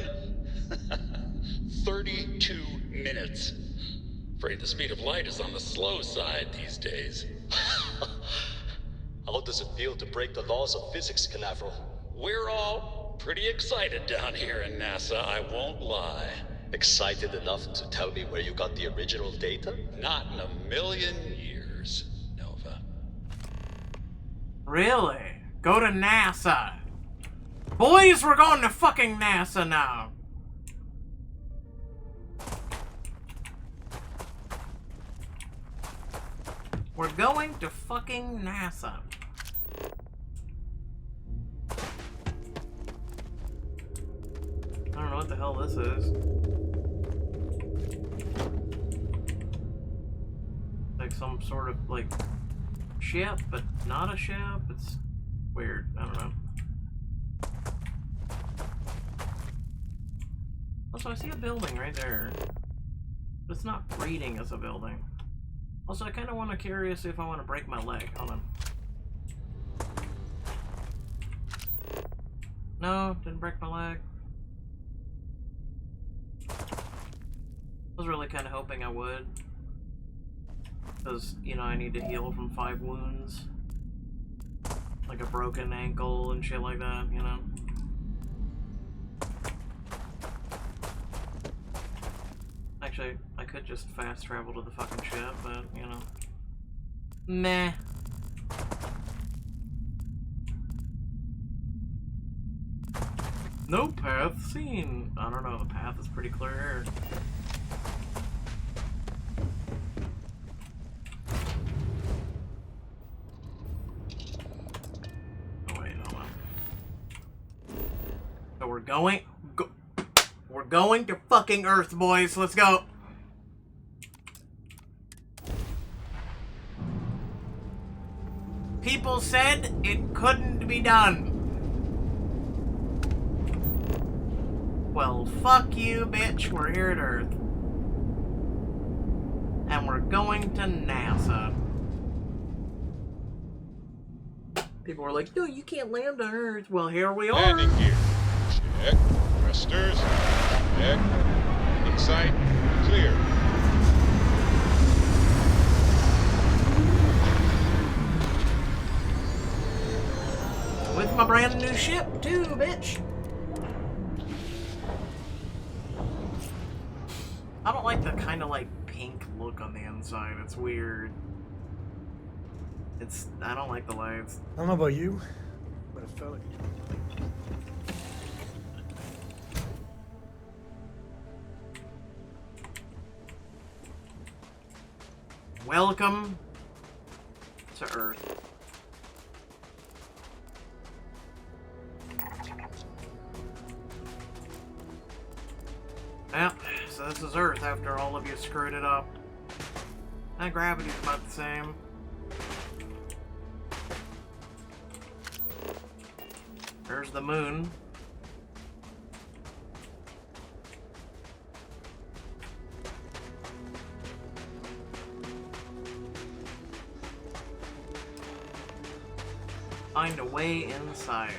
32 minutes. Afraid the speed of light is on the slow side these days. How does it feel to break the laws of physics, Canaveral? We're all pretty excited down here in NASA, I won't lie. Excited enough to tell me where you got the original data? Not in a million years, Nova. Really? Go to NASA. Boys, we're going to fucking NASA now. We're going to fucking NASA. I don't know what the hell this is. Like some sort of, like, ship, but not a ship. It's weird. I don't know. Also, I see a building right there. But it's not reading as a building. Also, I kind of want to curious if I want to break my leg. Hold on. No, didn't break my leg. I was really kind of hoping I would. Because, you know, I need to heal from 5 wounds. Like a broken ankle and shit like that, you know? Actually, I could just fast travel to the fucking ship, but, you know. Meh. No path seen. I don't know, the path is pretty clear here. Oh wait, hold on. So we're going to fucking Earth, boys. Let's go. People said it couldn't be done. Well, fuck you, bitch. We're here at Earth. And we're going to NASA. People were like, no, you can't land on Earth. Well, here we are. Landing gear. Check. Thrusters. Check. Landing site. Clear. With my brand new ship, too, bitch. I don't like the kind of like pink look on the inside. It's weird. I don't like the lights. I don't know about you, but it felt like... Welcome to Earth. so this is Earth after all of you screwed it up. And gravity's about the same. There's the moon. Find a way inside.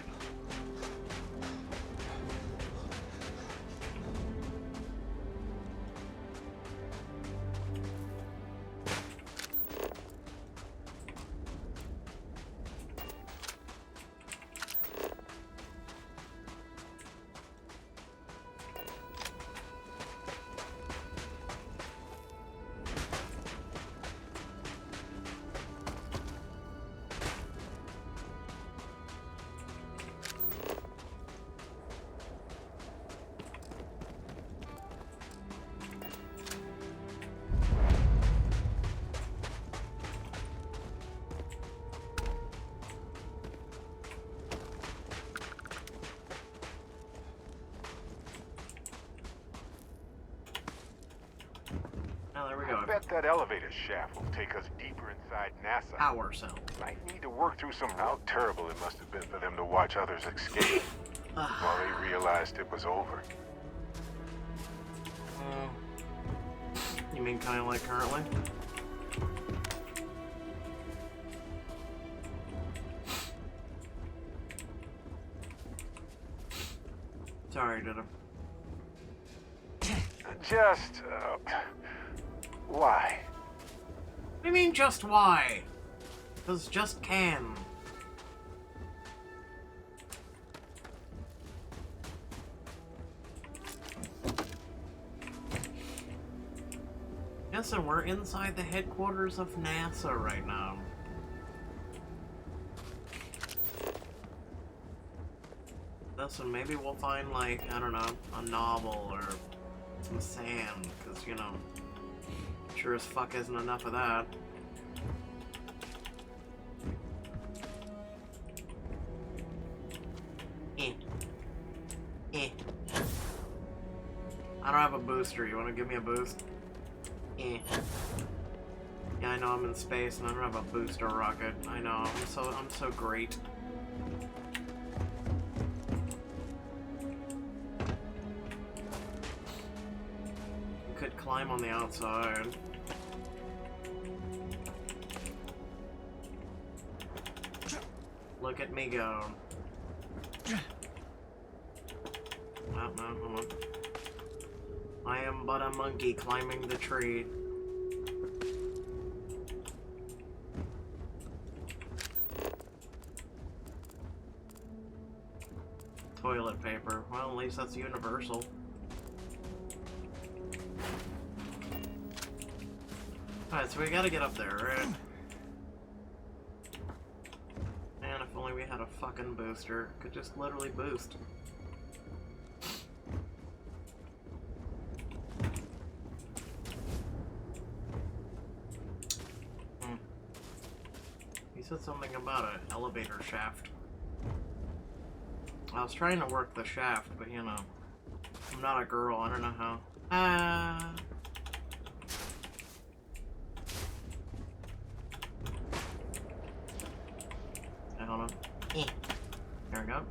Oh, there we go. I bet that elevator shaft will take us deeper inside NASA. Power cell. Might need to work through some how terrible it must have been for them to watch others escape while they realized it was over. You mean kind of like currently? Sorry, did I? Just, why? What do you mean, just why? Because just can. Listen, we're inside the headquarters of NASA right now. Listen, maybe we'll find, like, I don't know, a novel or some sand, because, you know, sure as fuck isn't enough of that. I don't have a booster. You want to give me a boost? Yeah, I know I'm in space and I don't have a booster rocket. I know, I'm so great. Could climb on the outside. Look at me go. Oh, no, hold on. I am but a monkey climbing the tree. Toilet paper. Well, at least that's universal. Alright, so we gotta get up there, right? Man, if only we had a fucking booster. Could just literally boost. He said something about an elevator shaft. I was trying to work the shaft, but you know, I'm not a girl, I don't know how. I don't know. There we go.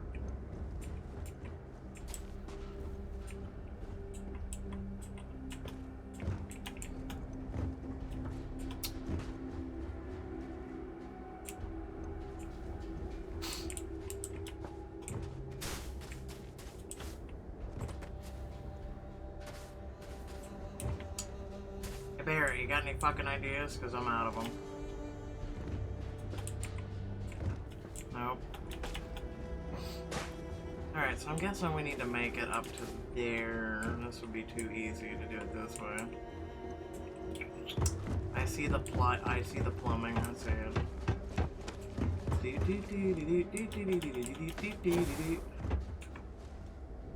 Hey Barry, you got any fucking ideas? Because I'm out of them. Nope. Alright, so I'm guessing we need to make it up to there. This would be too easy to do it this way. I see the plumbing, I see it.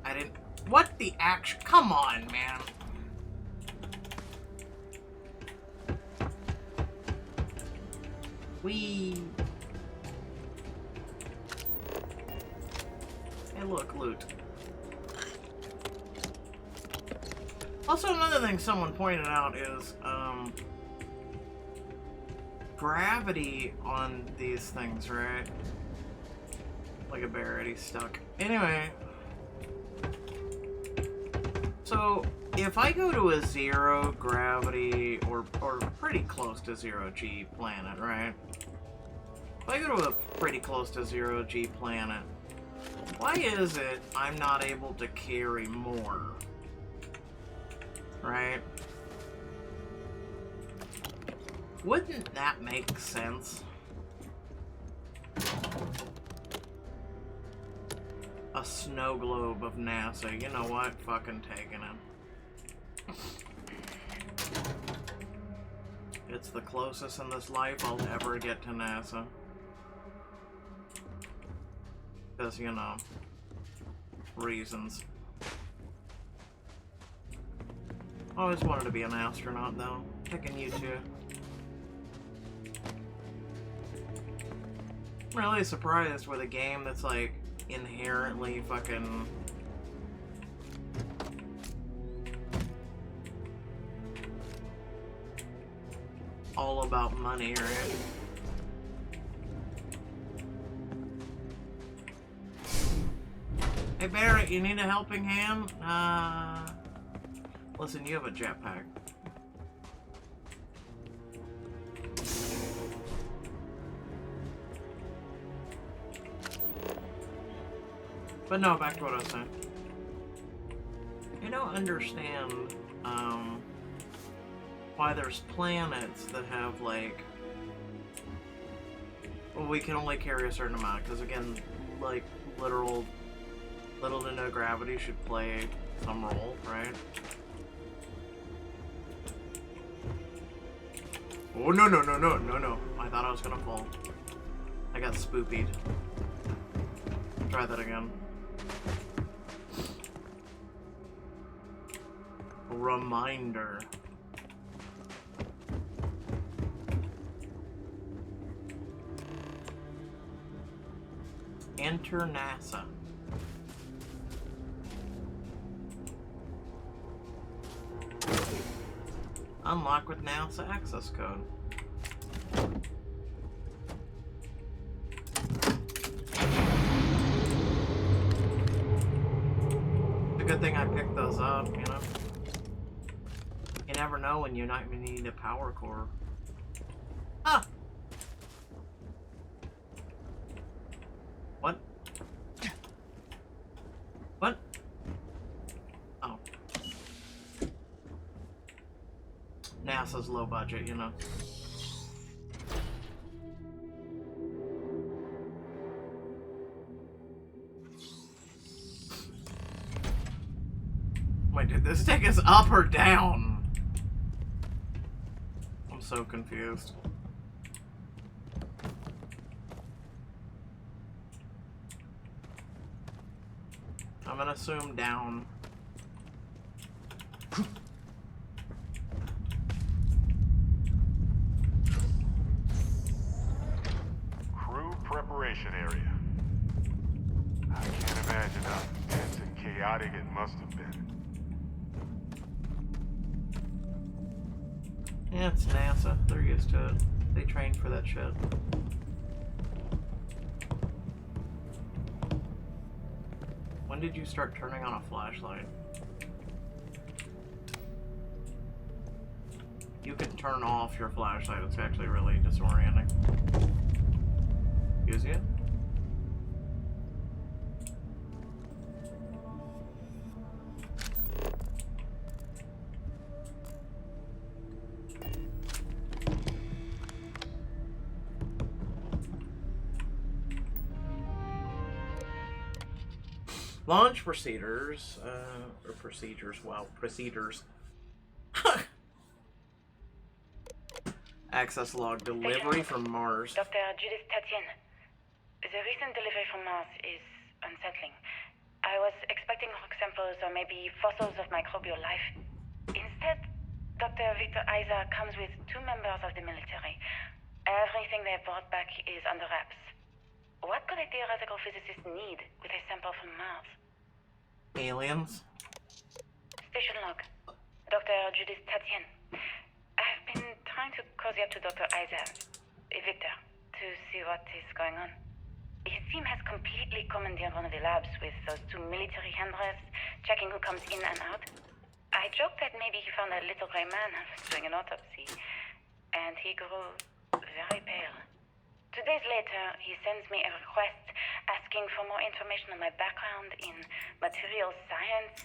I didn't. What the action? Come on, man. Hey, look, loot. Also, another thing someone pointed out is, gravity on these things, right? Like a bear, he's stuck. Anyway. So, if I go to a 0 gravity, or pretty close to 0 G planet, right? If I go to a pretty close to 0 G planet, why is it I'm not able to carry more? Right? Wouldn't that make sense? A snow globe of NASA. You know what? Fucking taking it. It's the closest in this life I'll ever get to NASA. Because, you know, reasons. Always wanted to be an astronaut, though. Picking you two. I'm really surprised with a game that's, like, inherently fucking... all about money, right? Hey Barrett, you need a helping hand? Listen, you have a jetpack. But no, back to what I was saying. I don't understand, why there's planets that have, like... Well, we can only carry a certain amount, because again, like, little to no gravity should play some role, right? Oh, no. I thought I was gonna fall. I got spoopied. Try that again. Reminder. Enter NASA. Unlock with NASA access code. It's a good thing I picked those up, you know? You never know when you might need a power core. Ah! What? What? Oh. NASA's low budget, you know. Wait, did this take us up or down? I'm so confused. I'm gonna assume down. Crew preparation area. I can't imagine how tense and chaotic it must have been. Yeah, it's NASA. They're used to it. They trained for that shit. When did you start turning on a flashlight? You can turn off your flashlight. It's actually really disorienting. Use it? Launch procedures, procedures. Access log, delivery from Mars. Dr. Judith Tatian, the recent delivery from Mars is unsettling. I was expecting rock samples or maybe fossils of microbial life. Instead, Dr. Victor Isa comes with 2 members of the military. Everything they brought back is under wraps. What could a theoretical physicist need with a sample from Mars? Aliens? Station log. Dr. Judith Tatien. I've been trying to cozy up to Dr. Victor, to see what is going on. His team has completely commandeered one of the labs with those 2 military handrails, checking who comes in and out. I joked that maybe he found a little gray man doing an autopsy, and he grew very pale. 2 days later, he sends me a request asking for more information on my background in material science,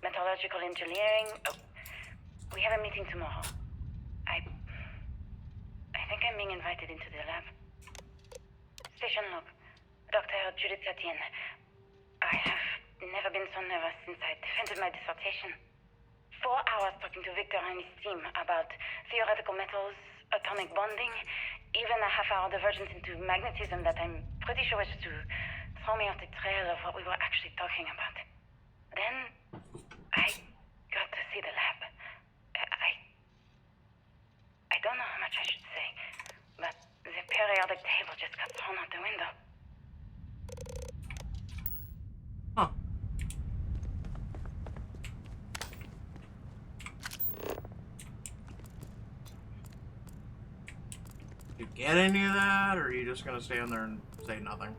metallurgical engineering. Oh, we have a meeting tomorrow. I think I'm being invited into the lab. Station log. Dr. Judith Tatien. I have never been so nervous since I defended my dissertation. 4 hours talking to Victor and his team about theoretical metals, atomic bonding, even a half-hour divergence into magnetism that I'm pretty sure was to throw me off the trail of what we were actually talking about. Then, I got to see the lab. I don't know how much I should say, but the periodic table just got thrown out the window. Huh. You get any of that, or are you just gonna stand there and say nothing?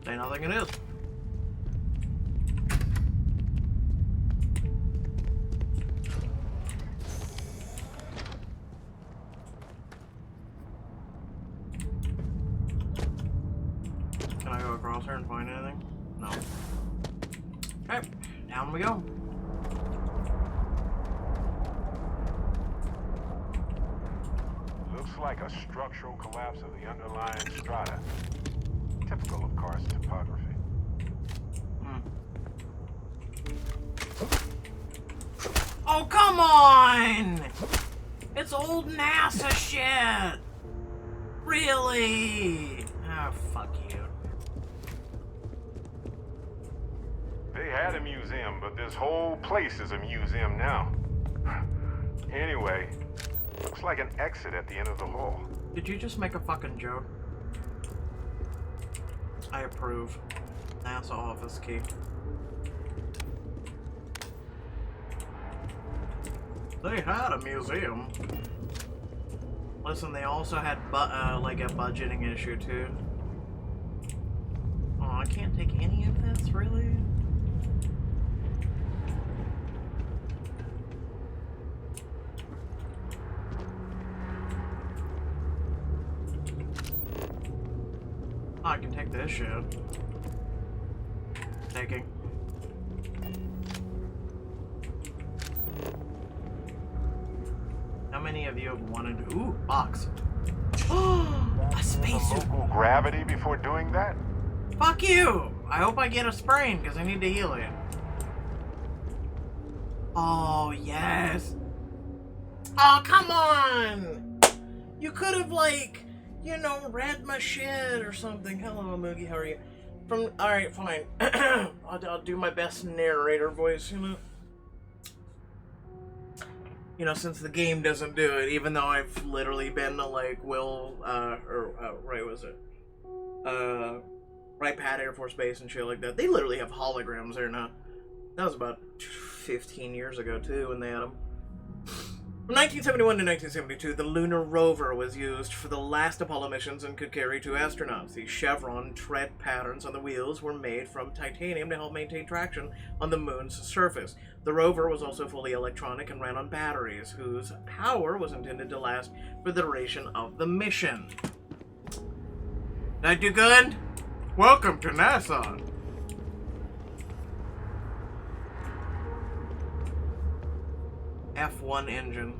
Say nothing it is. Can I go across here and find anything? No. Okay, down we go. Looks like a structural collapse of the underlying strata. Typical of Karst topography. Oh, come on! It's old NASA shit! Really? Ah, fuck you. They had a museum, but this whole place is a museum now. Anyway, looks like an exit at the end of the hall. Did you just make a fucking joke? I approve. NASA office key. They had a museum. Listen, they also had like a budgeting issue too. Oh, I can't take any of this, really? Oh, I can take this shit. Taking. How many of you have wanted to... Ooh, box. A spacesuit. Local gravity before doing that? Fuck you! I hope I get a sprain, because I need to heal it. Oh, yes. Oh, come on! You could have, like, you know, read my shit or something. Hello, Moogie, how are you? Alright, fine. I'll do my best narrator voice, you know? You know, since the game doesn't do it, even though I've literally been to, like, Wright Pat Air Force Base and shit like that. They literally have holograms there now. That was about 15 years ago, too, when they had them. From 1971 to 1972, the lunar rover was used for the last Apollo missions and could carry 2 astronauts. The chevron tread patterns on the wheels were made from titanium to help maintain traction on the moon's surface. The rover was also fully electronic and ran on batteries, whose power was intended to last for the duration of the mission. Did I do good? Welcome to NASA. F1 engine.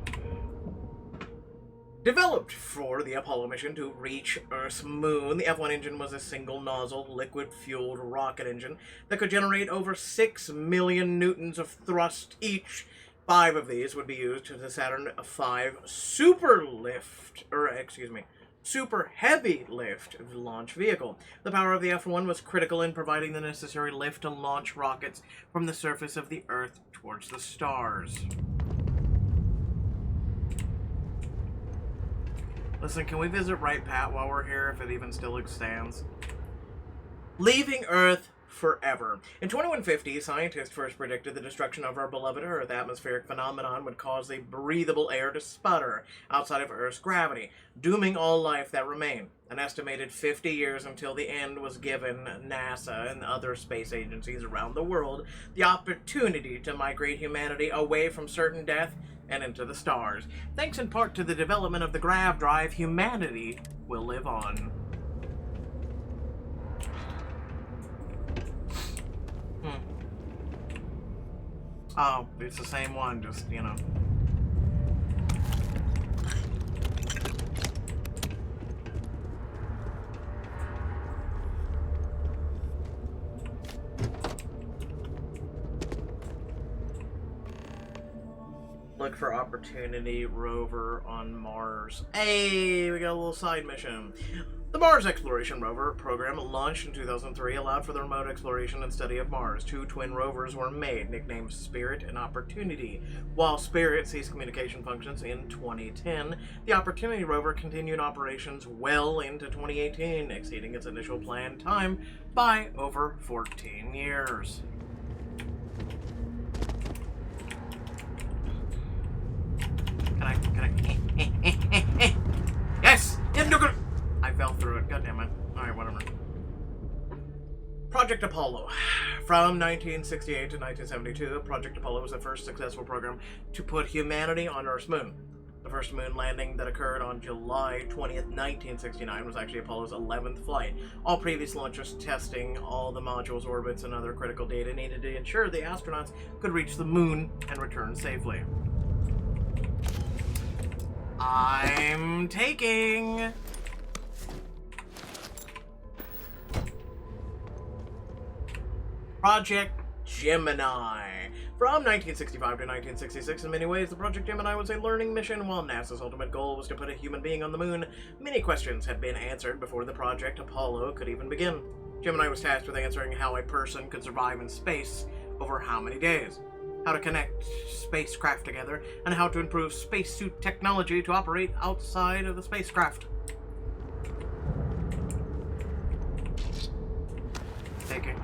Developed for the Apollo mission to reach Earth's moon, the F1 engine was a single-nozzle, liquid-fueled rocket engine that could generate over 6 million newtons of thrust each. 5 of these would be used to the Saturn V super heavy lift launch vehicle. The power of the F1 was critical in providing the necessary lift to launch rockets from the surface of the Earth towards the stars. Listen, can we visit Wright Pat while we're here, if it even still stands? Leaving Earth forever. In 2150, scientists first predicted the destruction of our beloved Earth. Atmospheric phenomenon would cause the breathable air to sputter outside of Earth's gravity, dooming all life that remained. An estimated 50 years until the end was given NASA and other space agencies around the world the opportunity to migrate humanity away from certain death and into the stars. Thanks in part to the development of the grav drive, humanity will live on. Oh, it's the same one, just, you know. Look for opportunity rover on Mars. Hey, we got a little side mission. The Mars Exploration Rover program, launched in 2003, allowed for the remote exploration and study of Mars. 2 twin rovers were made, nicknamed Spirit and Opportunity. While Spirit ceased communication functions in 2010, the Opportunity rover continued operations well into 2018, exceeding its initial planned time by over 14 years. Can I? Yes! I fell through it. God damn it. Alright, whatever. Project Apollo. From 1968 to 1972, Project Apollo was the first successful program to put humanity on Earth's moon. The first moon landing that occurred on July 20th, 1969 was actually Apollo's 11th flight. All previous launches testing all the modules, orbits, and other critical data needed to ensure the astronauts could reach the moon and return safely. I'm taking... Project Gemini. From 1965 to 1966, in many ways, the Project Gemini was a learning mission. While NASA's ultimate goal was to put a human being on the moon, many questions had been answered before the Project Apollo could even begin. Gemini was tasked with answering how a person could survive in space over how many days, how to connect spacecraft together, and how to improve spacesuit technology to operate outside of the spacecraft. Take it.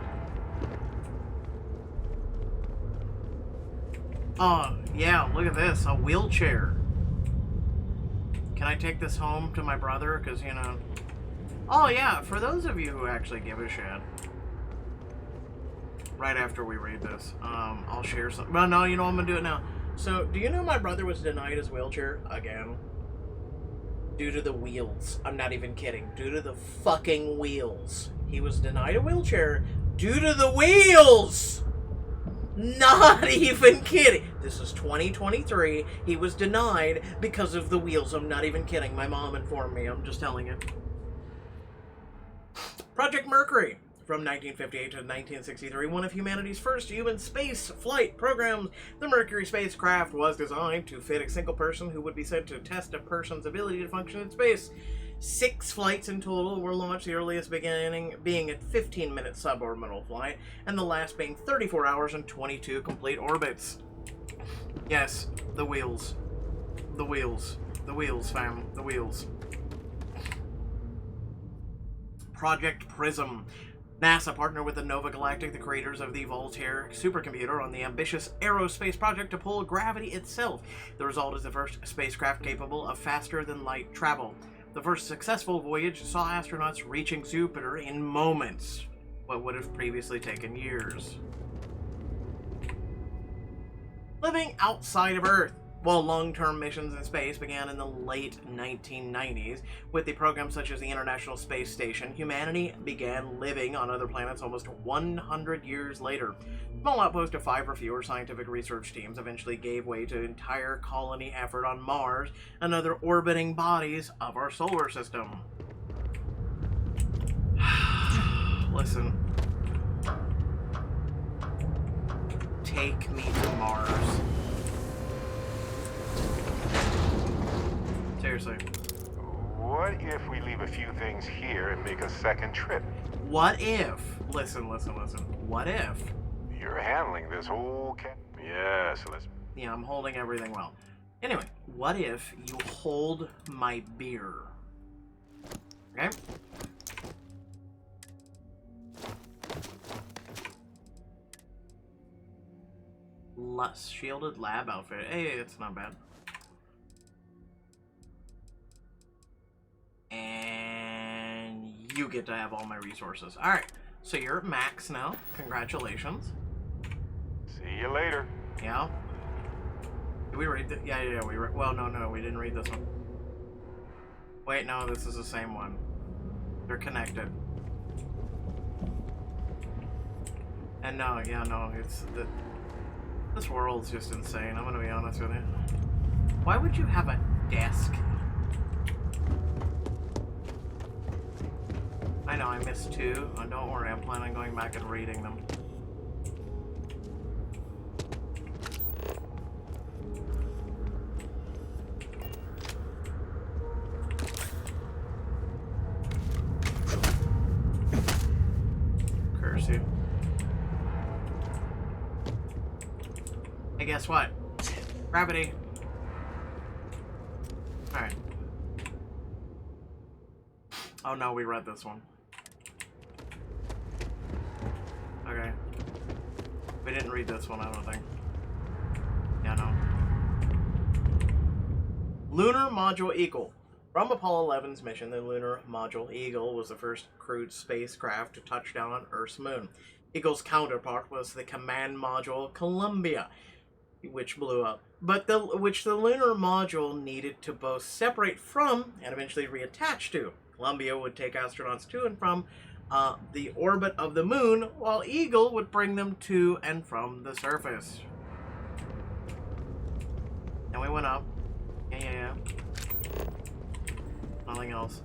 Oh, yeah, look at this. A wheelchair. Can I take this home to my brother? Because, you know... Oh, yeah, for those of you who actually give a shit. Right after we read this, I'll share some... Well, no, you know, I'm going to do it now. So, do you know my brother was denied his wheelchair again? Due to the wheels. I'm not even kidding. Due to the fucking wheels. He was denied a wheelchair due to the wheels! Not even kidding. This is 2023. He was denied because of the wheels. I'm not even kidding. My mom informed me. I'm just telling you. Project Mercury. From 1958 to 1963, one of humanity's first human space flight programs, the Mercury spacecraft was designed to fit a single person who would be sent to test a person's ability to function in space. 6 flights in total were launched, the earliest beginning being a 15-minute suborbital flight, and the last being 34 hours and 22 complete orbits. Yes, the wheels. The wheels. The wheels, fam. The wheels. Project Prism. NASA partnered with the Nova Galactic, the creators of the Voltaire supercomputer, on the ambitious aerospace project to pull gravity itself. The result is the first spacecraft capable of faster-than-light travel. The first successful voyage saw astronauts reaching Jupiter in moments, what would have previously taken years. Living outside of Earth. While long-term missions in space began in the late 1990s, with the programs such as the International Space Station, humanity began living on other planets almost 100 years later. A small outpost of 5 or fewer scientific research teams eventually gave way to entire colony effort on Mars and other orbiting bodies of our solar system. Listen. Take me to Mars. Seriously. What if we leave a few things here and make a second trip? What if? Listen. What if? You're handling this whole Yes, let's... Yeah, I'm holding everything well. Anyway, what if you hold my beer? Okay? shielded lab outfit. Hey, it's not bad. And you get to have all my resources. Alright, so you're at max now. Congratulations. See you later. Yeah. Did we read the... Yeah, we read... Well, no, we didn't read this one. Wait, no, this is the same one. They're connected. And no, yeah, no, it's... This world's just insane, I'm gonna be honest with you. Why would you have a desk? I know, I missed 2. Oh, don't worry, I'm planning on going back and reading them. Curse you. Hey, guess what? Gravity. Alright. Oh no, we read this one. Okay. We didn't read this one, I don't think. Yeah, no. Lunar Module Eagle. From Apollo 11's mission, the Lunar Module Eagle was the first crewed spacecraft to touch down on Earth's moon. Eagle's counterpart was the command module Columbia, which blew up, but which the lunar module needed to both separate from and eventually reattach to. Columbia would take astronauts to and from the orbit of the moon, while Eagle would bring them to and from the surface. And we went up. Yeah. Nothing else.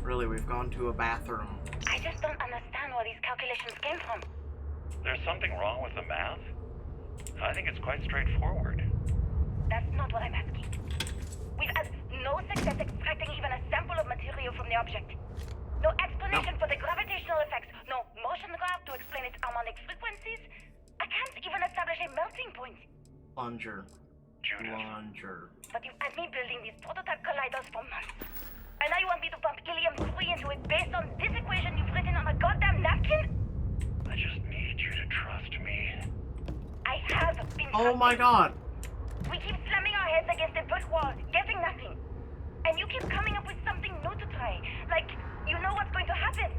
Really, we've gone to a bathroom. I just don't understand where these calculations came from. There's something wrong with the math? I think it's quite straightforward. That's not what I'm asking. We've had no success extracting even a sample of material from the object. No explanation for the gravitational effects. No motion graph to explain its harmonic frequencies. I can't even establish a melting point. Plunger. Judith. Plunger. But you've had me building these prototype colliders for months. And now you want me to pump helium-3 into it based on this equation you've written on a goddamn napkin? I just need you to trust me. I have been Oh my god. We keep slamming our heads against a brick wall, getting nothing. And you keep coming up with something new to try. Like, you know what's going to happen.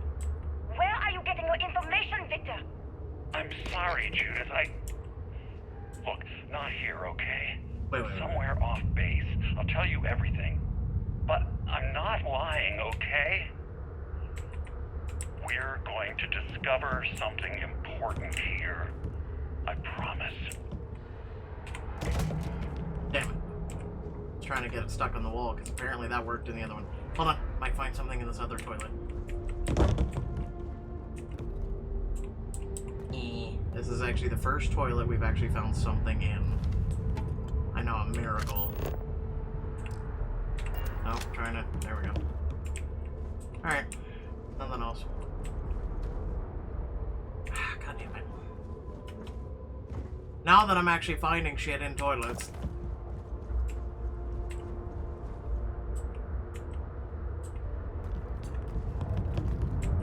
Where are you getting your information, Victor? I'm sorry, Judith. Look, not here, okay? Wait. Somewhere off base. I'll tell you everything. But I'm not lying, okay? We're going to discover something important here. I promise. Damn it. I was trying to get it stuck on the wall, because apparently that worked in the other one. Hold on. Might find something in this other toilet. This is actually the first toilet we've actually found something in. I know, a miracle. Nope, trying to... There we go. Alright. Nothing else. God damn it. Now that I'm actually finding shit in toilets.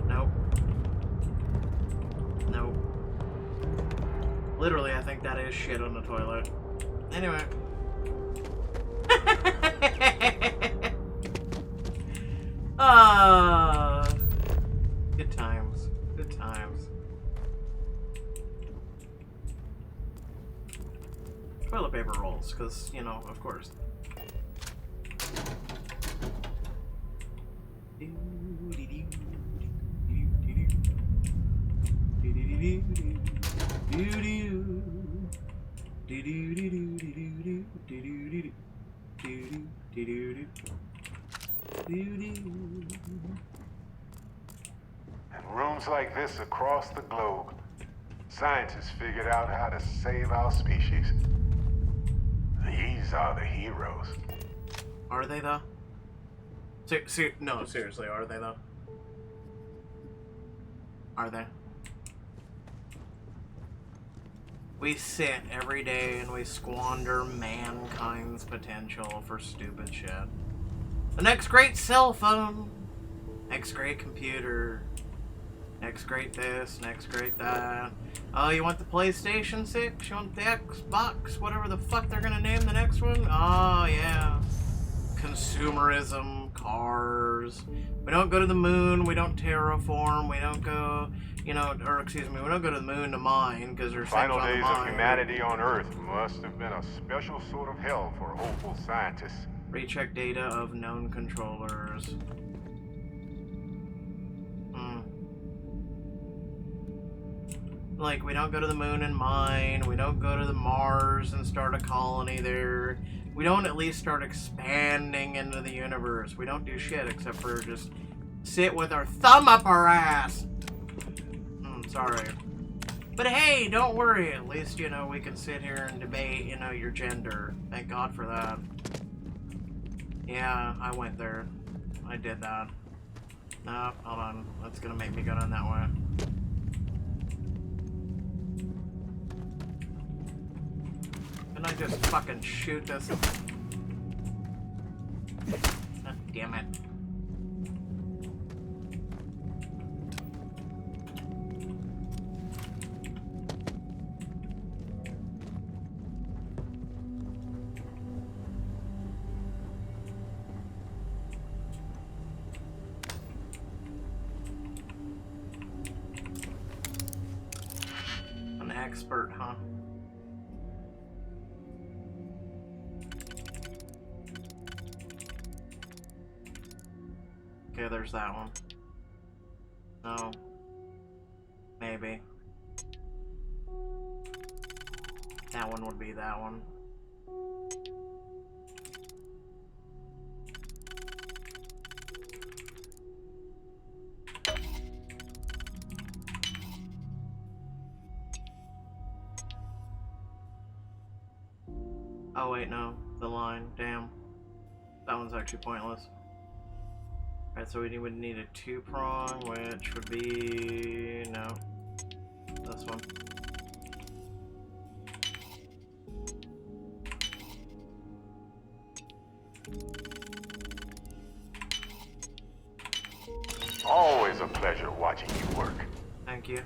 Nope. Nope. Literally, I think that is shit on the toilet. Anyway. Good times. Good times. Toilet paper rolls, because, you know, of course. And rooms like this across the globe, scientists figured out how to save our species. These are the heroes. Are they though? No, seriously, are they though? Are they? We sit every day and we squander mankind's potential for stupid shit. The next great cell phone, next great computer, Next great this, next great that. Oh, you want the PlayStation 6? You want the Xbox? Whatever the fuck they're gonna name the next one? Oh, yeah. Consumerism, cars. We don't go to the moon, we don't terraform, we don't go, you know, or excuse me, we don't go to the moon to mine, because there's Final things on the days of mine. humanity on Earth must have been a special sort of hell for hopeful scientists. Recheck data of known controllers. Like, we don't go to the moon and mine, we don't go to the Mars and start a colony there. We don't at least start expanding into the universe. We don't do shit except for just sit with our thumb up our ass. Sorry. But hey, don't worry. At least, you know, we can sit here and debate, you know, your gender. Thank God for that. Yeah, I went there. I did that. No, hold on. That's gonna make me go down that way. Can I just fucking shoot this? God damn it. An expert, huh? Okay, there's that one. No. Maybe. That one would be that one. Oh wait, no. The line. Damn. That one's actually pointless. Alright, so we would need a 2-prong, which would be... no. This one. Always a pleasure watching you work. Thank you.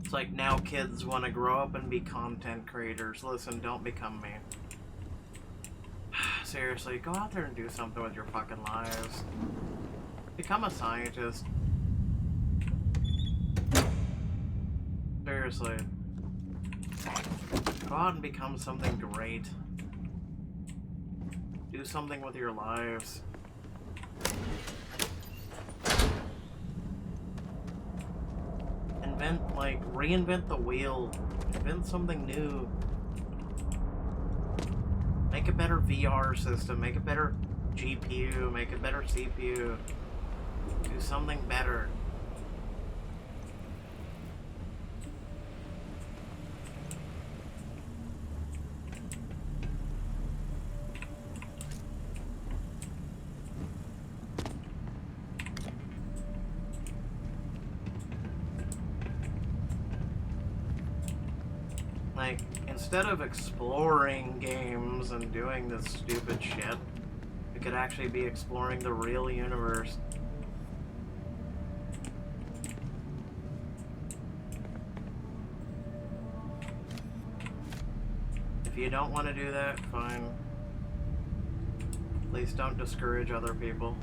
It's like now kids want to grow up and be content creators. Listen, don't become me. Seriously, go out there and do something with your fucking lives. Become a scientist. Seriously. Go out and become something great. Do something with your lives. Invent, like, reinvent the wheel. Invent something new. Make a better VR system. Make a better GPU. Make a better CPU. Do something better. Like, instead of exploring games and doing this stupid shit, we could actually be exploring the real universe. If you don't want to do that, fine. Please don't discourage other people.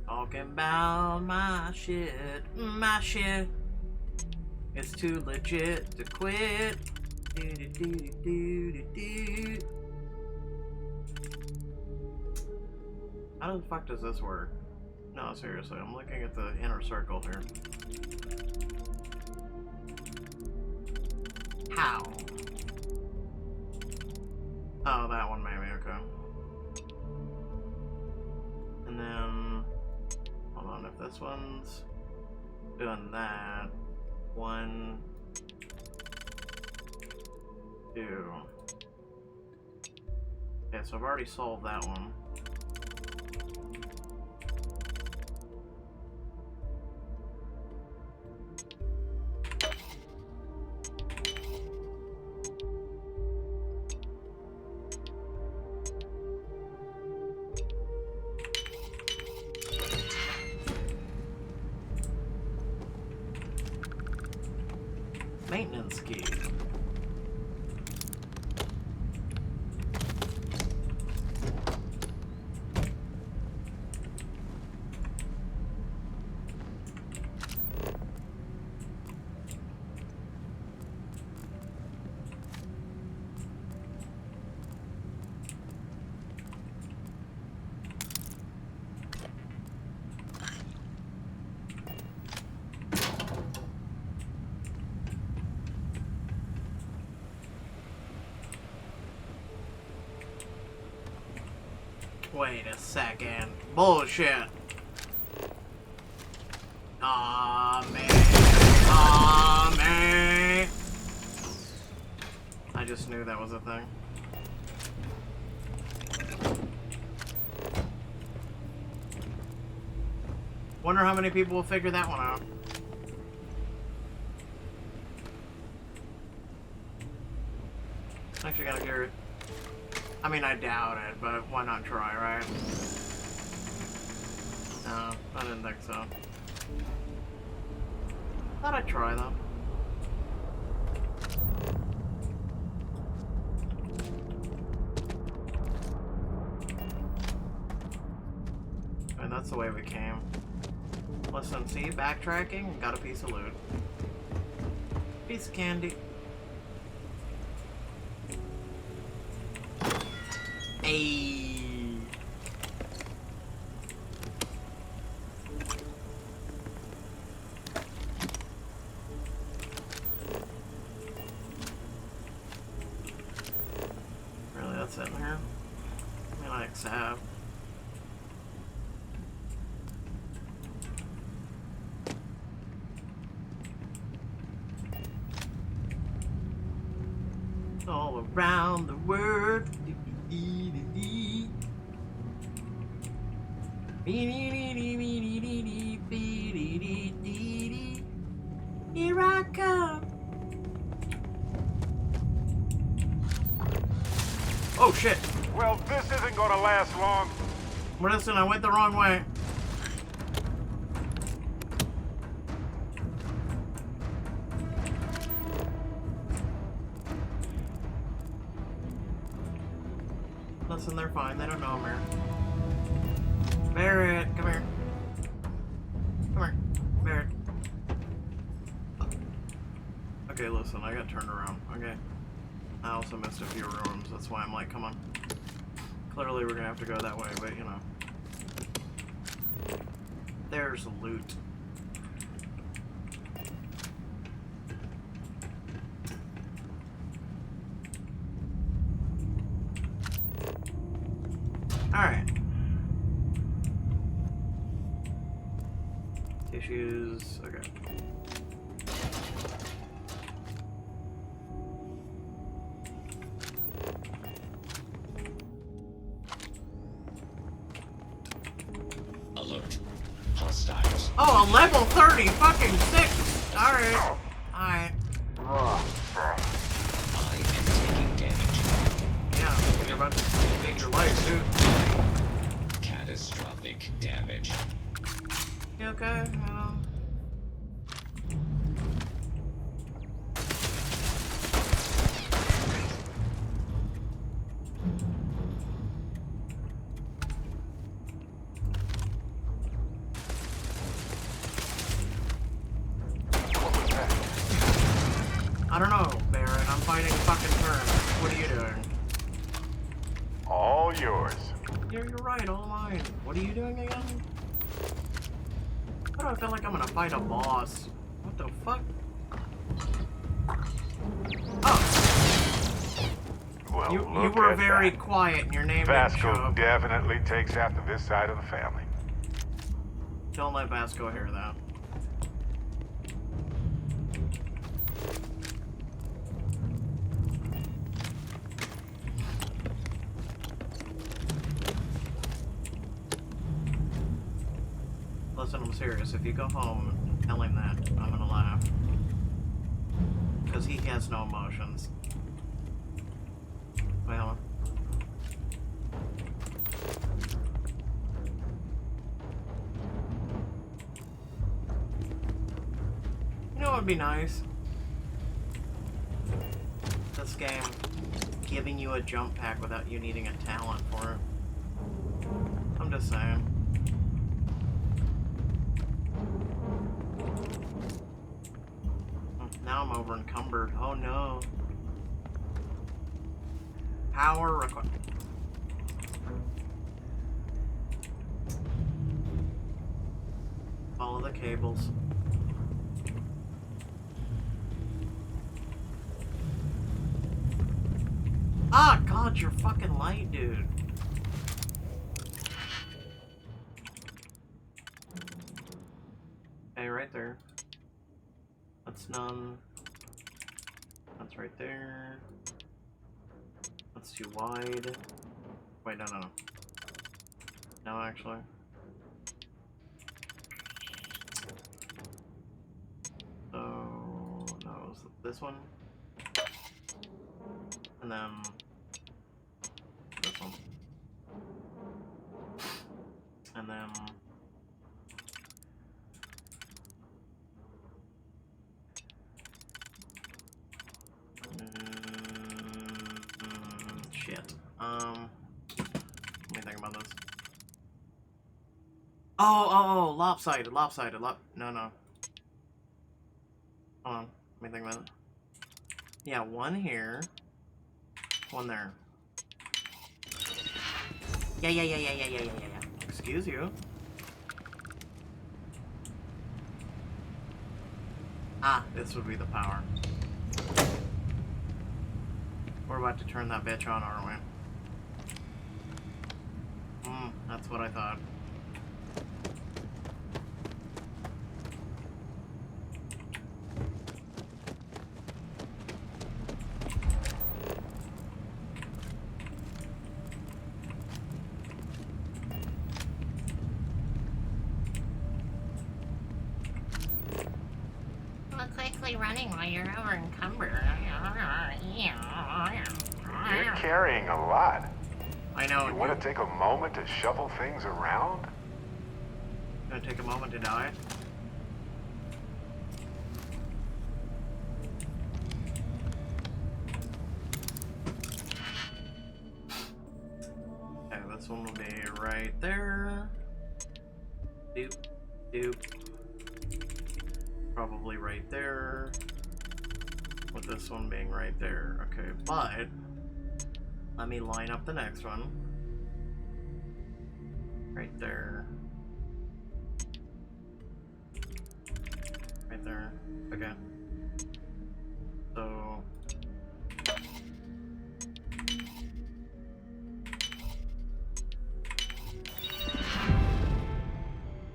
Talking about my shit, it's too legit to quit. How the fuck does this work? No, seriously, I'm looking at the inner circle here. How? Oh, that one maybe, okay. And then... this one's doing that. 1, 2. Okay, so I've already solved that one. Maintenance key. Wait a second. Bullshit. Aw, man. Aw, man. I just knew that was a thing. Wonder how many people will figure that one out. Actually gonna hear it. I mean, I doubt it, but why not try, right? No, I didn't think so. Thought I'd try, though. And that's the way we came. Listen, see? Backtracking, got a piece of loot. Piece of candy. Ayy. Really, that's it in here? I mean, I accept. All around the world. Here I come. Oh shit. Well, this isn't gonna last long. Listen, I went the wrong way. Listen, they're fine. They don't know I'm here. Barrett, come here. Come here. Barrett. Okay, listen, I got turned around. Okay. I also missed a few rooms. That's why I'm like, come on. Clearly we're gonna have to go that way, but you know. There's the loot. Alright. Tissues. Okay. Alert. Hostiles. Oh, a level 30 fucking 6! Alright. Alright. I am taking damage. Yeah, you're about to take your life, dude. Catastrophic damage. You okay? I don't know, Barrett. I'm fighting fucking turns. What are you doing? All yours. You're right, all mine. What are you doing again? Why do I feel like I'm gonna fight a boss? What the fuck? Oh! Well, You look were at very that. quiet and your name didn't show Vasco up. definitely takes after this side of the family. Don't let Vasco hear that. Listen, I'm serious. If you go home and tell him that, I'm gonna laugh. Because he has no emotions. Well. You know what would be nice? This game giving you a jump pack without you needing a talent for it. I'm just saying. Now I'm over encumbered. Oh no. Power required. Follow the cables. Ah, God, you're fucking light, dude. Hey, right there. That's none. That's right there. That's too wide. Wait, no. No, actually. So, no, it was this one. And then this one. And then shit. Let me think about this. Oh, lopsided. No. Hold on. Let me think about it. Yeah, one here. One there. Yeah. Excuse you. Ah, this would be the power. We're about to turn that bitch on, aren't we? That's what I thought. Quickly running while you're over encumbered. You're carrying a lot. I know. You want to take a moment to shuffle things around? Gonna take a moment to die? Okay, this one will be right there. Doop. Probably right there. With this one being right there. Okay, but let me line up the next one. Right there. Right there. Okay. So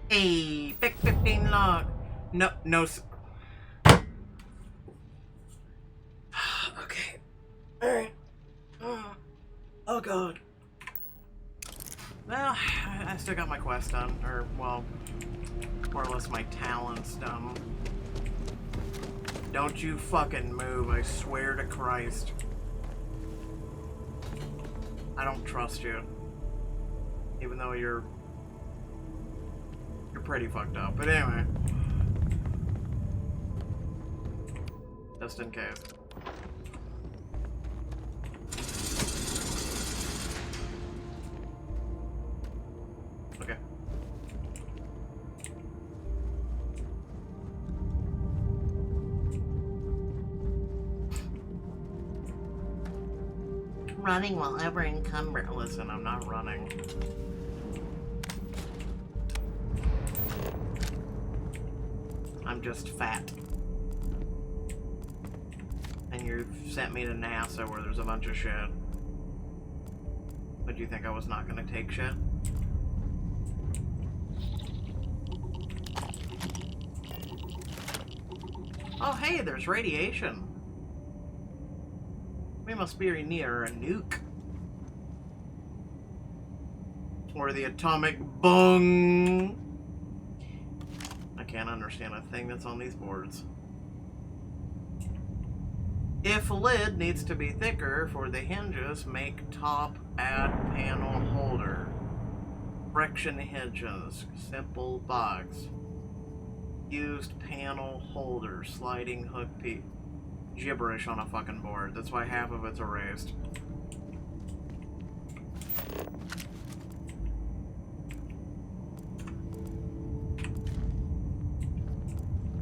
hey, pick 15 log. No. Okay. Alright. Oh god. Well, I still got my quest done. Or, well, more or less my talents done. Don't you fucking move, I swear to Christ. I don't trust you. Even though you're pretty fucked up. But anyway. Just in case. Okay. Running while ever encumbered. Listen, I'm not running. I'm just fat. And you've sent me to NASA where there's a bunch of shit. But you think I was not gonna take shit? Oh, hey, there's radiation. We must be near a nuke. Or the atomic bung. I can't understand a thing that's on these boards. If lid needs to be thicker for the hinges, make top add panel holder. Friction hinges, simple box. Used panel holder, sliding hook piece. Gibberish on a fucking board. That's why half of it's erased.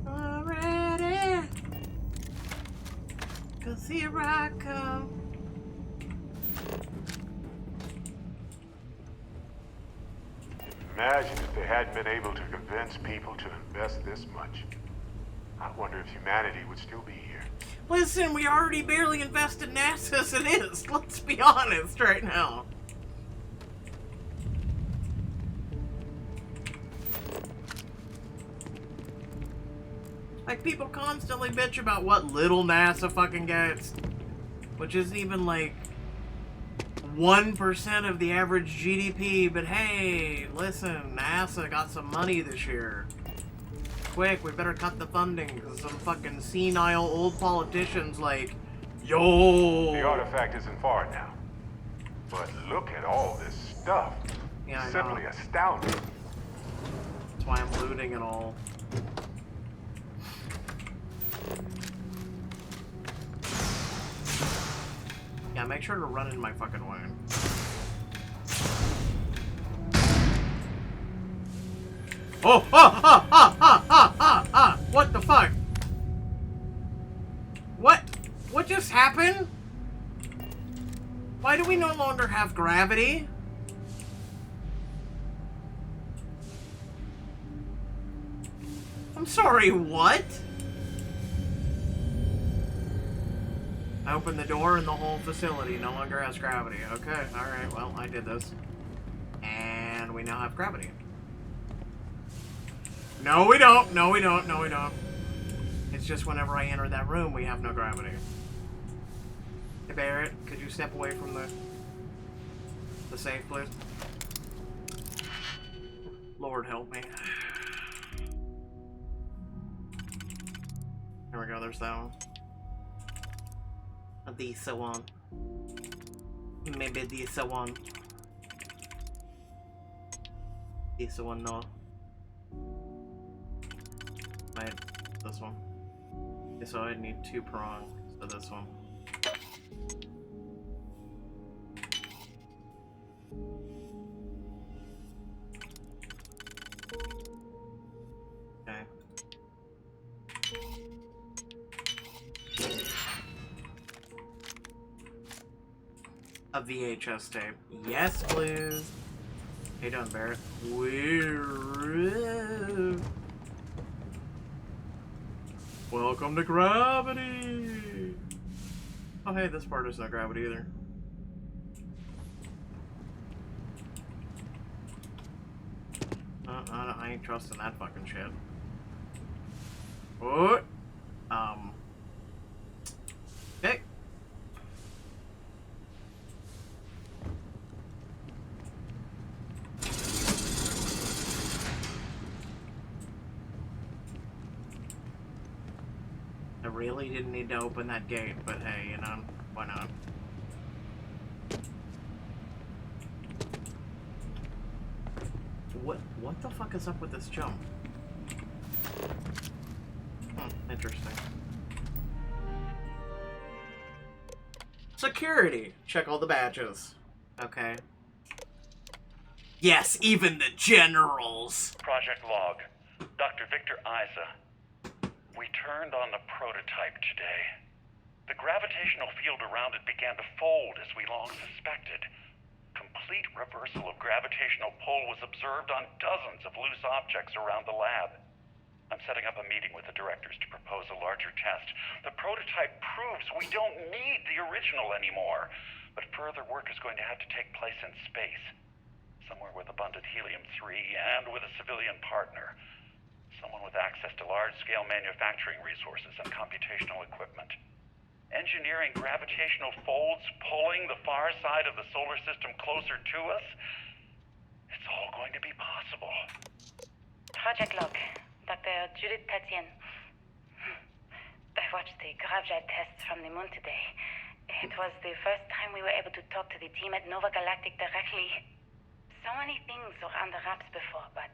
Already. 'Cause here I come. Imagine if they hadn't been able to convince people to invest this much. I wonder if humanity would still be here. Listen, we already barely invested in NASA as it is. Let's be honest right now. Like, people constantly bitch about what little NASA fucking gets, which isn't even like 1% of the average GDP, but hey, listen, NASA got some money this year. Quick, we better cut the funding, because some fucking senile old politicians like, yo! The artifact isn't far now. But look at all this stuff. Yeah, I Simply know. astounding. That's why I'm looting it all. Yeah, make sure to run in my fucking way. Oh! What the fuck? What just happened? Why do we no longer have gravity? I'm sorry, what? I opened the door and the whole facility no longer has gravity. Okay, alright, well, I did this. And we now have gravity. No, we don't. No, we don't. No, we don't. It's just whenever I enter that room, we have no gravity. Hey, Barrett, could you step away from the safe, please? Lord help me. There we go, there's that one. This one. Maybe this one. This one, no. Wait, this one. Okay, so I need 2 prong, so this one. Okay. A VHS tape. Yes, please. How you doing, Barrett? We're... Welcome to gravity! Oh hey, this part is no gravity either. I ain't trusting that fucking shit. What? Okay. I really didn't need to open that gate, but hey, you know, why not? What the fuck is up with this jump? Interesting. Security. Check all the badges. Okay. Yes, even the generals. Project log. Dr. Victor Isa. We turned on the prototype today. The gravitational field around it began to fold as we long suspected. Complete reversal of gravitational pull was observed on dozens of loose objects around the lab. I'm setting up a meeting with the directors to propose a larger test. The prototype proves we don't need the original anymore, but further work is going to have to take place in space, somewhere with abundant helium-3 and with a civilian partner. Someone with access to large-scale manufacturing resources and computational equipment. Engineering gravitational folds pulling the far side of the solar system closer to us. It's all going to be possible. Project log. Dr. Judith Tatien. I watched the gravjet tests from the moon today. It was the first time we were able to talk to the team at Nova Galactic directly. So many things were under wraps before, but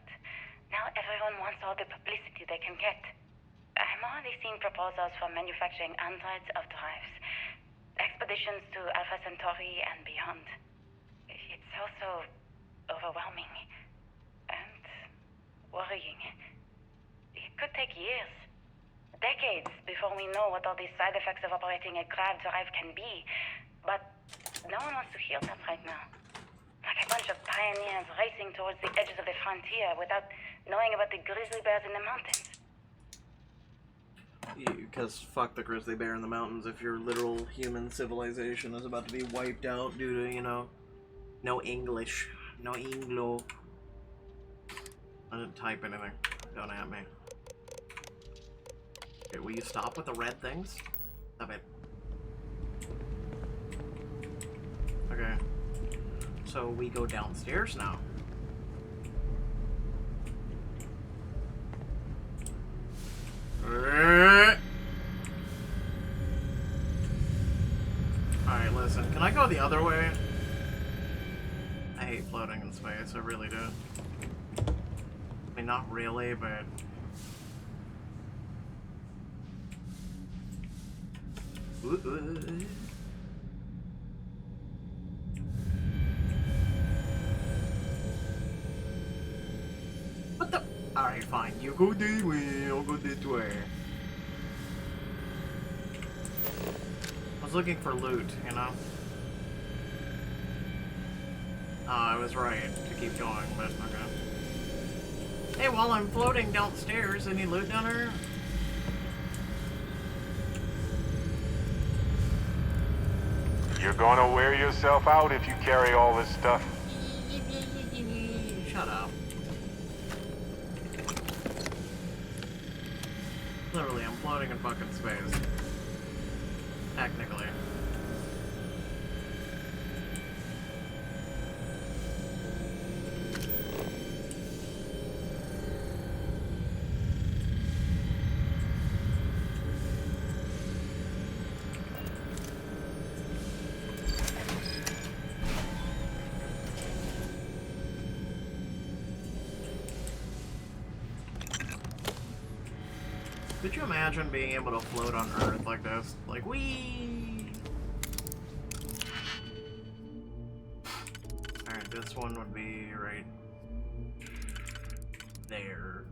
now everyone wants all the publicity they can get. I'm already seeing proposals for manufacturing androids of drives, expeditions to Alpha Centauri and beyond. It's also overwhelming and worrying. It could take years, decades, before we know what all these side effects of operating a grav drive can be. But no one wants to hear that right now. Like a bunch of pioneers racing towards the edges of the frontier without knowing about the grizzly bears in the mountains. Because fuck the grizzly bear in the mountains if your literal human civilization is about to be wiped out due to, you know, no English. No Anglo. I didn't type anything. Don't at me. Okay, will you stop with the red things? Stop it. Okay. So we go downstairs now. Alright, listen. Can I go the other way? I hate floating in space. I really do. I mean, not really, but... What the? Alright, fine. You go this way, I'll go this way. I was looking for loot, you know? Oh, I was right to keep going, but okay. Hey, while I'm floating downstairs, any loot down here? You're gonna wear yourself out if you carry all this stuff. Shut up. Literally, I'm floating in fucking space. Technically. Could you imagine being able to float on Earth like this? Like, whee! Alright, this one would be right there.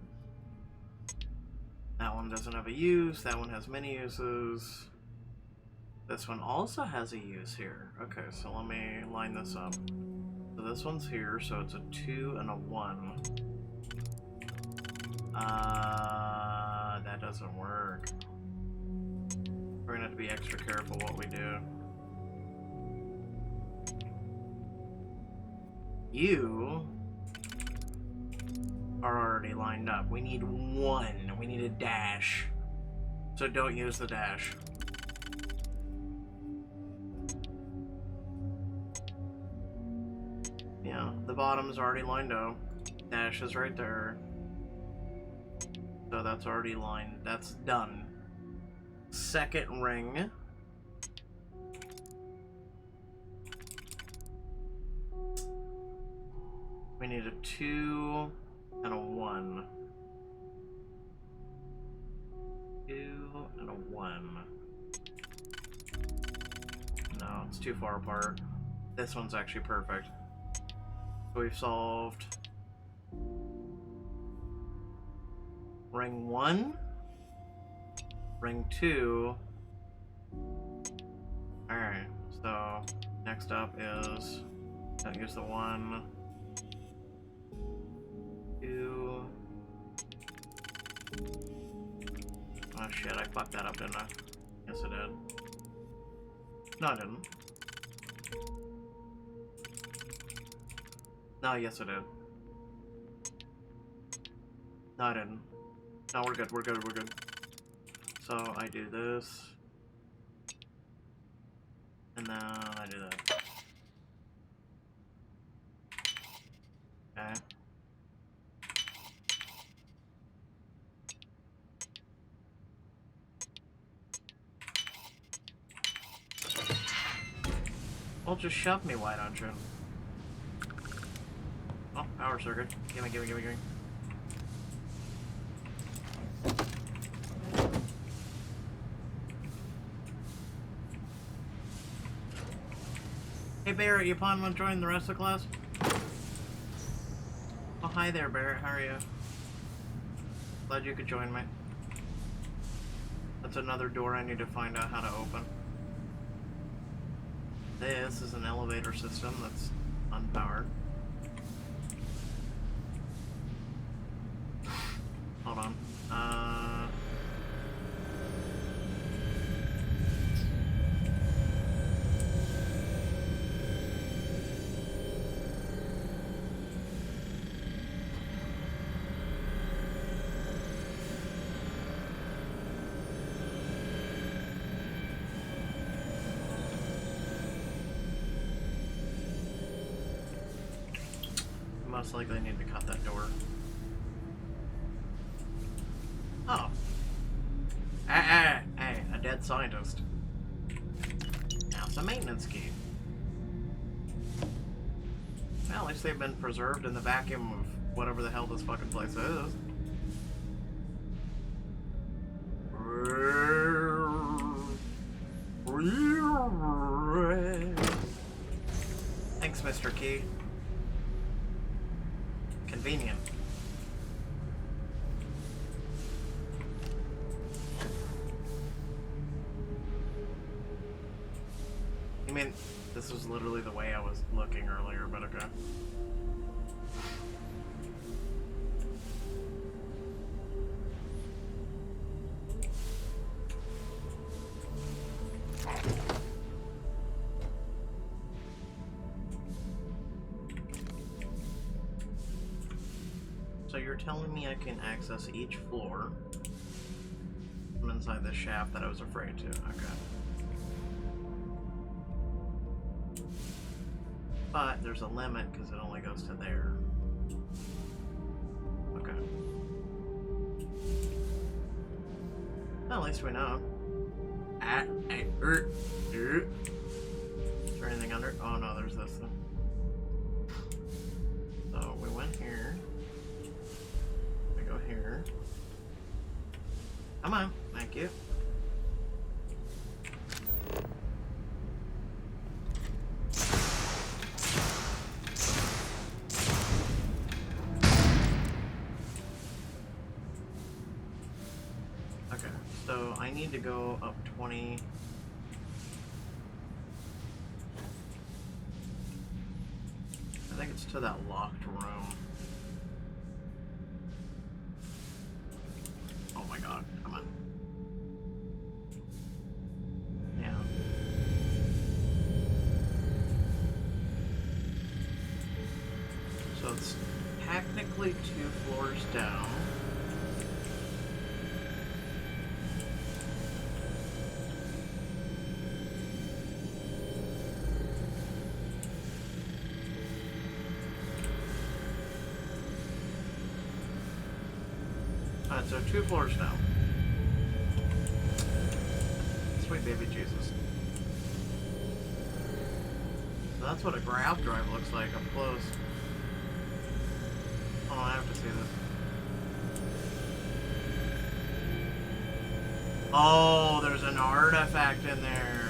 That one doesn't have a use, that one has many uses. This one also has a use here. Okay, so let me line this up. So this one's here, so it's a 2 and a 1. That doesn't work. We're gonna have to be extra careful what we do. You are already lined up. We need 1. We need a dash. So don't use the dash. Yeah, the bottom's already lined up. Dash is right there. So that's already lined. That's done. Second ring. We need a 2 and a 1. 2 and a 1. No, it's too far apart. This one's actually perfect. So we've solved ring 1, ring 2. Alright, so next up is, don't use the 1, 2. Oh shit, I fucked that up, didn't I? Yes, I did. No, I didn't. No, yes, I did. No, I didn't. No, we're good, we're good, we're good. So I do this. And then I do that. Okay. Well, just shove me, why don't you? Oh, power circuit. Gimme, gimme, gimme, gimme. Hey Barrett, you plan on joining the rest of the class? Oh, hi there, Barrett. How are you? Glad you could join me. That's another door I need to find out how to open. This is an elevator system that's unpowered. Hold on. Most likely I need to cut that door. Oh. Hey, a dead scientist. Now it's a maintenance key. Well, at least they've been preserved in the vacuum of whatever the hell this fucking place is. Thanks, Mr. Key. Convenient. I mean, this was literally the way I was looking earlier, but okay. So you're telling me I can access each floor from inside the shaft that I was afraid to. Okay. But there's a limit because it only goes to there. Okay. Well, at least we know. Is there anything under? Oh no, there's this thing. So we went here. We go here. Come on, thank you. Okay, so I need to go up 20. I think it's to that locked room. Oh my god, come on. Yeah. So it's technically 2 floors down. Alright, so 2 floors down. Sweet baby Jesus. So that's what a grav drive looks like up close. Oh, I have to see this. Oh, there's an artifact in there.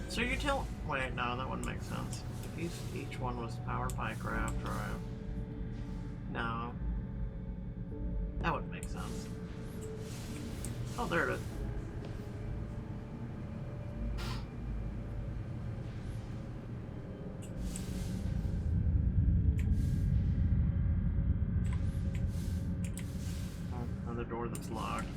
So you tell... Wait, no, that wouldn't make sense. If each one was powered by a grav drive. No. That wouldn't make sense. Oh, there it is. Oh, another door that's locked.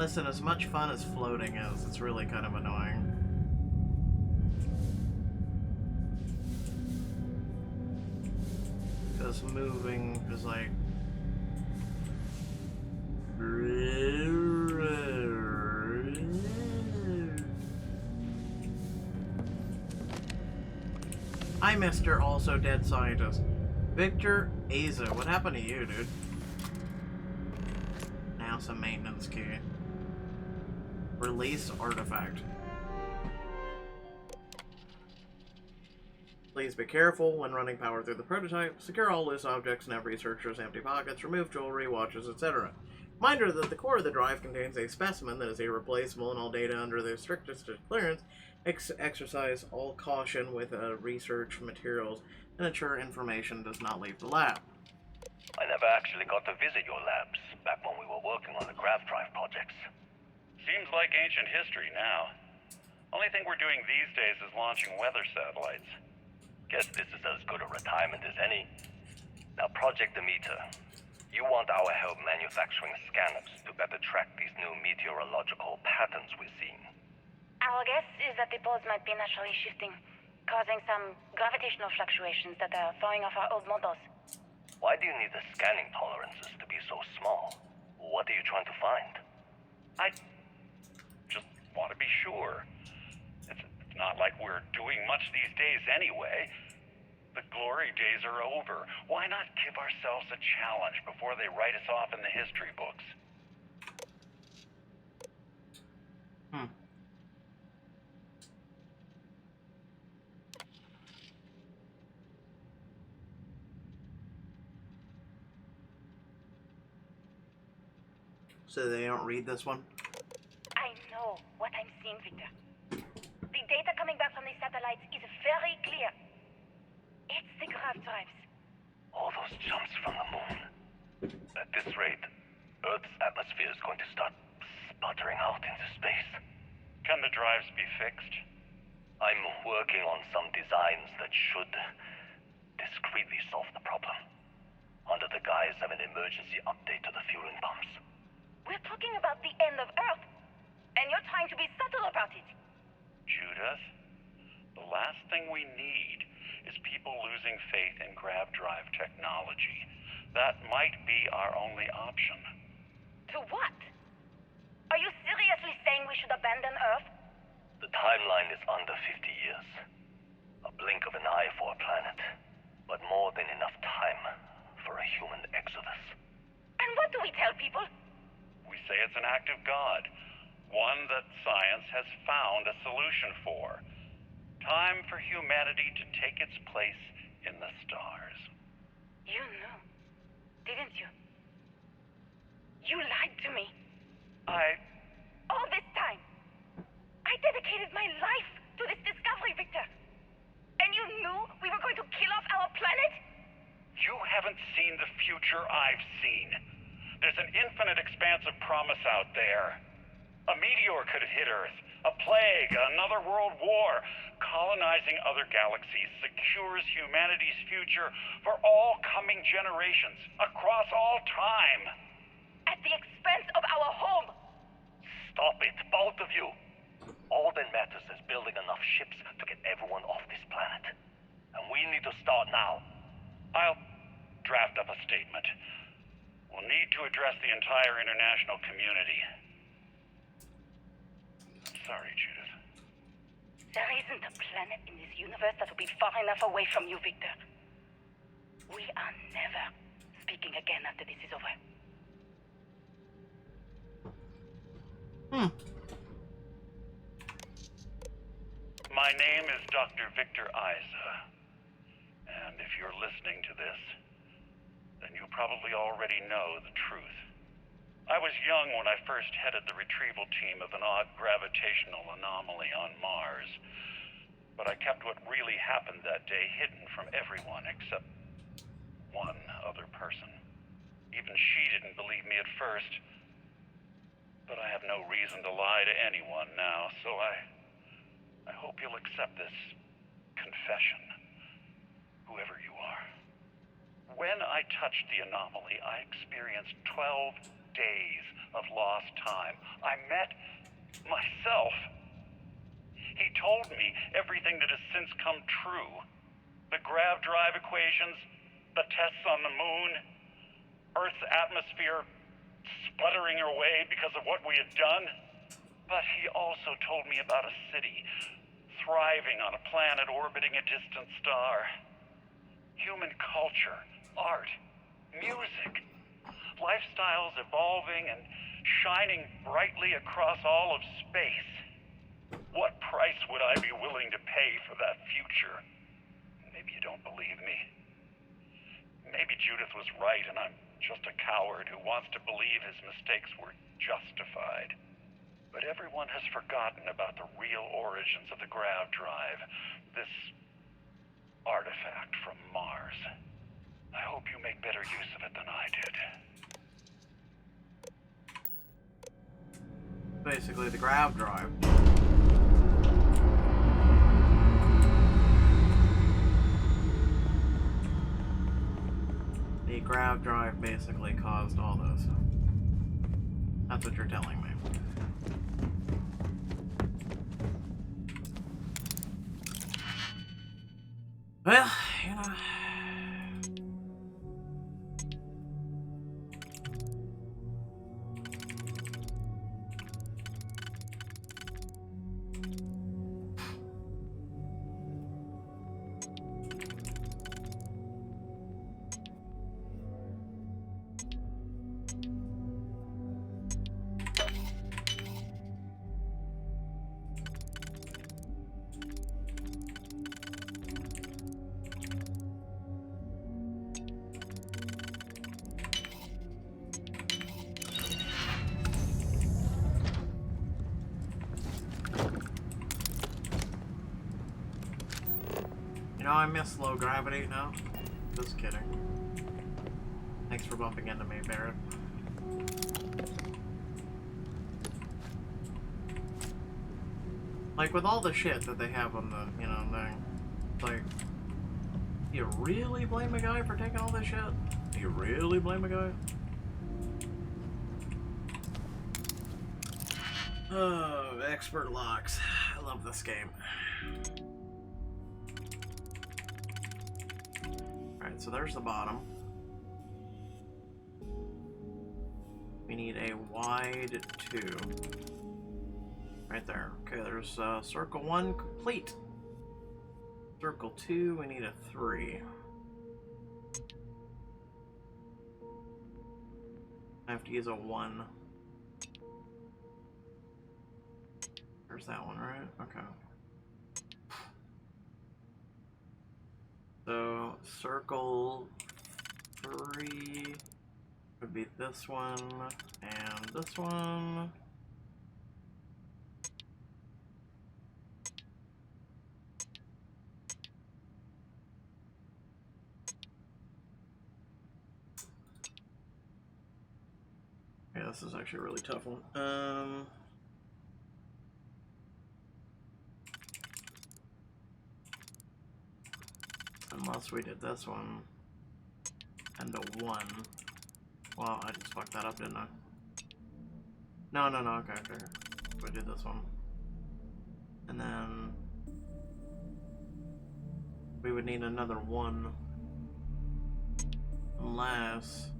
Listen, as much fun as floating is, it's really kind of annoying. Because moving is like... Hi, Mr. Also Dead Scientist. Victor Aza, what happened to you, dude? Now some maintenance key. Release artifact. Please be careful when running power through the prototype. Secure all loose objects and have researchers' empty pockets. Remove jewelry, watches, etc. Reminder that the core of the drive contains a specimen that is irreplaceable and all data under the strictest clearance. Exercise all caution with research materials and ensure information does not leave the lab. I never actually got to visit your labs back when we were working on the grav drive projects. Seems like ancient history now. Only thing we're doing these days is launching weather satellites. Guess this is as good a retirement as any. Now, Project Demeter, you want our help manufacturing scanners to better track these new meteorological patterns we're seeing. Our guess is that the poles might be naturally shifting, causing some gravitational fluctuations that are throwing off our old models. Why do you need the scanning tolerances to be so small? What are you trying to find? I just want to be sure. It's not like we're doing much these days anyway. The glory days are over. Why not give ourselves a challenge before they write us off in the history books? So they don't read this one? I know what I'm seeing, Victor. The data coming back from the satellites is very clear. It's the grav drives. All those jumps from the moon. At this rate, Earth's atmosphere is going to start sputtering out into space. Can the drives be fixed? I'm working on some designs that should discreetly solve the problem, under the guise of an emergency update to the fueling pumps. We're talking about the end of Earth, and you're trying to be subtle about it. Judith, the last thing we need is people losing faith in grav drive technology. That might be our only option. To what? Are you seriously saying we should abandon Earth? The timeline is under 50 years. A blink of an eye for a planet, but more than enough time for a human exodus. And what do we tell people? We say it's an act of God, one that science has found a solution for. Time for humanity to take its place in the stars. You knew, didn't you? You lied to me. All this time, I dedicated my life to this discovery, Victor. And you knew we were going to kill off our planet? You haven't seen the future I've seen. There's an infinite expanse of promise out there. A meteor could hit Earth, a plague, another world war. Colonizing other galaxies secures humanity's future for all coming generations, across all time. At the expense of our home. Stop it, both of you. All that matters is building enough ships to get everyone off this planet. And we need to start now. I'll draft up a statement. We'll need to address the entire international community. I'm sorry, Judith. There isn't a planet in this universe that will be far enough away from you, Victor. We are never speaking again after this is over. My name is Dr. Victor Isa. And if you're listening to this, then you probably already know the truth. I was young when I first headed the retrieval team of an odd gravitational anomaly on Mars. But I kept what really happened that day hidden from everyone except one other person. Even she didn't believe me at first. But I have no reason to lie to anyone now, so I hope you'll accept this confession, whoever you are. When I touched the anomaly, I experienced 12 days of lost time. I met myself. He told me everything that has since come true. The grav drive equations, the tests on the moon, Earth's atmosphere sputtering away because of what we had done. But he also told me about a city thriving on a planet orbiting a distant star. Human culture, art, music, lifestyles evolving and shining brightly across all of space. What price would I be willing to pay for that future? Maybe you don't believe me. Maybe Judith was right and I'm just a coward who wants to believe his mistakes were justified. But everyone has forgotten about the real origins of the grav drive, this artifact from Mars. I hope you make better use of it than I did. Basically, the grav drive. The grav drive basically caused all this. That's what you're telling me. Well, you know. You know, I miss low gravity now. Just kidding. Thanks for bumping into me, Barrett. Like, with all the shit that they have on the, you know, thing, like, you really blame a guy for taking all this shit? You really blame a guy? Oh, expert locks. I love this game. Alright, so there's the bottom. We need a wide 2. Right there. Okay, there's circle 1 complete. Circle 2, we need a 3. I have to use a 1. There's that one, right? Okay. So, circle 3 would be this one, and this one. Yeah, this is actually a really tough one. Unless we did this one and a 1. Well, I just fucked that up, didn't I? No, okay. We did this one. And then we would need another 1. Unless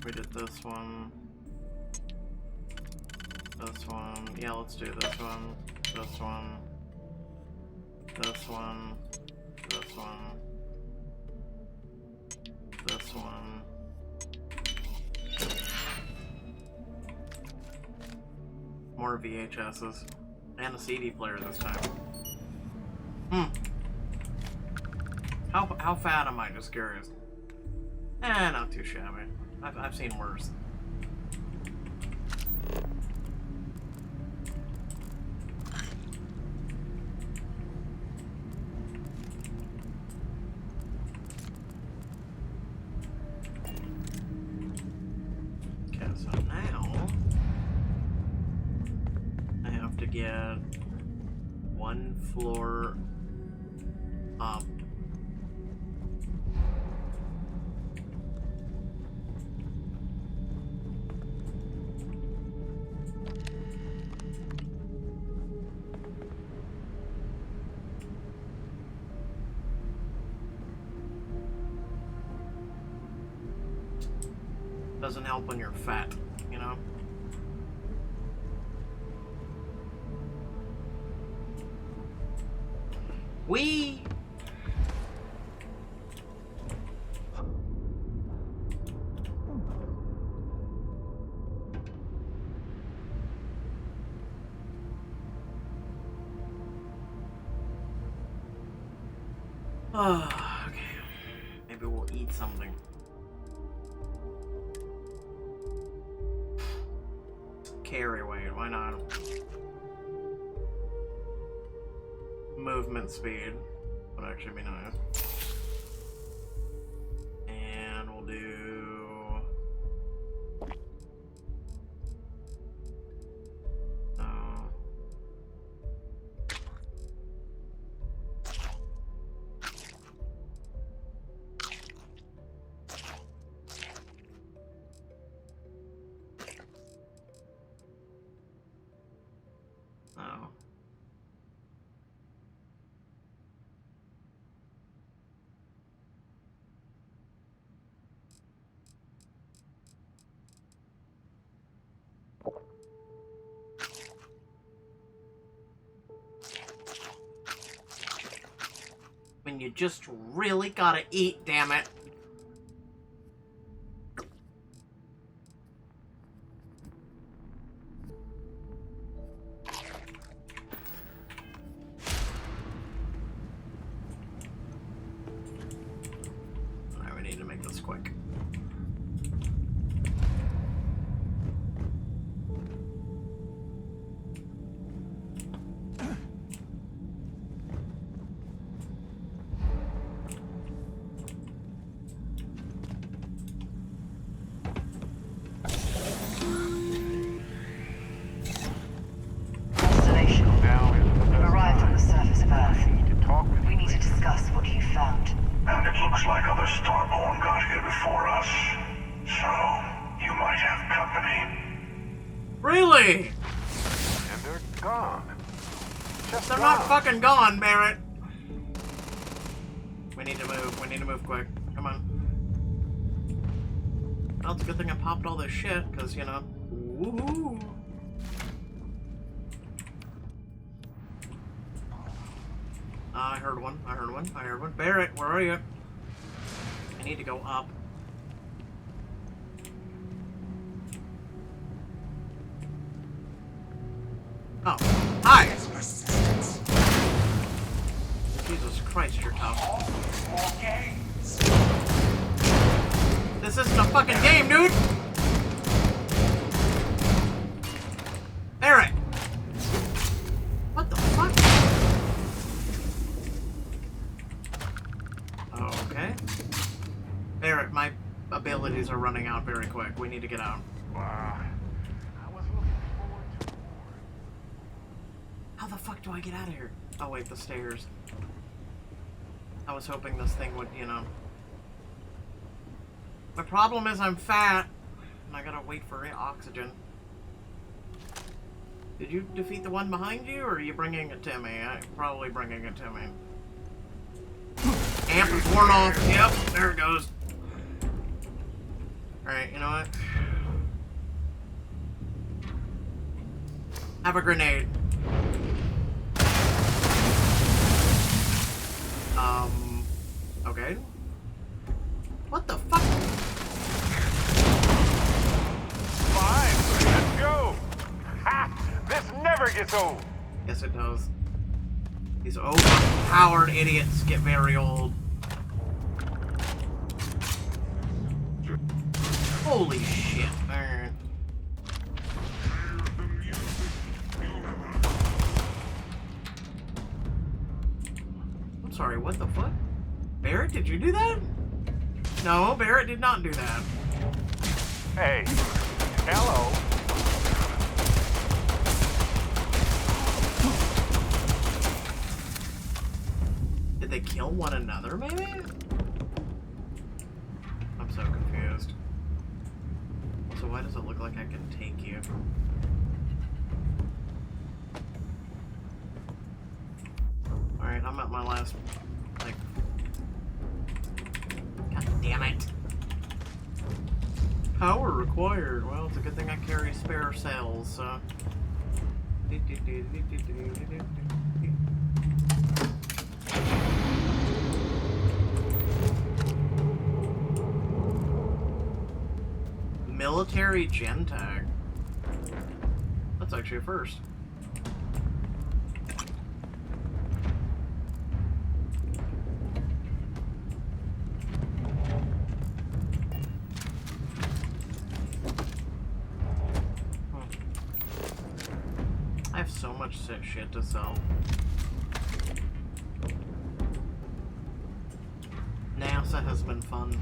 we did this one. This one. Yeah, let's do this one. This one. This one, this one, this one. More VHSs. And a CD player this time. How fat am I? Just curious. Not too shabby. I've seen worse. Get 1 floor up. Doesn't help when you're fat, you know? We... Oh, okay. Maybe we'll eat something. Carry weight, why not? Movement speed would actually be nice. And we'll do... When you just really gotta eat, damn it. Alright, we need to make this quick. Constellation. Arrived on the surface of Earth. We need to discuss what you found. And it looks like other Starborn got here before us. So, you might have company. Really? And they're gone. They're not fucking gone, Barrett. We need to move. We need to move quick. Come on. Well, it's a good thing I popped all this shit, because, you know. Woohoo! I heard one. I heard one. I heard one. Barrett, where are you? I need to go up. Oh. Hi! Jesus Christ, you're tough. This isn't a fucking game, dude! Barrett! What the fuck? Okay. Barrett, my abilities are running out very quick. We need to get out. Wow. I was looking forward to more. How the fuck do I get out of here? Oh wait, the stairs. I was hoping this thing would, you know. My problem is I'm fat, and I gotta wait for oxygen. Did you defeat the one behind you, or are you bringing it to me? I'm probably bringing it to me. Amp is worn off. Yep, there it goes. Alright, you know what? Have a grenade. Okay. What the fuck? Fine, let's go. Ha! This never gets old. Yes, it does. These overpowered idiots get very old. Holy shit. Alright. I'm sorry, what the fuck? Barrett, did you do that? No, Barrett did not do that. Hey, hello. Did they kill one another, maybe? I'm so confused. So why does it look like I can take you? Alright, I'm at my last, like... God damn it. Power required. Well, it's a good thing I carry spare cells, so. Military gen tag. That's actually a first. I have so much shit to sell. NASA has been fun.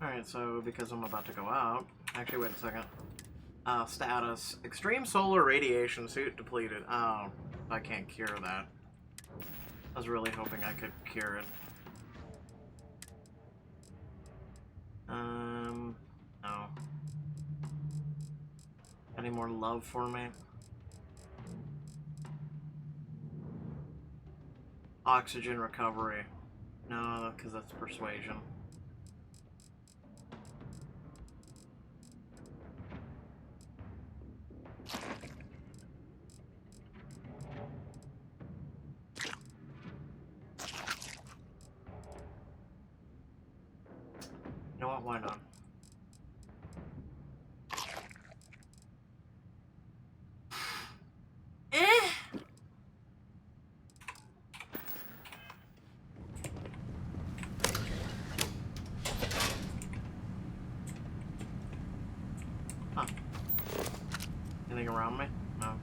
Alright, so because I'm about to go out... Actually, wait a second. Status. Extreme solar radiation suit depleted. Oh, I can't cure that. I was really hoping I could cure it. No. Any more love for me? Oxygen recovery. No, because that's persuasion. You know what? Why not? Huh. Anything around me? No.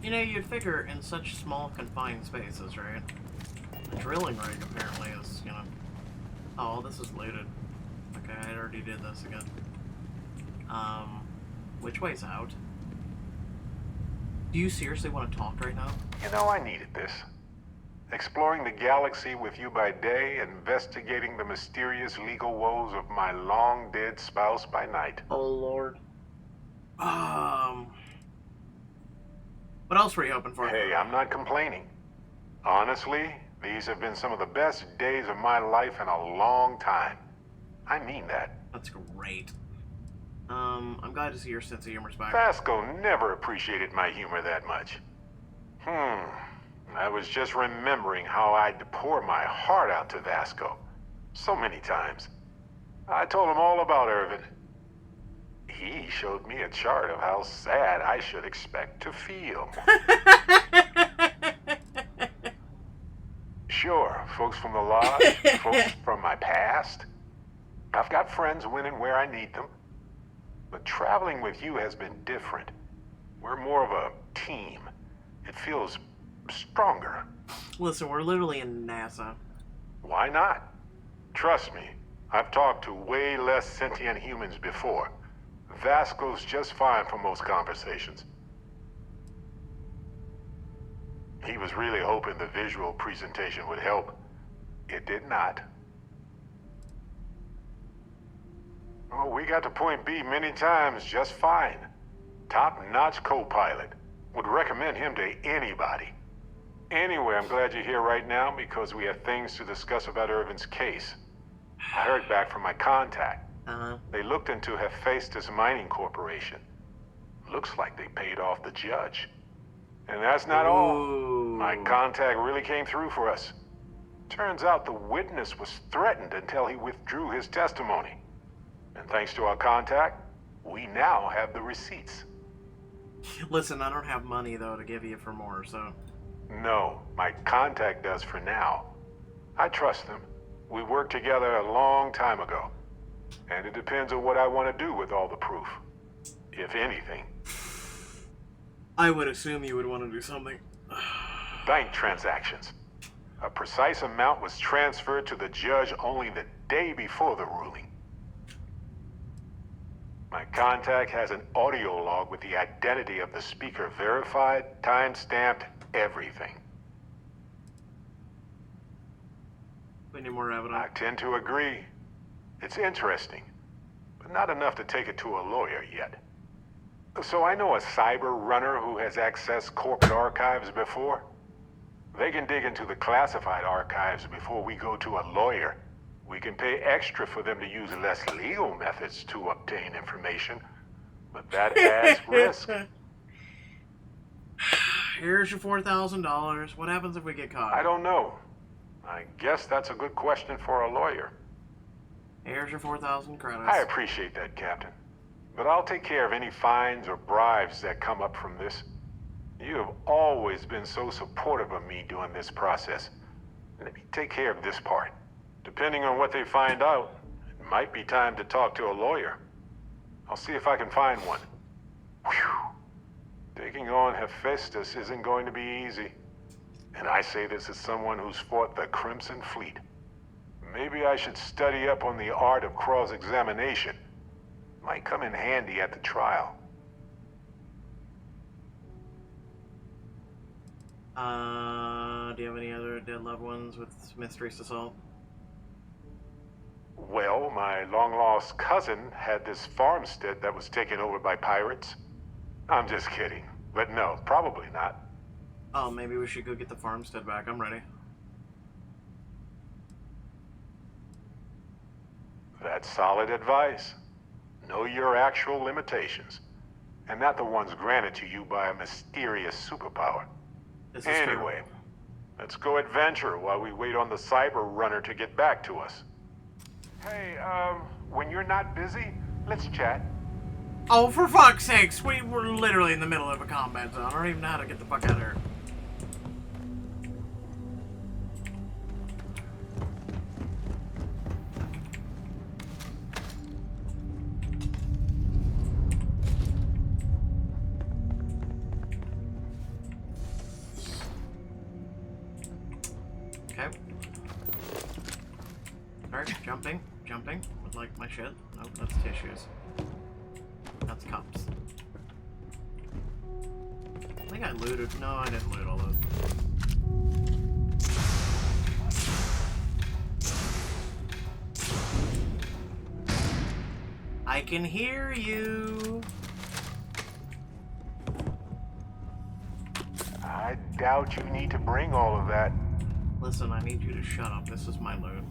You know, you'd figure in such small, confined spaces, right? The drilling rig apparently is, you know... Oh, this is looted. Okay, I already did this again. Which way's out? Do you seriously want to talk right now? You know, I needed this. Exploring the galaxy with you by day, investigating the mysterious legal woes of my long-dead spouse by night. Oh, Lord. What else were you hoping for? Hey, I'm not complaining. Honestly, these have been some of the best days of my life in a long time. I mean that. That's great. I'm glad to see your sense of humor's back. Vasco never appreciated my humor that much. I was just remembering how I'd pour my heart out to Vasco. So many times. I told him all about Irvin. He showed me a chart of how sad I should expect to feel. Sure, folks from the lodge, folks from my past. I've got friends when and where I need them. But traveling with you has been different. We're more of a team. It feels stronger. Listen, we're literally in NASA. Why not? Trust me, I've talked to way less sentient humans before. Vasco's just fine for most conversations. He was really hoping the visual presentation would help. It did not. Oh, we got to point B many times just fine. Top-notch co-pilot. Would recommend him to anybody. Anyway, I'm glad you're here right now because we have things to discuss about Irvin's case. I heard back from my contact. They looked into Hephaestus Mining Corporation. Looks like they paid off the judge. And that's not all. My contact really came through for us. Turns out the witness was threatened until he withdrew his testimony. And thanks to our contact, we now have the receipts. Listen, I don't have money, though, to give you for more, so... No, my contact does for now. I trust them. We worked together a long time ago. And it depends on what I want to do with all the proof. If anything. I would assume you would want to do something. Bank transactions. A precise amount was transferred to the judge only the day before the ruling. My contact has an audio log with the identity of the speaker verified, time-stamped, everything. We need more evidence. I tend to agree. It's interesting, but not enough to take it to a lawyer yet. So I know a cyber runner who has accessed corporate archives before. They can dig into the classified archives before we go to a lawyer. We can pay extra for them to use less legal methods to obtain information, but that adds risk. Here's your $4,000. What happens if we get caught? I don't know. I guess that's a good question for a lawyer. Here's your 4,000 credits. I appreciate that, Captain. But I'll take care of any fines or bribes that come up from this. You have always been so supportive of me during this process. Let me take care of this part. Depending on what they find out, it might be time to talk to a lawyer. I'll see if I can find one. Whew. Taking on Hephaestus isn't going to be easy. And I say this as someone who's fought the Crimson Fleet. Maybe I should study up on the art of cross-examination. Might come in handy at the trial. Do you have any other dead loved ones with mysteries to solve? Well, my long-lost cousin had this farmstead that was taken over by pirates. I'm just kidding. But no, probably not. Oh, maybe we should go get the farmstead back. I'm ready. That's solid advice. Know your actual limitations, and not the ones granted to you by a mysterious superpower. Anyway, let's go adventure while we wait on the cyber runner to get back to us. Hey, when you're not busy, let's chat. Oh, for fuck's sakes! We were literally in the middle of a combat zone. I don't even know how to get the fuck out of here. Okay. Alright, jumping with like my shit. Nope, that's tissues. That's cups. I think I looted. No, I didn't loot all those. I can hear you. I doubt you need to bring all of that. Listen, I need you to shut up. This is my loot.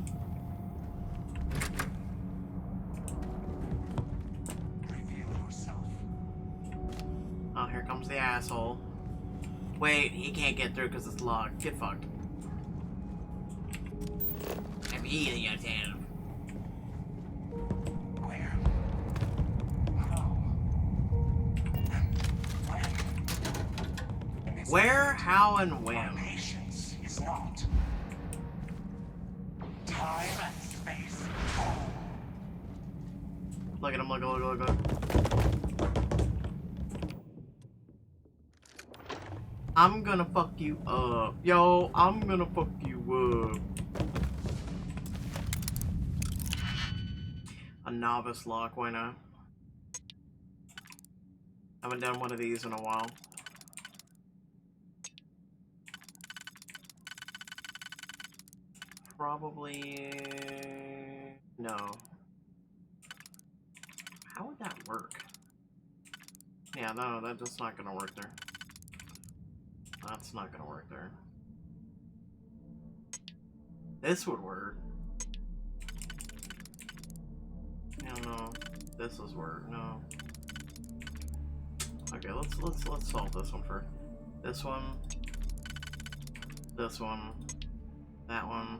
Oh, here comes the asshole. Wait, he can't get through because it's locked. Get fucked. I'm eating your tail. Where, how, and when? Patience is not. Time and space. Look at him, look. I'm gonna fuck you up. Yo, I'm gonna fuck you up. A novice lock, why not? Haven't done one of these in a while. Probably... no. How would that work? Yeah, no, that's just not gonna work there. That's not gonna work there. This would work. Yeah, no. This is work. No. Okay, let's solve this one first. This one. This one. That one.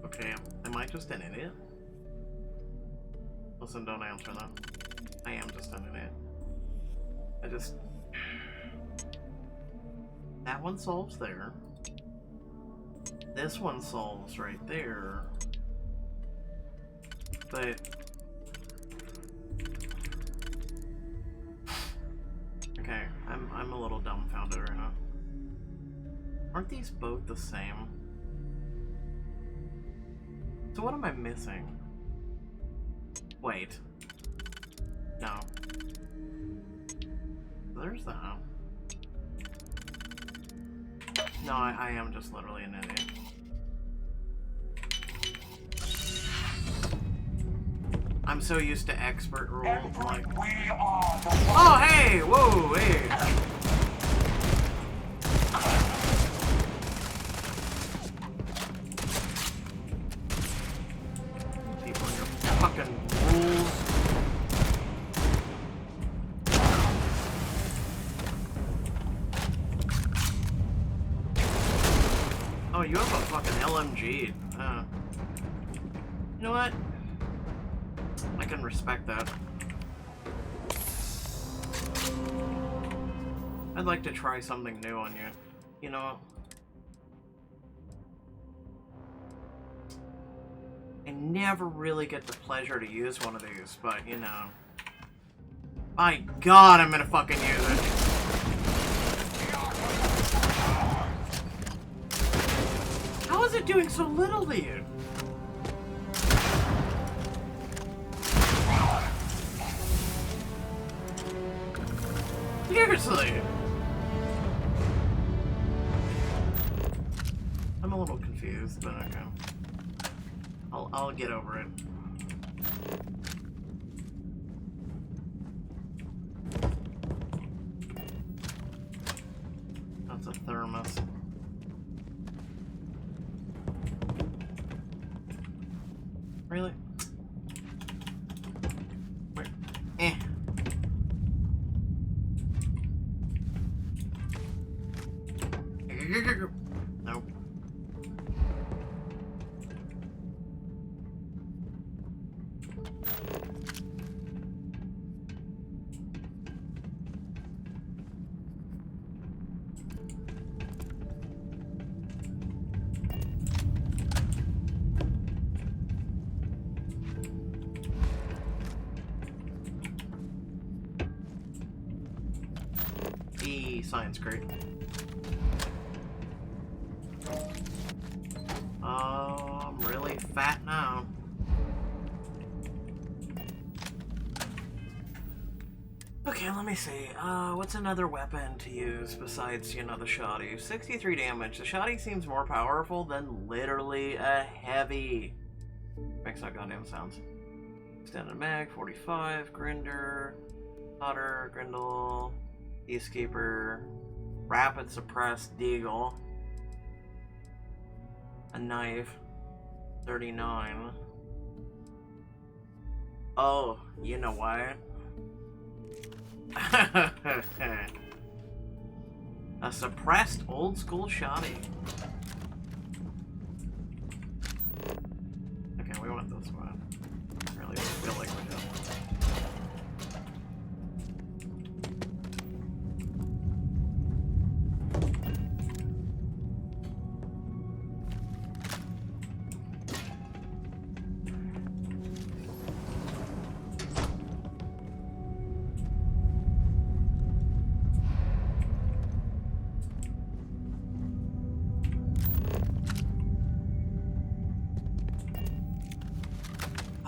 Okay, am I just an idiot? Listen, don't answer that. I am just an idiot. That one solves there. This one solves right there. But... okay, I'm a little dumbfounded right now. Aren't these both the same? So what am I missing? Wait. No. There's that. No, I am just literally an idiot. I'm so used to expert rule. I'm like, oh, hey! Whoa, hey! People and your fucking rules. Oh, you have a fucking LMG. You know what? I can respect that. I'd like to try something new on you. You know? I never really get the pleasure to use one of these, but you know. My God, I'm gonna fucking use it. How is it doing so little to you? Seriously. I'm a little confused, but okay. I'll get over it. That's a thermos. Really? Wait. Eh. Nope. Science crate. Oh, I'm really fat now. Okay, let me see. What's another weapon to use besides, you know, the shoddy? 63 damage. The shoddy seems more powerful than literally a heavy. Makes no goddamn sounds. Extended mag, 45. Grinder. Otter, Grindle. Peacekeeper, rapid suppressed deagle, a knife, 39. Oh, you know what? A suppressed old school shoddy. Okay, we want this one. I really feel like we do.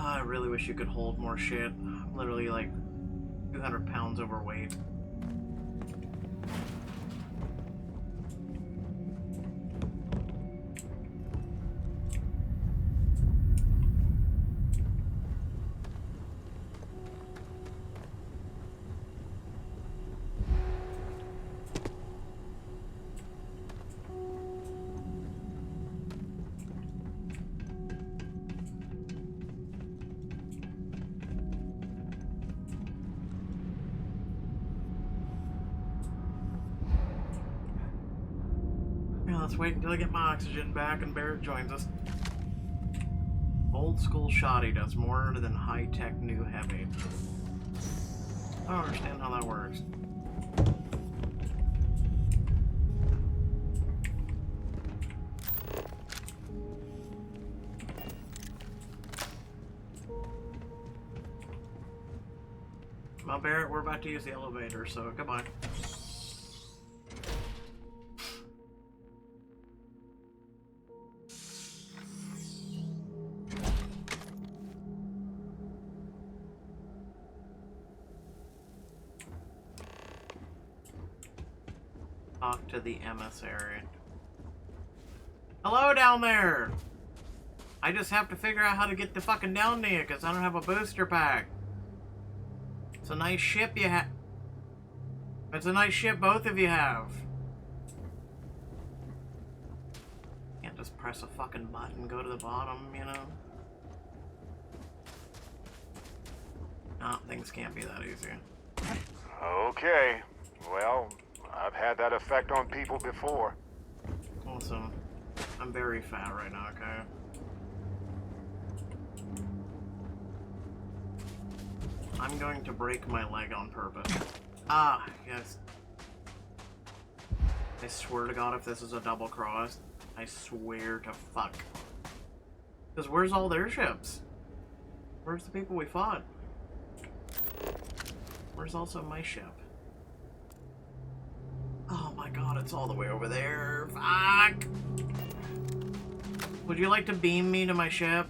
I really wish you could hold more shit. I'm literally like 200 pounds overweight. Let's wait until I get my oxygen back and Barrett joins us. Old school shoddy does more than high-tech new heavy. I don't understand how that works. Well, Barrett, we're about to use the elevator, so goodbye. Talk to the emissary. Hello down there! I just have to figure out how to get the fucking down there because I don't have a booster pack. It's a nice ship you have. It's a nice ship both of you have. Can't just press a fucking button and go to the bottom, you know? No, things can't be that easy. Okay. Well, I've had that effect on people before. Also, I'm very fat right now, okay? I'm going to break my leg on purpose. Ah, yes. I swear to God, if this is a double cross, I swear to fuck. Because where's all their ships? Where's the people we fought? Where's also my ship? Oh my God, it's all the way over there. Fuck! Would you like to beam me to my ship?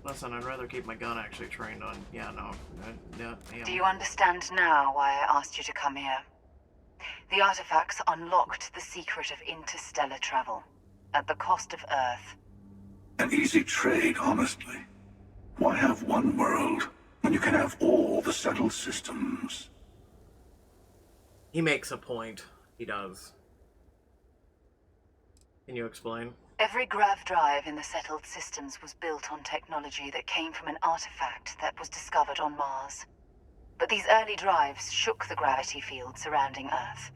Listen, I'd rather keep my gun actually trained on. Yeah, no. Yeah. Do you understand now why I asked you to come here? The artifacts unlocked the secret of interstellar travel, at the cost of Earth. An easy trade, honestly. Why have one world when you can have all the settled systems? He makes a point. He does. Can you explain? Every grav drive in the settled systems was built on technology that came from an artifact that was discovered on Mars. But these early drives shook the gravity field surrounding Earth.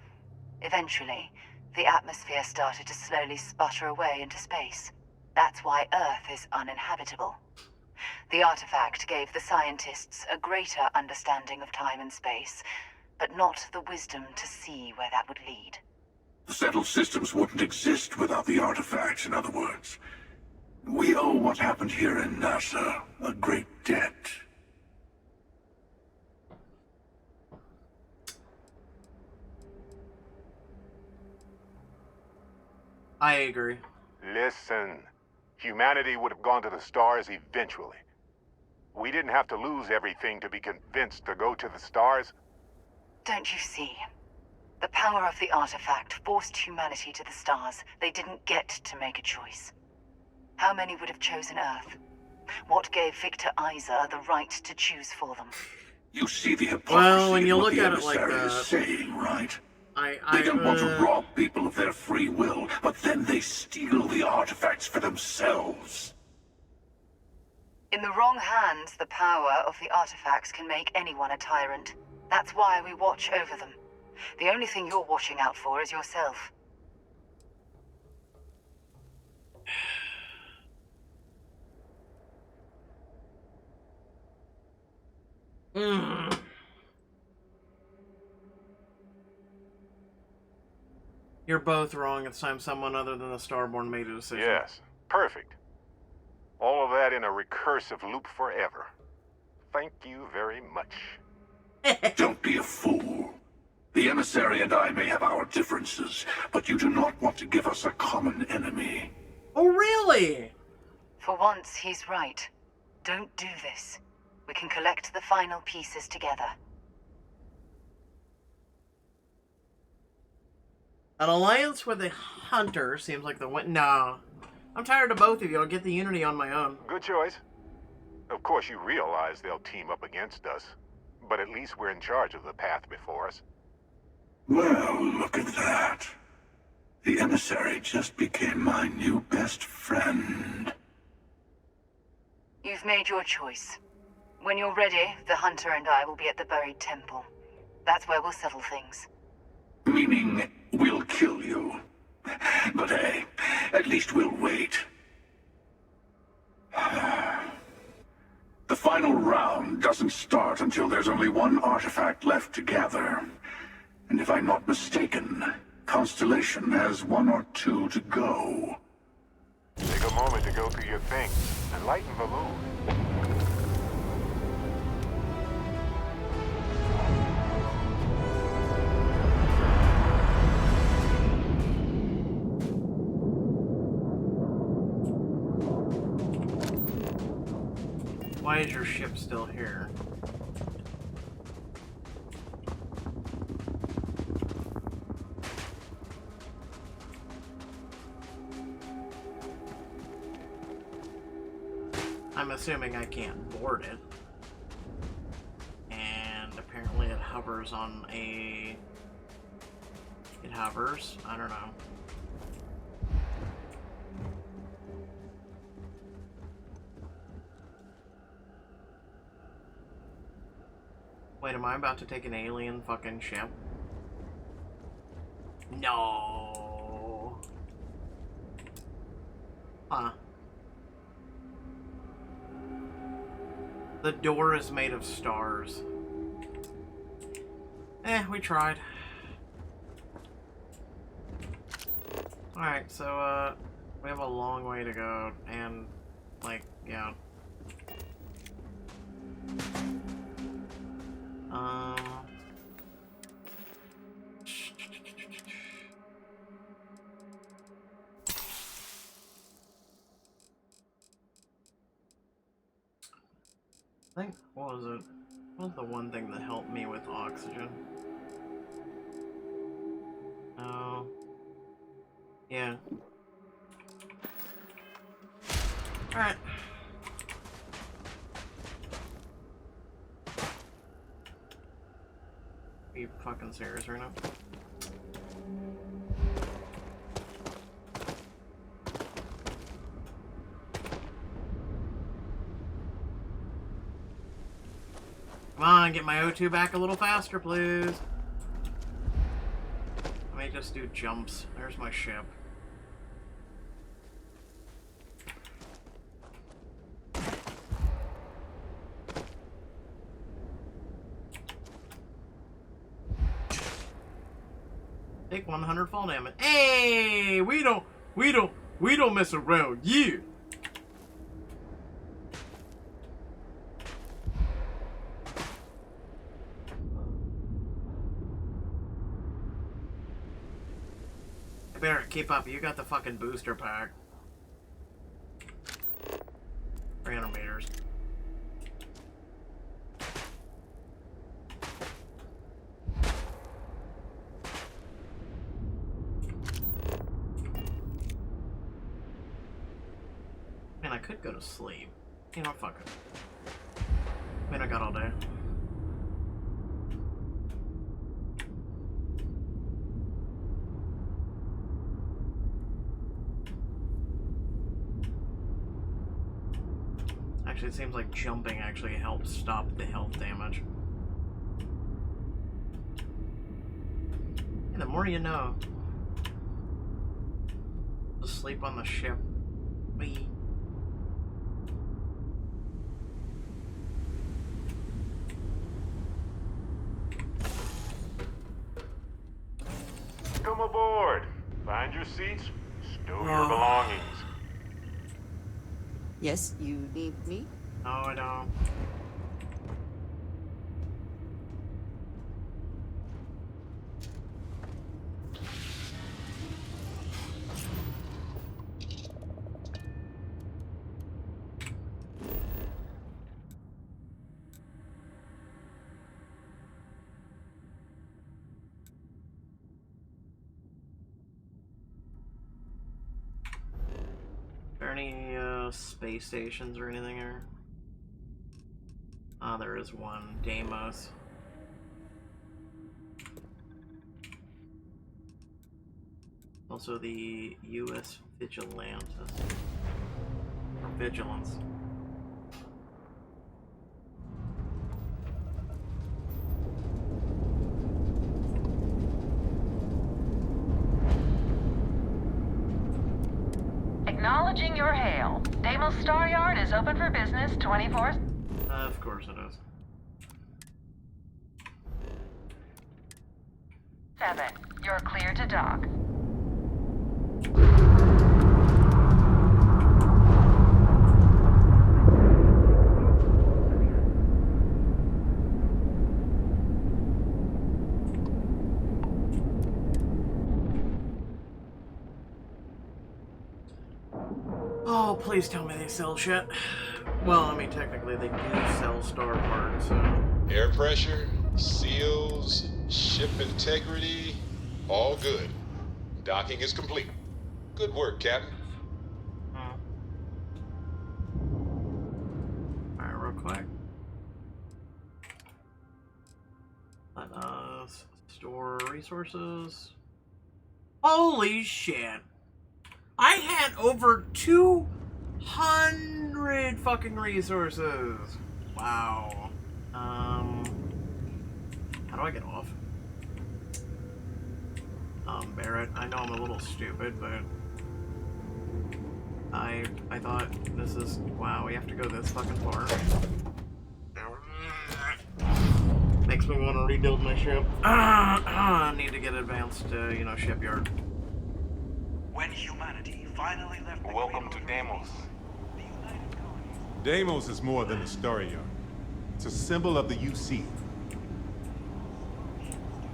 Eventually, the atmosphere started to slowly sputter away into space. That's why Earth is uninhabitable. The artifact gave the scientists a greater understanding of time and space, but not the wisdom to see where that would lead. The settled systems wouldn't exist without the artifacts, in other words. We owe what happened here in NASA a great debt. I agree. Listen, humanity would have gone to the stars eventually. We didn't have to lose everything to be convinced to go to the stars. Don't you see? The power of the artifact forced humanity to the stars. They didn't get to make a choice. How many would have chosen Earth? What gave Victor Isa the right to choose for them? You see the hypocrisy Well, when you in what look the at it like emissary that, is saying, right? I They don't want to rob people of their free will, but then they steal the artifacts for themselves. In the wrong hands, the power of the artifacts can make anyone a tyrant. That's why we watch over them. The only thing you're watching out for is yourself. You're both wrong. It's time someone other than the Starborn made a decision. Yes, perfect. All of that in a recursive loop forever. Thank you very much. Don't be a fool. The emissary and I may have our differences, but you do not want to give us a common enemy. Oh, really? For once, he's right. Don't do this. We can collect the final pieces together. An alliance with a hunter seems like the win. Nah. I'm tired of both of you. I'll get the Unity on my own. Good choice. Of course, you realize they'll team up against us, but at least we're in charge of the path before us. Well, look at that. The emissary just became my new best friend. You've made your choice. When you're ready, the hunter and I will be at the buried temple. That's where we'll settle things. Meaning, we'll kill you. But hey, at least we'll wait. The final round doesn't start until there's only one artifact left to gather. And if I'm not mistaken, Constellation has one or two to go. Take a moment to go through your things and lighten the mood. Why is your ship still here? assuming I can't board it. And apparently it hovers on a... It hovers? I don't know. Wait, am I about to take an alien fucking ship? No. Huh. The door is made of stars. We tried. Alright, so, we have a long way to go, and, like, yeah. I think, what was it? What was the one thing that helped me with oxygen? Oh. Yeah. Alright. Are you fucking serious right now? Come on, get my O2 back a little faster, please. Let me just do jumps. There's my ship. Take 100 fall damage. Hey, we don't mess around. Yeah. Better keep up. You got the fucking booster pack. 300 meters. Man, I could go to sleep. You know, fuck it. I mean, I got all day. It seems like jumping actually helps stop the health damage. And the more you know. Just sleep on the ship. Wee. Come aboard. Find your seats. Stow your belongings. Yes, you need me? No, I don't. Are there any space stations or anything here? Ah, there is one. Deimos. Also the U.S. Vigilantes. Or Vigilance. Acknowledging your hail. Deimos Star Yard is open for business 24/7. Of course it is. 7. You're clear to dock. Oh, please tell me they sell shit. Well, I mean, technically they do sell star parts, so... Air pressure, seals, ship integrity, all good. Docking is complete. Good work, Captain. Store resources. Holy shit. I had over 200 fucking resources. Wow. How do I get off? Barrett, I know I'm a little stupid, but I thought this is, wow, we have to go this fucking far. Makes me want to rebuild my ship. I need to get advanced, shipyard. When humanity finally left the Welcome to Deimos. Deimos is more than a story yard. It's a symbol of the UC.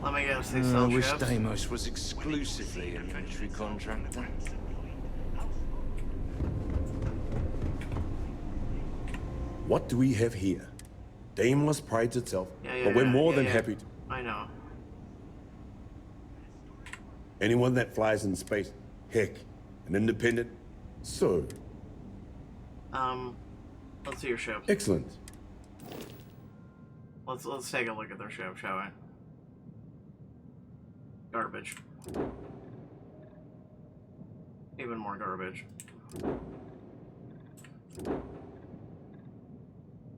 Let me guess, they I sell wish ships. Deimos was exclusively a military contractor. What do we have here? Deimos prides itself, Yeah, but we're more than yeah. happy to. I know. Anyone that flies in space, heck, an independent, so. Let's see your ship. Excellent. Let's take a look at their ship, shall we? Garbage. Even more garbage.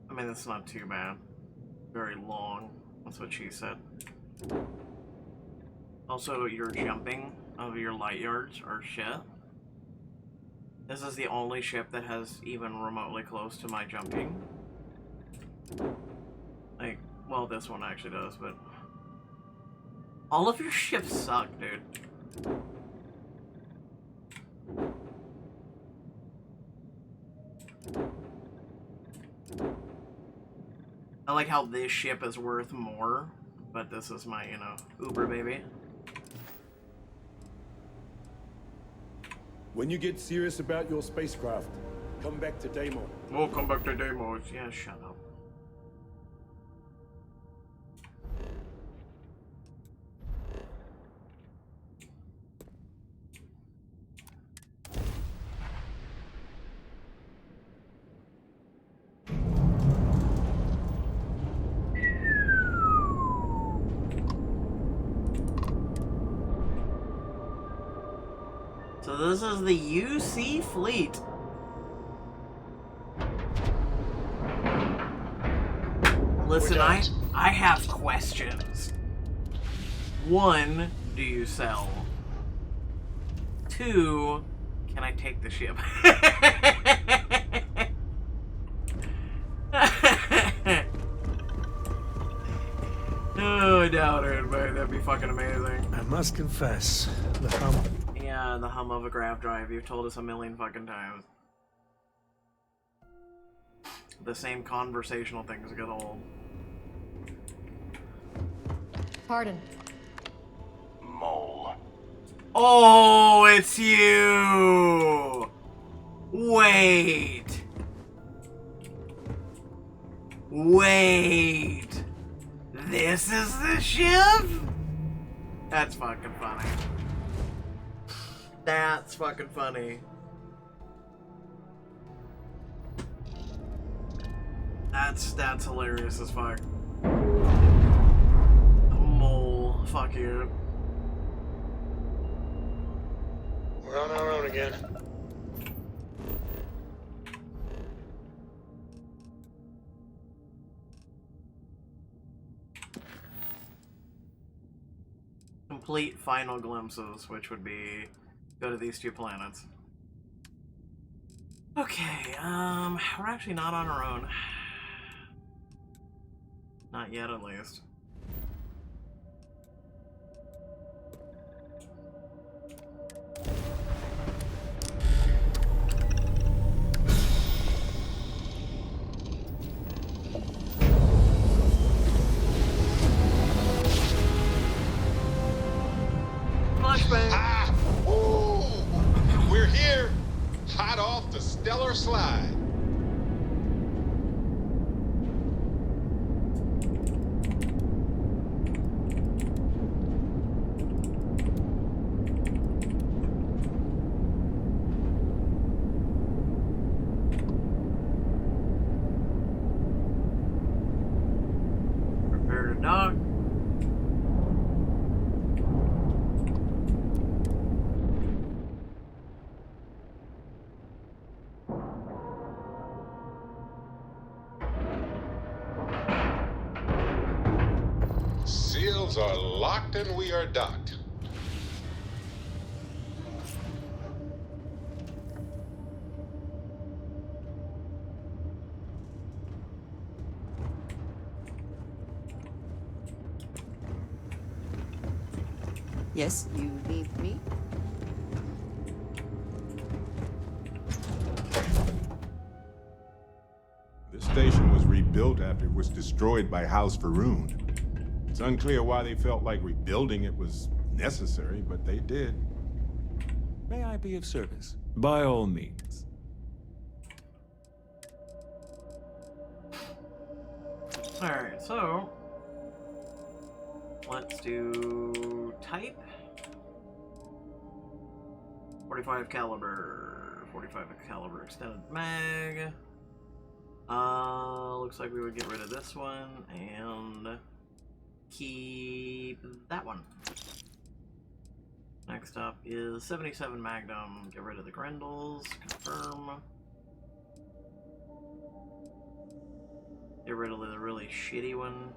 I mean, that's not too bad. Very long. That's what she said. Also, your jumping of your light yards are shit. This is the only ship that has even remotely close to my jumping. Like, well, this one actually does, but all of your ships suck, dude. I like how this ship is worth more, but this is my, Uber baby. When you get serious about your spacecraft, come back to Deimos. Oh, come back to Deimos. Yeah, shut up. So this is the UC fleet. Listen, I have questions. 1, do you sell? 2, can I take the ship? Oh, I doubt it, but that'd be fucking amazing. I must confess, the Yeah, the hum of a grav drive. You've told us a million fucking times. The same conversational things get old. Pardon. Mole. Oh, it's you! Wait. Wait. This is the ship? That's fucking funny. That's fucking funny. That's hilarious as fuck. Mole, fuck you. We're on our own again. Complete final glimpses, which would be go to these 2 planets. Okay, we're actually not on our own. Not yet, at least. Ah! Ooh! We're here! Hot off the stellar slide. shields are locked and we are docked. Yes, you need me? This station was rebuilt after it was destroyed by House Faroon. It's unclear why they felt like rebuilding it was necessary, but they did. May I be of service? By all means. Alright, so let's do type 45 caliber, 45 caliber extended mag. Looks like we would get rid of this one and keep that one. Next up is 77 Magnum. Get rid of the Grendels. Confirm. Get rid of the really shitty one.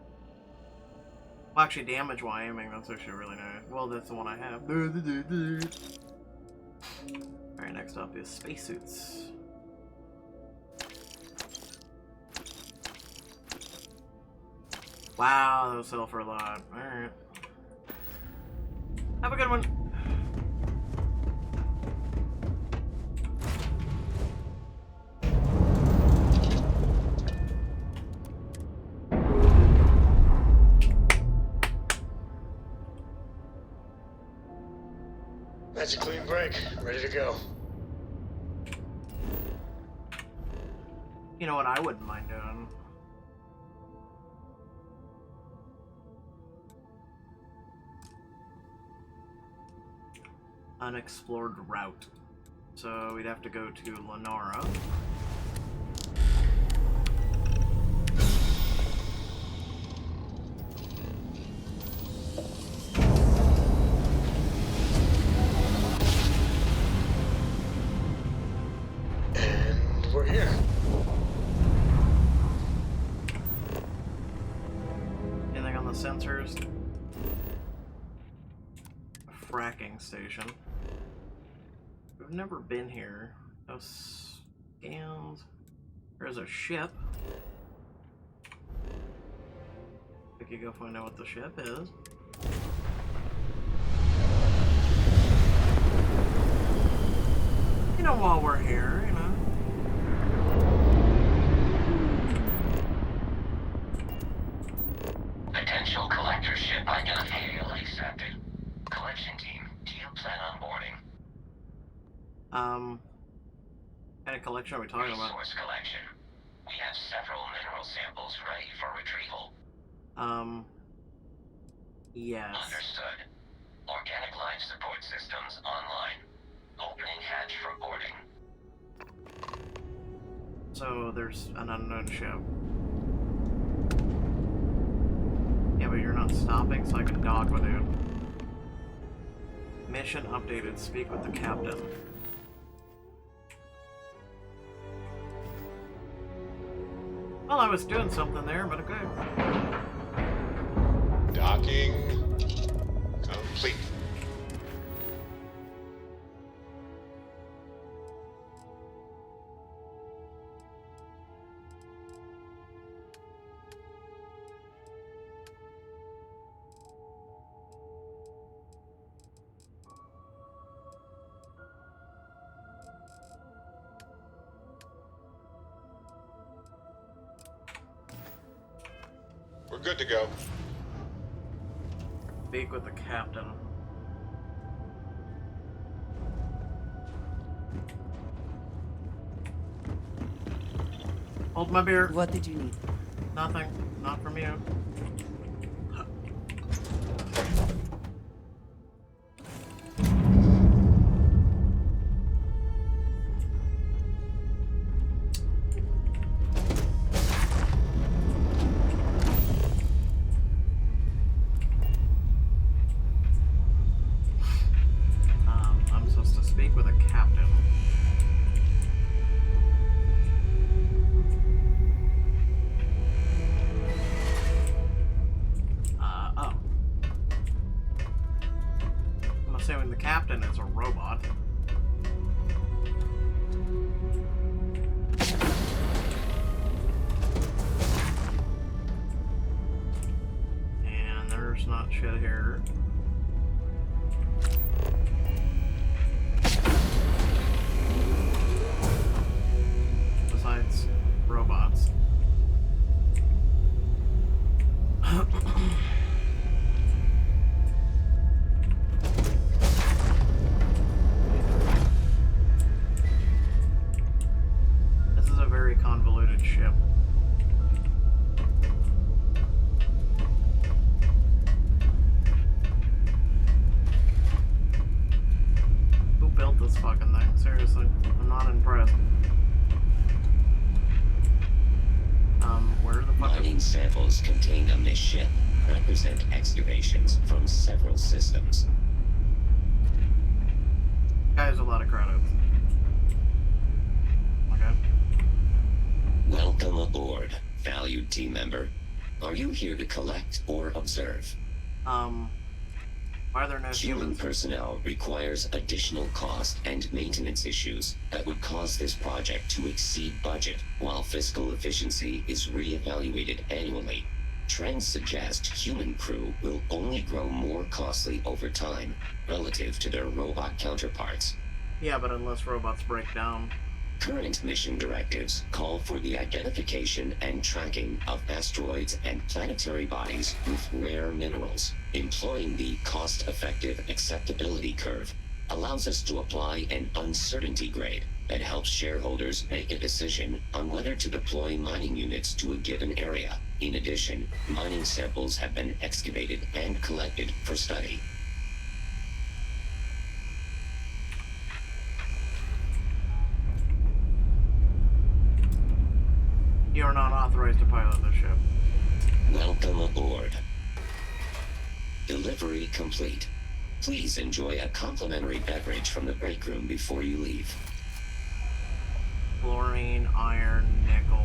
Well, actually, damage while aiming. That's actually really nice. Well, that's the one I have. Alright, next up is spacesuits. Wow, those sell for a lot. Alright. Have a good one. That's a clean break. Ready to go. You know what I wouldn't mind doing? Unexplored route. So we'd have to go to Lenara. And we're here. Anything on the sensors? A fracking station. We've never been here. No scans. There's a ship. We could go find out what the ship is. You know, while we're here, you know. Potential collector ship identified. Accepted. Collection team, do you plan on boarding? What kind of collection are we talking about? Resource collection. We have several mineral samples ready for retrieval. Yes. Understood. Organic life support systems online. Opening hatch for boarding. So there's an unknown ship. Yeah, but you're not stopping, so I can dock with you. Mission updated. Speak with the captain. Well, I was doing something there, but okay. Docking complete. We're good to go. Speak with the captain. Hold my beer. What did you need? Nothing. Not from you. I'm supposed to speak with a captain. assuming the captain is a robot. And there's not shit here. Besides robots. This is a very convoluted ship. Who built this fucking thing? Seriously, I'm not impressed. Where the fuck Mining samples contained on this ship represent excavations from several systems. Guys, a lot of credits. Okay. Welcome aboard, valued team member. Are you here to collect or observe? Why are there no Human personnel requires additional cost and maintenance issues that would cause this project to exceed budget, while fiscal efficiency is reevaluated annually. Trends suggest human crew will only grow more costly over time relative to their robot counterparts. Yeah, but unless robots break down. Current mission directives call for the identification and tracking of asteroids and planetary bodies with rare minerals. Employing the cost-effective acceptability curve allows us to apply an uncertainty grade that helps shareholders make a decision on whether to deploy mining units to a given area. In addition, mining samples have been excavated and collected for study. You are not authorized to pilot the ship. Welcome aboard. Delivery complete. Please enjoy a complimentary beverage from the break room before you leave. Fluorine, iron, nickel.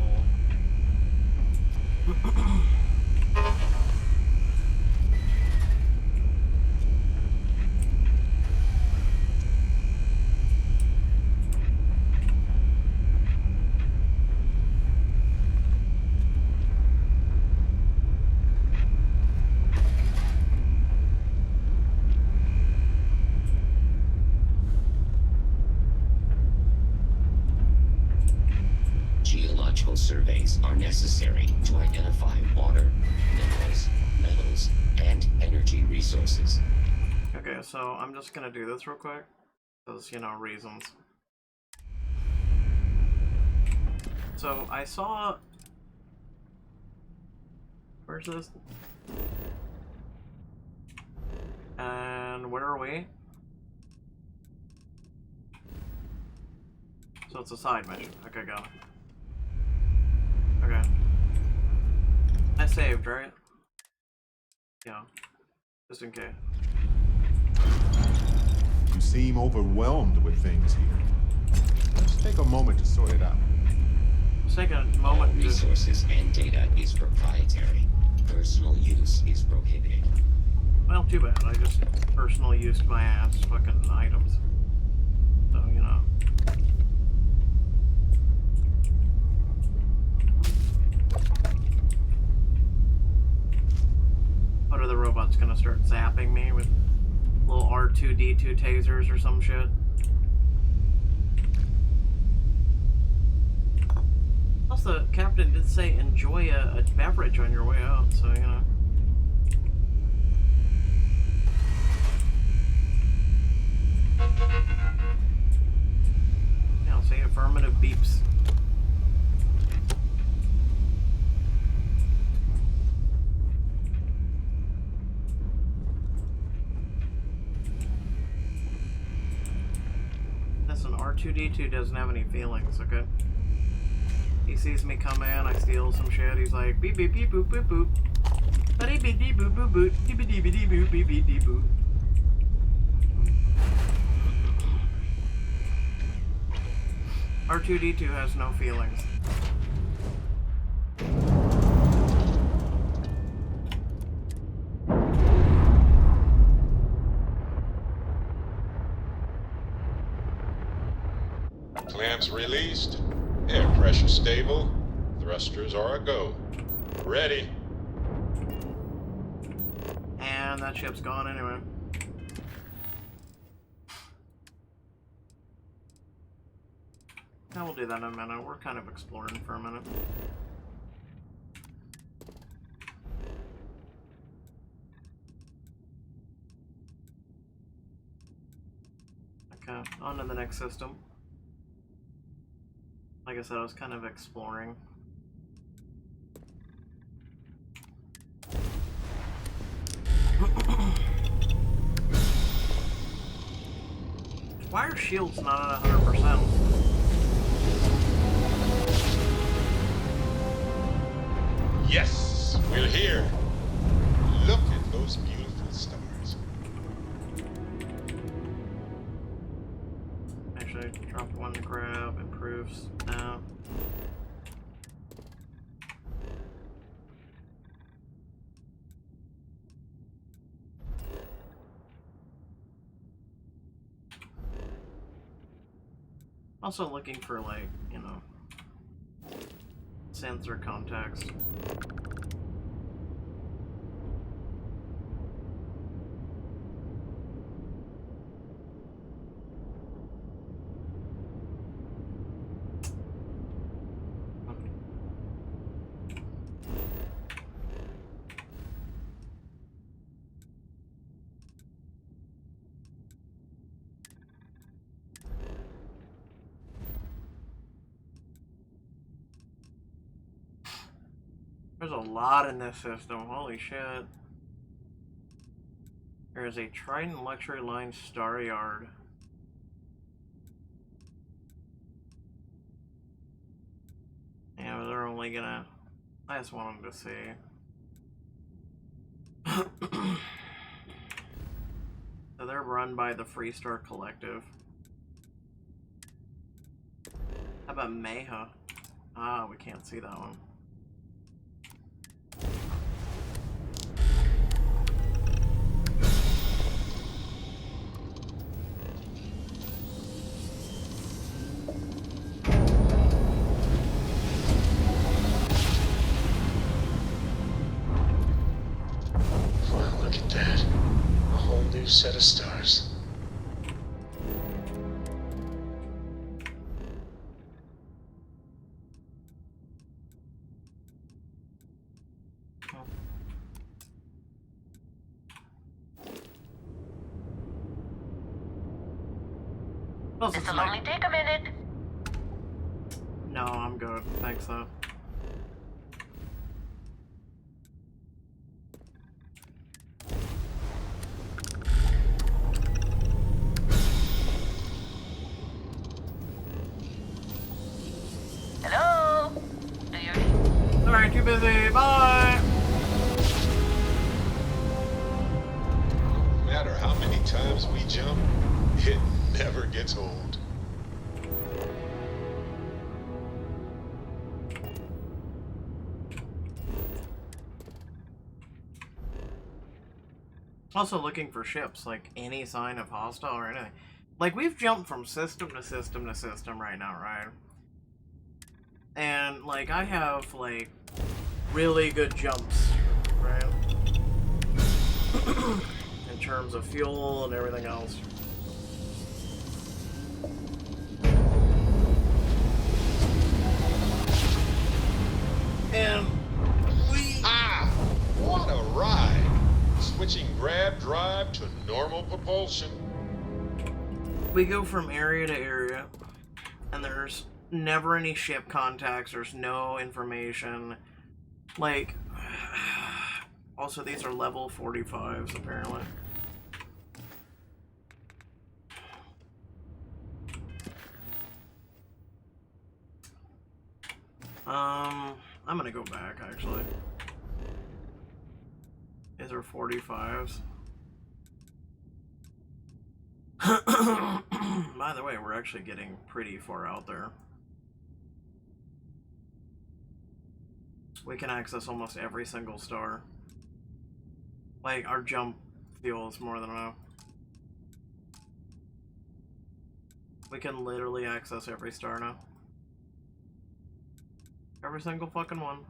Geological surveys are necessary to identify water, minerals, metals, and energy resources. Okay, so I'm just gonna do this real quick. Because, you know, reasons. So I saw... Where's this? And where are we? So it's a side mission. Okay, got it. Okay. I saved, right? Yeah. Just in case. You seem overwhelmed with things here. Let's take a moment to sort it out. Let's take a moment to... Resources and data is proprietary. Personal use is prohibited. Well, too bad. I just personally used my ass fucking items. So, you know. What are the robots gonna start zapping me with little R2-D2 tasers or some shit? Plus, the captain did say enjoy a beverage on your way out, so, you know. Yeah, I'll say affirmative beeps. Listen, R2-D2 doesn't have any feelings, okay? He sees me come in, I steal some shit, he's like, beep beep beep boop boop boop. Beep beep beep boop boop boop. Beep beep beep beep boop beep beep beep boop. R2-D2 has no feelings. Clamps released. Air pressure stable. Thrusters are a go. Ready. And that ship's gone anyway. Now we'll do that in a minute. We're kind of exploring for a minute. Okay, on to the next system. Like I said, I was kind of exploring. Why are shields not at 100%? Yes, we're here. Look at those beautiful stars. Actually, drop one to grab, improves now. Also looking for, like, you know, sensor context. There's a lot in this system, holy shit. There is a Trident Luxury Line Star Yard. Yeah, but they're only gonna... I just want them to see. So they're run by the Freestar Collective. How about Meha? Ah, we can't see that one. Wow, look at that. A whole new set of stars. This'll only take a minute. No, I'm good. Thanks, though. Hello? Do you... Alright, too busy. Bye! No matter how many times we jump, it never gets old. Also looking for ships, like any sign of hostile or anything. Like, we've jumped from system to system to system right now, right? And, like, I have, like, really good jumps, right? In terms of fuel and everything else. And we... Ah! What a ride! Switching grab drive to normal propulsion. We go from area to area, and there's never any ship contacts, there's no information. Like, also these are level 45s, apparently. I'm gonna go back, actually. These are 45s. By the way, we're actually getting pretty far out there. We can access almost every single star. Like, our jump fuel is more than enough. We can literally access every star now. Every single fucking one.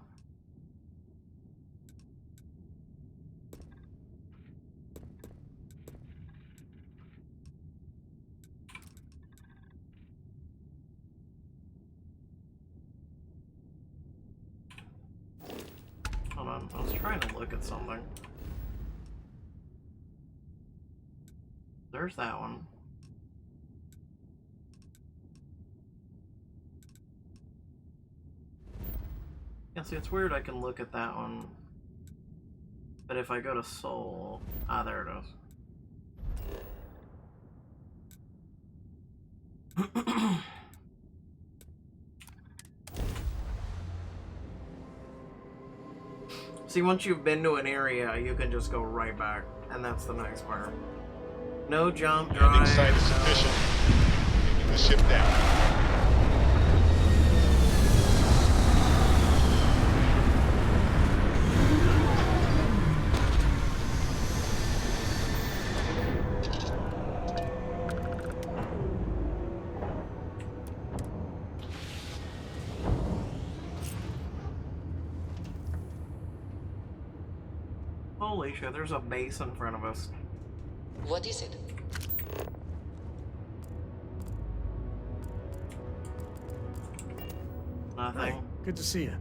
Hold on, I was trying to look at something. There's that one. Yeah, see, it's weird I can look at that one. But if I go to Soul... Ah, there it is. See, once you've been to an area, you can just go right back. And that's the nice part. No jump drive. Landing site is sufficient. Taking the ship down. Holy shit, there's a base in front of us. What is it? Nothing. Hey, good to see you.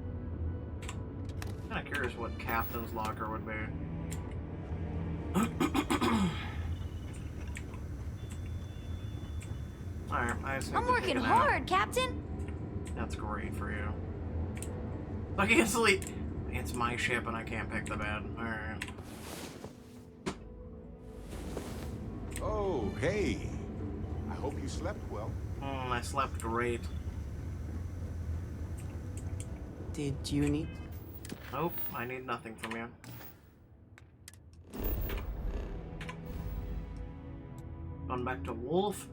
Kinda curious what Captain's locker would be. Alright, I just need I'm to working take a nap. hard, Captain. That's great for you. I can't sleep. It's my ship and I can't pick the bed. Alright. Oh, hey. I hope you slept well. I slept great. Did you need? Nope, I need nothing from you. Gone back to Wolf.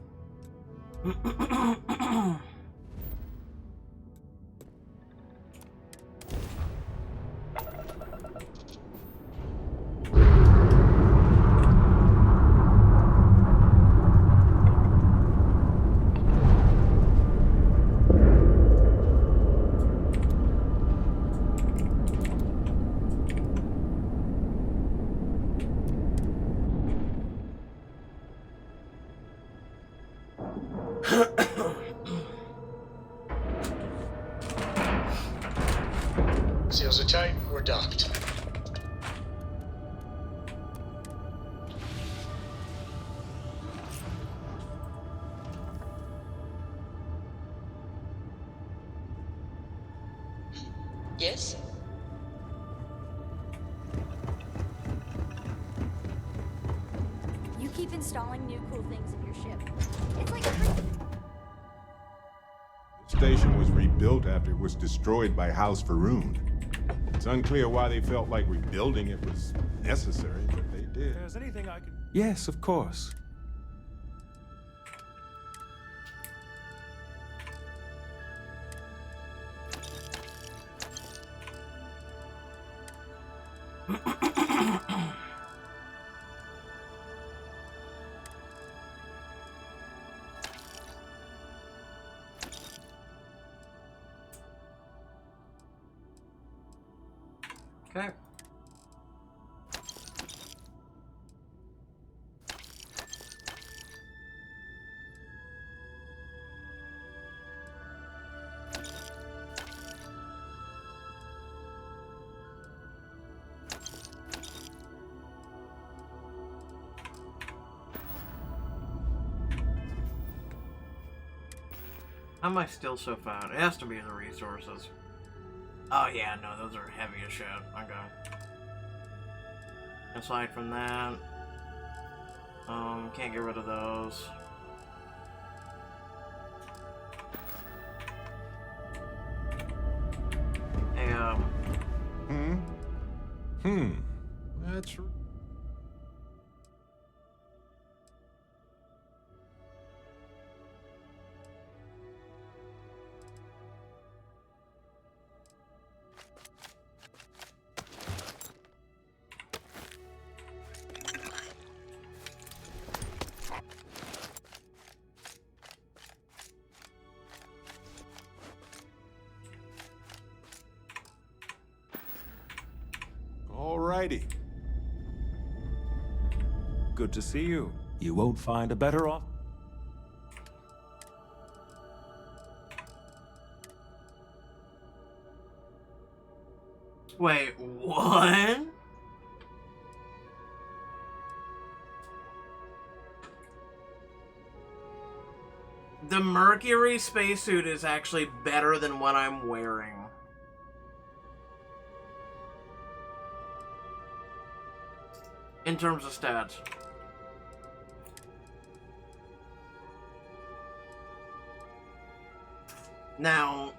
Seals are tight. We're docked. Yes? You keep installing new cool things in your ship. It's like The station was rebuilt after it was destroyed by House Faroon. It's unclear why they felt like rebuilding it was necessary, but they did. If there's anything I can... Yes, of course. Okay. How am I still so fat? It has to be the resources. Oh yeah, no, those are heavy as shit. Okay. Aside from that, can't get rid of those. Hey, That's right. righty. Good to see you. You won't find a better off. Wait, what? The Mercury spacesuit is actually better than what I'm wearing. In terms of stats. Now,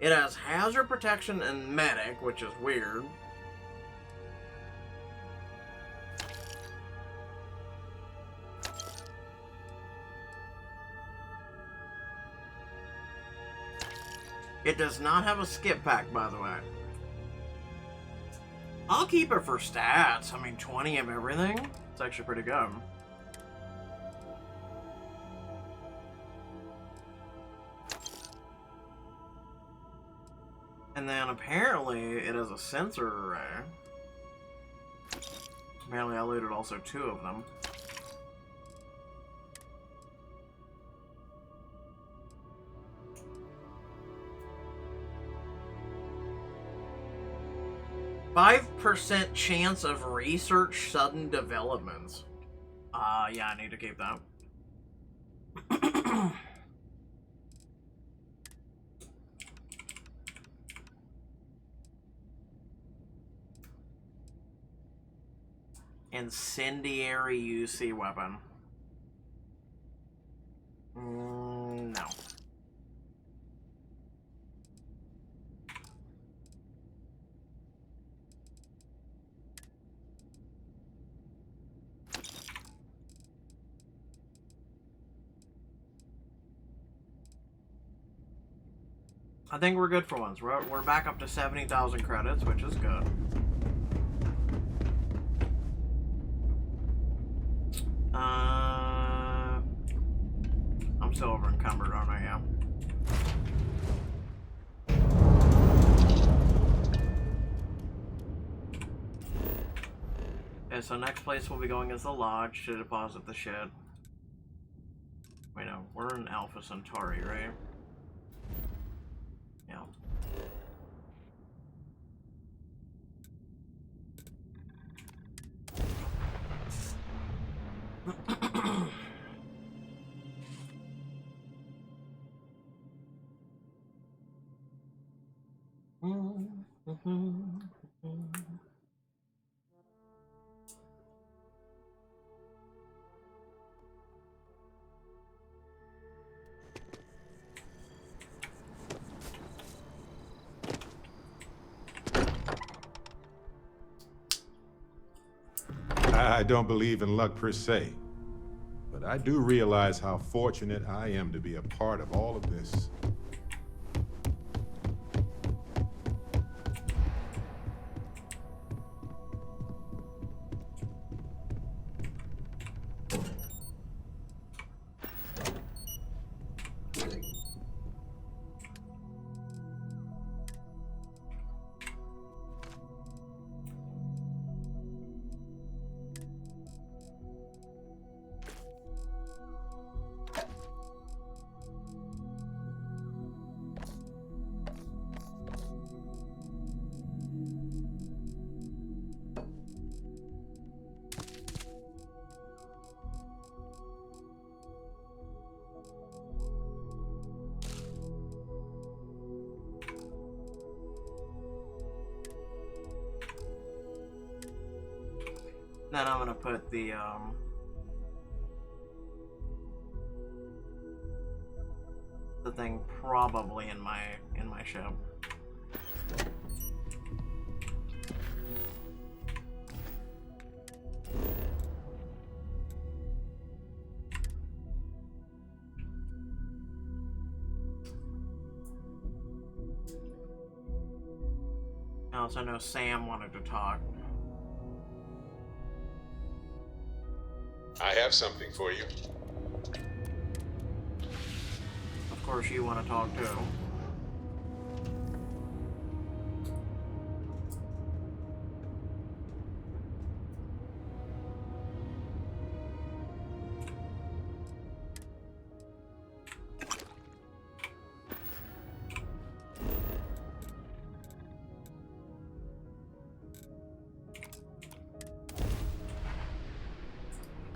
it has hazard protection and medic, which is weird. It does not have a skip pack, by the way. I'll keep it for stats. I mean, 20 of everything. It's actually pretty good. And then apparently it has a sensor array. Apparently I looted also 2 of them. %, chance of research sudden developments. Yeah, I need to keep that. Incendiary UC weapon. No. I think we're good for once. We're back up to 70,000 credits, which is good. I'm still over encumbered, aren't I? Yeah. Okay, so next place we'll be going is the lodge to deposit the shit. Wait, no, we're in Alpha Centauri, right? Yeah. I don't believe in luck per se, but I do realize how fortunate I am to be a part of all of this. Then I'm gonna put the thing probably in my ship. I also know Sam wanted to talk. I have something for you. Of course you want to talk too.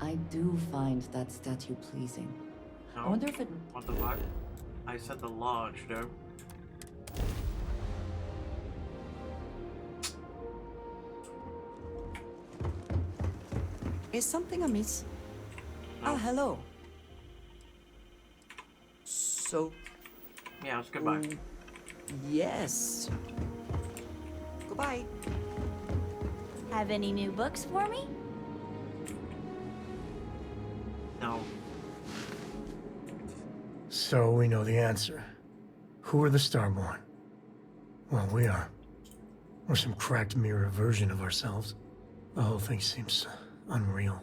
I do find that statue pleasing. No. I wonder if it... What the fuck? I said the lodge, dude. Is something amiss? No. Ah, hello. So... Yeah, it's goodbye. Yes. Goodbye. Have any new books for me? No. So we know the answer. Who are the Starborn? Well, we are. We're some cracked mirror version of ourselves. The whole thing seems unreal.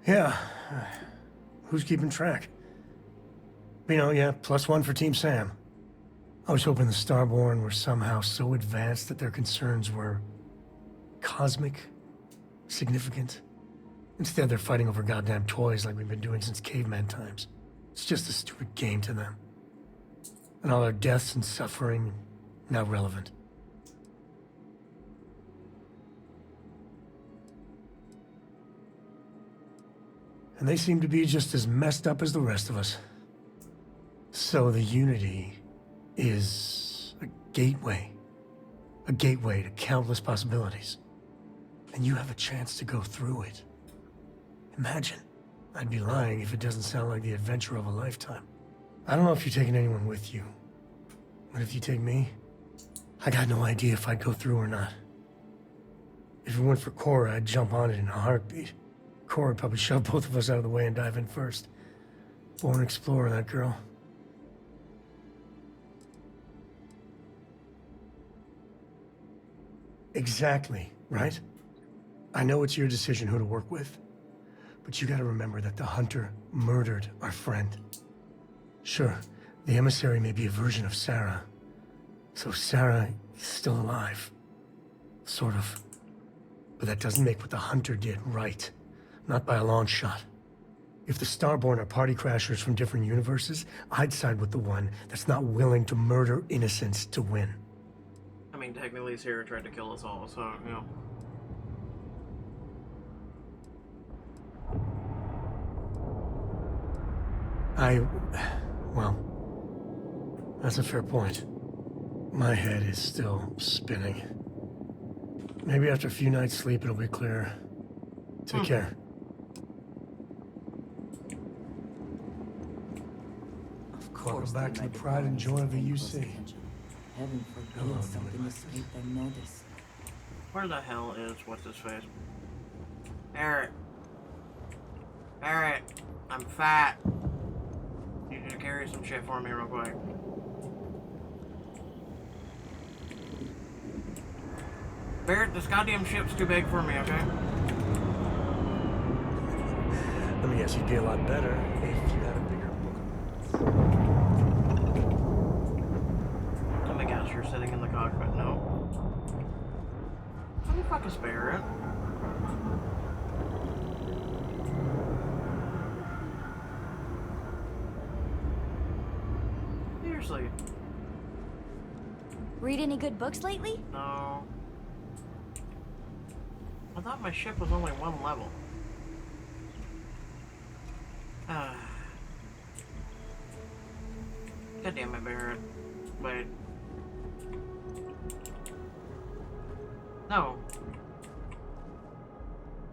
Yeah. Who's keeping track? You know, yeah, +1 for Team Sam. I was hoping the Starborn were somehow so advanced that their concerns were cosmic, significant. Instead, they're fighting over goddamn toys like we've been doing since caveman times. It's just a stupid game to them. And all our deaths and suffering, now relevant. And they seem to be just as messed up as the rest of us. So the Unity is a gateway. A gateway to countless possibilities. And you have a chance to go through it. Imagine. I'd be lying if it doesn't sound like the adventure of a lifetime. I don't know if you're taking anyone with you. But if you take me, I got no idea if I'd go through or not. If it went for Cora, I'd jump on it in a heartbeat. Cora would probably shove both of us out of the way and dive in first. Born explorer, that girl. Exactly, right? I know it's your decision who to work with, but you gotta remember that the Hunter murdered our friend. Sure, the emissary may be a version of Sarah, so Sarah is still alive. Sort of. But that doesn't make what the Hunter did right. Not by a long shot. If the Starborn are party crashers from different universes, I'd side with the one that's not willing to murder innocents to win. I mean, technically Sarah tried to kill us all, so, you know. Well, that's a fair point. My head is still spinning. Maybe after a few nights' sleep, it'll be clearer. Take care. Welcome back to the pride and joy of the UC. Heaven forbid something escape their notice. Where the hell is what's his face? Barrett. Barrett, I'm fat. You need to carry some shit for me real quick. Barrett, this goddamn ship's too big for me, okay? Let me guess, you'd be a lot better if you had a bigger book. Let me guess, you're sitting in the cockpit. No. Who the fuck is Barrett? Seriously. Read any good books lately? No. I thought my ship was only one level. God damn it, Barrett. Wait. No.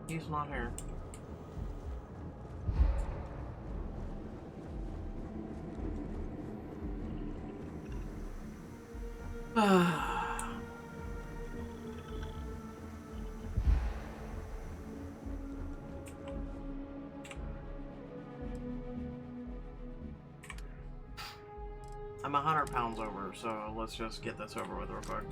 He's not here. I'm 100 pounds over, so let's just get this over with real quick.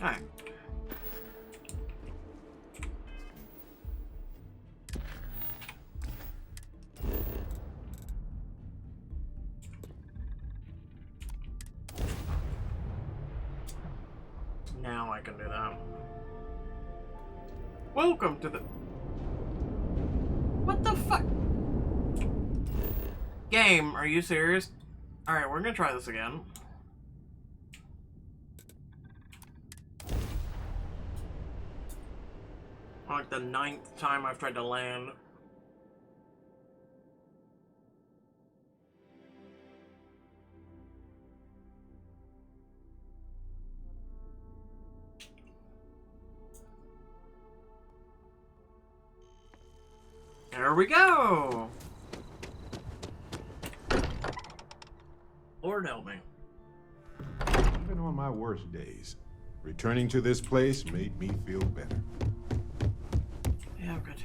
Alright. Now I can do that. Welcome to the... What the fuck? Game, are you serious? Alright, we're gonna try this again. Like the 9th time I've tried to land. There we go! Lord help me. Even on my worst days, returning to this place made me feel better. Yeah, I've got to.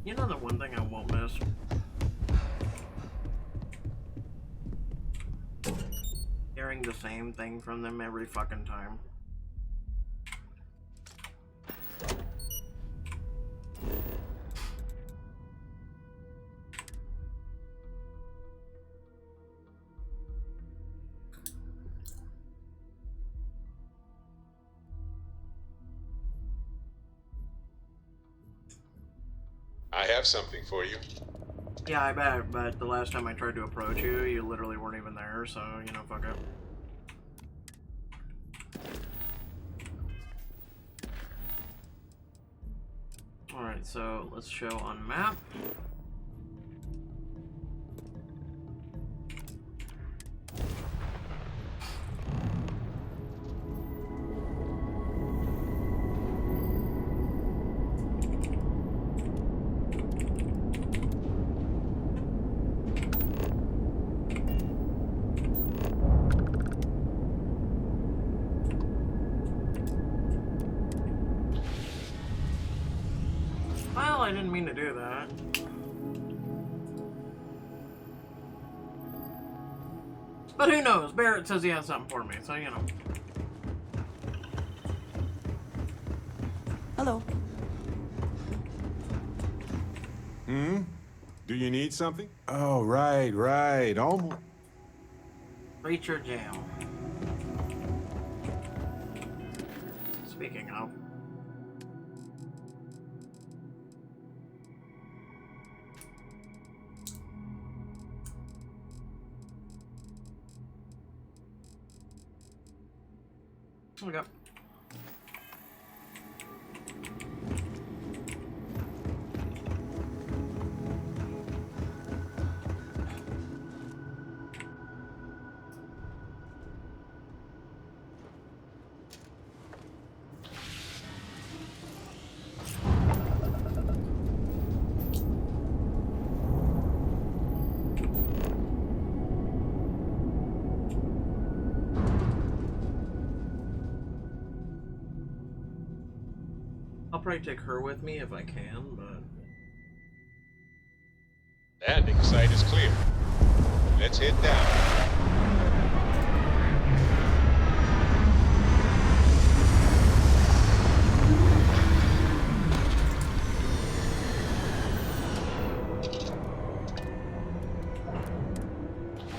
You know the one thing I won't miss? Hearing the same thing from them every fucking time. I have something for you. Yeah, I bet, but the last time I tried to approach you, you literally weren't even there, so, you know, fuck it. Alright, so let's show on map. Well, I didn't mean to do that. But who knows? Barrett says he has something for me, so you know. Hello. Do you need something? Oh, right. Almost. Reach your jail. Speaking of. Okay. I'll probably take her with me if I can, but... Landing site is clear. Let's head down.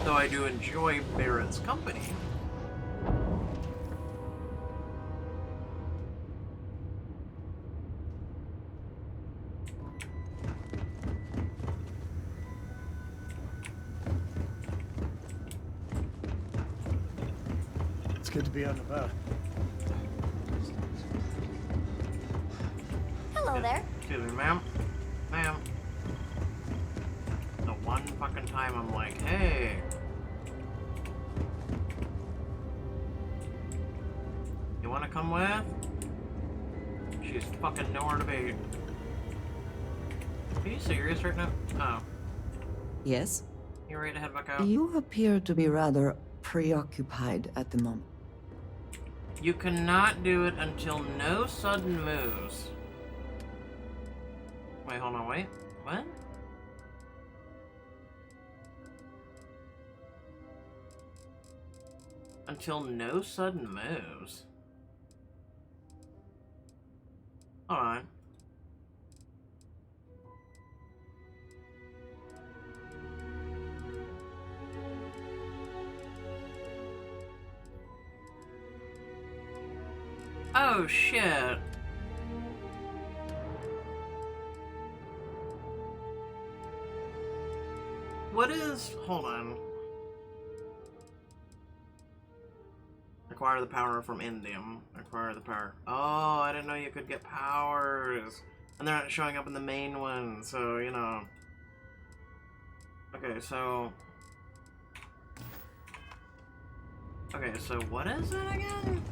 Though I do enjoy Barrett's company. It's good to be out and about. Hello there. Excuse me, ma'am. Ma'am. The one fucking time I'm like, hey. You wanna come with? She's fucking nowhere to be. Are you serious right now? Oh. Yes? You ready to head back out? You appear to be rather preoccupied at the moment. You cannot do it until no sudden moves. Wait, hold on, wait. What? Until no sudden moves. Alright. Oh shit. what is... Hold on. Acquire the power from Indium. Acquire the power. Oh, I didn't know you could get powers. And they're not showing up in the main one, so, you know. Okay, so... Okay, so what is it again?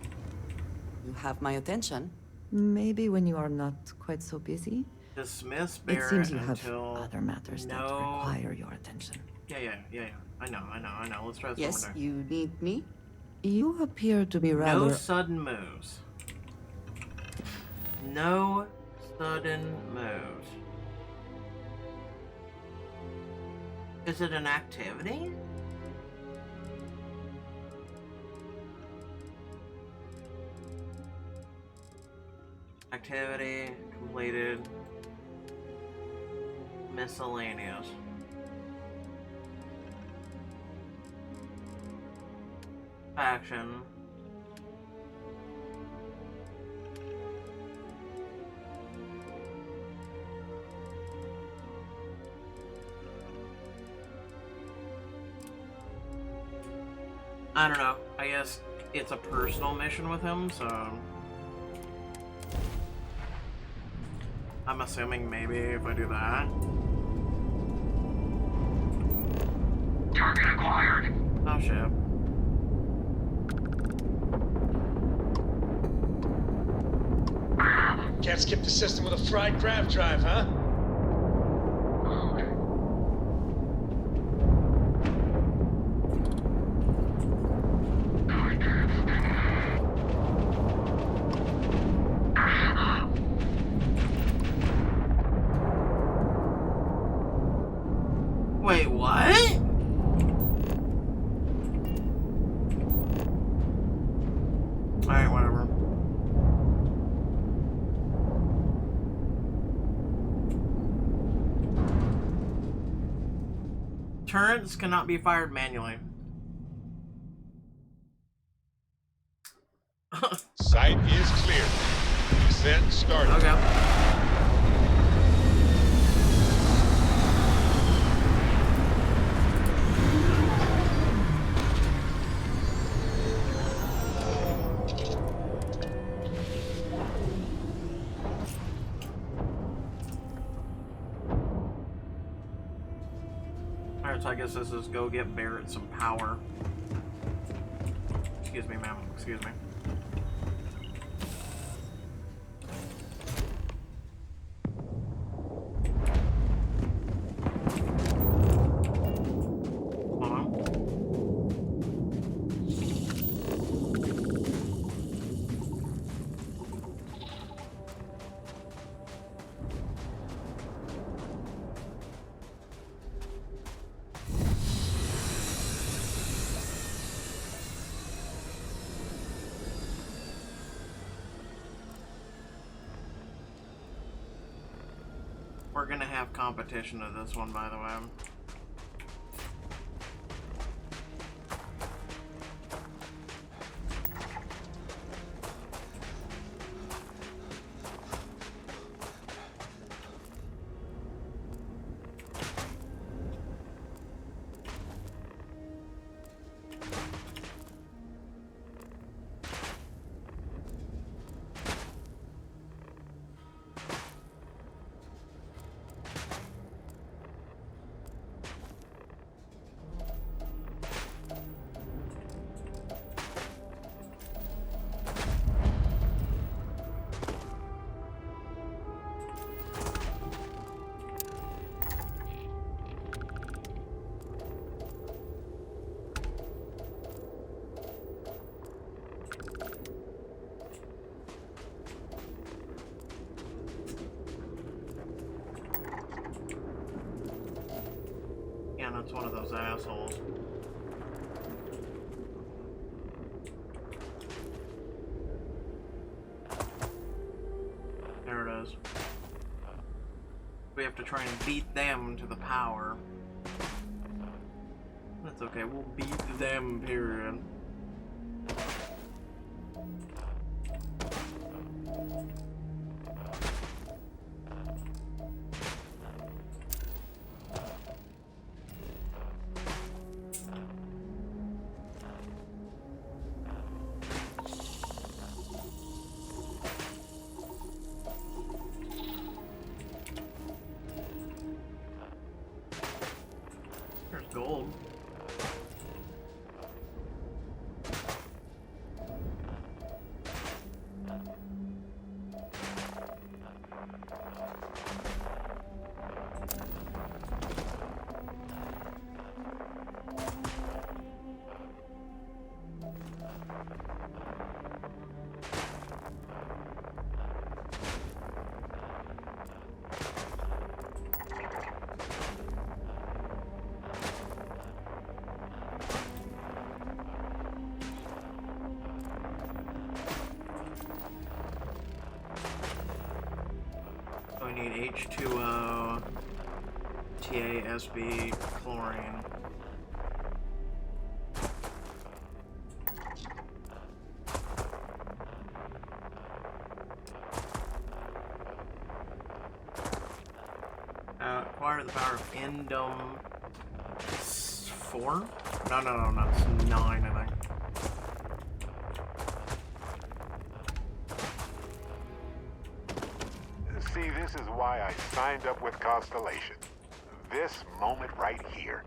You have my attention. Maybe when you are not quite so busy. Dismiss It Barrett seems you have until... other matters that require your attention. Yeah. I know. Let's try this Yes, one more you need me? You appear to be rather... No sudden moves. No sudden moves. Is it an activity? Activity completed. Miscellaneous. Action. I don't know. I guess it's a personal mission with him, so... I'm assuming maybe if I do that. Target acquired. Oh shit. Can't skip the system with a fried grav drive, huh? Wait, what? Alright, whatever. Turrets cannot be fired manually. Site is clear. Descent started. Okay. Alright, so I guess this is go get Barrett some power. Excuse me, ma'am. Excuse me. We're gonna have competition to this one, by the way. Yeah, that's one of those assholes. There it is. We have to try and beat them to the power. That's okay, we'll beat them, period. So I need H2O, TASB, chlorine. Acquire the power of Endom 4? No, it's 9, I think. See, this is why I signed up with Constellation. This moment right here.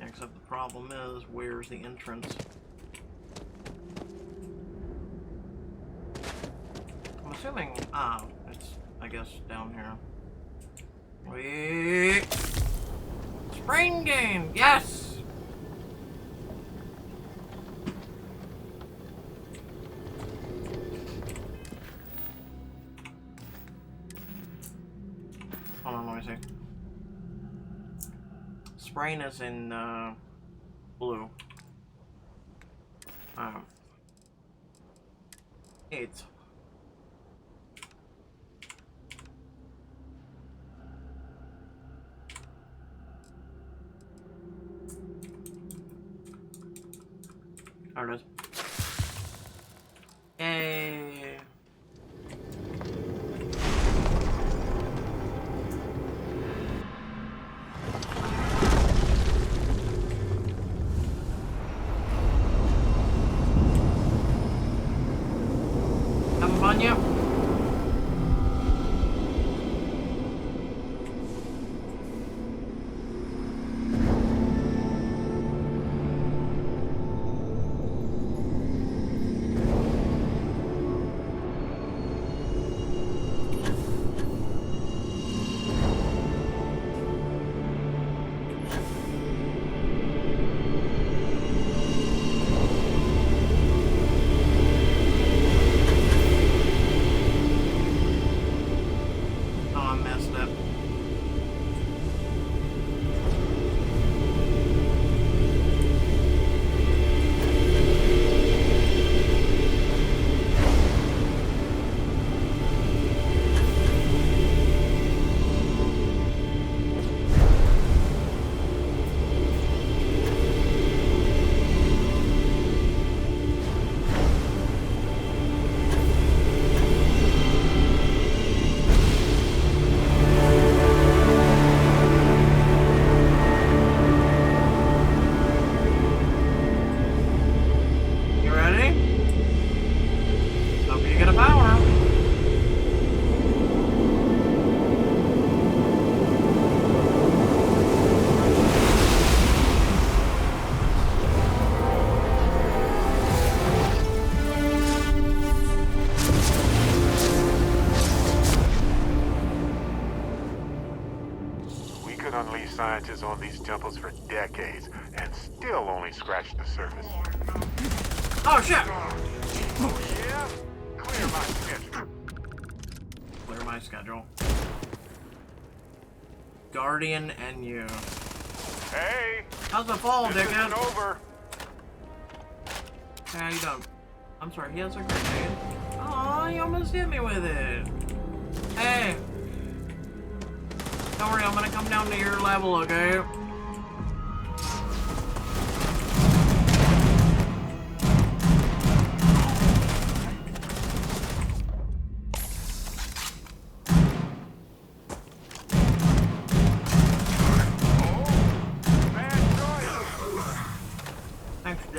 Except the problem is, where's the entrance? I'm assuming, it's, I guess, down here. Wait! Spring game! Yes! Hold on, let me see. Sprain is in blue. 8. There it is. Yay! Having fun yet? Scientists on these temples for decades and still only scratched the surface. Oh shit! Oh yeah? Clear my schedule. Clear my schedule. Guardian and you. Hey! How's the fall, this dickhead? isn't over. Hey, how you doing? I'm sorry, he has a grenade. Aw, you almost hit me with it. Hey! Don't worry, I'm gonna come down to your level, okay?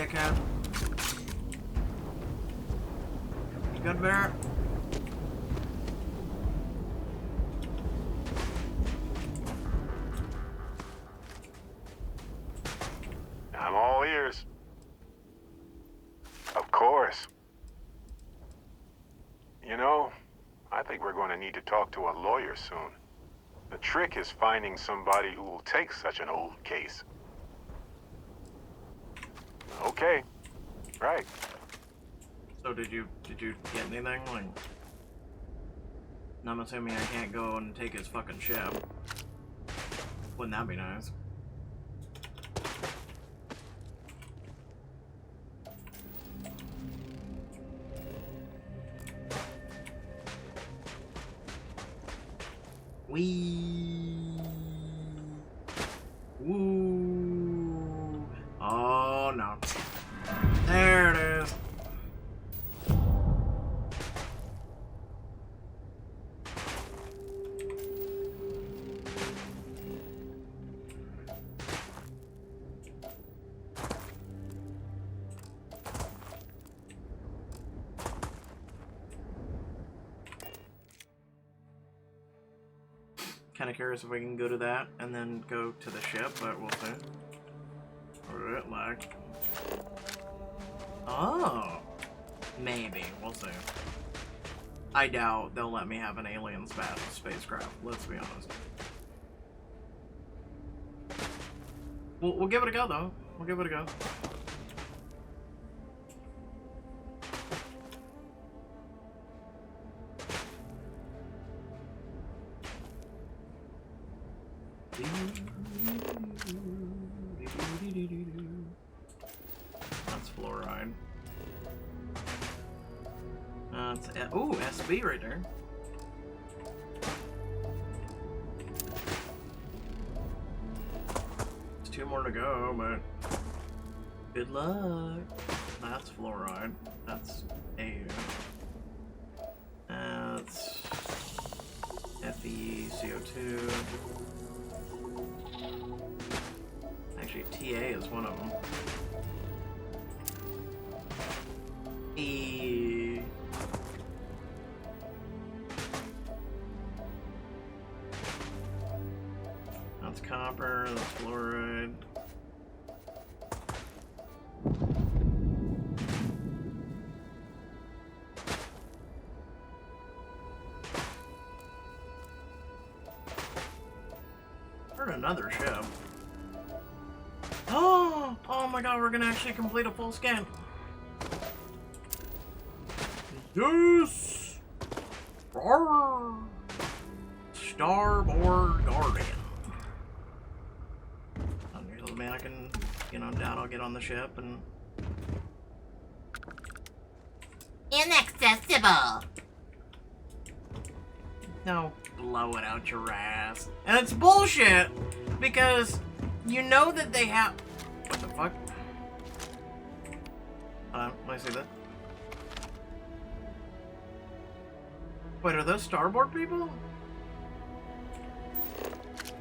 dickhead. You good, Barrett? I'm all ears. Of course. You know, I think we're going to need to talk to a lawyer soon. The trick is finding somebody who will take such an old case. Okay. Right. So did you get anything? Like, I'm assuming I can't go and take his fucking ship. Wouldn't that be nice? Wee. Woo. Oh no. There it is. Kind of curious if we can go to that and then go to the ship, but we'll see. Or it like. Oh, maybe we'll see. I doubt they'll let me have an alien spacecraft. Let's be honest. We'll give it a go though. We'll give it a go. That's fluoride. It's ooh, SB right there. There's 2 more to go, but good luck. That's fluoride. That's AU. That's Fe, CO2. Actually, TA is one of them. E. That's copper, that's fluoride. Heard another ship. Oh my god, we're gonna actually complete a full scan. Yes! Roar! Starboard Guardian. I mean, I can, you know, down, I'll get on the ship and... Inaccessible! No, blow it out your ass. And it's bullshit! Because you know that they have... What the fuck? Let me see that. Wait, are those starboard people?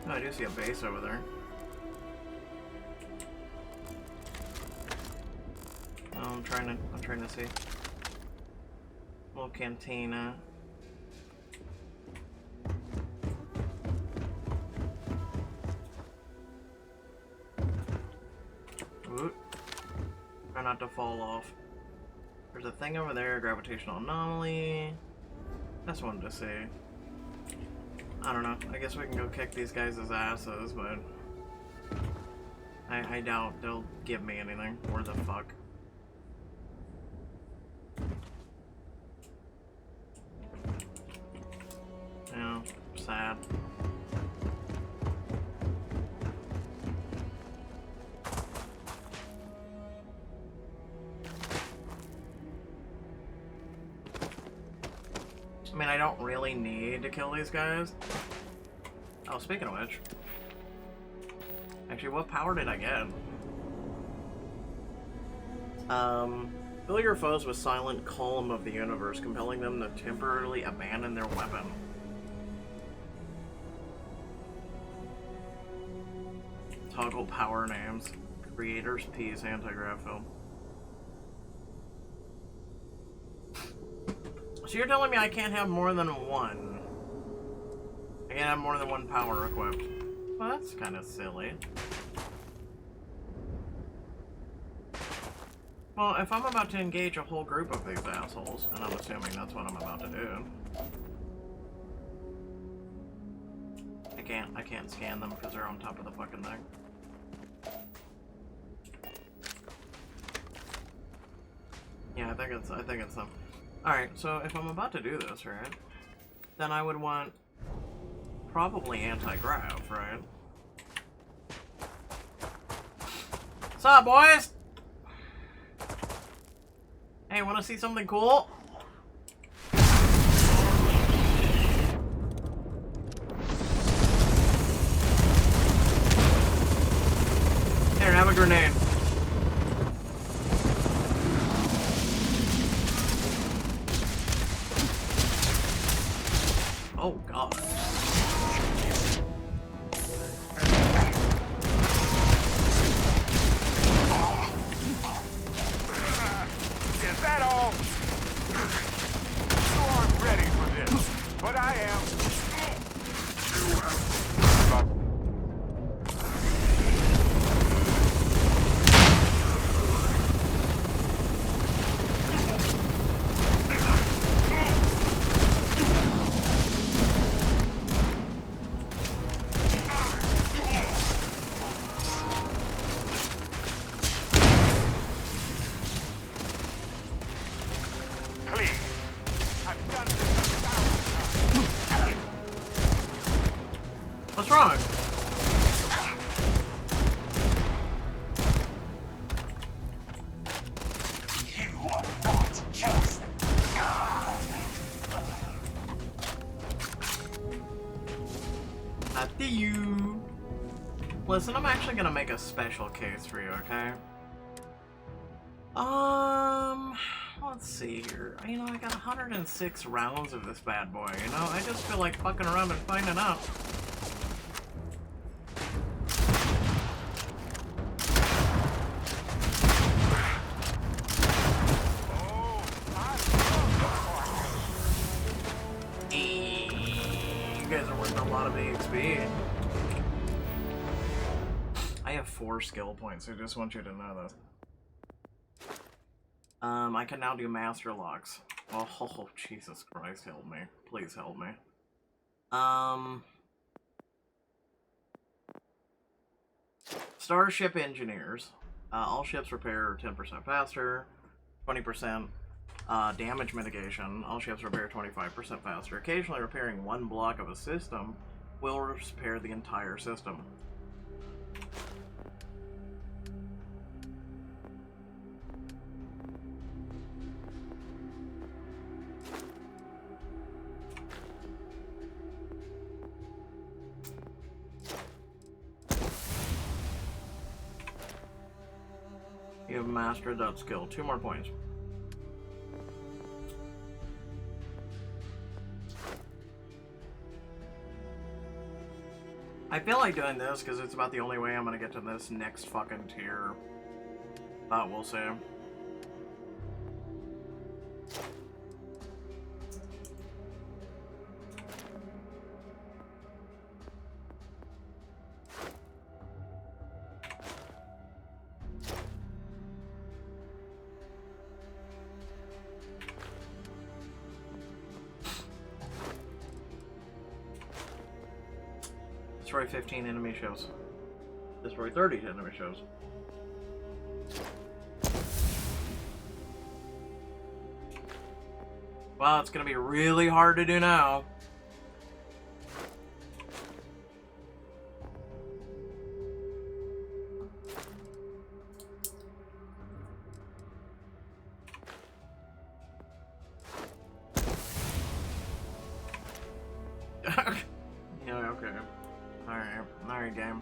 Oh, I do see a base over there. Oh, I'm trying to see. Little cantina. Ooh. Try not to fall off. There's a thing over there, gravitational anomaly. Just wanted to see. I don't know. I guess we can go kick these guys' asses, but I doubt they'll give me anything. Where the fuck? Yeah, sad. I mean, I don't really need to kill these guys. Oh, speaking of which. Actually, what power did I get? Fill your foes with silent column of the universe, compelling them to temporarily abandon their weapon. Toggle power names. Creators, Peace, Anti-Grav Film. So you're telling me I can't have more than one? I can't have more than one power equipped. Well, that's kind of silly. Well, if I'm about to engage a whole group of these assholes, and I'm assuming that's what I'm about to do, I can't scan them because they're on top of the fucking thing. Yeah, I think it's them. Alright, so if I'm about to do this, right, then I would want probably anti-grav, right? What's up, boys? Hey, wanna see something cool? Here, have a grenade. Oh, God. Is that all? You aren't ready for this, but I am. What's wrong? You are not just Not to you. Listen, I'm actually gonna make a special case for you, okay? Let's see here. You know, I got 106 rounds of this bad boy, you know? I just feel like fucking around and finding out. You guys are worth a lot of EXP. I have 4 skill points, I just want you to know this. I can now do master locks. Oh, Jesus Christ, help me. Please help me. Starship engineers. All ships repair 10% faster, 20% damage mitigation. All ships repair 25% faster. Occasionally repairing one block of a system will repair the entire system. You have mastered that skill. 2 more points. I feel like doing this because it's about the only way I'm gonna get to this next fucking tier. But we'll see. Destroy 15 enemy shows. Destroy 30 enemy shows. Wow, it's gonna be really hard to do now. Yeah, okay. Alright, game.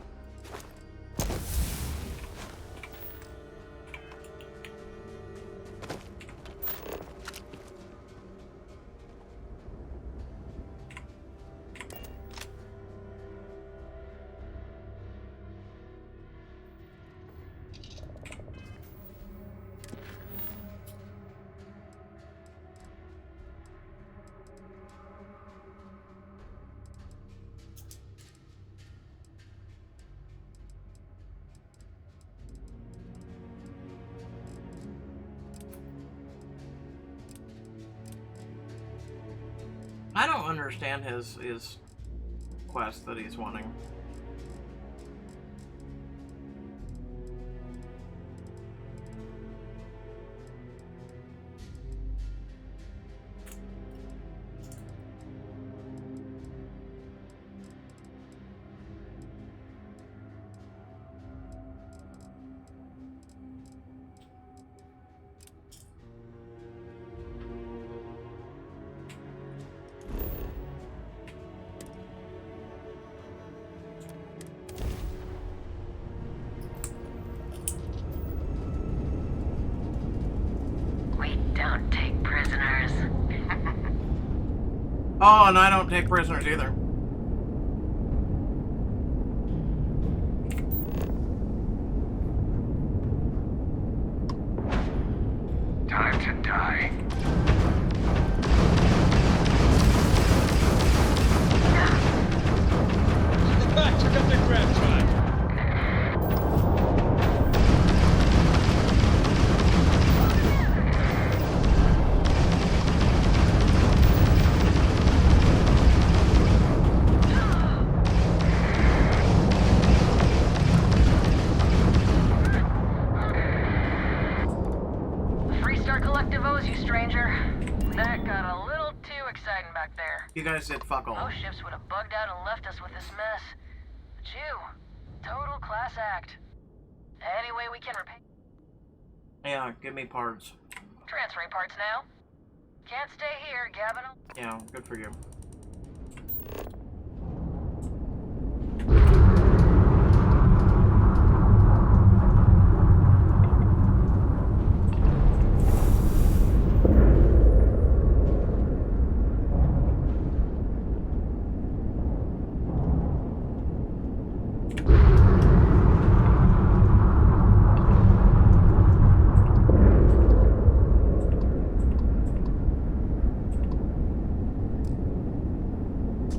I don't understand his quest that he's wanting. Don't take prisoners. Oh, and I don't take prisoners either. Time to die. Took up the grab drive. You guys did fuck all. Most ships would have bugged out and left us with this mess. But you, total class act. Any way we can repay. Yeah, give me parts. Transferring parts now. Can't stay here, Gavin. Yeah, good for you.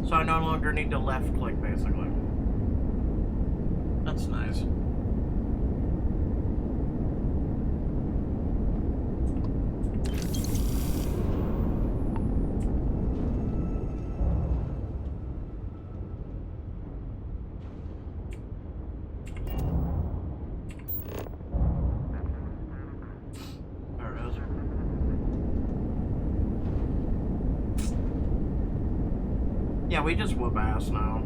So I no longer need to left click, basically. That's nice. There it is. Yeah, we just whoop ass now.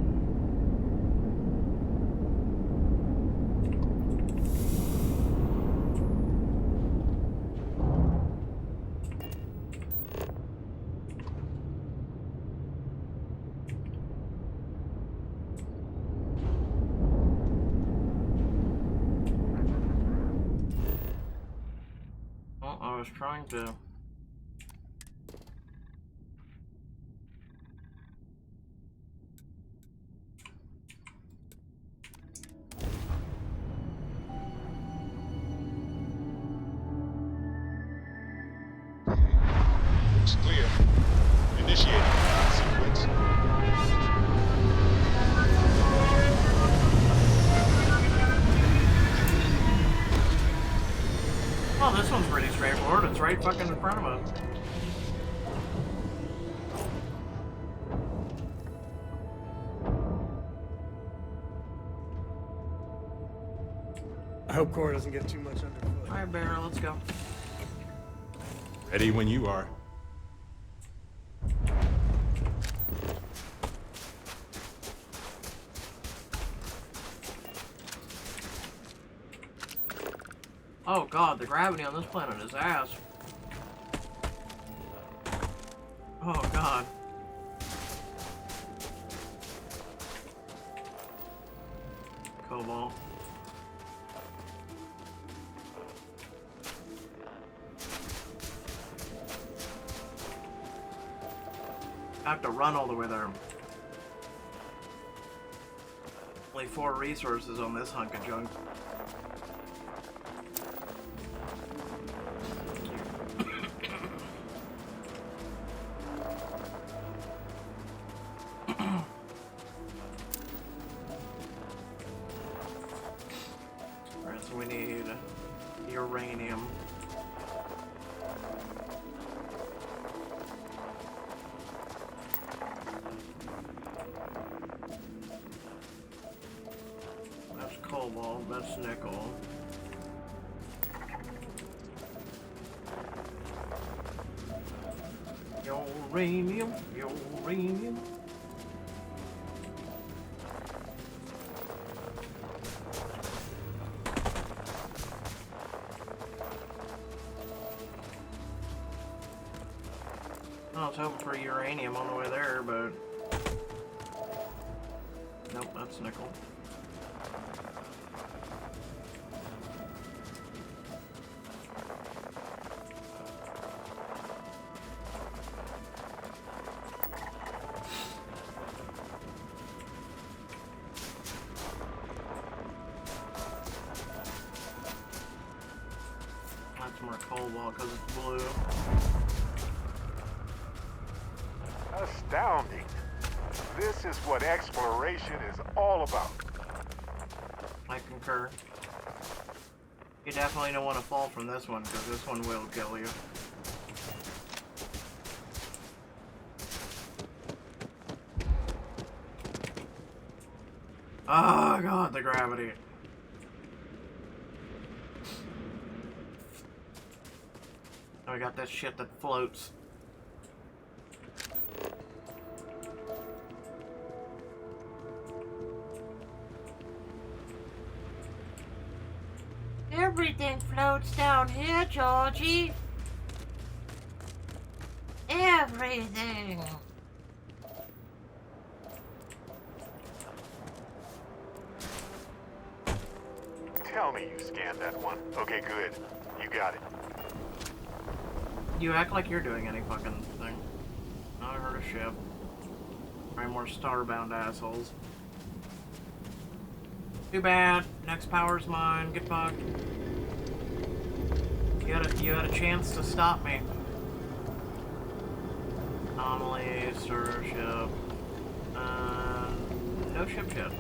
Well, I was trying to... Looks clear. Initiating sequence. Oh, this one's pretty straightforward. It's right fucking in front of us. I hope Cora doesn't get too much underfoot. Alright, Barra, let's go. Ready when you are. Oh god, the gravity on this planet is ass. Oh god. Cobalt. I have to run all the way there. Only 4 resources on this hunk of junk. Alright, so we need uranium. cobalt, that's nickel. Uranium, uranium. I was hoping for uranium on the way there, but nope, that's nickel. That's more cobalt because it's blue. Astounding. This is what exploration is all about. I concur. You definitely don't want to fall from this one, because this one will kill you. Oh god, the gravity. Oh, we got this shit that floats. Everything floats down here, Georgie. Everything. Tell me you scanned that one. Okay, good. You got it. You act like you're doing any fucking thing. I heard a ship. Probably more starbound assholes. Too bad. Next power's mine. Get fucked. You had a chance to stop me. Anomaly, starship. No ship yet.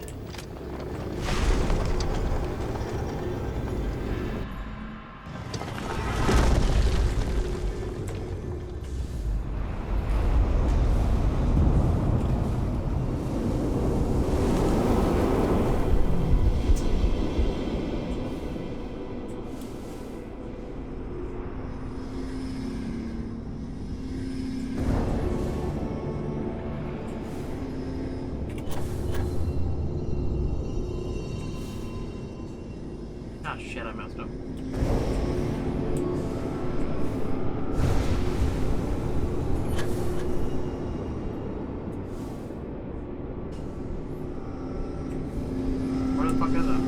Ah, shit, I messed up. Where the fuck is it?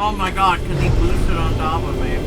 Oh my god, because he boosted on top of me.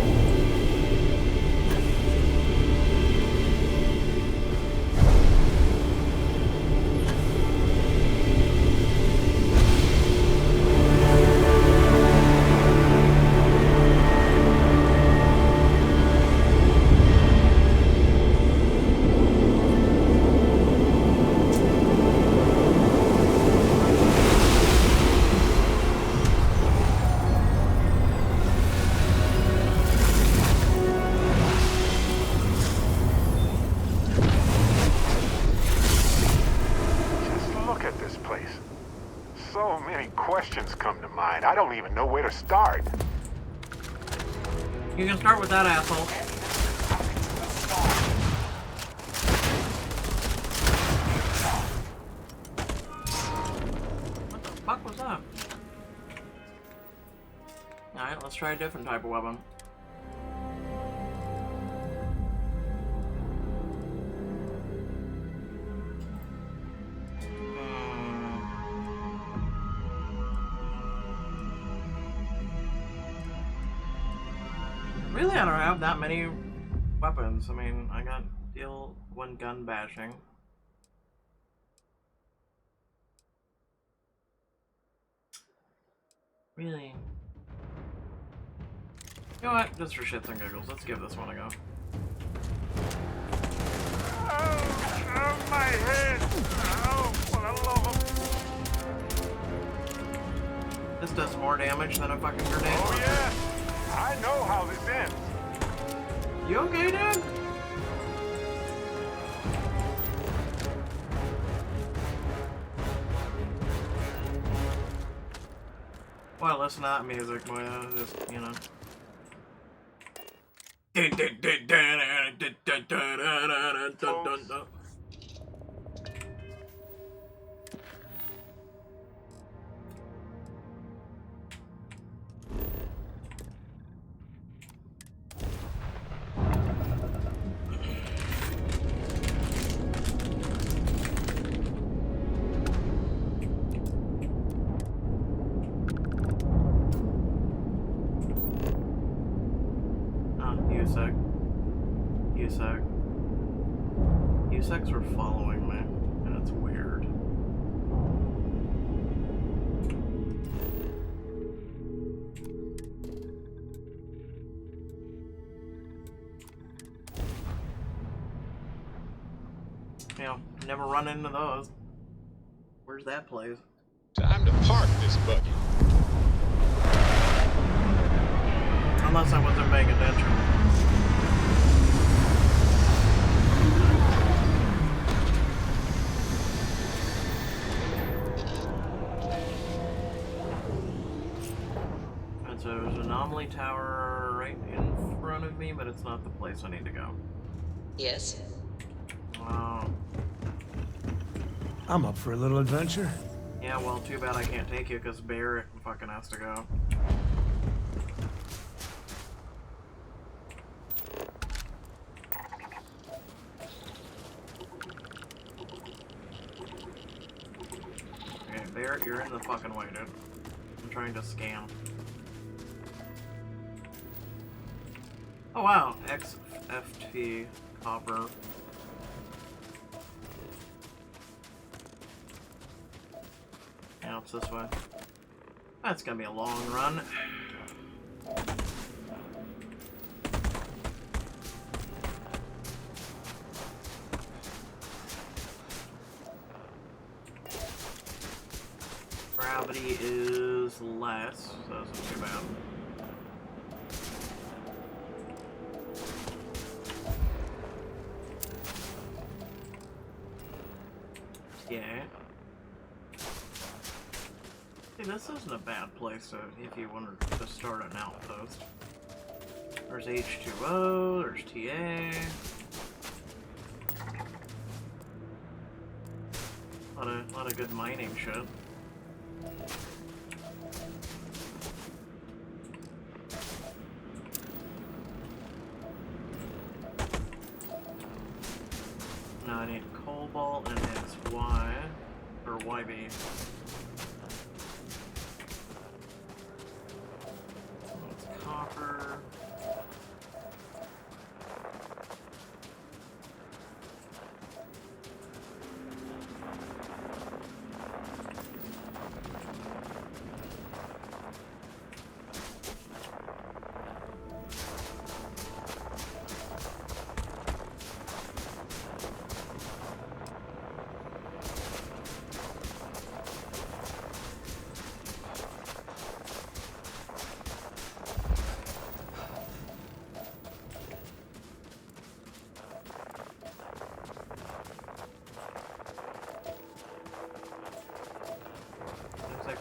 So many questions come to mind. I don't even know where to start. You can start with that asshole. What the fuck was that? Alright, let's try a different type of weapon. Really, I don't have that many weapons. I mean, I got deal one gun bashing. Really? You know what? Just for shits and giggles, let's give this one a go. Oh, my head! Oh, for the love of... This does more damage than a fucking grenade. Oh, yeah! I know how this ends. You okay, dude? Boy, listen to that music, boy. Just, you know. Insects were following me, and it's weird. You know, never run into those. Where's that place? Time to park this buggy. Unless I wasn't paying attention. So there's an anomaly tower right in front of me, but it's not the place I need to go. Yes? Wow. I'm up for a little adventure. Yeah, well, too bad I can't take you because Barrett fucking has to go. Okay, Barrett, you're in the fucking way, dude. I'm trying to scam. Oh wow, XFT copper. Yeah, it's this way. That's gonna be a long run. Gravity is less, so that's not too bad. Yeah. See, this isn't a bad place if you wanted to start an outpost. There's H2O, there's TA. A lot of good mining shit. Now I need cobalt and it's Y, or YB. It's copper.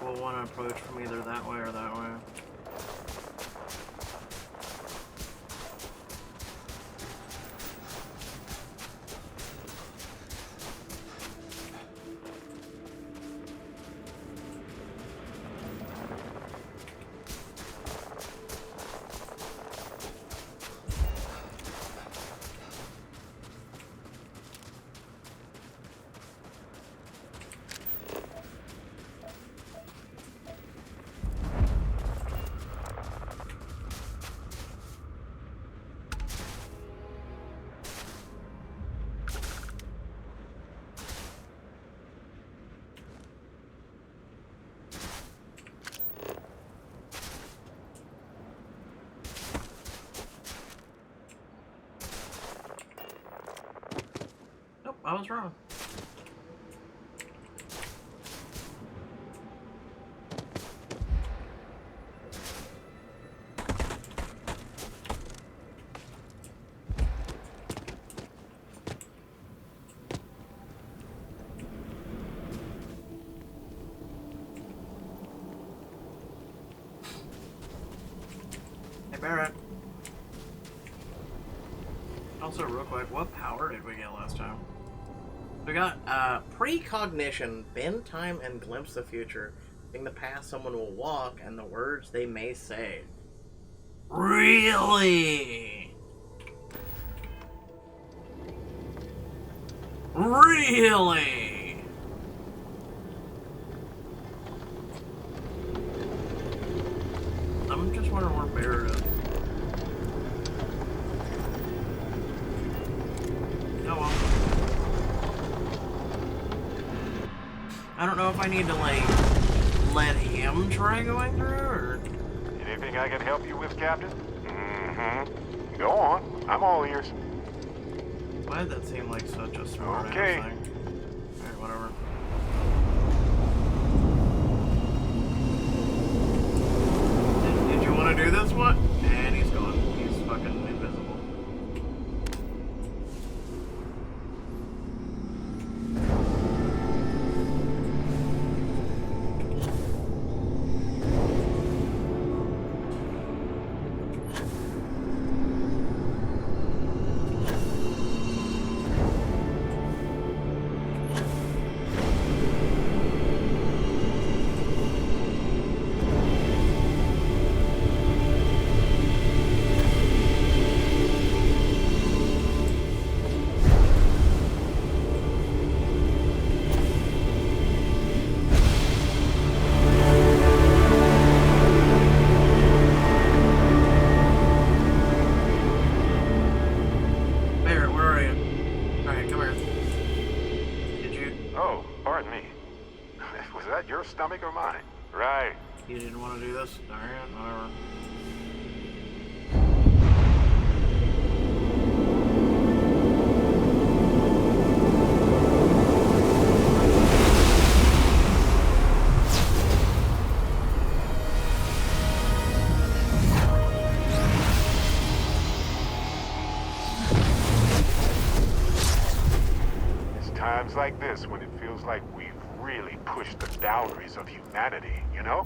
We'll want to approach from either that way or that way. was wrong. Hey, Barrett. Also, real quick, what power did we get last time? We got precognition, bend time, and glimpse the future. In the past, someone will walk, and the words they may say. Really? Really? I'm just wondering where Barrett is. Oh well. I don't know if I need to, like, let him try going through, or... Anything I can help you with, Captain? Mm-hmm. Go on. I'm all ears. Why did that seem like such a smart ass Okay. thing? Alright, whatever. Did you want to do this one? And he's gone. He's fucking invisible. Stomach or mine? Right. You didn't want to do this? Alright, whatever. It's times like this when it feels like we've really pushed the boundaries of humanity, you know?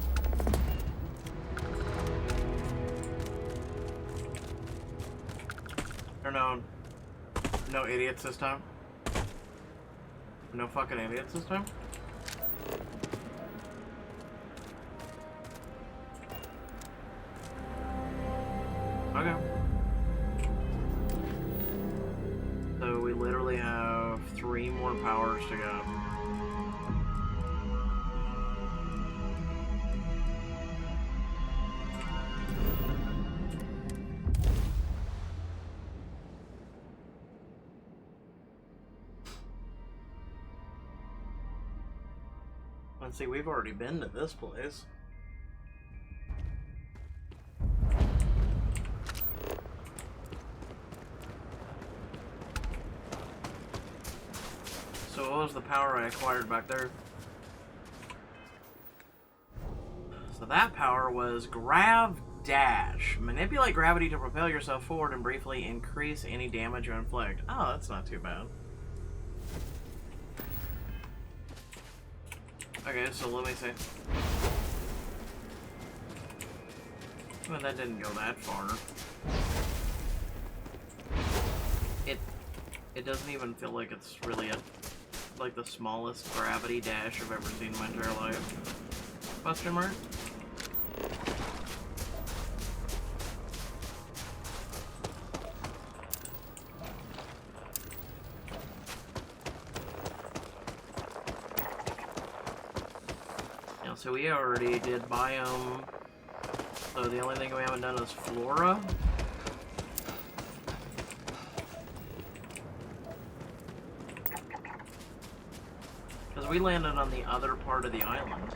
Or no idiots this time? No fucking idiots this time? Okay. So we literally have 3 more powers to go. Let's see, we've already been to this place. So what was the power I acquired back there? So that power was Grav Dash. Manipulate gravity to propel yourself forward and briefly increase any damage you inflict. Oh, that's not too bad. Okay, so let me see. Well, that didn't go that far. It doesn't even feel like it's really like the smallest gravity dash I've ever seen in my entire life. Question mark? So we already did biome, so the only thing we haven't done is flora. Because we landed on the other part of the island.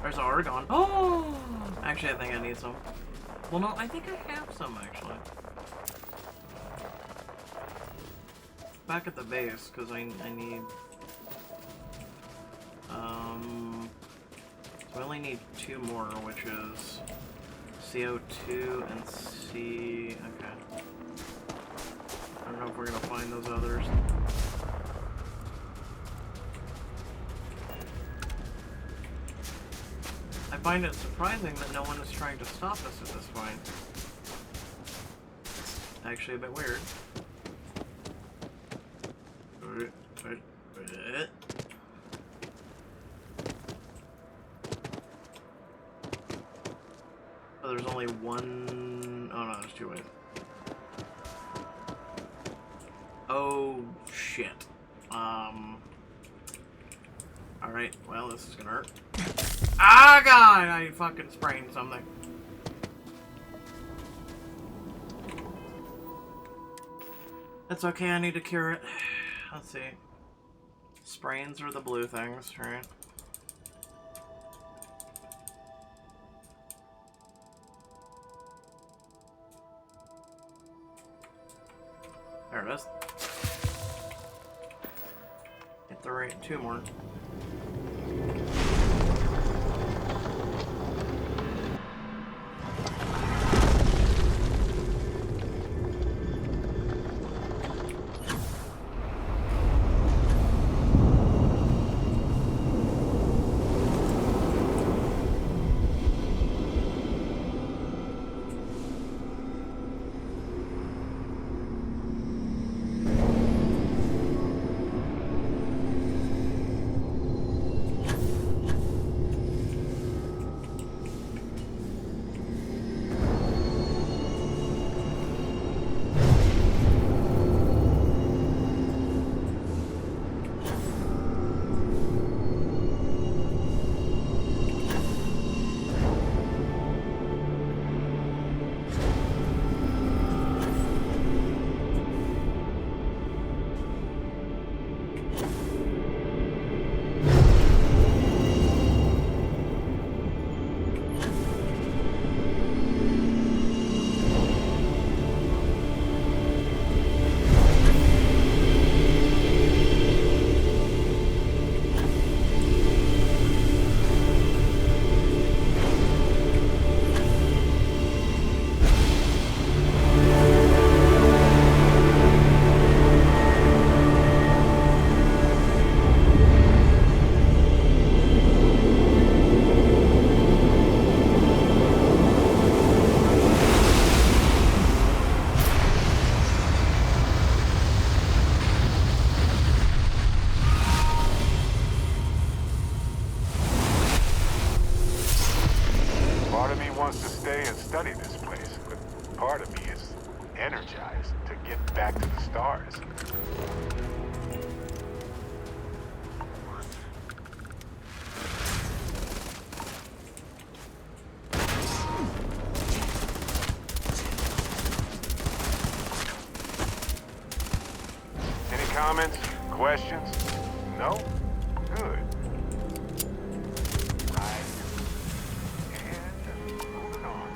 There's Argon. Oh! Actually, I think I need some. Well, no, I think I have some actually. Back at the base, because I need. So I only need 2 more, which is CO2 and C. Okay. I don't know if we're gonna find those others. I find it surprising that no one is trying to stop us at this point. Actually, a bit weird. Oh, there's only one. Oh no, there's 2 ways. Oh shit. Alright, well, this is gonna hurt. Ah, God! I fucking sprained something. It's okay, I need to cure it. Let's see. Sprains are the blue things, right? There it is. Hit the right 2 more. wants to stay and study this place, but part of me is energized to get back to the stars. Any comments? Questions? No? Good. Right. And moving on.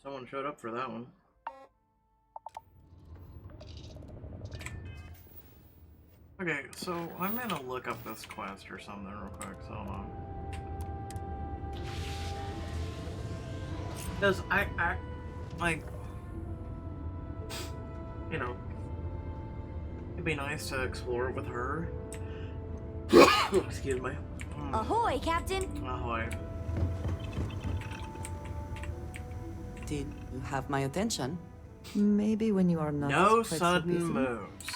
Someone showed up for that one. Okay, so I'm gonna look up this quest or something real quick, so hold on. Because I, like, you know, it'd be nice to explore with her. Excuse me. Ahoy, Captain! Ahoy. Did you have my attention? Maybe when you are not No quite so sudden busy. moves.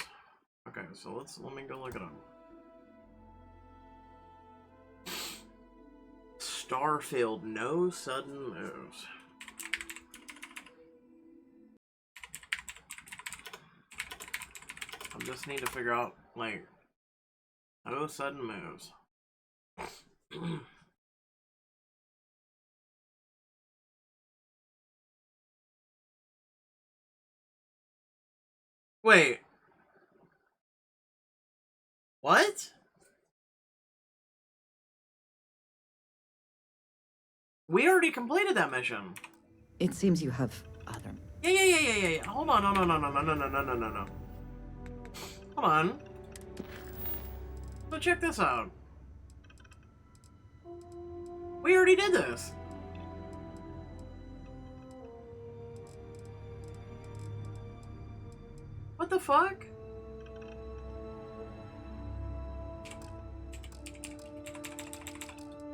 Okay, so let me go look it up. Starfield, no sudden moves. I just need to figure out, like, no sudden moves. Wait. What? We already completed that mission. It seems you have other... Yeah. Hold on, no. Hold on. So check this out. We already did this. What the fuck?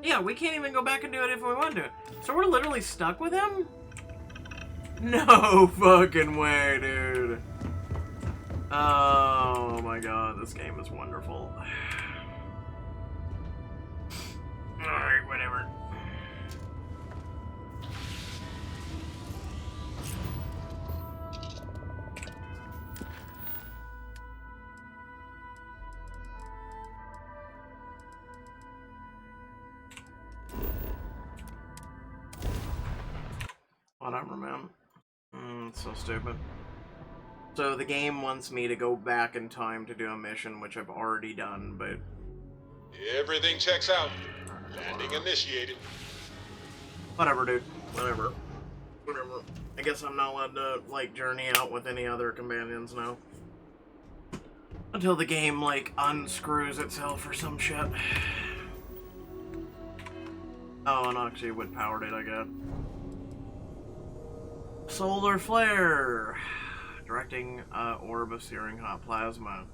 Yeah, we can't even go back and do it if we want to. So we're literally stuck with him? No fucking way, dude. Oh my god, this game is wonderful. Alright, whatever. Whatever, man. It's so stupid. So the game wants me to go back in time to do a mission, which I've already done, but... Everything checks out. Landing initiated. Whatever, dude. Whatever. I guess I'm not allowed to, like, journey out with any other companions now. Until the game, like, unscrews itself or some shit. Oh, and actually, what power did I get? Solar flare! Directing orb of searing hot plasma.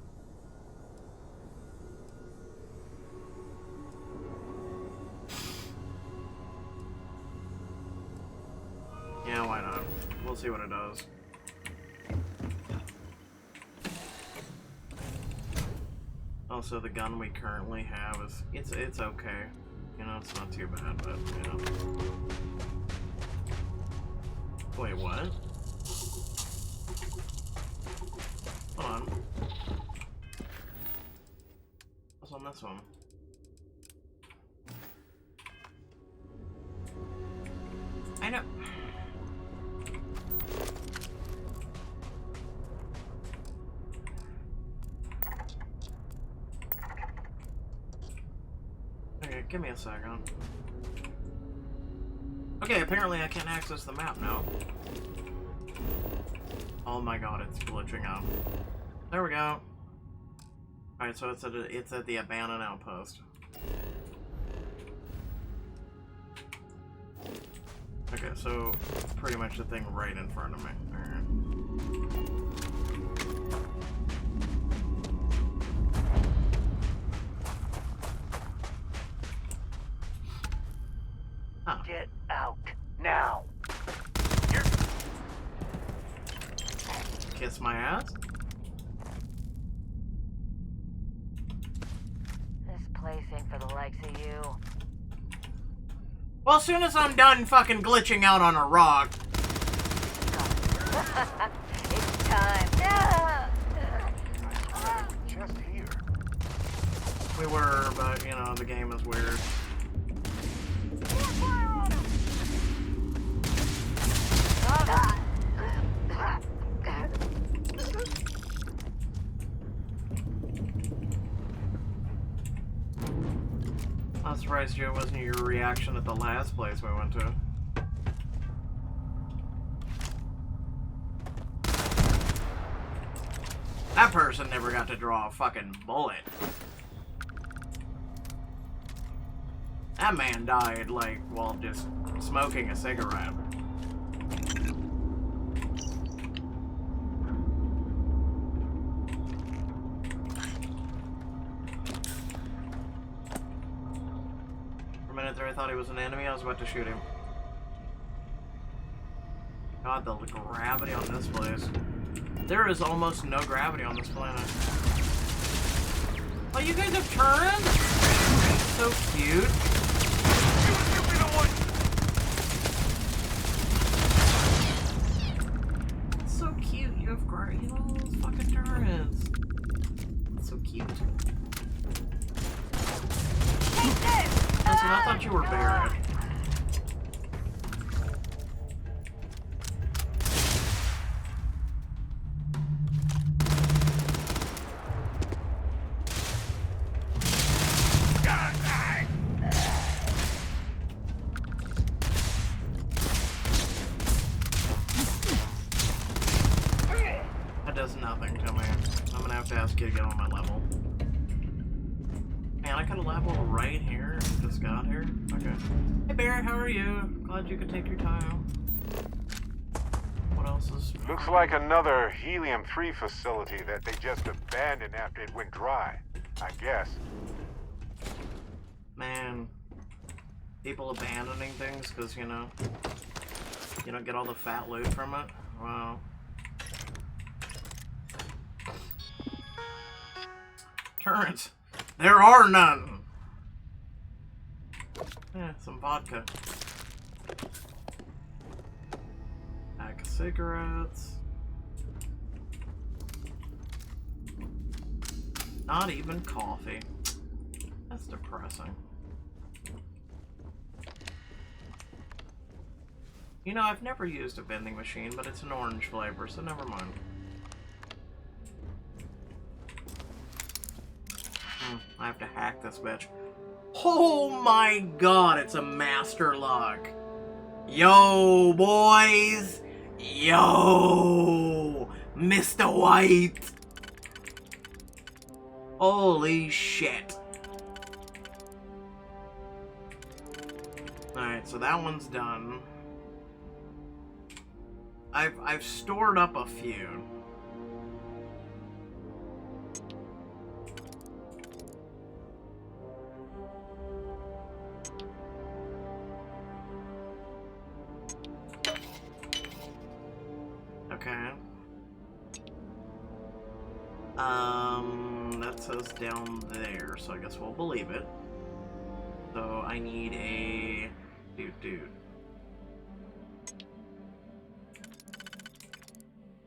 Yeah, why not? We'll see what it does. Also, the gun we currently have is it's okay. You know, it's not too bad, but you know. Wait, what? Hold on. What's on this one? I know. Okay, give me a second. Okay, apparently I can't access the map now. Oh my god, it's glitching out. There we go. Alright, so it's at the abandoned outpost. Okay, so pretty much the thing right in front of me. Huh. Get out now. Kiss my ass? This place ain't for the likes of you. Well, as soon as I'm done fucking glitching out on a rock. It's time. Just here. We were, but you know, the game is weird. I'm surprised Joe wasn't your reaction at the last place we went to. That person never got to draw a fucking bullet. That man died, like, while just smoking a cigarette. For a minute there I thought he was an enemy, I was about to shoot him. God, the gravity on this place. There is almost no gravity on this planet. Oh, you guys have turrets? So cute. It's so cute. You have gravity on those fucking turrets. It's so cute. Listen, I thought you were Barrett. just gotta get on my level. Man, I could have leveled right here and just got here. Okay. Hey Barrett, how are you? Glad you could take your time. What else is... Looks like another helium-3 facility that they just abandoned after it went dry, I guess. Man, people abandoning things because, you know, you don't get all the fat loot from it. Wow. Turrets. There are none. Yeah, some vodka. Pack of cigarettes. Not even coffee. That's depressing. You know, I've never used a vending machine, but it's an orange flavor, so never mind. I have to hack this bitch. Oh my god, it's a master lock. Yo, boys. Yo, Mr. White. Holy shit. Alright, so that one's done. I've stored up a few. Okay. That says down there, so I guess we'll believe it. So I need a dude.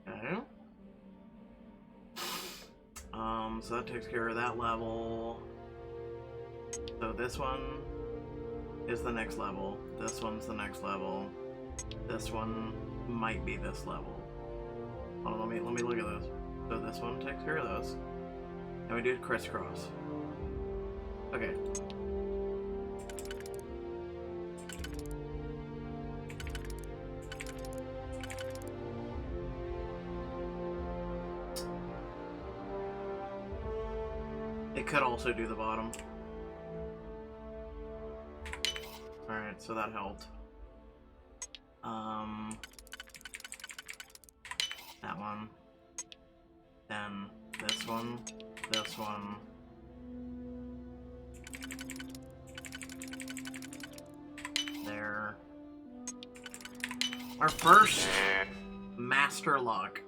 Okay. So that takes care of that level. So this one is the next level. This one's the next level. This one might be this level. Hold on, let me look at this. So this one takes care of those. And we do crisscross. Okay. It could also do the bottom. Alright, so that helped. That one. Then this one. This one. There. Our first master lock.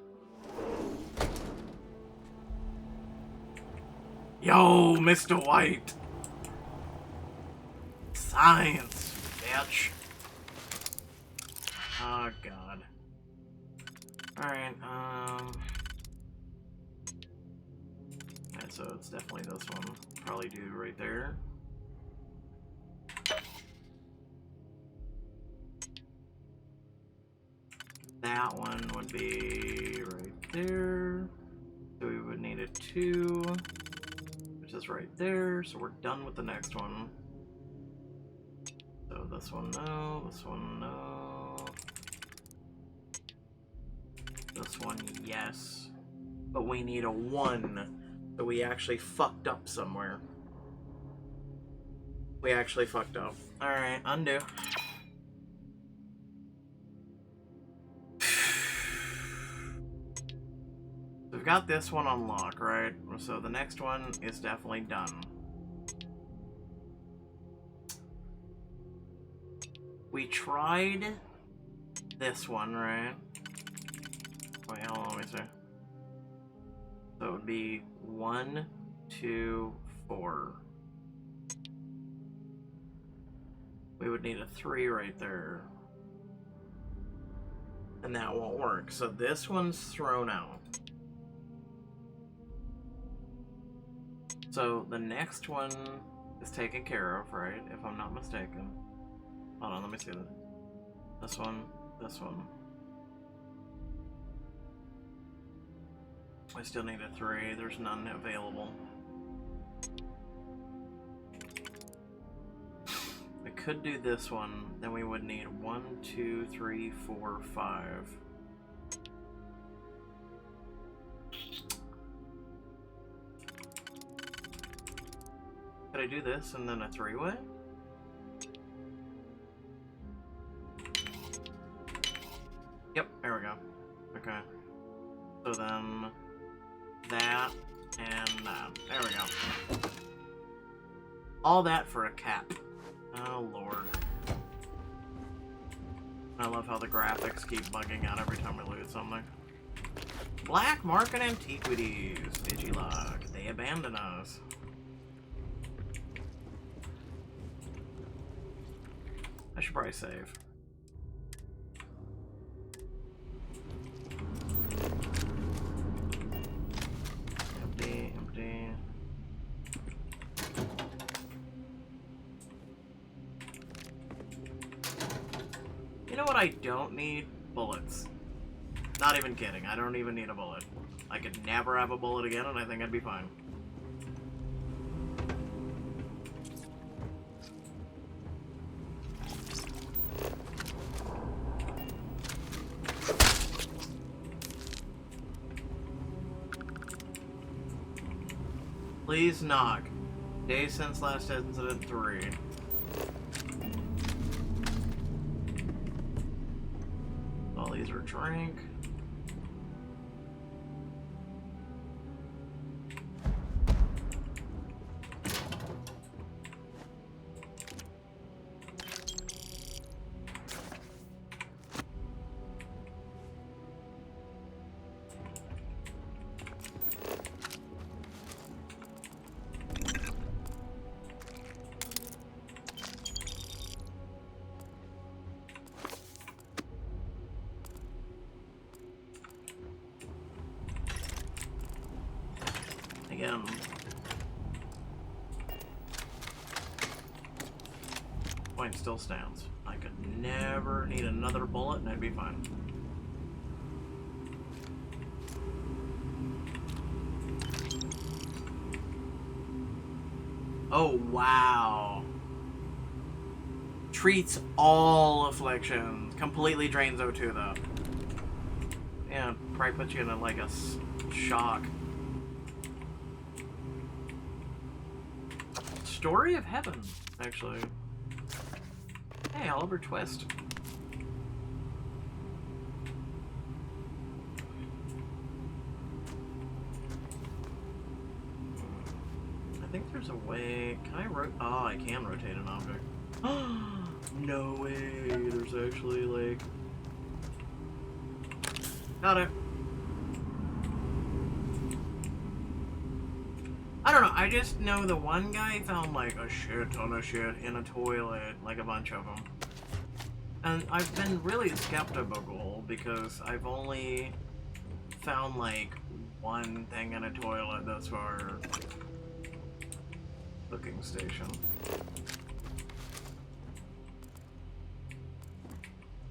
Yo, Mr. White. Science, bitch. Oh, God. Alright, Alright, so it's definitely this one. Probably do right there. That one would be right there. So we would need a 2, which is right there. So we're done with the next one. So this one, no. This one, no. This one, yes. But we need a 1. So we actually fucked up somewhere. We actually fucked up. Alright, undo. We've got this one on lock, right? So the next one is definitely done. We tried this one, right? Wait, hold on, let me see. So it would be 1, 2, 4. We would need a 3 right there. And that won't work. So this one's thrown out. So the next one is taken care of, right? If I'm not mistaken. Hold on, let me see that. This one, this one. I still need a 3. There's none available. I could do this one. Then we would need 1, 2, 3, 4, 5. Could I do this and then a three-way? Yep, there we go. Okay. So then that and that. There we go. All that for a cap. Oh lord. I love how the graphics keep bugging out every time we loot something. Black market antiquities. Digilog. They abandon us. I should probably save. Empty, empty. You know what I don't need? Bullets. Not even kidding. I don't even need a bullet. I could never have a bullet again and I think I'd be fine. Please knock. Days since last incident 3. All these are drink. Again. Point still stands. I could never need another bullet and I'd be fine. Oh wow. Treats all afflictions. Completely drains O2 though. Yeah, probably puts you in like a shock. Story of Heaven, actually. Hey, Oliver Twist. I think there's a way. Can I rotate? Oh, I can rotate an object. No way. There's actually like. Got it. I don't know, I just know the one guy found like a shit ton of shit in a toilet, like a bunch of them. And I've been really skeptical because I've only found like one thing in a toilet thus far. Cooking station.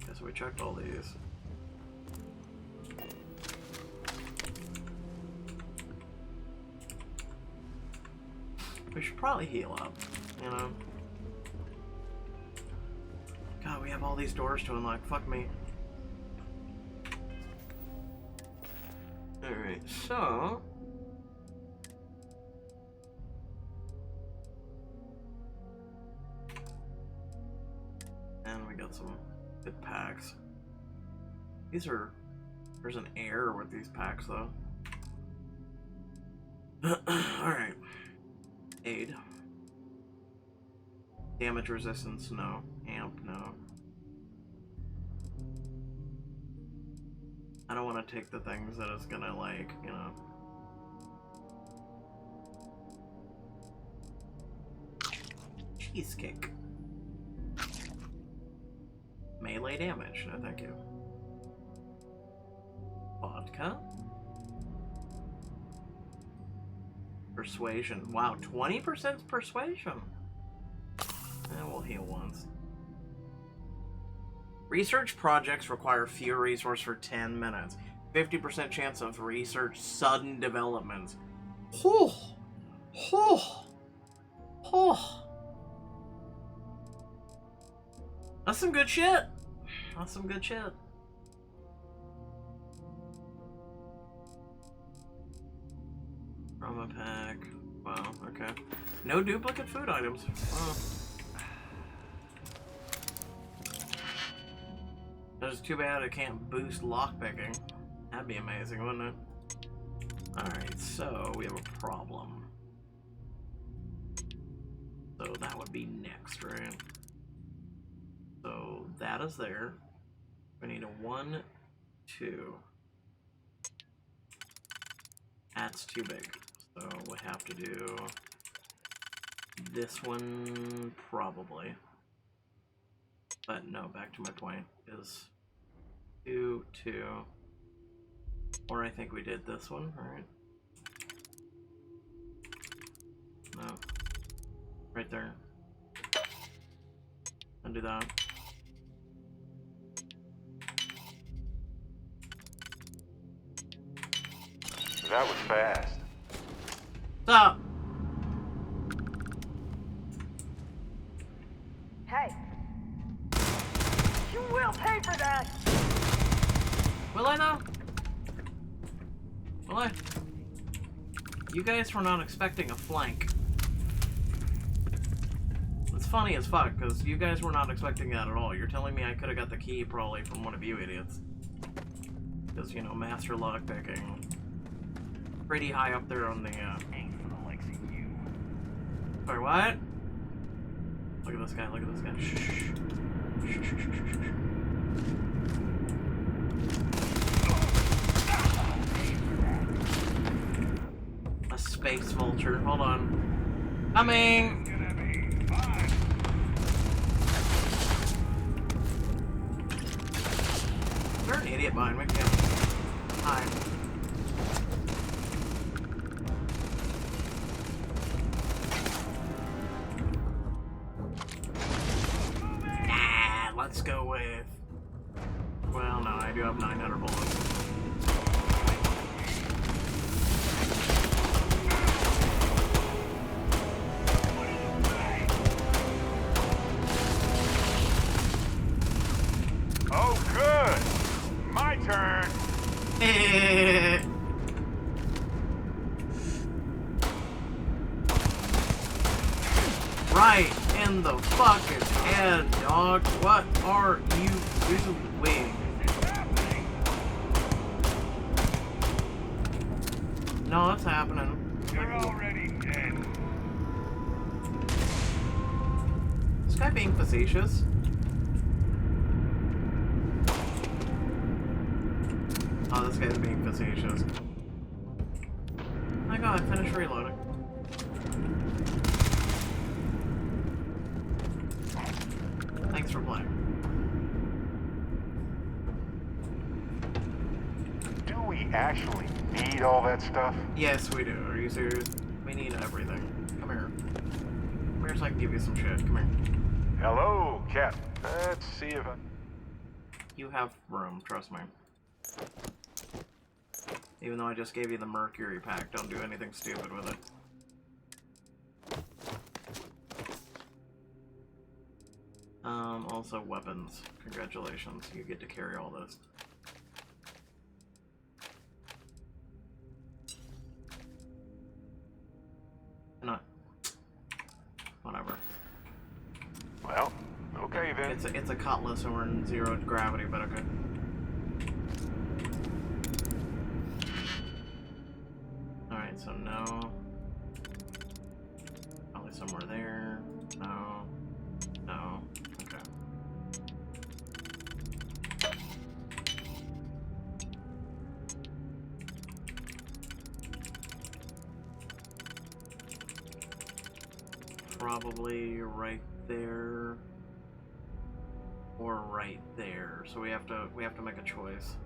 Guess we checked all these. We should probably heal up, you know? God, we have all these doors to unlock. Fuck me. Alright, so... And we got some good packs. These are... There's an error with these packs, though. Alright. Aid. Damage resistance, no. Amp, no. I don't want to take the things that is gonna, like, you know. Cheesecake. Melee damage, no thank you. Vodka. Persuasion. Wow, 20% persuasion. We'll heal once. Research projects require fewer resources for 10 minutes. 50% chance of research sudden developments. Whew. Whew. Whew. That's some good shit. That's some good shit. Trauma pack. Wow, okay. No duplicate food items. It's too bad it can't boost lockpicking. That'd be amazing, wouldn't it? Alright, so we have a problem. So that would be next, right? So that is there. We need a 1, 2. That's too big. So we have to do this one probably. But no, back to my point is 2, 2. Or I think we did this one, right? No. Right there. Undo that. That was fast. Stop! Hey! You will pay for that! Will I though? Will I? You guys were not expecting a flank. It's funny as fuck, because you guys were not expecting that at all. You're telling me I could have got the key probably from one of you idiots. Because, you know, master lockpicking. Pretty high up there on the, Ain't for the likes of you. Sorry, what? Look at this guy, look at this guy. Shh. Shh, shh, shh, shh, shh. A space vulture. Hold on. Coming! Is there an idiot behind me? Yeah. Hi. Let's go with... Well, no, I do have 900 bullets. Oh, good. My turn. Right in the fucking head, dog. What are you doing? No, it's happening. You're already dead. This guy being facetious. Oh, this guy's being facetious. My god, finish reloading. Thanks for playing. Do we actually need all that stuff? Yes, we do. Are you serious? We need everything. Come here. Come here so I can give you some shit. Come here. Hello, Cap. Let's see if I... You have room, trust me. Even though I just gave you the Mercury pack, don't do anything stupid with it. Also weapons. Congratulations, you get to carry all this. Not. Whatever. Well, okay then. It's a cutlass and we're in 0 gravity, but okay. Alright, so no. Probably somewhere there. No. No. Okay. Probably right there. Or right there. So we have to make a choice.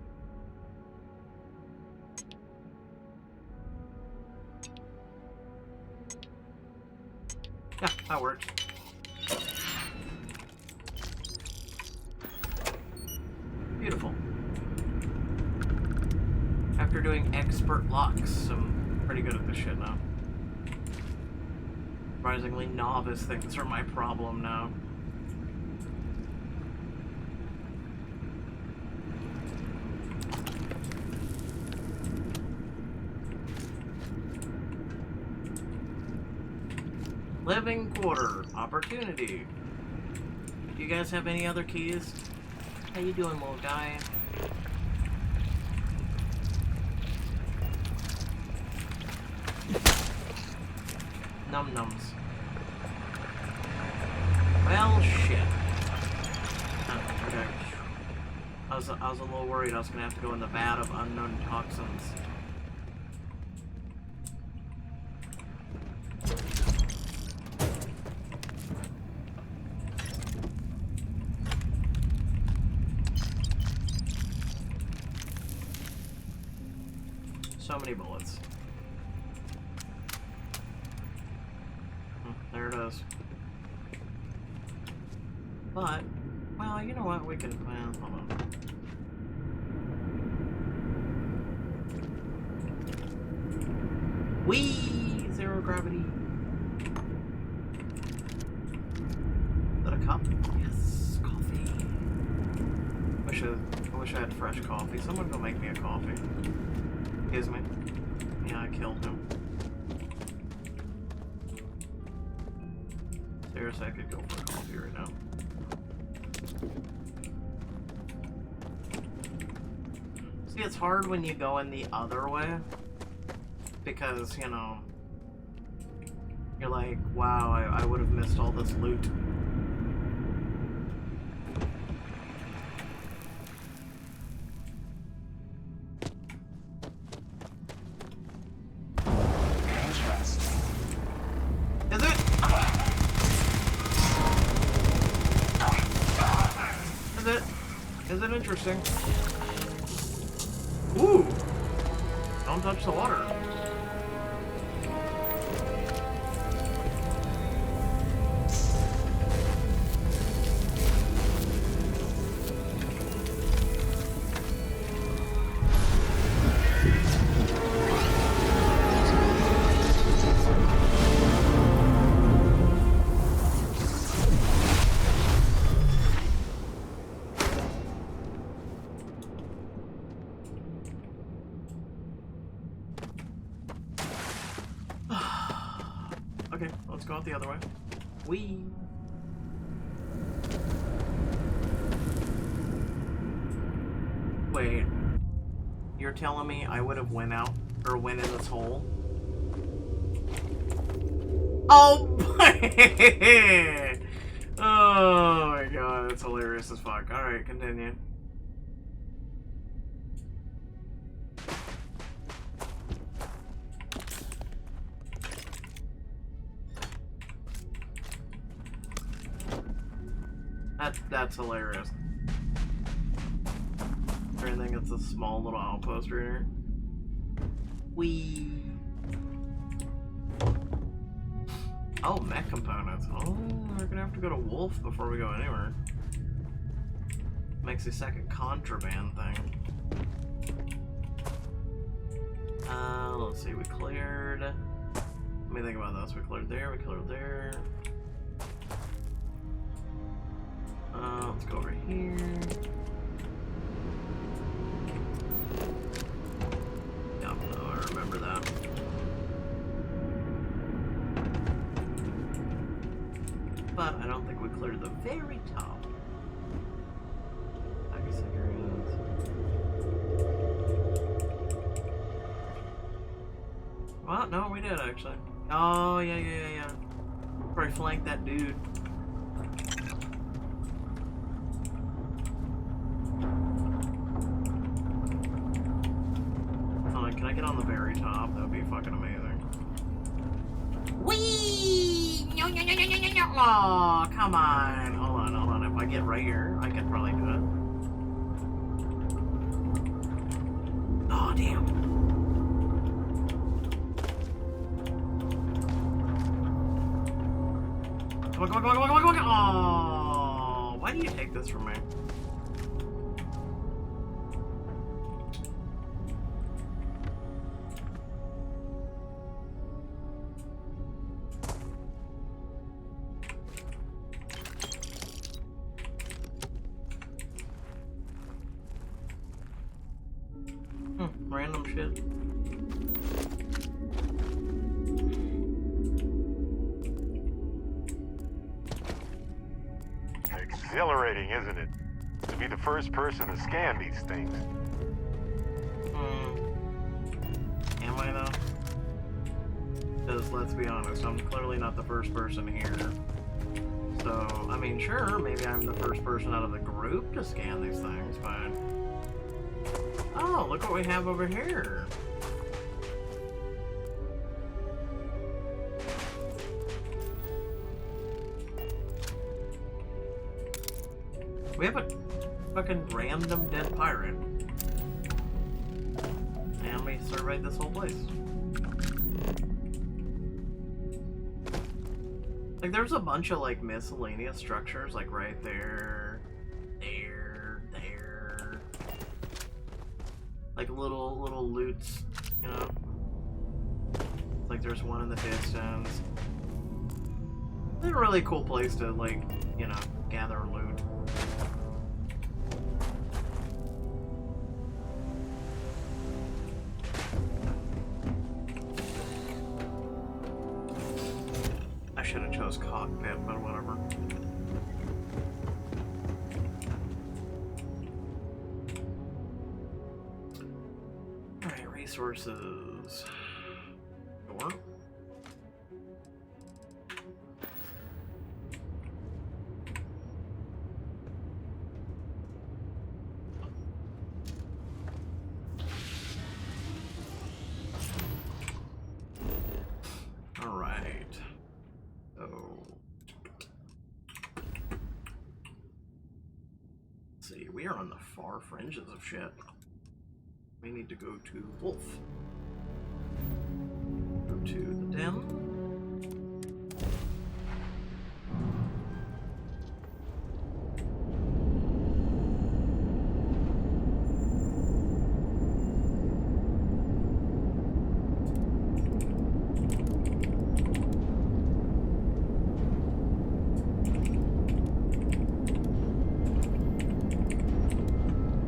Yeah, that works. Beautiful. After doing expert locks, I'm pretty good at this shit now. Surprisingly, novice things are my problem now. Living quarter. Opportunity. Do you guys have any other keys? How you doing, little guy? Num-nums. Well, shit. Oh, okay. I was a little worried I was gonna have to go in the vat of unknown toxins. So many bullets. There it is. But, well, you know what? We can, well, hold on. Whee! Zero gravity. Is that a cup? Yes, coffee. I wish I had fresh coffee. Someone go make me a coffee. Excuse me. Yeah, I killed him. Seriously, I could go for coffee right now. See, it's hard when you go in the other way. Because, you know, you're like, wow, I would have missed all this loot. Is it interesting? Ooh! Don't touch the water. Okay, let's go out the other way. Whee! Wait. You're telling me I would have went out, or went in this hole? Oh! Oh my god, that's hilarious as fuck. Alright, continue. That's hilarious. I think it's a small little outpost right here. Whee! Oh, mech components. Oh, we're gonna have to go to Wolf before we go anywhere. Makes the second contraband thing. Let's see, we cleared. Let me think about this. We cleared there, we cleared there. Let's go over here. Yep, no, I remember that. But I don't think we cleared the very top. Pack of cigarettes. Well, no, we did actually. Oh, yeah. Probably flanked that dude. Can I get on the very top? That would be fucking amazing. Whee! No. Oh, come on. Hold on. If I get right here, I could probably do it. Oh, damn. Come on. Oh, why do you take this from me? Random shit. exhilarating, isn't it? To be the first person to scan these things. Am I though? Because let's be honest, I'm clearly not the first person here. So, I mean, sure, maybe I'm the first person out of the group to scan these things, but... Oh, look what we have over here. We have a fucking random dead pirate. And we surveyed this whole place. Like, there's a bunch of, like, miscellaneous structures, like, right there, there. Like, little loots, you know? Like, there's one in the distance. It's a really cool place to, like, you know, gather loot. I should have chose cockpit, but whatever. Alright, resources. Sure. Alright. Let's see, we are on the far fringes of shit. We need to go to Wolf. Go to the den.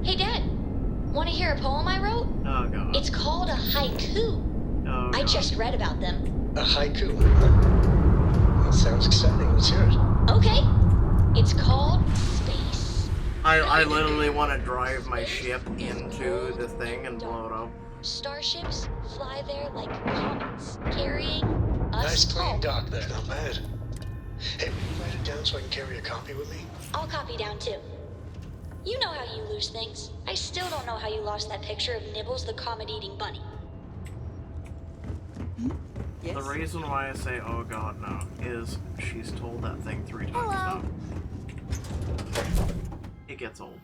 Hey, Dad. Want to hear a poem I wrote? Oh, God. It's called a haiku. Oh, I just read about them. A haiku? That sounds exciting. Let's hear it. Okay. It's called Space. I literally want to drive my ship into this thing and blow it up. Starships fly there like comets, carrying us Nice clean home. dock there. Not bad. Hey, will you write it down so I can carry a copy with me? I'll copy down too. You know how you lose things. I still don't know how you lost that picture of Nibbles the comet-eating bunny. The reason why I say, oh god, no, is she's told that thing 3 times now. It gets old.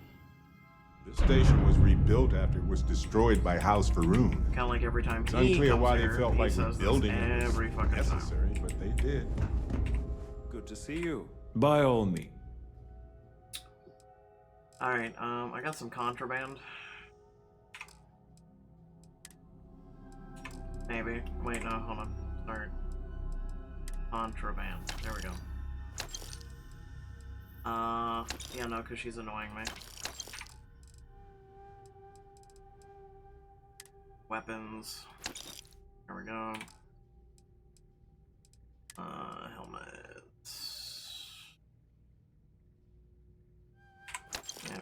The station was rebuilt after it was destroyed by House Faroon. Kind of like every time It's he unclear comes why here, they felt he like says rebuilding this it every was fucking necessary, but they did. Good to see you. By all means. Alright, I got some contraband. Maybe. Wait, no, hold on. Sorry. Contraband. There we go. Yeah, no, because she's annoying me. Weapons. There we go. Helmets.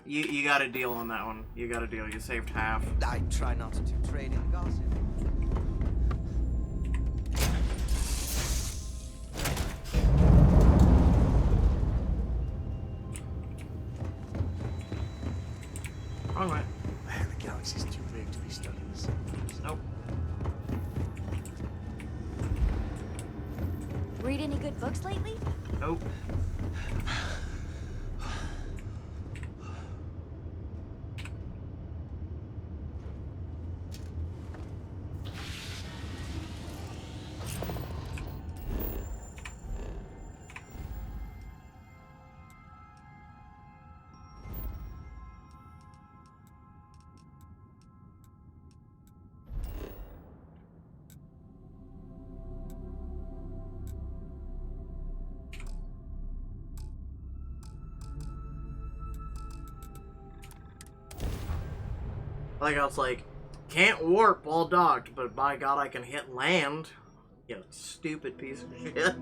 Yeah, you got a deal on that one. You got a deal. You saved half. I try not to trade in gossip. Wrong way. Man, the galaxy's too big to be stuck in the center. Nope. Read any good books lately? Nope. Like, I was like, can't warp while docked, but by God, I can hit land. You stupid piece of shit.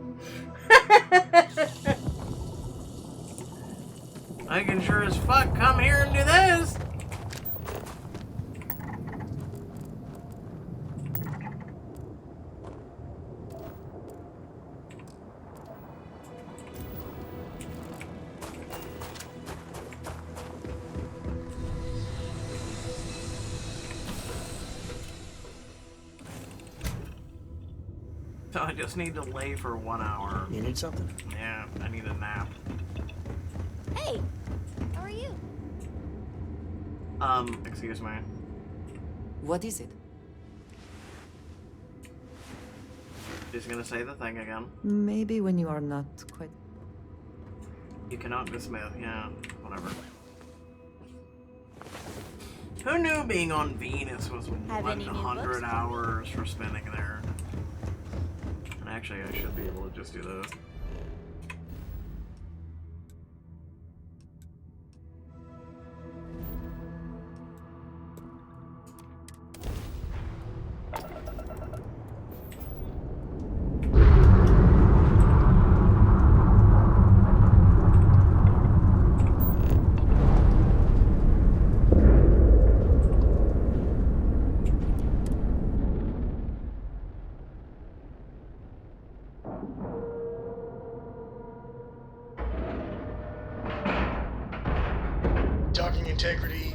I can sure as fuck come here and do this. So I just need to lay for 1 hour. You need something? Yeah, I need a nap. Hey, how are you? Excuse me. What is it? She's gonna say the thing again. Maybe when you are not quite... You cannot dismiss. Yeah, whatever. Who knew being on Venus was Have any new 100 books? hours for spending there? And actually, I should be able to just do this. Docking integrity,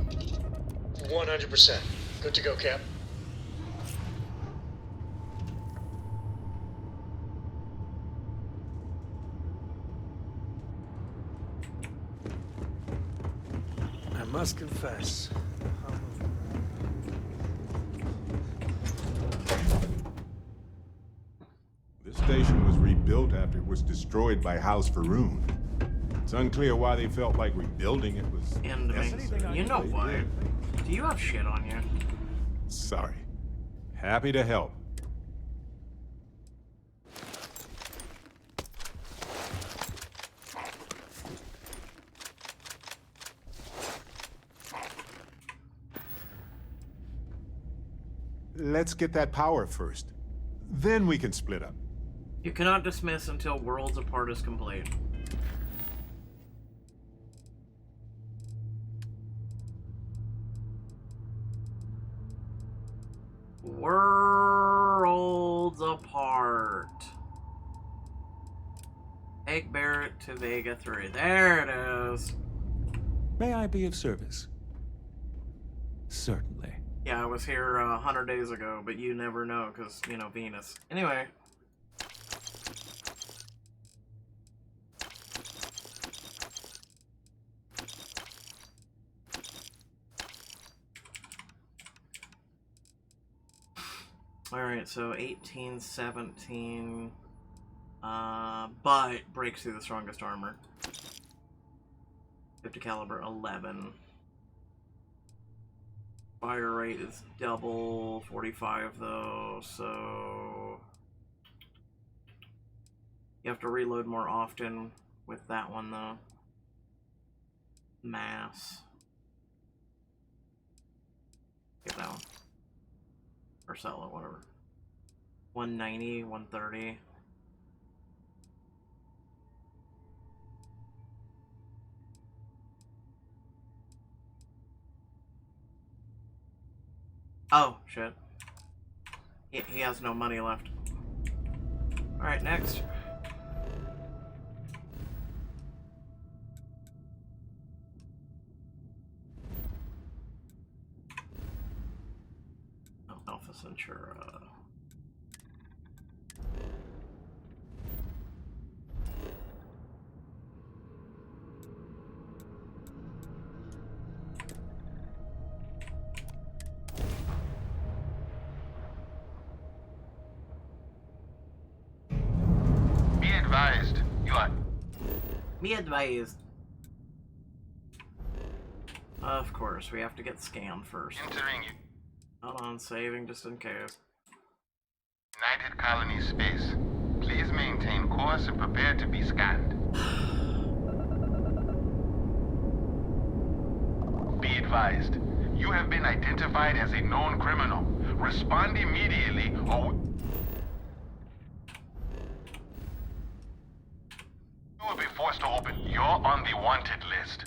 100%. Good to go, Cap. I must confess. This station was rebuilt after it was destroyed by House Faroon. It's unclear why they felt like rebuilding it was necessary. You know what? Do you have shit on you? Sorry. Happy to help. Let's get that power first. Then we can split up. You cannot dismiss until Worlds Apart is complete. Worlds Apart. Egg Barrett to Vega 3. There it is. May I be of service? Certainly. Yeah, I was here 100 days ago, but you never know because, you know, Venus. Anyway. Alright, so 18, 17, but breaks through the strongest armor. 50 caliber, 11. Fire rate is double, 45 though, so... You have to reload more often with that one though. Mass. Get that one. Or sell it, whatever. 190, 130. Oh, shit. He has no money left. Alright, next. Oh, Alpha Centura. Be advised. Of course, we have to get scanned first. Entering Hold on, saving just in case. United Colony Space. Please maintain course and prepare to be scanned. Be advised. You have been identified as a known criminal. Respond immediately or... You will be forced to open. You're on the wanted list.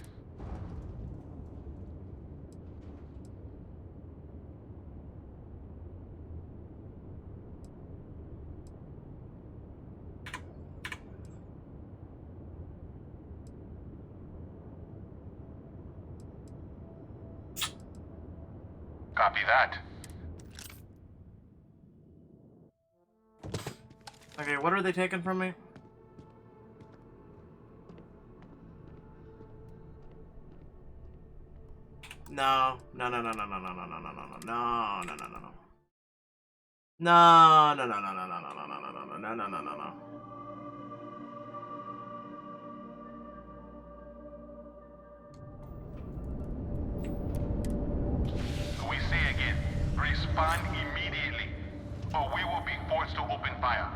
Copy that. Okay, what are they taking from me? No. No, no, no, no, no, no, no, no, no, no, no, no, no, no, no, no. No, no, no, no, no, no, no, no, no, no, no, no, no, no, no, no. We say again, respond immediately, or we will be forced to open fire.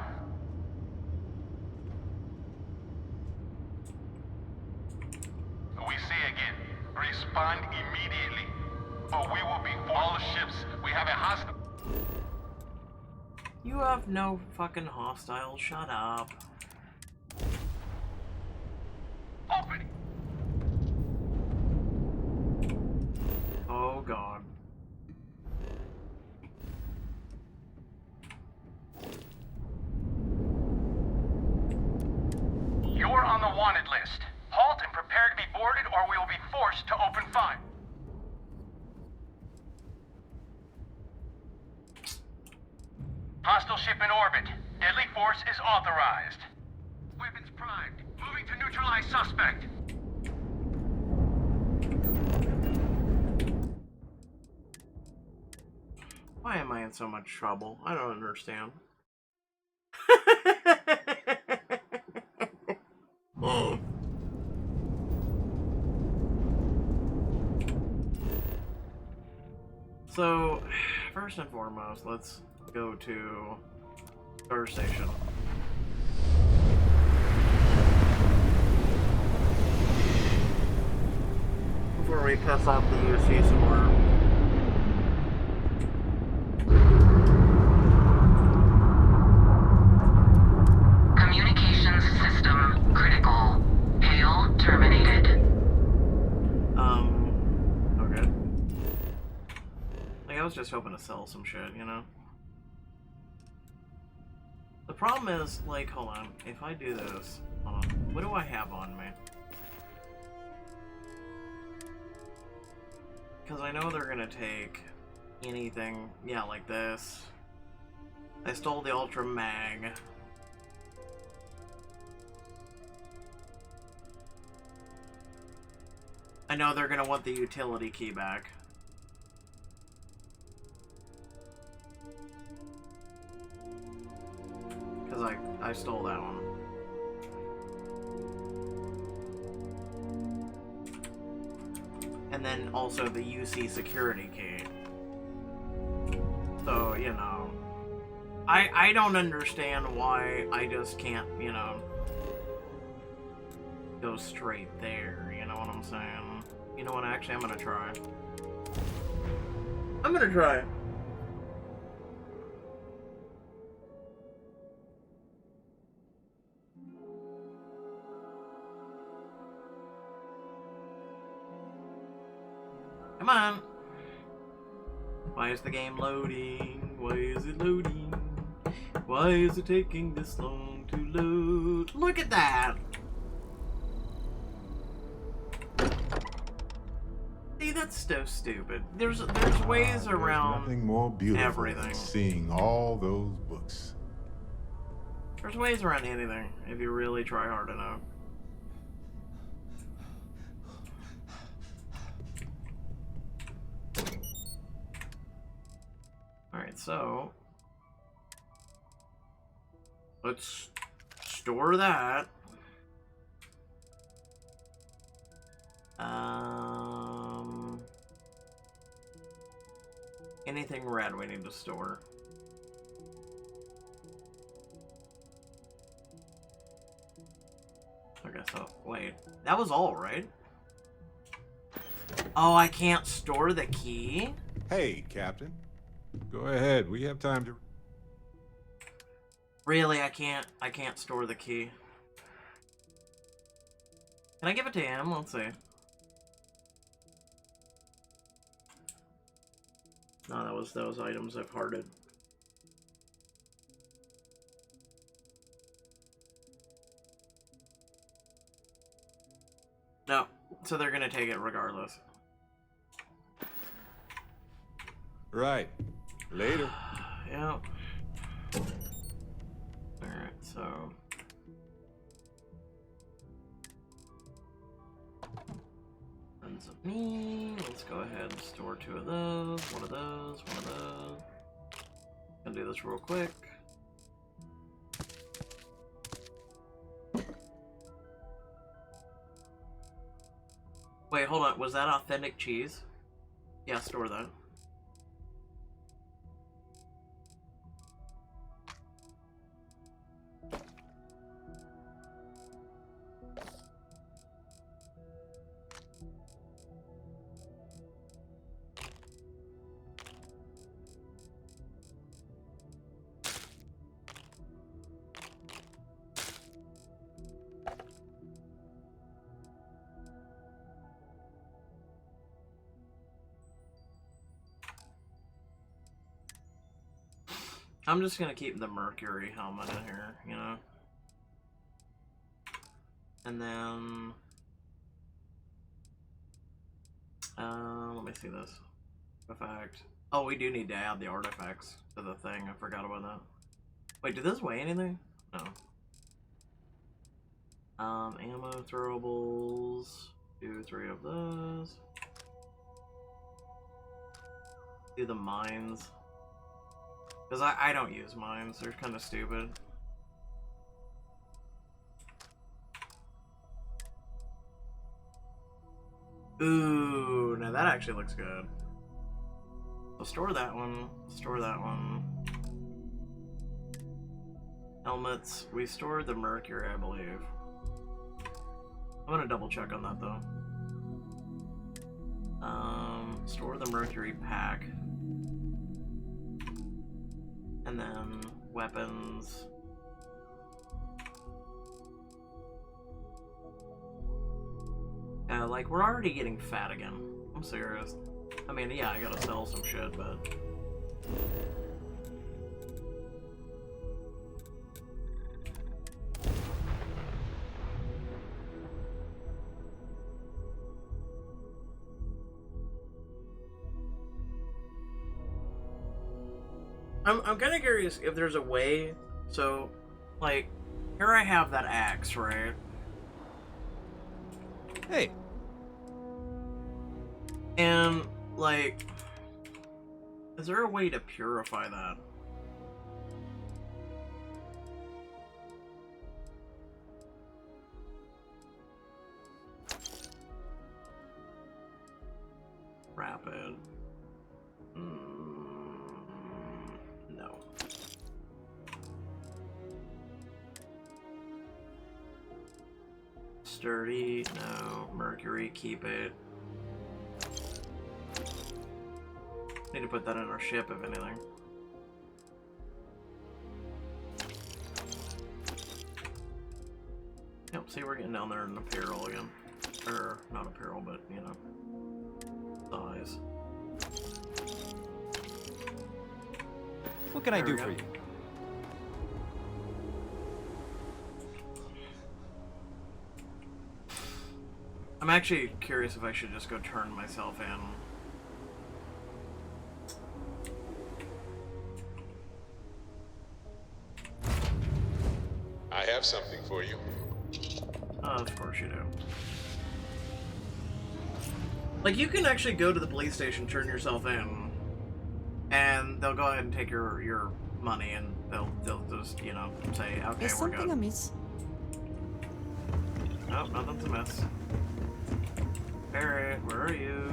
We say again, respond immediately, or we will be forced. All ships, we have a hostile. You have no fucking hostile. Shut up. Open. Oh god. You're on the wanted list. Halt and prepare to be boarded, or we will be forced to open fire. Hostile ship in orbit. Deadly force is authorized. Weapons primed. Moving to neutralize suspect. Why am I in so much trouble? I don't understand. So, first and foremost, let's go to Starfield. Before we piss off the UC some more. Communications system critical. Hail terminated. Okay. Like, I was just hoping to sell some shit, you know? The problem is, like, hold on. If I do this, hold on. What do I have on me? Because I know they're gonna take anything, yeah, like this. I stole the Ultra Mag. I know they're gonna want the utility key back. Because I stole that one. And then also the UC security key. So, you know. I don't understand why I just can't, you know, go straight there, you know what I'm saying? You know what, actually I'm gonna try. I'm gonna try. Come on. Why is the game loading? Why is it loading? Why is it taking this long to load? Look at that! See, that's so stupid. There's ways around nothing more beautiful everything. than seeing all those books. There's ways around anything if you really try hard enough. Alright, so let's store that. Anything red we need to store. Okay, so wait. That was all, right? Oh, I can't store the key? Hey, Captain. Go ahead. We have time to... Really, I can't store the key. Can I give it to him? Let's see. No, that was those items I've hearted. No, so they're gonna take it regardless. Right. Later. Yeah. Alright, so... Ends of me. Let's go ahead and store 2 of those, 1 of those, 1 of those. Gonna do this real quick. Wait, hold on. Was that authentic cheese? Yeah, store that. I'm just gonna keep the Mercury helmet in here, you know? And then... let me see this. Artifact. Oh, we do need to add the artifacts to the thing. I forgot about that. Wait, did this weigh anything? No. Ammo throwables. Do 3 of those. Do the mines. Because I don't use mines. They're kind of stupid. Ooh, now that actually looks good. So store that one. Store that one. Helmets. We stored the Mercury, I believe. I'm gonna double check on that though. Store the Mercury pack. And then weapons. Like, we're already getting fat again. I'm serious. I mean, yeah, I gotta sell some shit, but... I'm kind of curious if there's a way, so, like, here I have that axe, right? Hey. And, like, is there a way to purify that? Rapid. No. Sturdy, no. Mercury, keep it. Need to put that in our ship, if anything. Yep, see, we're getting down there in apparel again. Or, not apparel, but, you know, size. What can I do for you? I'm actually curious if I should just go turn myself in. I have something for you. Of course you do. Like, you can actually go to the police station, turn yourself in, and they'll go ahead and take your money, and they'll just, you know, say, okay, Is we're something good. amiss? No, nothing's amiss. Barrett, where are you?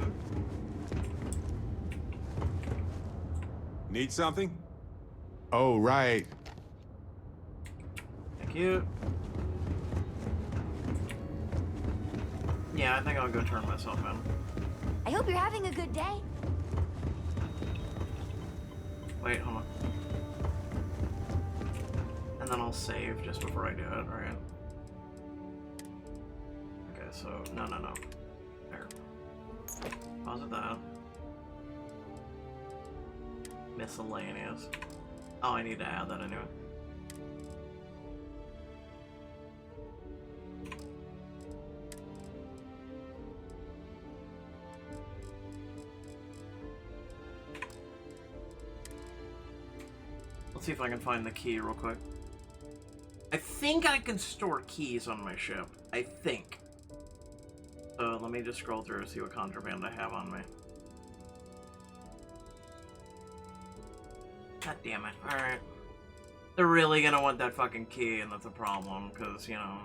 Need something? Oh, right. Thank you. Yeah, I think I'll go turn myself in. I hope you're having a good day. Wait, hold on. And then I'll save just before I do it, right? Okay, so, no. There. Pause at that. Miscellaneous. Oh, I need to add that anyway. see if I can find the key real quick. I think I can store keys on my ship. I think. So let me just scroll through and see what contraband I have on me. God damn it. Alright. They're really gonna want that fucking key, and that's a problem, because, you know...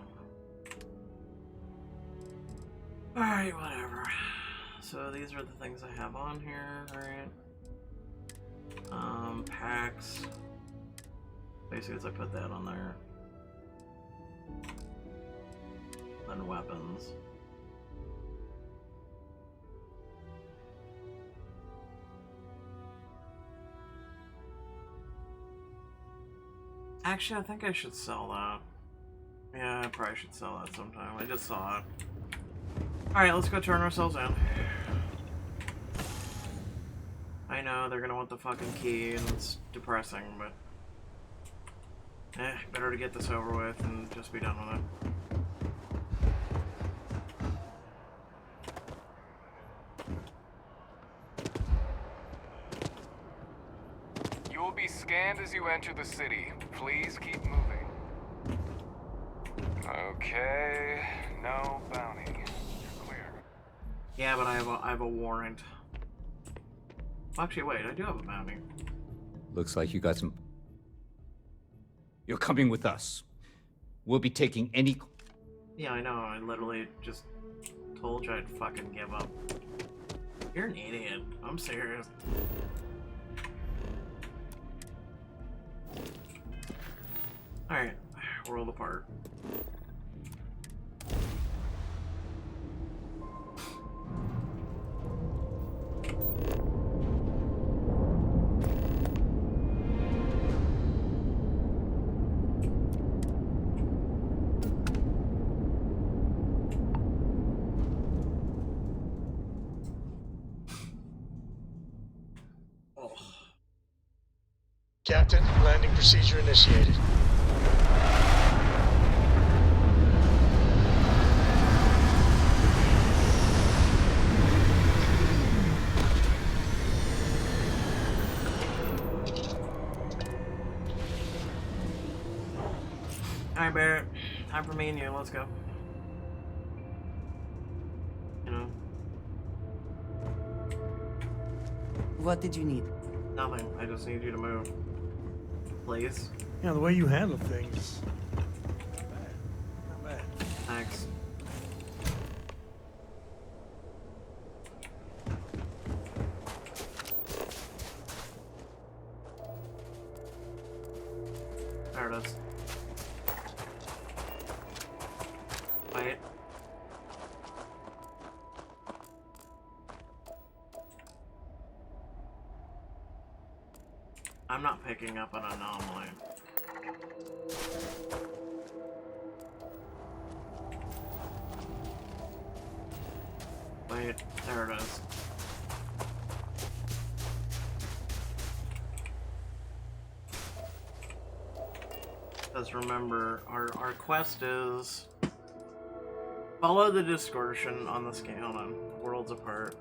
Alright, whatever. So these are the things I have on here, right? Packs. Basically, I put that on there. Then weapons. Actually, I think I should sell that. Yeah, I probably should sell that sometime. I just saw it. Alright, let's go turn ourselves in. I know, they're gonna want the fucking key, and it's depressing, but... better to get this over with and just be done with it. You'll be scanned as you enter the city. Please keep moving. Okay, no bounty. You're clear. Yeah, but I have a warrant. Actually, wait, I do have a bounty. Looks like you got some... You're coming with us. We'll be taking any... Yeah, I know. I literally just told you I'd fucking give up. You're an idiot. I'm serious. Alright, world apart. Captain, landing procedure initiated. Alright, Barrett. Time for me and you. Let's go. You know? What did you need? Nothing. I just need you to move. Please. Yeah, the way you handle things. Not bad. Thanks. There it is. Wait. I'm not picking up an anomaly. Wait, there it is. Because remember, our quest is follow the distortion on the scale. Hold on, worlds apart.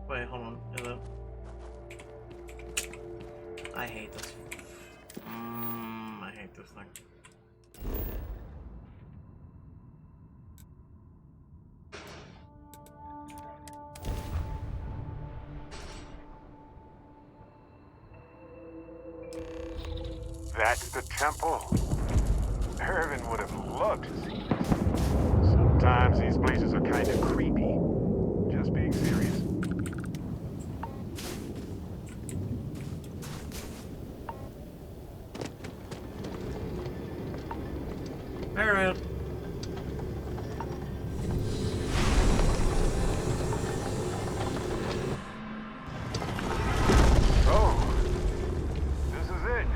Wait, hold on. Is it? I hate this. I hate this thing. That's the temple. Irvin would have loved to see this. Sometimes these places are kind of creepy. Just being serious. Alright. So, this is it.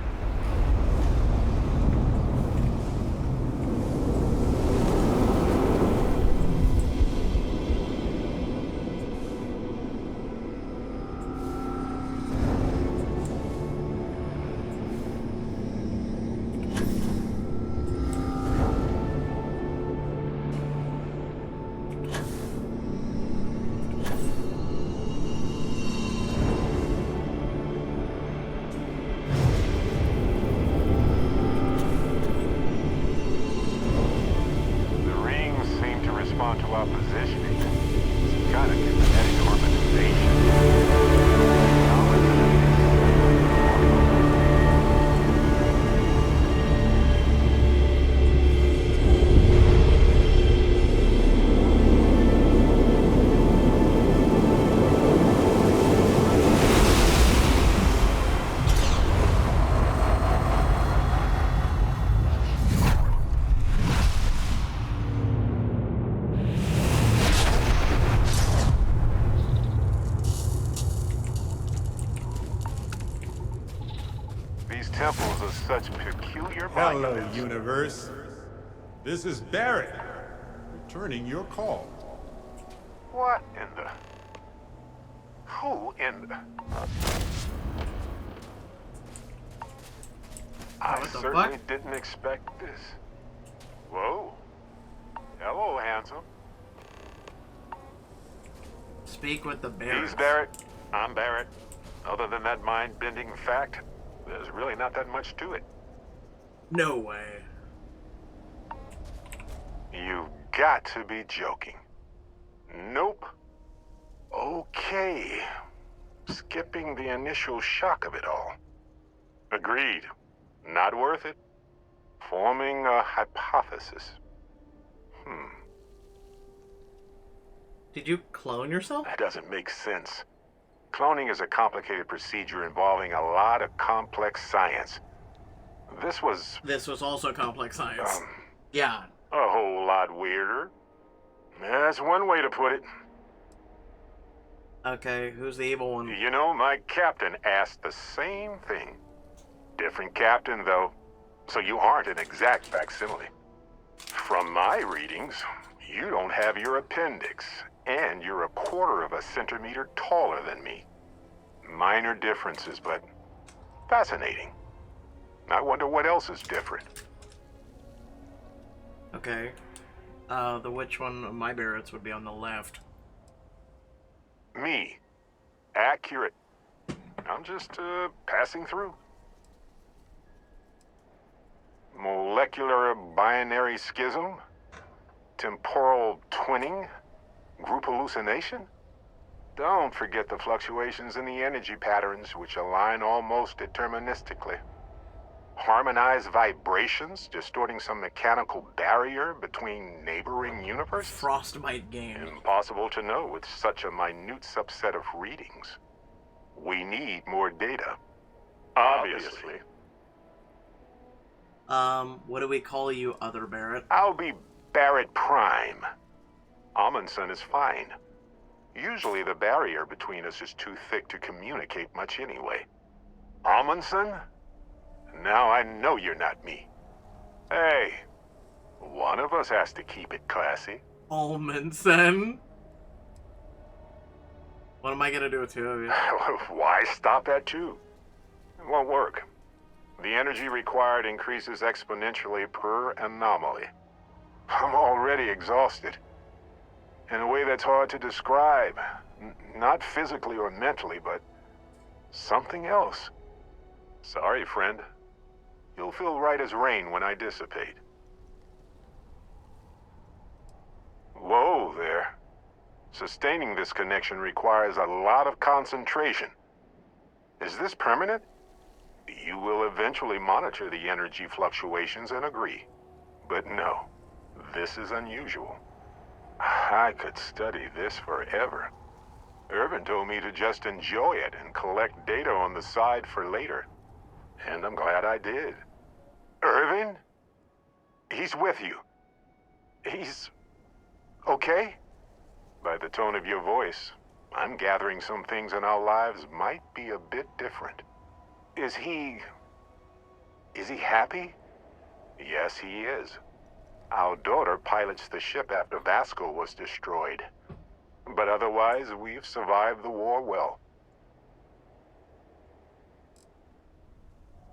respond to our positioning. Some kind of kinetic harmonization. These temples are such peculiar Hello, monuments. universe. This is Barrett, returning your call. What in the... Who in the... I What the certainly fuck? didn't expect this. Whoa. Hello, handsome. Speak with the bear. He's Barrett. I'm Barrett. Other than that mind-bending fact, there's really not that much to it. No way. You got to be joking. Nope. Okay. Skipping the initial shock of it all. Agreed. Not worth it. Forming a hypothesis. Did you clone yourself? That doesn't make sense. Cloning is a complicated procedure involving a lot of complex science. This was also complex science. Yeah. a whole lot weirder. That's one way to put it. Okay, who's the evil one? You know, my captain asked the same thing. Different captain, though, so you aren't an exact facsimile. From my readings, you don't have your appendix, and you're a quarter of a centimeter taller than me. Minor differences, but fascinating. I wonder what else is different. Okay. Which one of my Barretts would be on the left? Me. Accurate. I'm just, passing through. Molecular binary schism? Temporal twinning? Group hallucination? Don't forget the fluctuations in the energy patterns, which align almost deterministically. Harmonized vibrations, distorting some mechanical barrier between neighboring universes? Frostbite game. Impossible to know with such a minute subset of readings. We need more data. Obviously. What do we call you, other Barrett? I'll be Barrett Prime. Amundsen is fine. Usually the barrier between us is too thick to communicate much anyway. Amundsen? Now I know you're not me. Hey, one of us has to keep it classy. Amundsen? What am I gonna do with two of you? Why stop at two? It won't work. The energy required increases exponentially per anomaly. I'm already exhausted. In a way that's hard to describe. Not physically or mentally, but something else. Sorry, friend. You'll feel right as rain when I dissipate. Whoa there. Sustaining this connection requires a lot of concentration. Is this permanent? You will eventually monitor the energy fluctuations and agree. But no, this is unusual. I could study this forever. Irvin told me to just enjoy it and collect data on the side for later. And I'm glad I did. Irvin? He's with you. He's... okay? By the tone of your voice, I'm gathering some things in our lives might be a bit different. Is he happy? Yes, he is. Our daughter pilots the ship after Vasco was destroyed. But otherwise, we've survived the war well.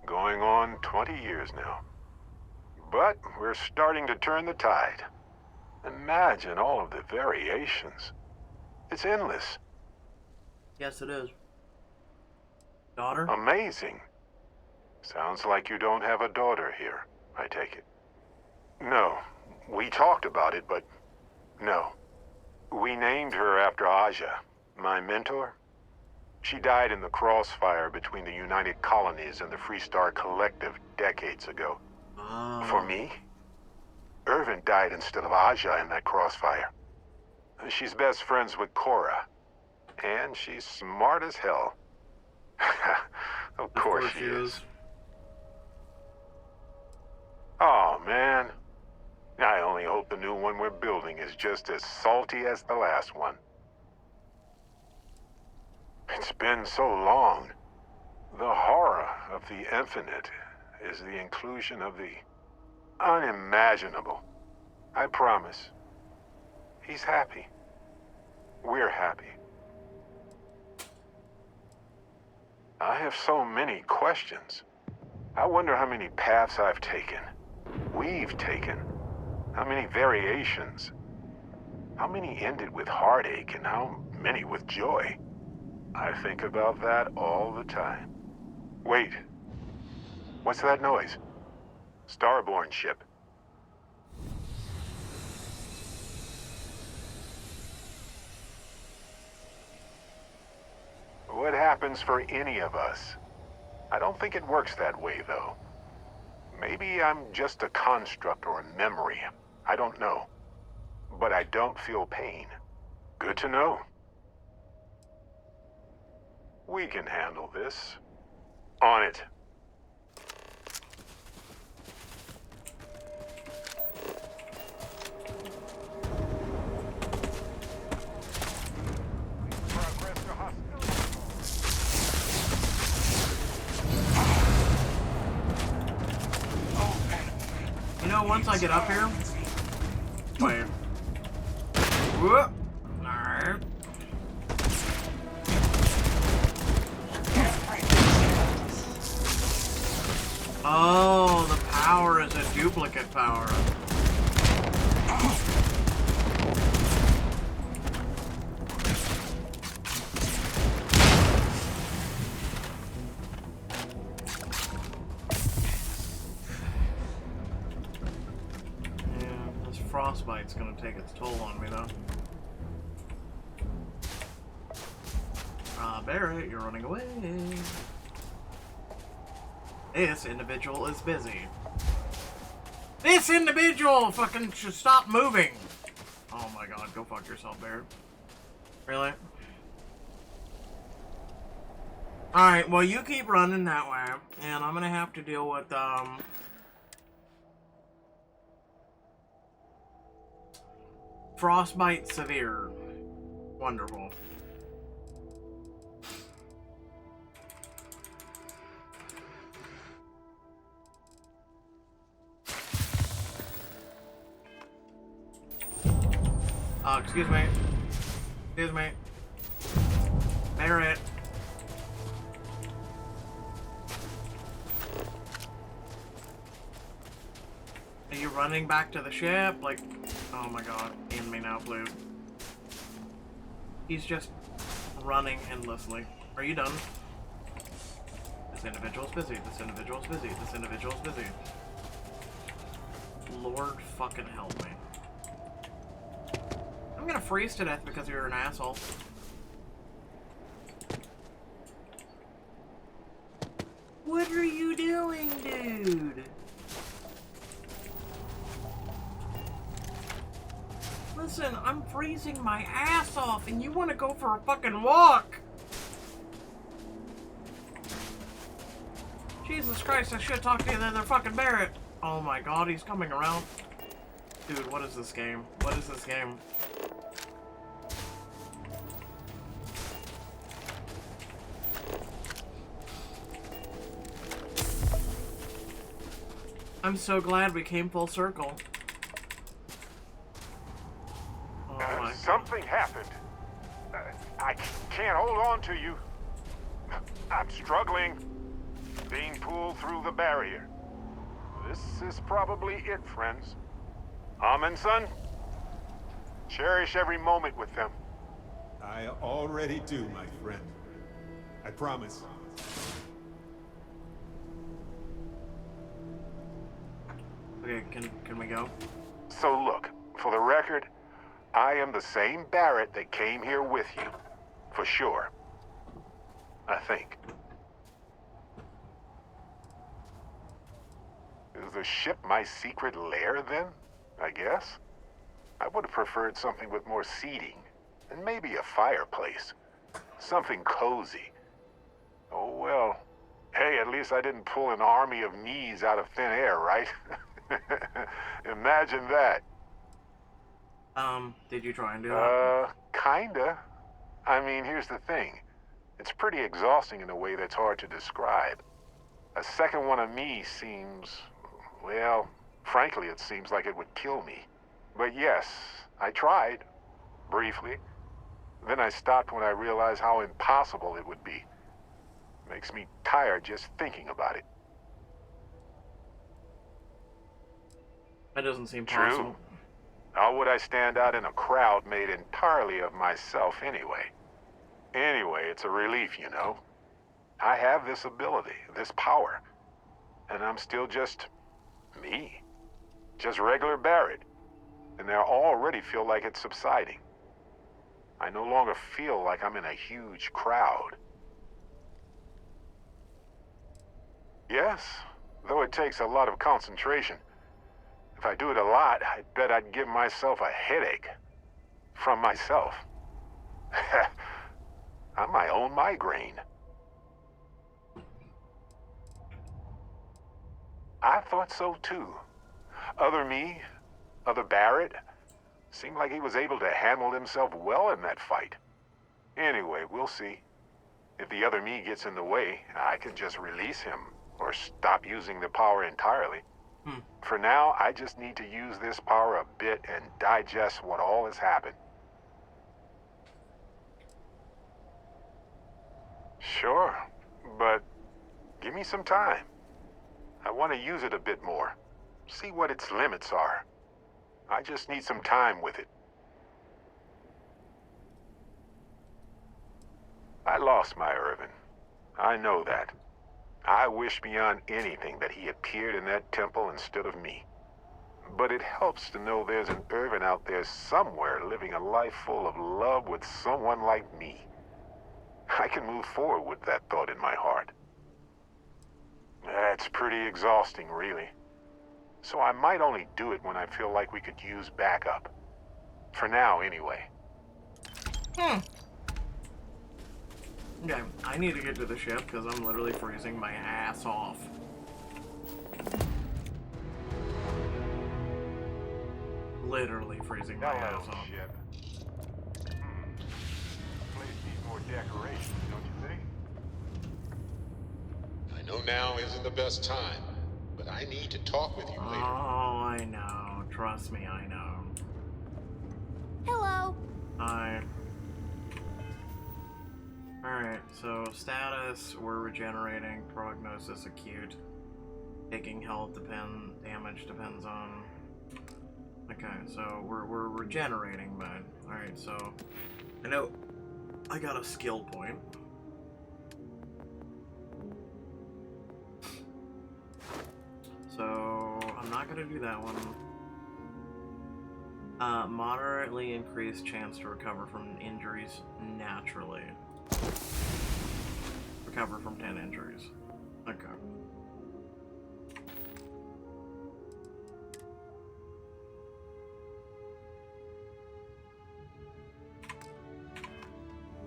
Going on 20 years now. But we're starting to turn the tide. Imagine all of the variations. It's endless. Yes, it is. Daughter? Amazing. Sounds like you don't have a daughter here, I take it. No, we talked about it, but no. named her after Aja, my mentor. She died in the crossfire between the United Colonies and the Freestar Collective decades ago. For me, Irvin died instead of Aja in that crossfire. She's best friends with Cora, and she's smart as hell. Of course she is. Oh, man. I only hope the new one we're building is just as salty as the last one. It's been so long. The horror of the infinite is the inclusion of the unimaginable. I promise. He's happy. We're happy. I have so many questions. I wonder how many paths I've taken. We've taken. How many variations? How many ended with heartache and how many with joy? I think about that all the time. Wait. What's that noise? Starborn ship. What happens for any of us? I don't think it works that way, though. Maybe I'm just a construct or a memory. I don't know. But I don't feel pain. Good to know. We can handle this. On it. You know, once I get up here... Wait. Whoop. Alright. Oh, the power is a duplicate power. Frostbite's gonna take its toll on me, though. Barrett, you're running away. This individual is busy. This individual fucking should stop moving. Oh my god, go fuck yourself, Barrett. Really? Alright, well, you keep running that way, and I'm gonna have to deal with, Frostbite severe. Wonderful. Oh, excuse me. Excuse me. Barrett. Are you running back to the ship? Like, oh my god, end me now, please. He's just running endlessly. Are you done? This individual's busy. This individual's busy. This individual's busy. Lord fucking help me. I'm gonna freeze to death because you're an asshole. What are you doing, dude? Listen, I'm freezing my ass off and you want to go for a fucking walk. Jesus Christ, I should have talked to you then, they're fucking Barrett. Oh my god, he's coming around. Dude, what is this game? What is this game? I'm so glad we came full circle. Something happened. I can't hold on to you. I'm struggling. Being pulled through the barrier. This is probably it, friends. Son, cherish every moment with them. I already do, my friend. I promise. Okay, can we go? So look, for the record, I am the same Barrett that came here with you. For sure. I think. Is the ship my secret lair, then? I guess? I would have preferred something with more seating. And maybe a fireplace. Something cozy. Oh, well. Hey, at least I didn't pull an army of knees out of thin air, right? Imagine that. Did you try and do that? Kinda. I mean, here's the thing. It's pretty exhausting in a way that's hard to describe. A second one of me seems... well, frankly, it seems like it would kill me. But yes, I tried. Briefly. Then I stopped when I realized how impossible it would be. Makes me tired just thinking about it. That doesn't seem True. possible. How would I stand out in a crowd made entirely of myself anyway? Anyway, it's a relief, you know. I have this ability, this power. And I'm still just... me. Just regular Barrett. And I already feel like it's subsiding. I no longer feel like I'm in a huge crowd. Yes, though it takes a lot of concentration. If I do it a lot, I bet I'd give myself a headache. From myself. I'm my own migraine. I thought so too. Other me, other Barrett, seemed like he was able to handle himself well in that fight. Anyway, we'll see. If the other me gets in the way, I can just release him, or stop using the power entirely. For now, I just need to use this power a bit and digest what all has happened. Sure, but give me some time. I want to use it a bit more. See what its limits are. I just need some time with it. I lost my Irvin. I know that. I wish beyond anything that he appeared in that temple instead of me. But it helps to know there's an Irvin out there somewhere living a life full of love with someone like me. I can move forward with that thought in my heart. That's pretty exhausting, really. So I might only do it when I feel like we could use backup. For now, anyway. Okay, I need to get to the ship because I'm literally freezing my ass off. Literally freezing my ass off. Ship. Place needs more decoration, don't you think? I know now isn't the best time, but I need to talk with you later. Oh, I know. Trust me, I know. Hello. Hi. Alright, so status, we're regenerating, prognosis acute. Taking health damage depends on... Okay, so we're regenerating, but... Alright, so... I know I got a skill point. So, I'm not gonna do that one. Moderately increased chance to recover from injuries naturally. Recover from 10 injuries. Okay.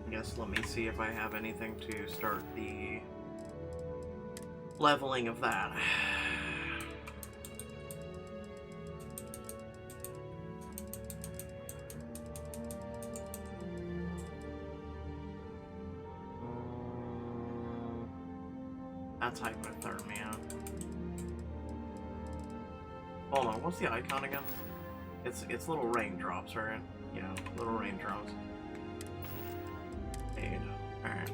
I guess let me see if I have anything to start the leveling of that. That's hypothermia. Hold on, what's the icon again? It's little raindrops, right? Yeah, little raindrops. Aid. Alright.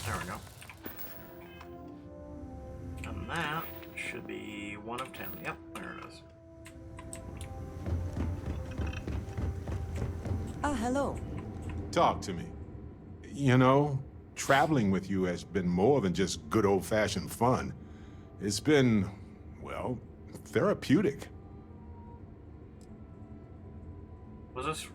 There we go. And that should be 1 of 10. Yep, there it is. Ah, hello. Talk to me. You know, traveling with you has been more than just good old-fashioned fun. It's been, well, therapeutic. Was this,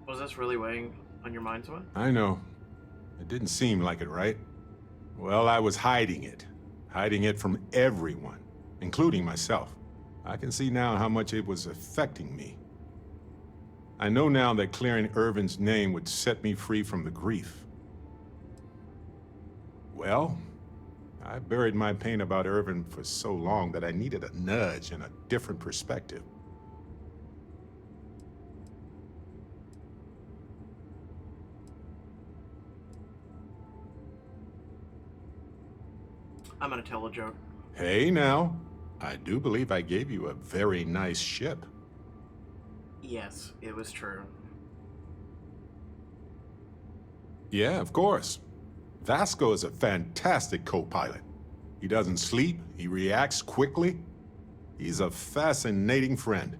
was this really weighing on your mind, Swan? I know. It didn't seem like it, right? Well, I was hiding it. Hiding it from everyone, including myself. I can see now how much it was affecting me. I know now that clearing Irvin's name would set me free from the grief. Well, I buried my pain about Irvin for so long that I needed a nudge and a different perspective. I'm gonna tell a joke. Hey now, I do believe I gave you a very nice ship. Yes, it was true. Yeah, of course. Vasco is a fantastic co-pilot. He doesn't sleep, he reacts quickly. He's a fascinating friend.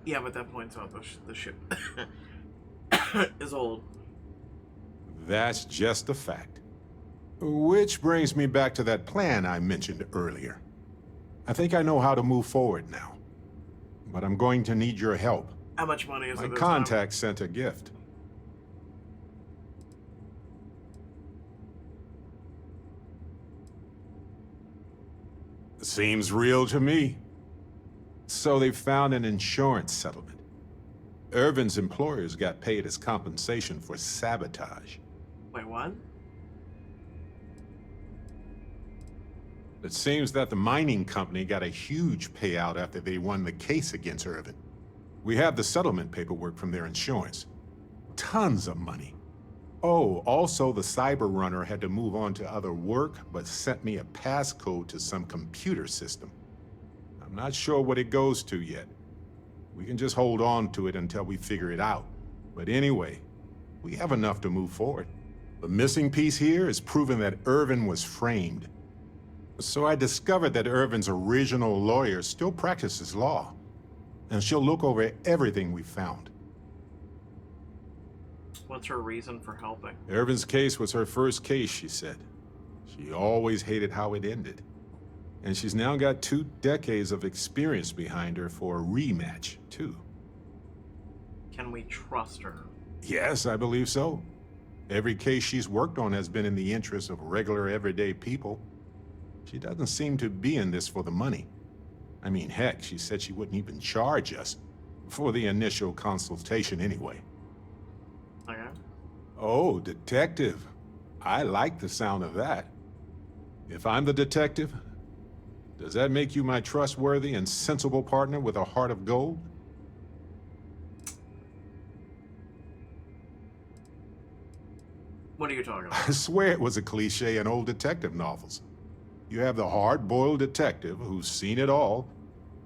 Yeah, but that points out the ship is old. That's just a fact. Which brings me back to that plan I mentioned earlier. I think I know how to move forward now. But I'm going to need your help. How much money is it? My contact sent a gift. Seems real to me. So they found an insurance settlement. Irvin's employers got paid as compensation for sabotage. Wait, what? It seems that the mining company got a huge payout after they won the case against Irvin. We have the settlement paperwork from their insurance. Tons of money. Oh, also the cyber runner had to move on to other work, but sent me a passcode to some computer system. I'm not sure what it goes to yet. We can just hold on to it until we figure it out. But anyway, we have enough to move forward. The missing piece here is proving that Irvin was framed. So I discovered that Irvin's original lawyer still practices law, and she'll look over everything we found. What's her reason for helping? Irvin's case was her first case, she said. She always hated how it ended. And she's now got 2 decades of experience behind her for a rematch, too. Can we trust her? Yes, I believe so. Every case she's worked on has been in the interest of regular, everyday people. She doesn't seem to be in this for the money. I mean, heck, she said she wouldn't even charge us for the initial consultation anyway. Okay. Oh, detective. I like the sound of that. If I'm the detective, does that make you my trustworthy and sensible partner with a heart of gold? What are you talking about? I swear it was a cliche in old detective novels. You have the hard-boiled detective who's seen it all,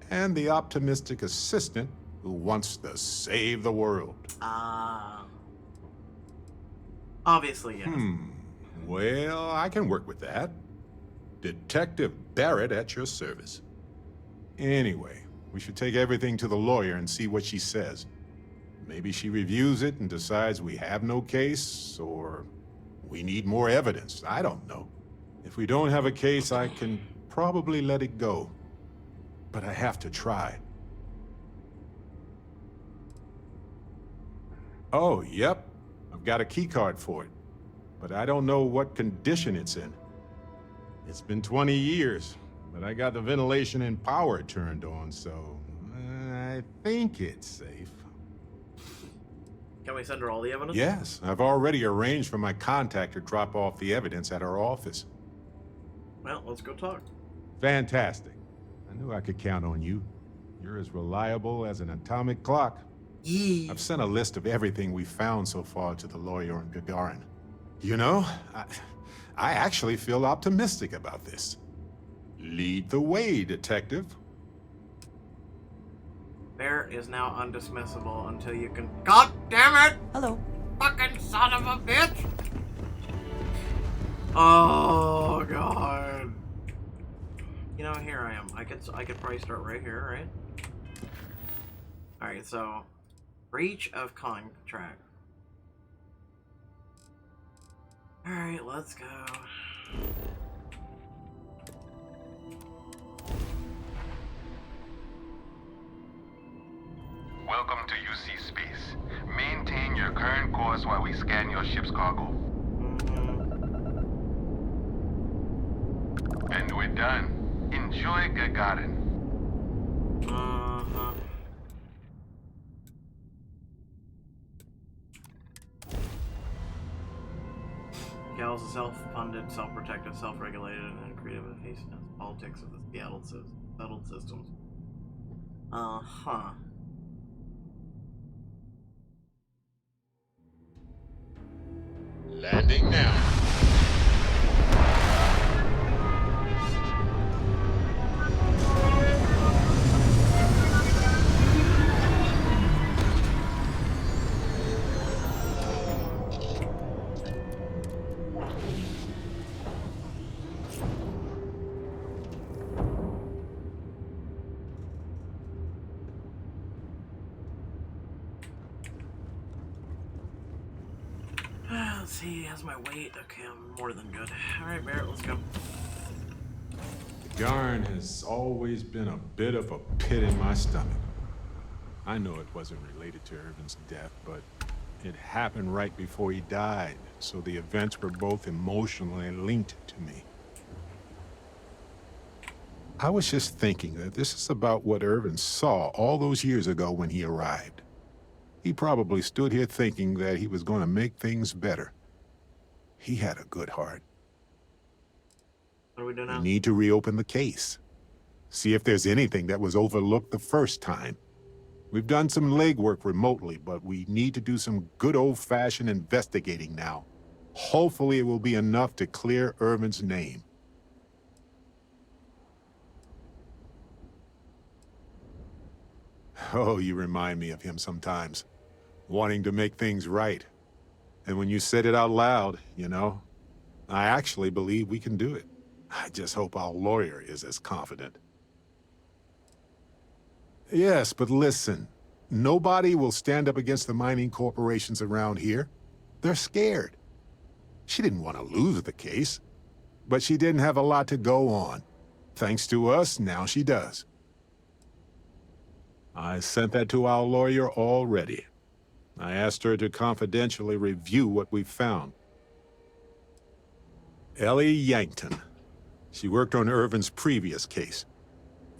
and the optimistic assistant who wants to save the world. Obviously, yes. Well, I can work with that. Detective Barrett at your service. Anyway, we should take everything to the lawyer and see what she says. Maybe she reviews it and decides we have no case, or we need more evidence. I don't know. If we don't have a case, I can probably let it go. But I have to try. Oh, yep. I've got a keycard for it. But I don't know what condition it's in. It's been 20 years, but I got the ventilation and power turned on, so I think it's safe. Can we send her all the evidence? Yes, I've already arranged for my contact to drop off the evidence at our office. Well, let's go talk. Fantastic. I knew I could count on you. You're as reliable as an atomic clock. Yee. I've sent a list of everything we found so far to the lawyer in Gagarin. You know, I actually feel optimistic about this. Lead the way, detective. Bear is now undismissible until you can— God damn it! Hello. Fucking son of a bitch! Oh, God. You know, here I am. I could probably start right here, right? Alright, so breach of contract. Alright, let's go. Welcome to UC Space. Maintain your current course while we scan your ship's cargo. And we're done. Enjoy Gagarin. Gal's a self-funded, self-protective, self-regulated, and creative and face politics of the settled systems. Landing now. Let's see, has my weight. Okay, I'm more than good. Alright, Barrett, let's go. Garn has always been a bit of a pit in my stomach. I know it wasn't related to Irvin's death, but it happened right before he died, so the events were both emotionally linked to me. I was just thinking that this is about what Irvin saw all those years ago when he arrived. He probably stood here thinking that he was going to make things better. He had a good heart. What do we do now? We need to reopen the case. See if there's anything that was overlooked the first time. We've done some legwork remotely, but we need to do some good old-fashioned investigating now. Hopefully it will be enough to clear Irvin's name. Oh, you remind me of him sometimes. Wanting to make things right. And when you said it out loud, you know, I actually believe we can do it. I just hope our lawyer is as confident. Yes, but listen. Nobody will stand up against the mining corporations around here. They're scared. She didn't want to lose the case, but she didn't have a lot to go on. Thanks to us, now she does. I sent that to our lawyer already. I asked her to confidentially review what we found. Ellie Yankton. She worked on Irvin's previous case.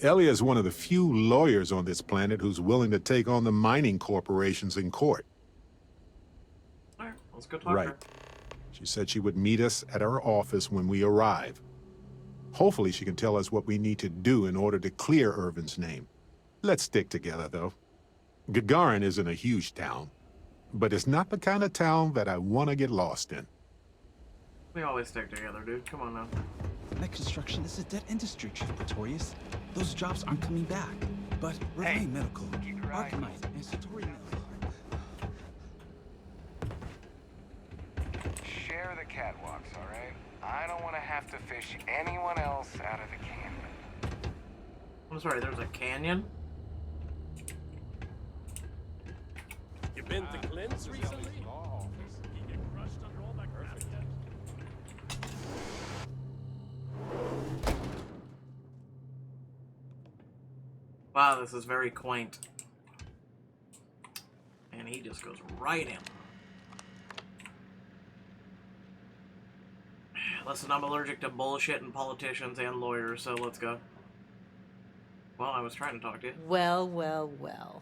Ellie is one of the few lawyers on this planet who's willing to take on the mining corporations in court. Alright, let's go talk Right. to her. She said she would meet us at our office when we arrive. Hopefully she can tell us what we need to do in order to clear Irvin's name. Let's stick together, though. Gagarin isn't a huge town, but it's not the kind of town that I want to get lost in. We always stick together, dude. Come on now. Net construction is a dead industry, Chief Pretorius. Those jobs aren't coming back. But Remain Medical, Arcanite, and Satori... Share the catwalks, alright? I don't want to have to fish anyone else out of the canyon. I'm sorry, there's a canyon? You been to Clint's recently? Wow, this is very quaint. And he just goes right in. Listen, I'm allergic to bullshit and politicians and lawyers, so let's go. Well, I was trying to talk to you. Well, well, well.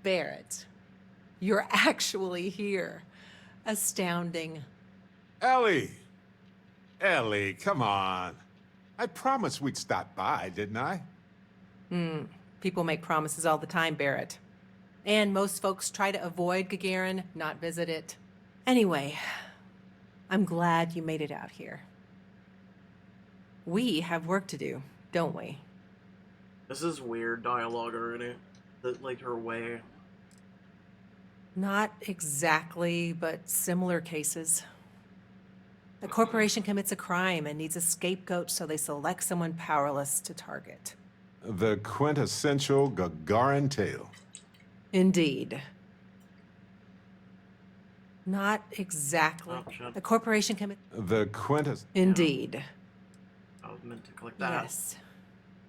Barrett, you're actually here. Astounding. Ellie! Ellie, come on. I promised we'd stop by, didn't I? People make promises all the time, Barrett. And most folks try to avoid Gagarin, not visit it. Anyway, I'm glad you made it out here. We have work to do, don't we? This is weird dialogue already. Like her way. Not exactly, but similar cases. A corporation commits a crime and needs a scapegoat, so they select someone powerless to target. The quintessential Gagarin tale. Indeed. Not exactly. A corporation commits... The quintess... Indeed. I was meant to click that. Yes.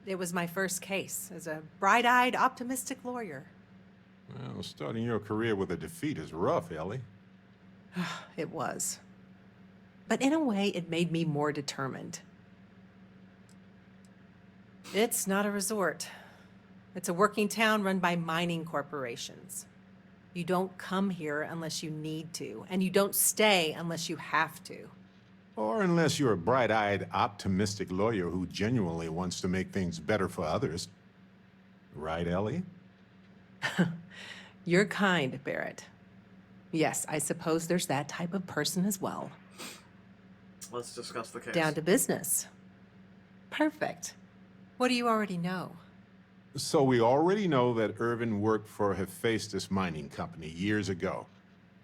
It was my first case as a bright-eyed, optimistic lawyer. Well, starting your career with a defeat is rough, Ellie. It was. But in a way, it made me more determined. It's not a resort. It's a working town run by mining corporations. You don't come here unless you need to, and you don't stay unless you have to. Or unless you're a bright-eyed, optimistic lawyer who genuinely wants to make things better for others. Right, Ellie? You're kind, Barrett. Yes, I suppose there's that type of person as well. Let's discuss the case. Down to business. Perfect. What do you already know? So we already know that Irvin worked for Hephaestus Mining Company years ago,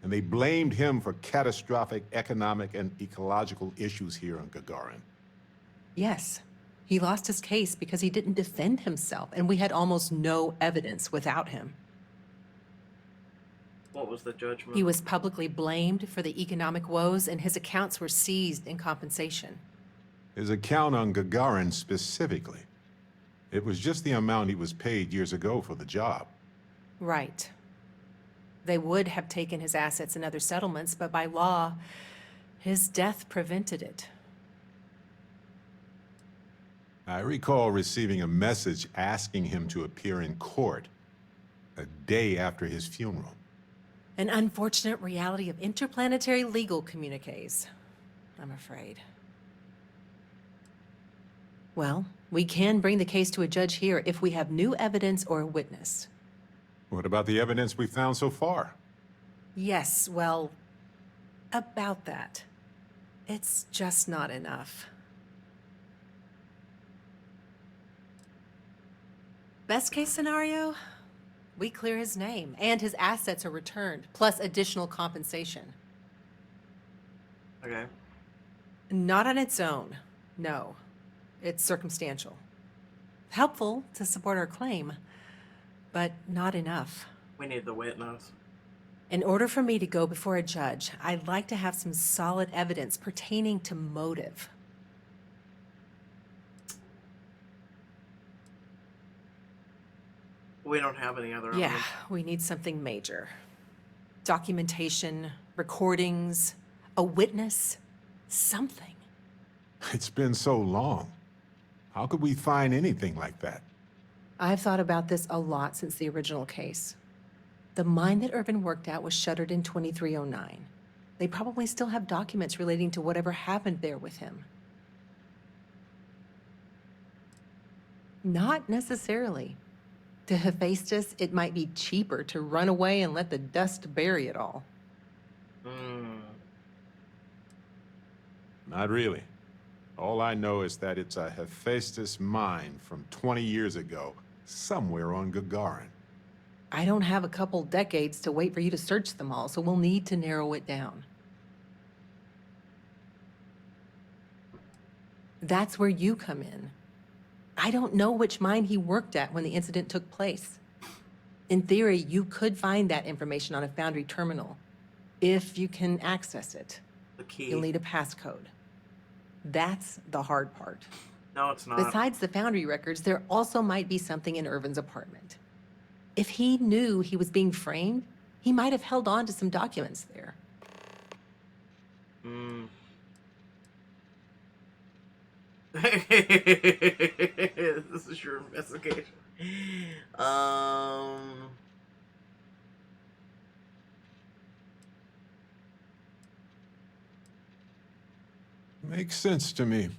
and they blamed him for catastrophic economic and ecological issues here on Gagarin. Yes. He lost his case because he didn't defend himself, and we had almost no evidence without him. What was the judgment? He was publicly blamed for the economic woes, and his accounts were seized in compensation. His account on Gagarin specifically. It was just the amount he was paid years ago for the job. Right. They would have taken his assets and other settlements, but by law, his death prevented it. I recall receiving a message asking him to appear in court a day after his funeral. An unfortunate reality of interplanetary legal communiques, I'm afraid. Well, we can bring the case to a judge here if we have new evidence or a witness. What about the evidence we found so far? Yes, well, about that. It's just not enough. Best case scenario, we clear his name and his assets are returned, plus additional compensation. Okay. Not on its own, no. It's circumstantial. Helpful to support our claim, but not enough. We need the witness. In order for me to go before a judge, I'd like to have some solid evidence pertaining to motive. We don't have any other Yeah, evidence. we need something major. Documentation, recordings, a witness, something. It's been so long. How could we find anything like that? I've thought about this a lot since the original case. The mine that Irvin worked at was shuttered in 2309. They probably still have documents relating to whatever happened there with him. Not necessarily. To Hephaestus, it might be cheaper to run away and let the dust bury it all. Not really. All I know is that it's a Hephaestus mine from 20 years ago, somewhere on Gagarin. I don't have a couple decades to wait for you to search them all, so we'll need to narrow it down. That's where you come in. I don't know which mine he worked at when the incident took place. In theory, you could find that information on a Foundry terminal, if you can access it. The key. You'll need a passcode. That's the hard part. No, it's not. Besides the Foundry records, there also might be something in Irvin's apartment. If he knew he was being framed, he might have held on to some documents there. This is your investigation. Makes sense to me.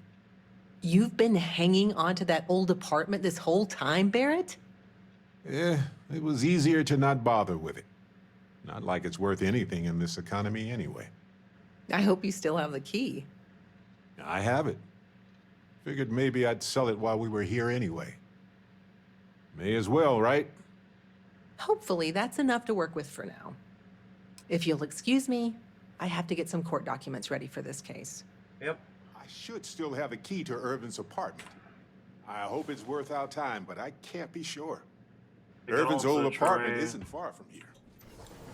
You've been hanging onto that old apartment this whole time, Barrett? Yeah, it was easier to not bother with it. Not like it's worth anything in this economy anyway. I hope you still have the key. I have it. Figured maybe I'd sell it while we were here anyway. May as well, right? Hopefully, that's enough to work with for now. If you'll excuse me, I have to get some court documents ready for this case. Yep. I should still have a key to Irvin's apartment. I hope it's worth our time, but I can't be sure. We could Irvin's also old apartment try- isn't far from here.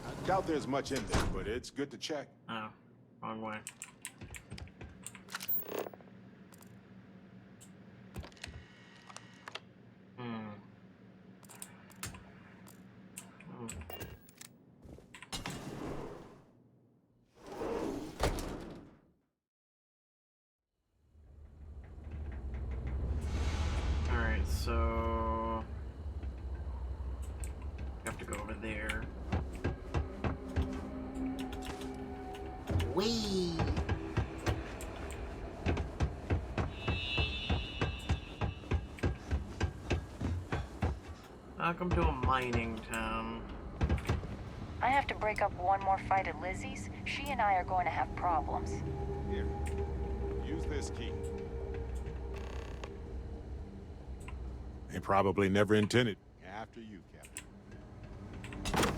I doubt there's much in there, but it's good to check. Oh, wrong way. Alright, so you have to go over there. Whee! Welcome to a mining town. I have to break up one more fight at Lizzie's. She and I are going to have problems. Here, use this key. They probably never intended. After you, Captain.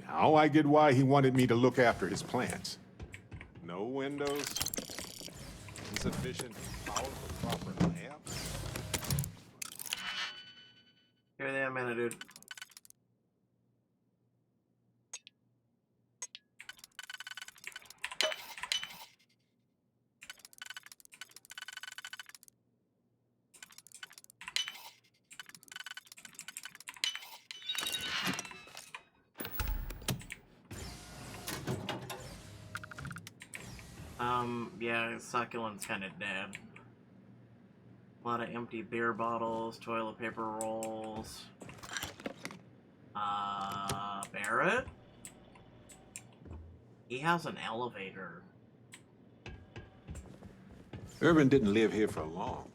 Now I get why he wanted me to look after his plants. No windows, insufficient power for proper lamp. Give me that minute, dude. Yeah, succulent's kind of dead. A lot of empty beer bottles, toilet paper rolls. Barrett? He has an elevator. Irvin didn't live here for long,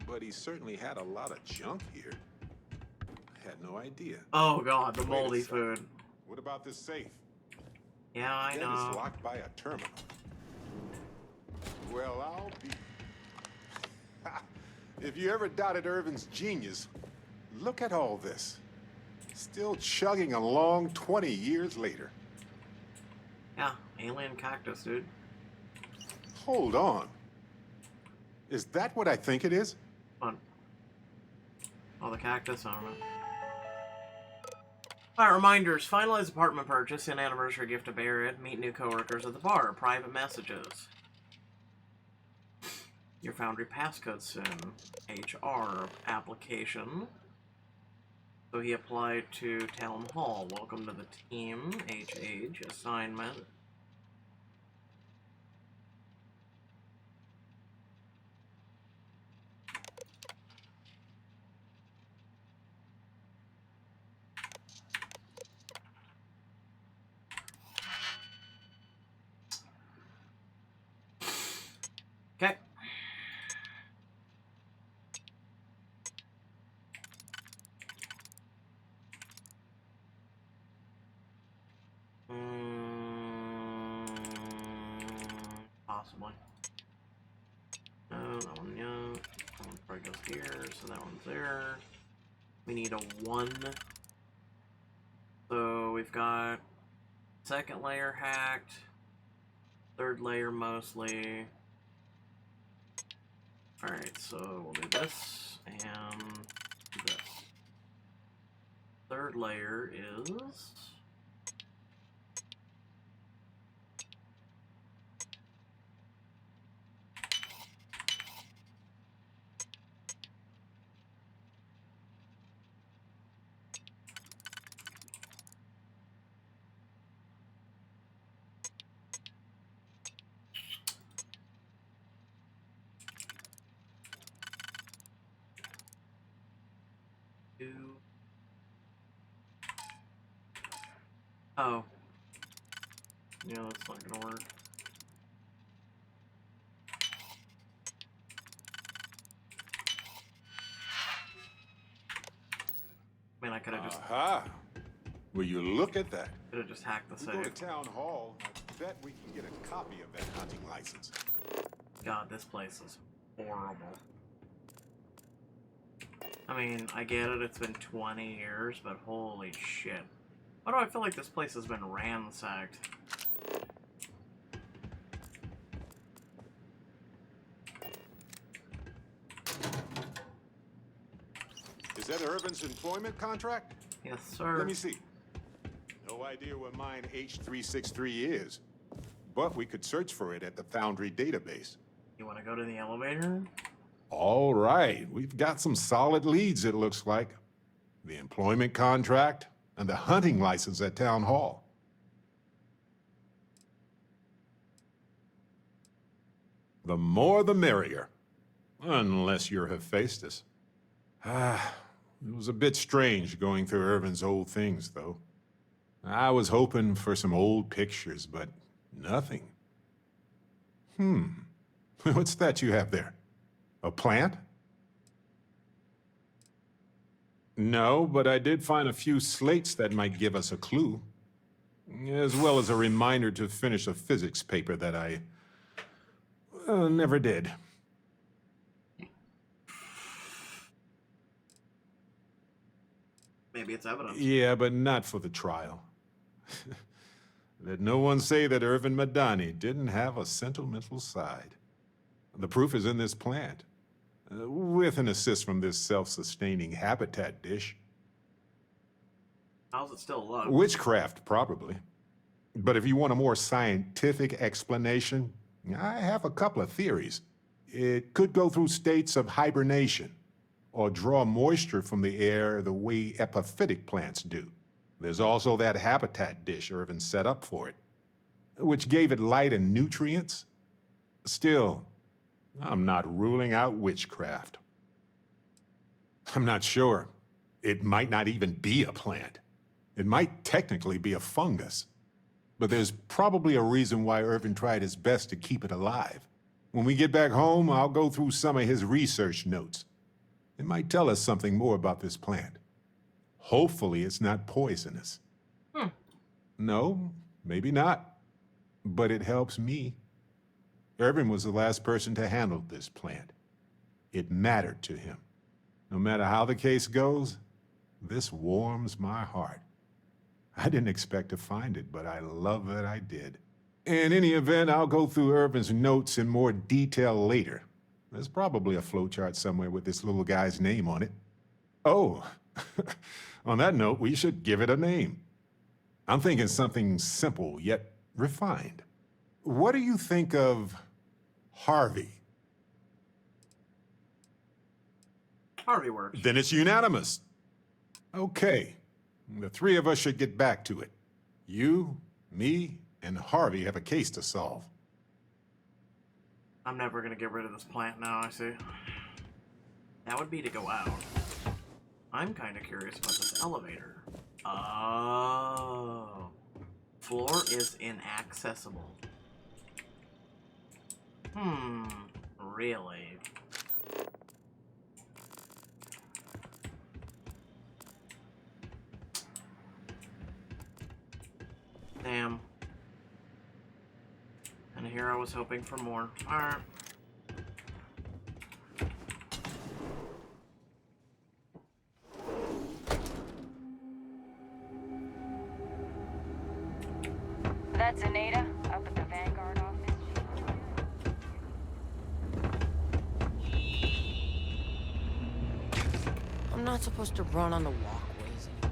but he certainly had a lot of junk here. I had no idea. Oh god, the Wait a moldy second. food. What about this safe? Yeah, I That know. is locked by a terminal. Well, I'll be... If you ever doubted Irvin's genius, look at all this. Still chugging along 20 years later. Yeah, alien cactus, dude. Hold on. Is that what I think it is? Fun. Oh, the cactus, I don't know. Alright, reminders. Finalize apartment purchase, an anniversary gift to Barrett, meet new coworkers at the bar, private messages. Your Foundry passcode soon. HR application. So he applied to Town Hall. Welcome to the team. HH assignment. Okay. Possibly. No, that one, yeah. That one probably goes here, so that one's there. We need a 1. So we've got second layer hacked, third layer mostly. Alright, so we'll do this and this. Third layer is... Oh. Yeah, that's not gonna work. I mean, I could've just... Aha! Will you look at that? Could've just hacked the We go to save. Town Hall, I bet we can get a copy of that hunting license. God, this place is horrible. I mean, I get it, it's been 20 years, but holy shit. Why do I feel like this place has been ransacked? Is that Irvin's employment contract? Yes, sir. Let me see. No idea what mine H363 is, but we could search for it at the Foundry database. You want to go to the elevator? All right, we've got some solid leads, it looks like. The employment contract and the hunting license at Town Hall. The more the merrier. Unless you're Hephaestus. It was a bit strange going through Irvin's old things, though. I was hoping for some old pictures, but nothing. What's that you have there? A plant? No, but I did find a few slates that might give us a clue. As well as a reminder to finish a physics paper that I never did. Maybe it's evidence. Yeah, but not for the trial. Let no one say that Irvin Madani didn't have a sentimental side. The proof is in this plant, with an assist from this self-sustaining habitat dish. How's it still alive? Witchcraft, probably. But if you want a more scientific explanation, I have a couple of theories. It could go through states of hibernation, or draw moisture from the air the way epiphytic plants do. There's also that habitat dish Irvin set up for it, which gave it light and nutrients. Still, I'm not ruling out witchcraft. I'm not sure. It might not even be a plant. It might technically be a fungus. But there's probably a reason why Irvin tried his best to keep it alive. When we get back home, I'll go through some of his research notes. It might tell us something more about this plant. Hopefully it's not poisonous. No, maybe not. But it helps me. Irvin was the last person to handle this plant. It mattered to him. No matter how the case goes, this warms my heart. I didn't expect to find it, but I love that I did. In any event, I'll go through Irvin's notes in more detail later. There's probably a flowchart somewhere with this little guy's name on it. Oh, on that note, we should give it a name. I'm thinking something simple yet refined. What do you think of Harvey? Harvey works. Then it's unanimous. Okay, the three of us should get back to it. You, me, and Harvey have a case to solve. I'm never gonna get rid of this plant now, I see. That would be to go out. I'm kind of curious about this elevator. Oh. Floor is inaccessible. Really? Damn. And here I was hoping for more. Alright. That's Anita, up at the Vanguard office. I'm not supposed to run on the walkways anymore.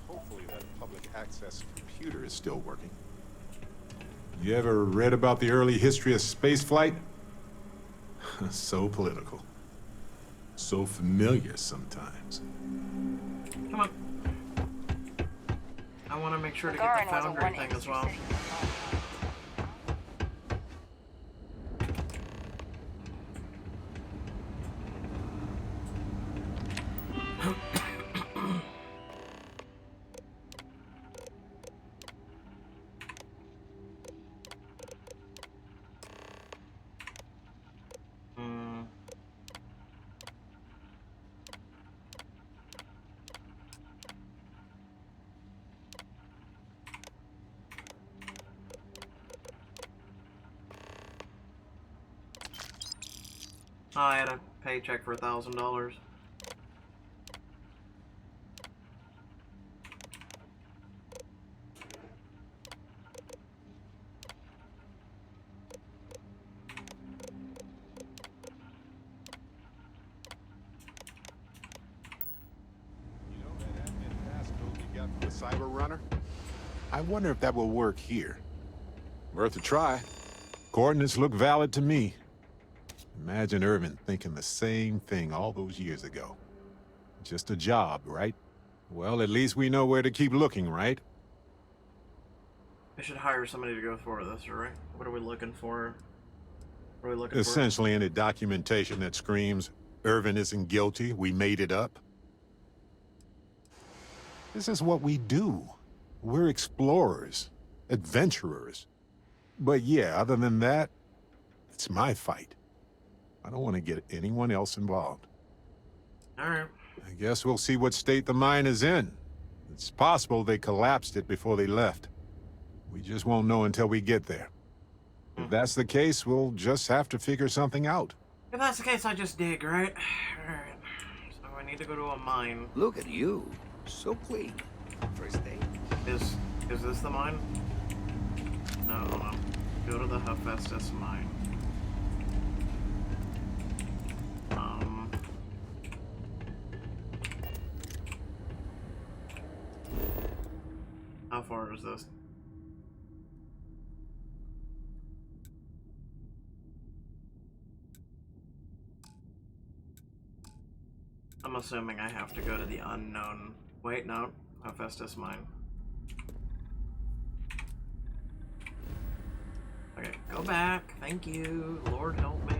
Hopefully that public access computer is still working. You ever read about the early history of spaceflight? So political. So familiar sometimes. Come on. I want to make sure to get Gagarin the was a Foundry one thing inch as well. city. Oh, I had a paycheck for $1,000. The Cyber Runner? I wonder if that will work here. Worth a try. Coordinates look valid to me. Imagine Irvin thinking the same thing all those years ago. Just a job, right? Well, at least we know where to keep looking, right? We should hire somebody to go for this, right? What are we looking for? What are we looking Essentially any documentation that screams, Irvin isn't guilty, we made it up. This is what we do. We're explorers, adventurers. But yeah, other than that, it's my fight. I don't want to get anyone else involved. All right. I guess we'll see what state the mine is in. It's possible they collapsed it before they left. We just won't know until we get there. If that's the case, we'll just have to figure something out. If that's the case, I just dig, right? Alright. So I need to go to a mine. Look at you. So clean. First day. Is this the mine? No, hold on. Go to the Hephaestus mine. How far is this? I'm assuming I have to go to the unknown. Wait, no. Hephaestus mine. Okay, go back. Thank you. Lord help me.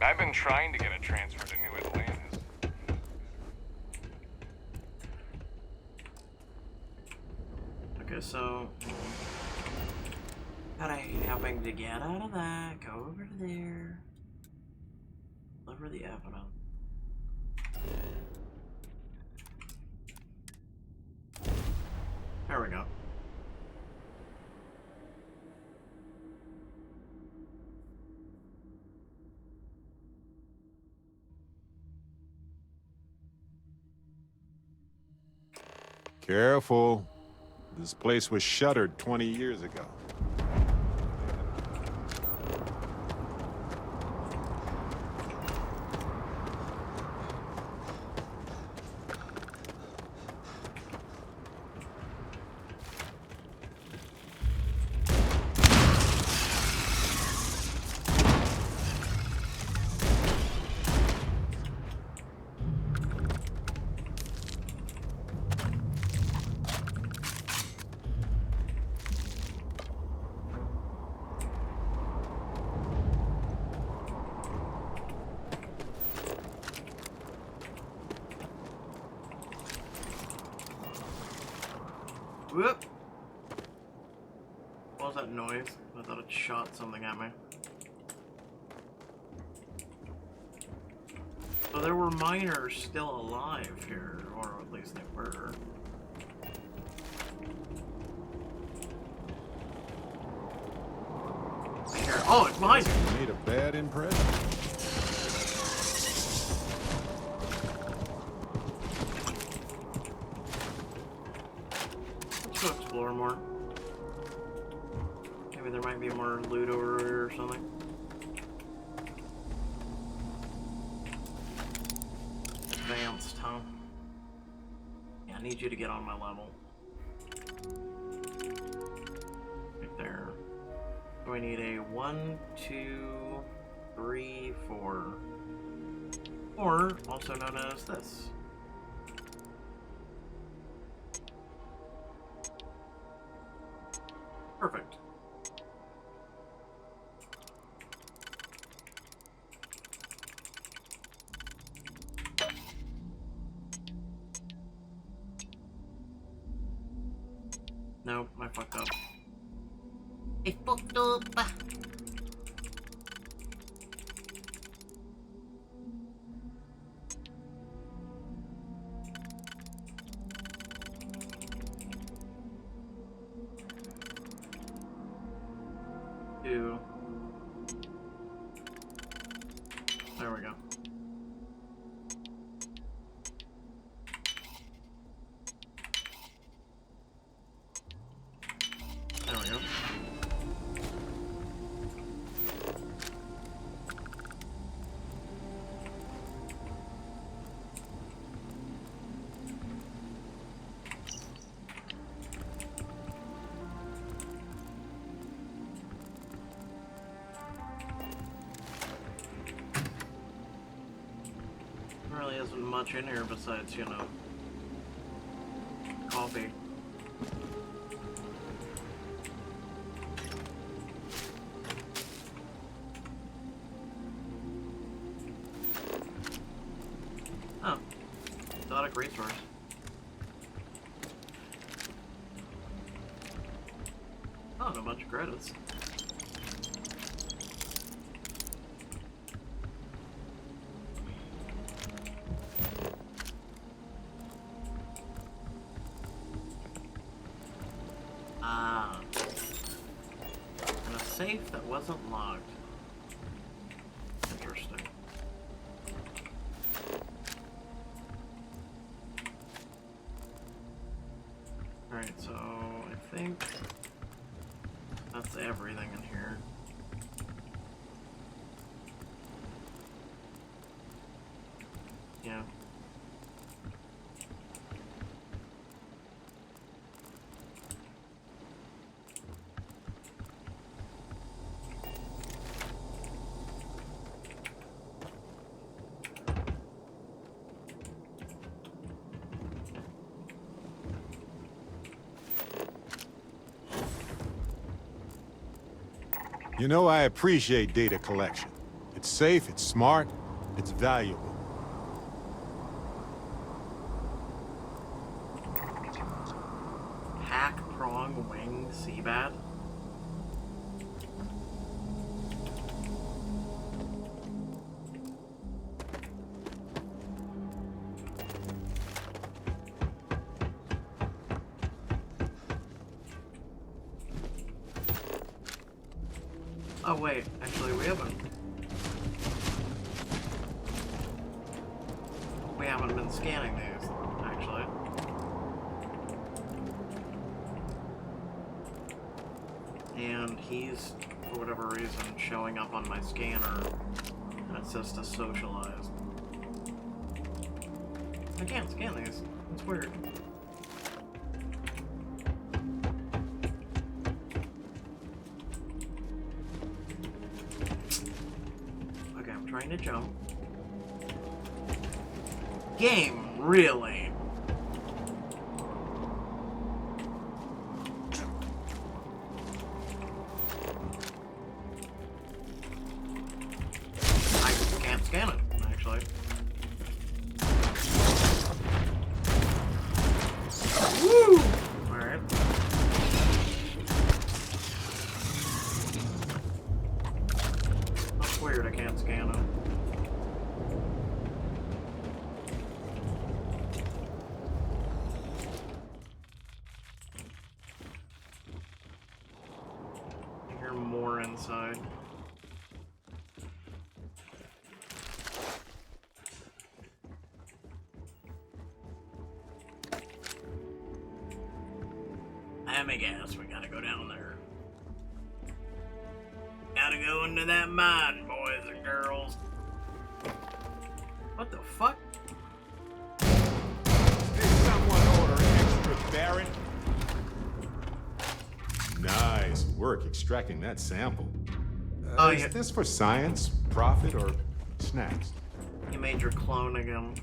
I've been trying to get a transfer to New Atlantis. Okay, so God, I hate having to get out of that. Go over to there. Deliver the evidence. There we go. Careful. This place was shuttered 20 years ago. Whoop! What was that noise? I thought it shot something at me. So there were miners still alive here, or at least they were. Here. Oh, it's behind you! Made a bad impression. Let's go explore more. Maybe there might be more loot over here or something. Advanced, huh? Yeah, I need you to get on my level. Right there. So we need a 1, 2, 3, 4. Or, also known as this. Perfect. Nope, I fucked up. I fucked up. There we go. There we go. Really isn't much in here besides, you know, coffee. Oh, exotic resource. Oh, and a bunch of credits. Ah. And a safe that wasn't locked. Interesting. Alright, so I think that's everything in here. Yeah. You know, I appreciate data collection. It's safe, it's smart, it's valuable. Hack prong wing seabat. Oh wait, actually we haven't been scanning these, actually. And he's, for whatever reason, showing up on my scanner, and it says to socialize. I can't scan these. It's weird. Okay, I'm trying to jump. Game, really? I can't scan it, actually. Woo! Alright. That's weird, I can't scan it. I hear more inside. Let me guess, we gotta go down there. Gotta go into that mine, boys and girls. What the fuck? Did someone order extra Baron? Nice work extracting that sample. Is this for science, profit, or snacks? You made your clone again.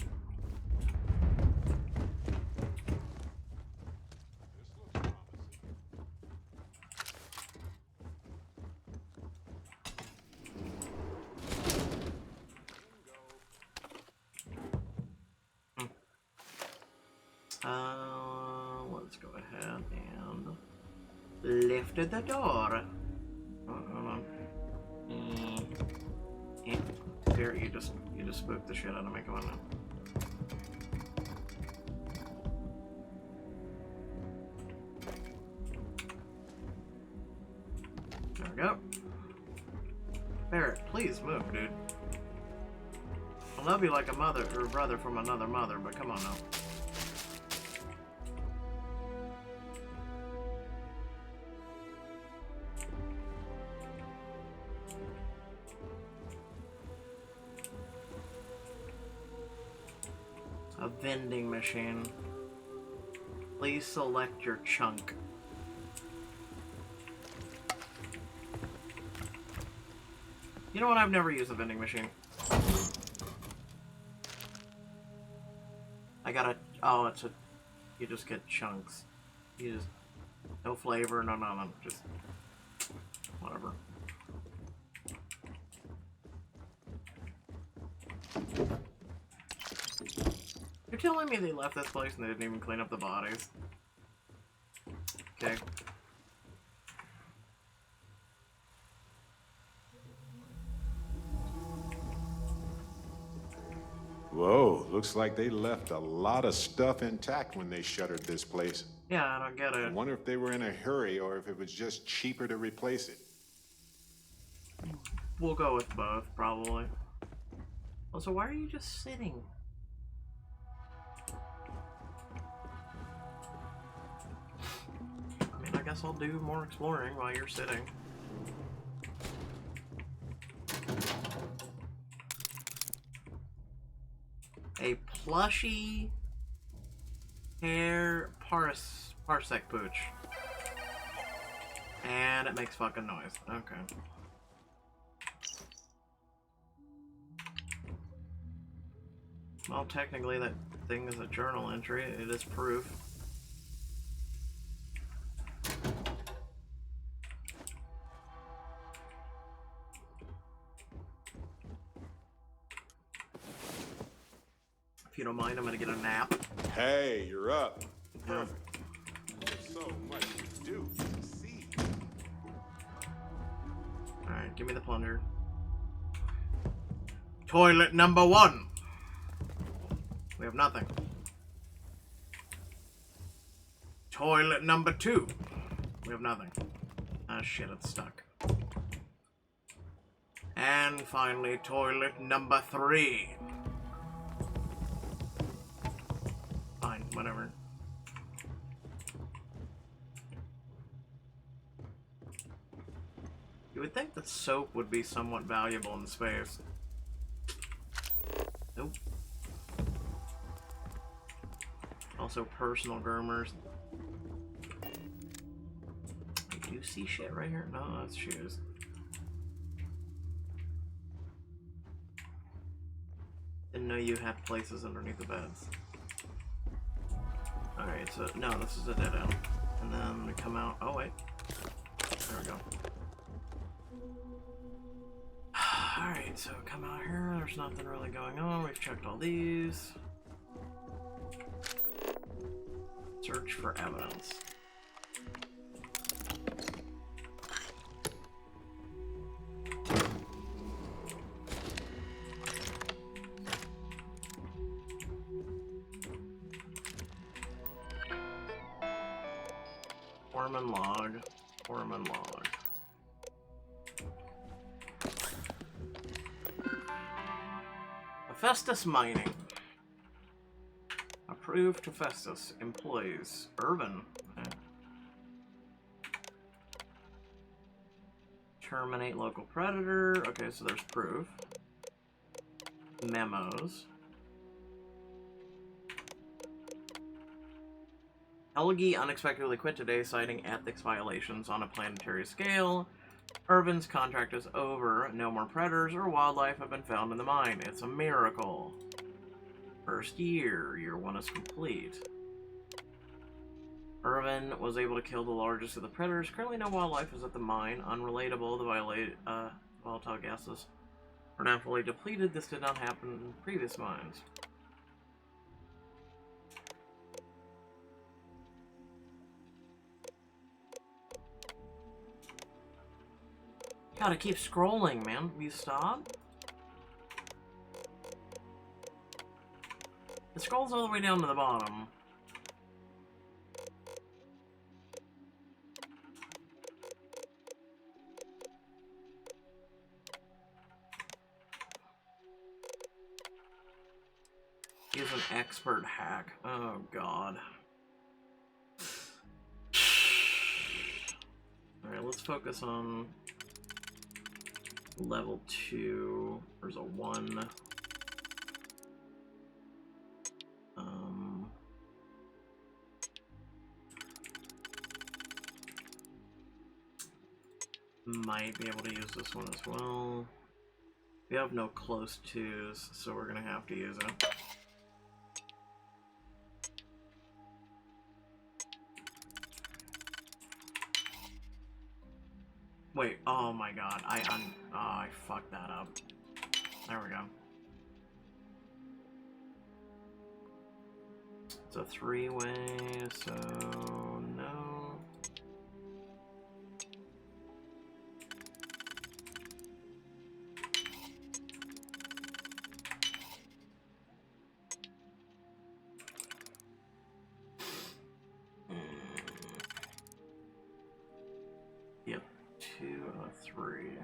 Let's go ahead and lift the door. Oh, hold on. There, you just spooked the shit out of me. Come on now. There we go. Barrett, please move, dude. I love you like a mother or a brother from another mother, but come on now. A vending machine. Please select your chunk. You know what? I've never used a vending machine. I gotta. Oh, it's a. You just get chunks. You just. No flavor, no nothing. Just. Whatever. You're telling me they left this place and they didn't even clean up the bodies? Okay. Whoa, looks like they left a lot of stuff intact when they shuttered this place. Yeah, I don't get it. I wonder if they were in a hurry or if it was just cheaper to replace it. We'll go with both, probably. Also, why are you just sitting? I mean, I guess I'll do more exploring while you're sitting. A plushy hair parsec pooch. And it makes fucking noise. Okay. Well, technically that thing is a journal entry. It is proof. If you don't mind, I'm gonna get a nap. Hey, you're up. Perfect. There's so much to do. See. Alright, give me the plunger. Toilet number 1. We have nothing. Toilet number 2. We have nothing. Ah, shit, it's stuck. And finally, toilet number 3. Fine, whatever. You would think that soap would be somewhat valuable in space. Nope. Also, personal groomers. I do see shit right here. No, that's shoes. Didn't know you had places underneath the beds. Alright, so, no, this is a dead end. And then we come out. Oh, wait. There we go. Alright, so come out here. There's nothing really going on. We've checked all these. Search for evidence. Foreman log. Foreman log. Hephaestus Mining. Approved Hephaestus. Employees. Urban. Okay. Terminate local predator. Okay, so there's proof. Memos. Helgi unexpectedly quit today, citing ethics violations on a planetary scale. Irvin's contract is over. No more predators or wildlife have been found in the mine. It's a miracle. First year. Year 1 is complete. Irvin was able to kill the largest of the predators. Currently no wildlife is at the mine. Unrelatable. The volatile gases are now fully depleted. This did not happen in previous mines. Gotta keep scrolling, man. Will you stop? It scrolls all the way down to the bottom. He's an expert hack. Oh god. Alright, let's focus on level 2. There's a 1. Might be able to use this one as well. We have no close 2s, so we're gonna have to use it. Wait, oh my god, I fucked that up. There we go. It's a 3-way, so no. Yep, 2 out of 3.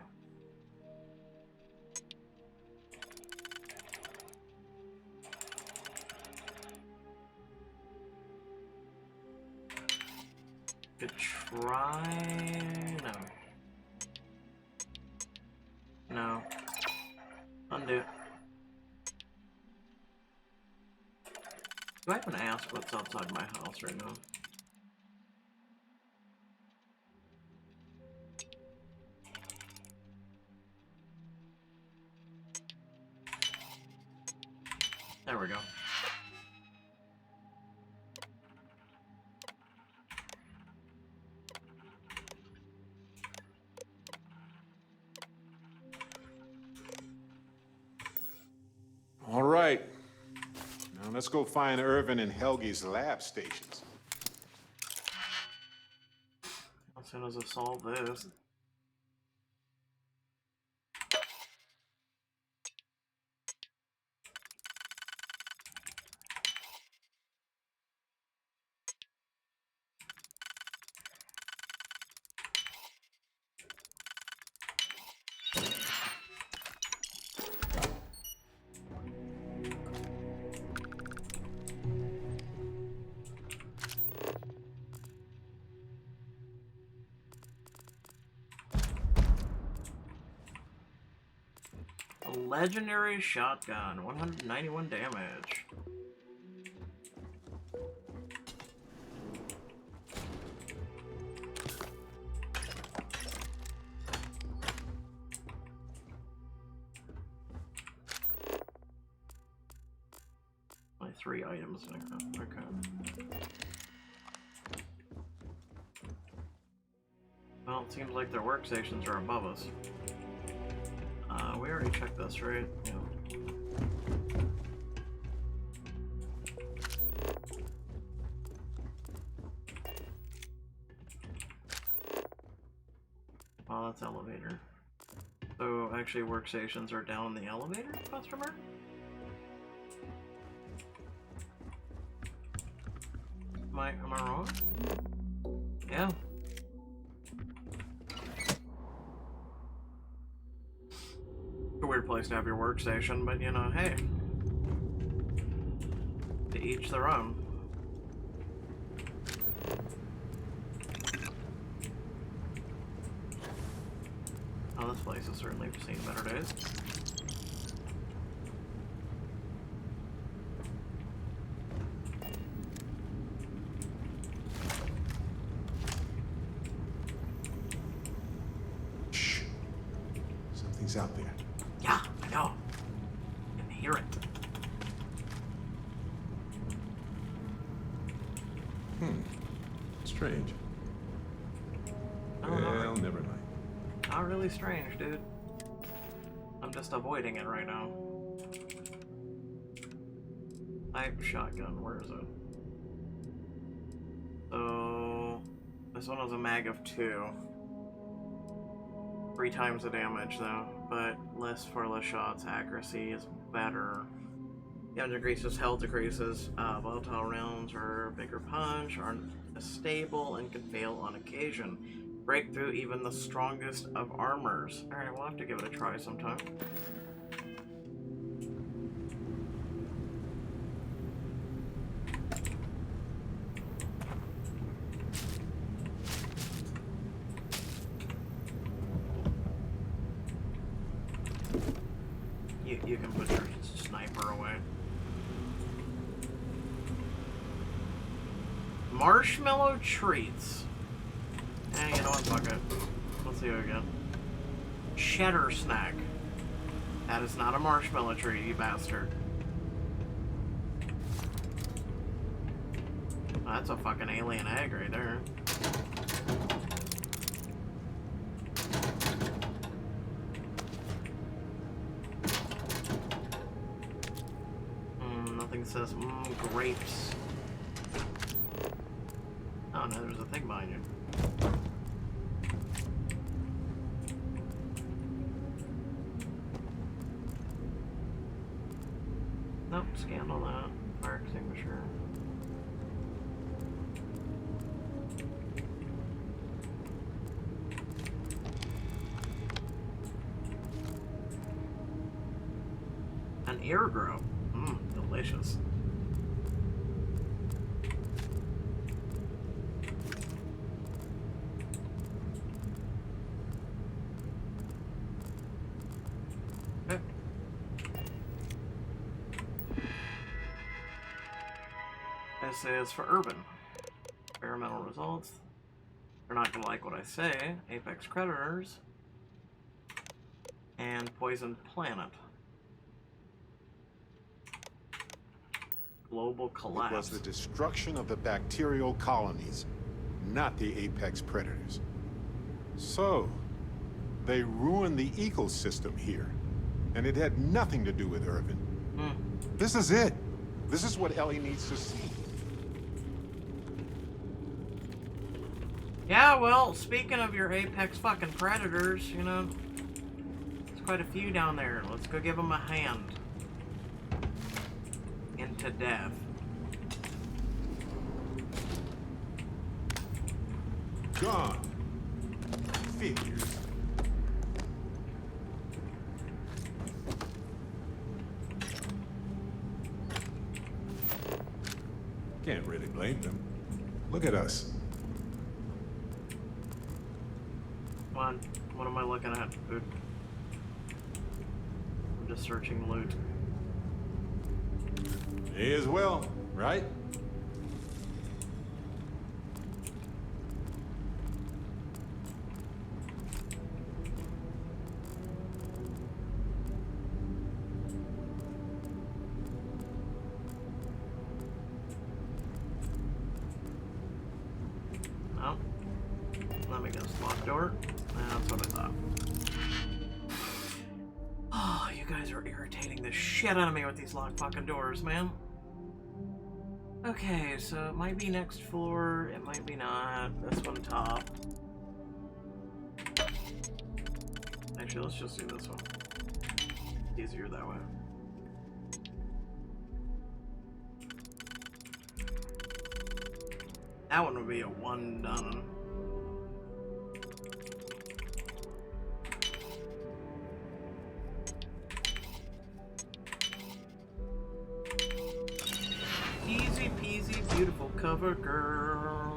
Could try... no. No. Undo. Do I even ask what's outside my house right now? There we go. All right. Now let's go find Irvin and Helgi's lab stations. As soon as I solve this. A legendary shotgun, 191 damage. My 3 items there. Okay. Well, it seems like their workstations are above us. We already checked this, right? Yeah. Oh, that's elevator. So, actually, workstations are down in the elevator, customer? Am I wrong? Yeah. A weird place to have your workstation, but you know, hey. To each their own. Oh, this place has certainly seen better days. Shh. Something's out there. Yeah, I know. I can hear it. Strange. Oh, Well, never mind. Not really strange, dude. I'm just avoiding it right now. Type shotgun, where is it? So, this one has a mag of 2. 3 times the damage though, but less shots. Accuracy is better. Damage increases, health decreases. Volatile rounds are bigger punch, aren't as stable, and can fail on occasion. Break through even the strongest of armors. Alright, we'll have to give it a try sometime. You can put your sniper away. Marshmallow treats. Eh, you know what? Fuck it. Let's see what we get. Cheddar snack. That is not a marshmallow treat, you bastard. Oh, that's a fucking alien egg right there. Nothing says, grapes. Oh no, there's a thing behind you. Nope, scanned all that. Fire extinguisher. An air grow. Delicious. Okay. This is for Urban. Experimental results. They're not gonna like what I say. Apex Predators. And Poisoned Planet. Global collapse. It was the destruction of the bacterial colonies, not the apex predators. So, they ruined the ecosystem here, and it had nothing to do with Irvin. This is it. This is what Ellie needs to see. Yeah, well, speaking of your apex fucking predators, you know, there's quite a few down there. Let's go give them a hand. Into death. Gone. Figures. Can't really blame them. Look at us. Come on, what am I looking at? Food. I'm just searching loot. May as well, right? No. Let me guess. Locked door? That's what I thought. Oh, you guys are irritating the shit out of me with these locked fucking doors, man. Okay, so it might be next floor, it might be not. This one top. Actually, let's just do this one. Easier that way. That one would be a one done. Easy peasy, beautiful cover girl.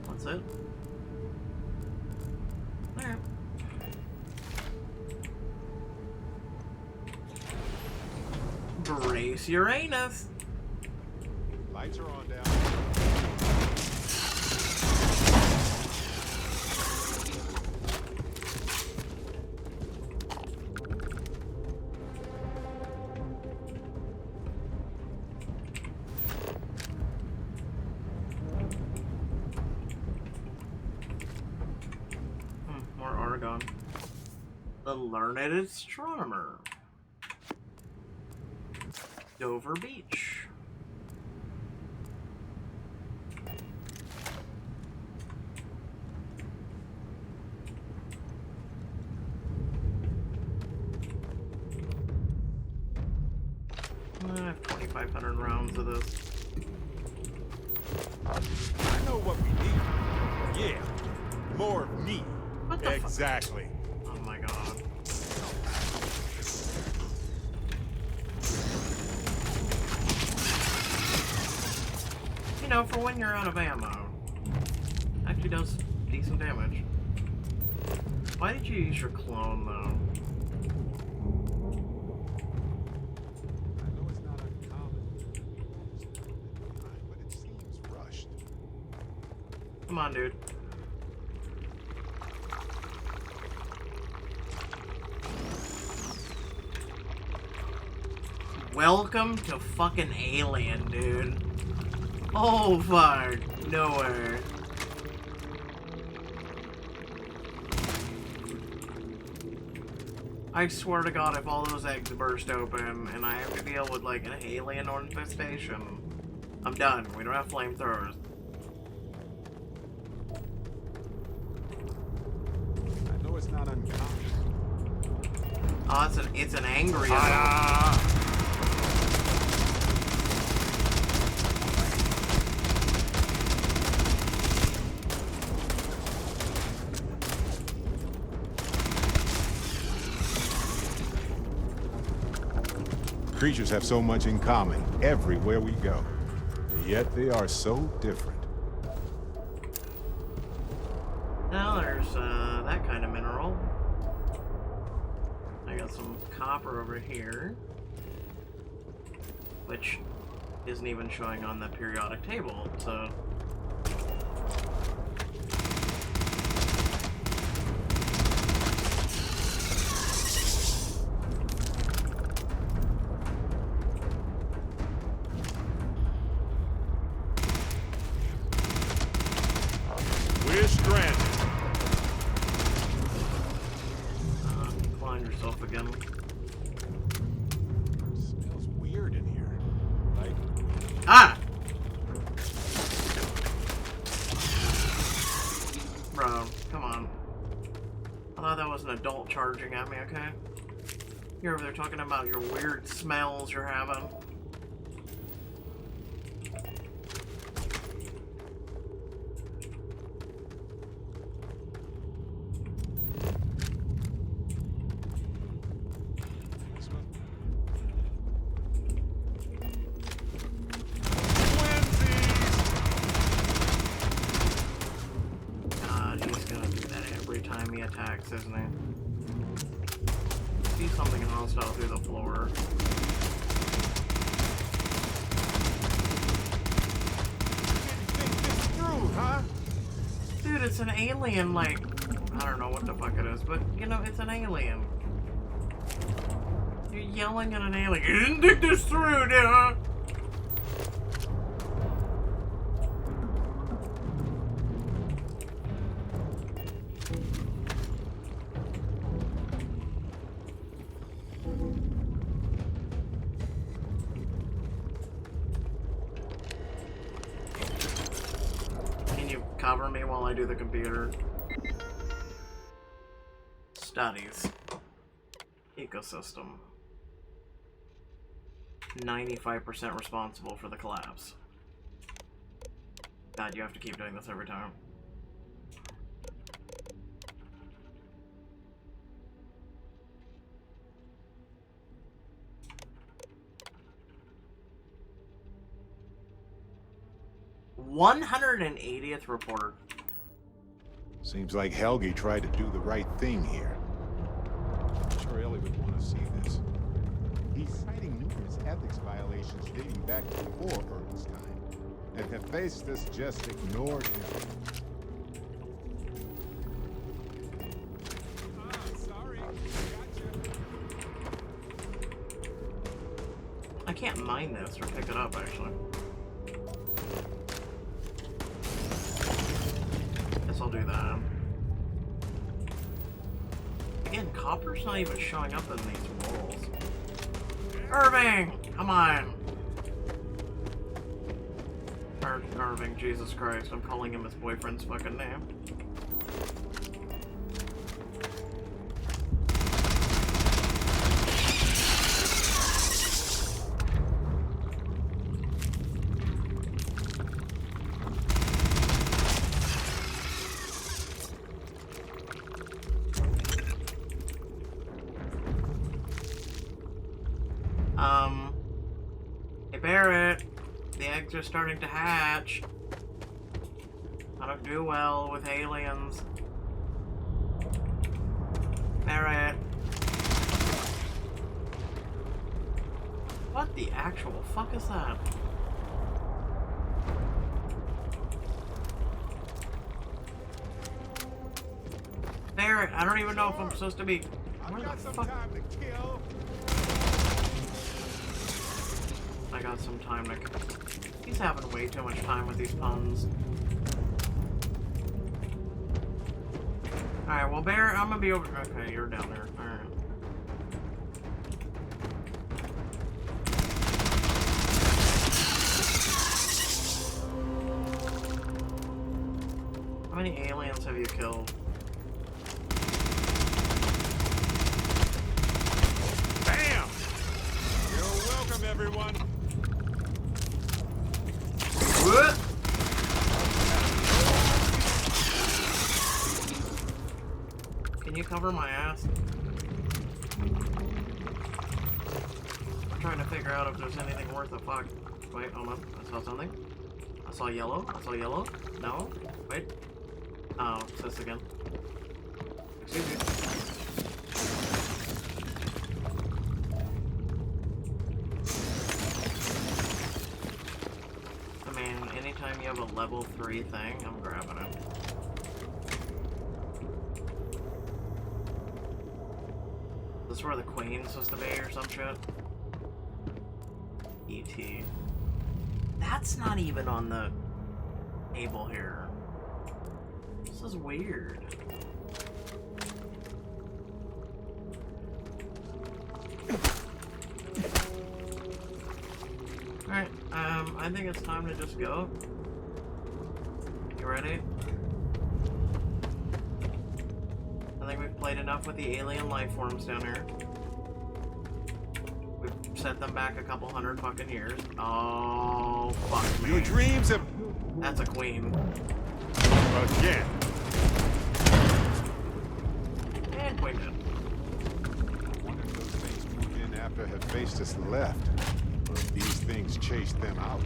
That's it. There. Brace your anus. Lights are on down. More argon. The Learned Astronomer. Dover Beach. I have 2,500 rounds of this. I know what we need. Yeah, more of me. What the exactly. Oh my god. You know, for when you're out of ammo, actually does decent damage. Why did you use your clone, though? I know it's not uncommon, but it seems rushed. Come on, dude. Welcome to fucking Alien, dude. Oh, fuck. Nowhere. I swear to God, if all those eggs burst open and I have to deal with, like, an alien or infestation, I'm done. We don't have flamethrowers. I know it's not uncommon. Oh, it's an angry Creatures have so much in common everywhere we go, yet they are so different. Now there's that kind of mineral. I got some copper over here, which isn't even showing on the periodic table, so... We're stranded. Find yourself again. Smells weird in here. Like... Ah! Bro, come on. I thought that was an adult charging at me, okay? You're over there talking about your weird smells you're having. God, he's gonna do that every time he attacks, isn't he? See something hostile through the floor. Dude, it's an alien, like, I don't know what the fuck it is, but, you know, it's an alien. You're yelling at an alien. You didn't think this through, dude! Can you cover me while I do the computer? Studies. Ecosystem. 95% responsible for the collapse. God, you have to keep doing this every time. $180th report. Seems like Helgi tried to do the right thing here. I'm sure Ellie would want to see this. He's citing numerous ethics violations dating back before Earth's time, and Hephaestus just ignored him. I can't mine this or pick it up, actually. Guess I'll do that. Again, copper's not even showing up in these walls. Irving! Come on! Irving, Jesus Christ, I'm calling him his boyfriend's fucking name. Barrett, the eggs are starting to hatch. I don't do well with aliens. Barrett. What the actual fuck is that? Barrett, I don't even know if I'm supposed to be. Where the fuck? I got some time to. He's having way too much time with these puns. Alright, well, Barrett, I'm gonna be over. Okay, you're down there. Alright. How many aliens have you killed? Bam! You're welcome, everyone. What? Can you cover my ass? I'm trying to figure out if there's anything worth a fuck. Wait, hold on. I saw something. I saw yellow. I saw yellow. No. Wait. Oh, it's this again. Excuse me. I mean, anytime you have a level 3 thing, I'm grabbing it. Is this where the queen's supposed to be or some shit? E.T. That's not even on the table here. This is weird. Alright, I think it's time to just go. You ready? I think we've played enough with the alien life forms down here. We've set them back a couple hundred fucking years. Oh, fuck me. Your dreams have... That's a queen. Again. And queen dead. One of those things moved in after Hephaestus left. But these things chased them out.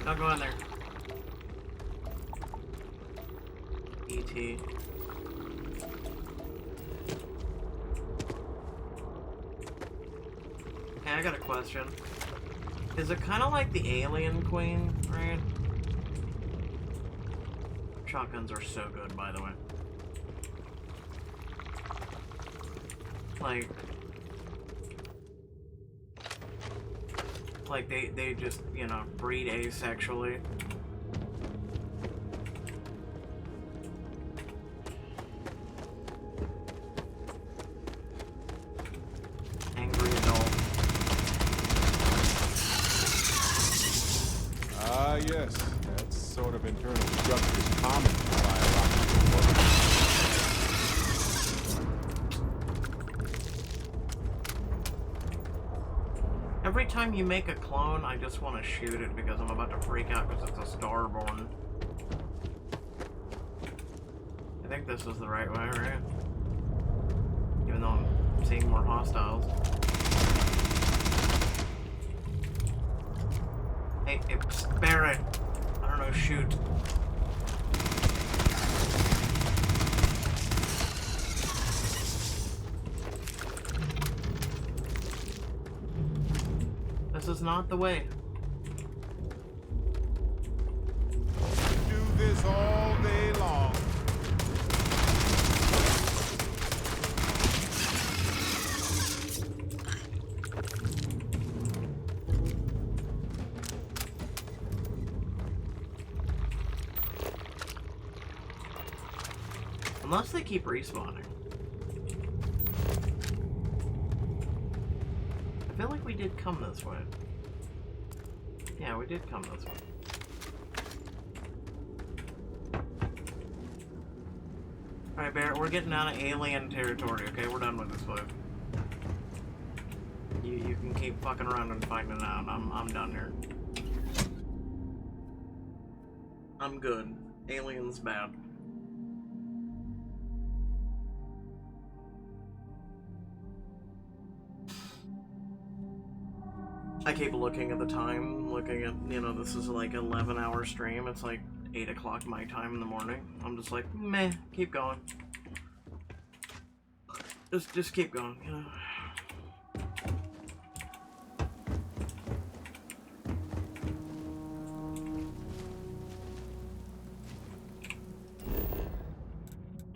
Don't go in there. E.T. Hey, I got a question. Is it kind of like the alien queen, right? Shotguns are so good, by the way. Like they just, you know, breed asexually. Angry adult. Ah, yes. That sort of internal structure is common to biological organisms. Every time you make a clone, I just want to shoot it because I'm about to freak out because it's a starborn. I think this is the right way, right? Even though I'm seeing more hostiles. Hey, spare it. I don't know, shoot. This is not the way. Do this all day long. Unless they keep respawning. I feel like we did come this way. Yeah, we did come this way. Alright, Barrett, we're getting out of alien territory, okay? We're done with this place. You can keep fucking around and finding it out. I'm done here. I'm good. Aliens bad. I keep looking at the time, looking at, you know, this is like an 11-hour stream. It's like 8 o'clock my time in the morning. I'm just like, meh, keep going. Just keep going, you know.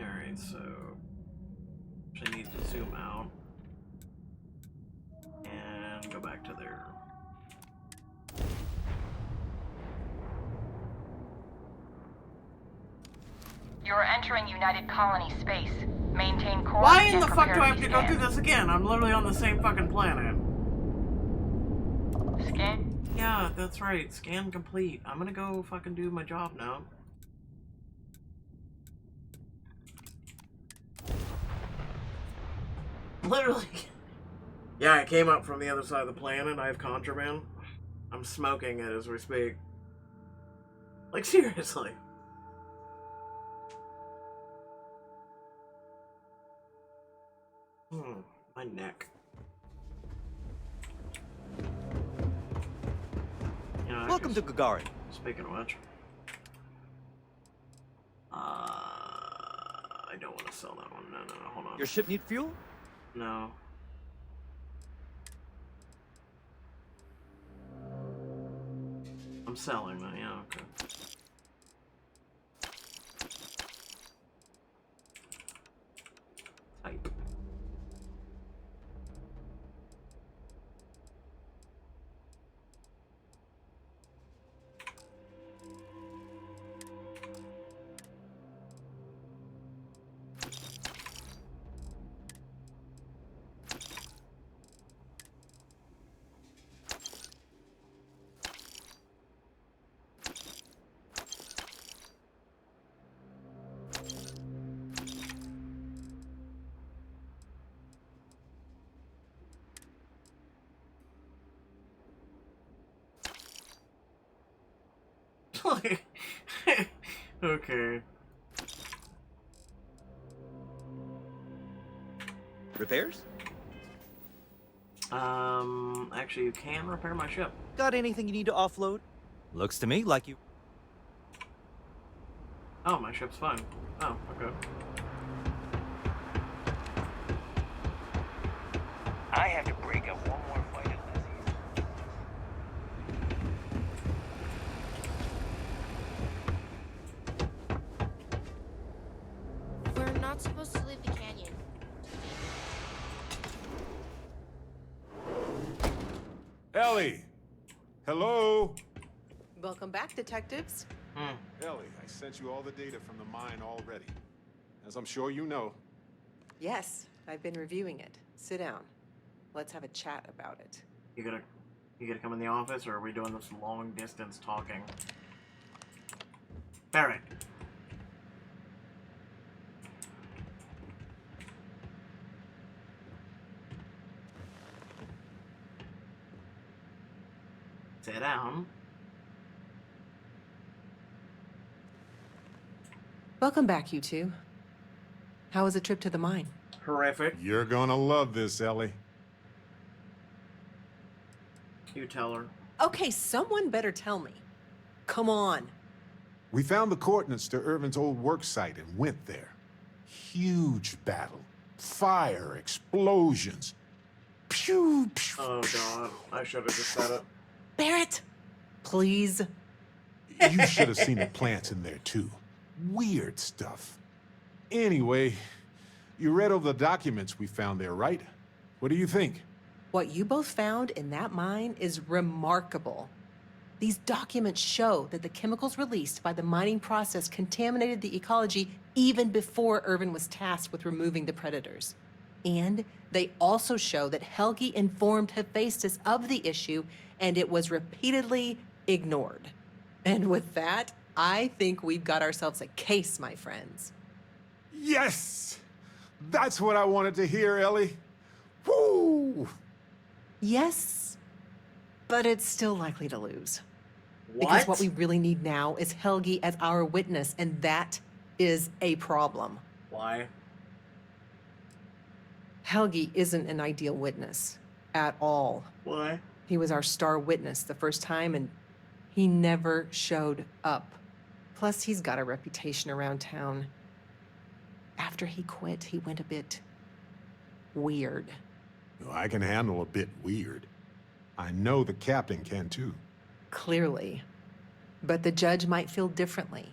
Alright, so I need to zoom out and go back to there. You're entering United Colony space. Maintain course. Why in and the fuck do I have to prepare go through this again? I'm literally on the same fucking planet. Scan. Yeah, that's right. Scan complete. I'm gonna go fucking do my job now. Literally. Yeah, I came up from the other side of the planet. I have contraband. I'm smoking it as we speak. Like, seriously. My neck. You know, Welcome to Gagarin. Speaking of which. I don't want to sell that one. No, hold on. Your ship need fuel? No. I'm selling that, yeah, okay. Type. Okay. Repairs? Actually, you can repair my ship. Got anything you need to offload? Looks to me like you... Oh, my ship's fine. Oh, okay. I have to break up one more fight at Lizzie's. We're not supposed to leave the canyon. Ellie! Hello? Welcome back, detectives. Ellie, I sent you all the data from the mine already. As I'm sure you know. Yes, I've been reviewing it. Sit down. Let's have a chat about it. You gonna come in the office, or are we doing this long distance talking? Barrett. Sit down. Welcome back, you two. How was the trip to the mine? Horrific. You're gonna love this, Ellie. You tell her. Okay, someone better tell me. Come on. We found the coordinates to Irvin's old work site and went there. Huge battle. Fire, explosions. Pew, pew. Oh god, I should have just said it. Barrett, please. You should have seen the plants in there, too. Weird stuff. Anyway, you read over the documents we found there, right? What do you think? What you both found in that mine is remarkable. These documents show that the chemicals released by the mining process contaminated the ecology even before Irvin was tasked with removing the predators. And they also show that Helgi informed Hephaestus of the issue, and it was repeatedly ignored. And with that, I think we've got ourselves a case, my friends. Yes! That's what I wanted to hear, Ellie. Woo! Yes, but it's still likely to lose. What? Because what we really need now is Helgi as our witness, and that is a problem. Why? Helgi isn't an ideal witness at all. Why? He was our star witness the first time, and he never showed up. Plus, he's got a reputation around town. After he quit, he went a bit weird. I can handle a bit weird. I know the captain can too. Clearly. But the judge might feel differently.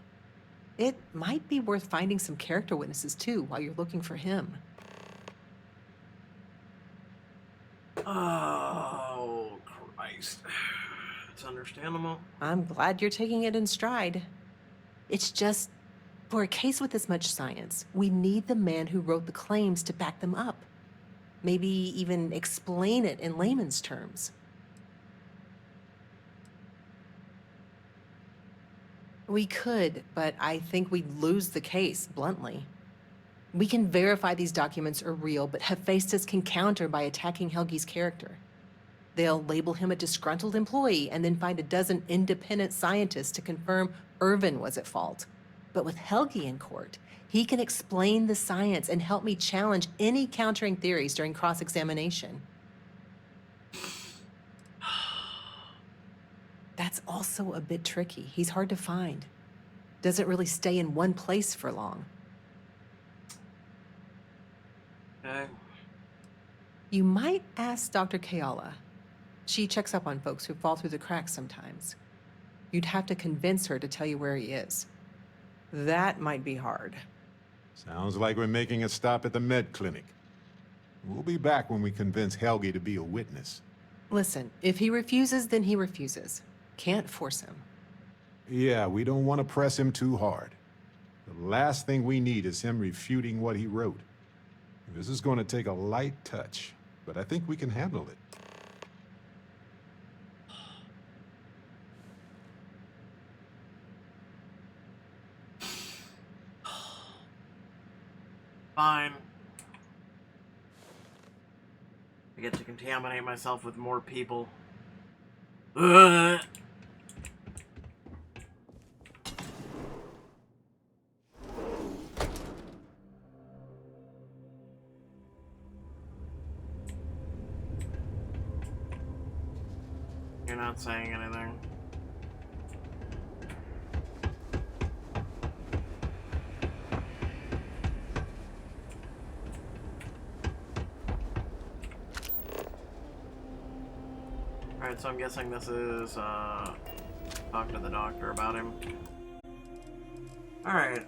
It might be worth finding some character witnesses too while you're looking for him. Oh, Christ. It's understandable. I'm glad you're taking it in stride. It's just, for a case with this much science, we need the man who wrote the claims to back them up. Maybe even explain it in layman's terms. We could, but I think we'd lose the case, bluntly. We can verify these documents are real, but Hephaestus can counter by attacking Helgi's character. They'll label him a disgruntled employee and then find a dozen independent scientists to confirm Irvin was at fault. But with Helgi in court, he can explain the science and help me challenge any countering theories during cross-examination. That's also a bit tricky. He's hard to find. Doesn't really stay in one place for long. Okay. You might ask Dr. Kayala. She checks up on folks who fall through the cracks sometimes. You'd have to convince her to tell you where he is. That might be hard. Sounds like we're making a stop at the med clinic. We'll be back when we convince Helgi to be a witness. Listen, if he refuses, then he refuses. Can't force him. Yeah, we don't want to press him too hard. The last thing we need is him refuting what he wrote. This is going to take a light touch, but I think we can handle it. Fine. I get to contaminate myself with more people. Ugh. You're not saying anything. Alright, so I'm guessing this is, talk to the doctor about him. Alright.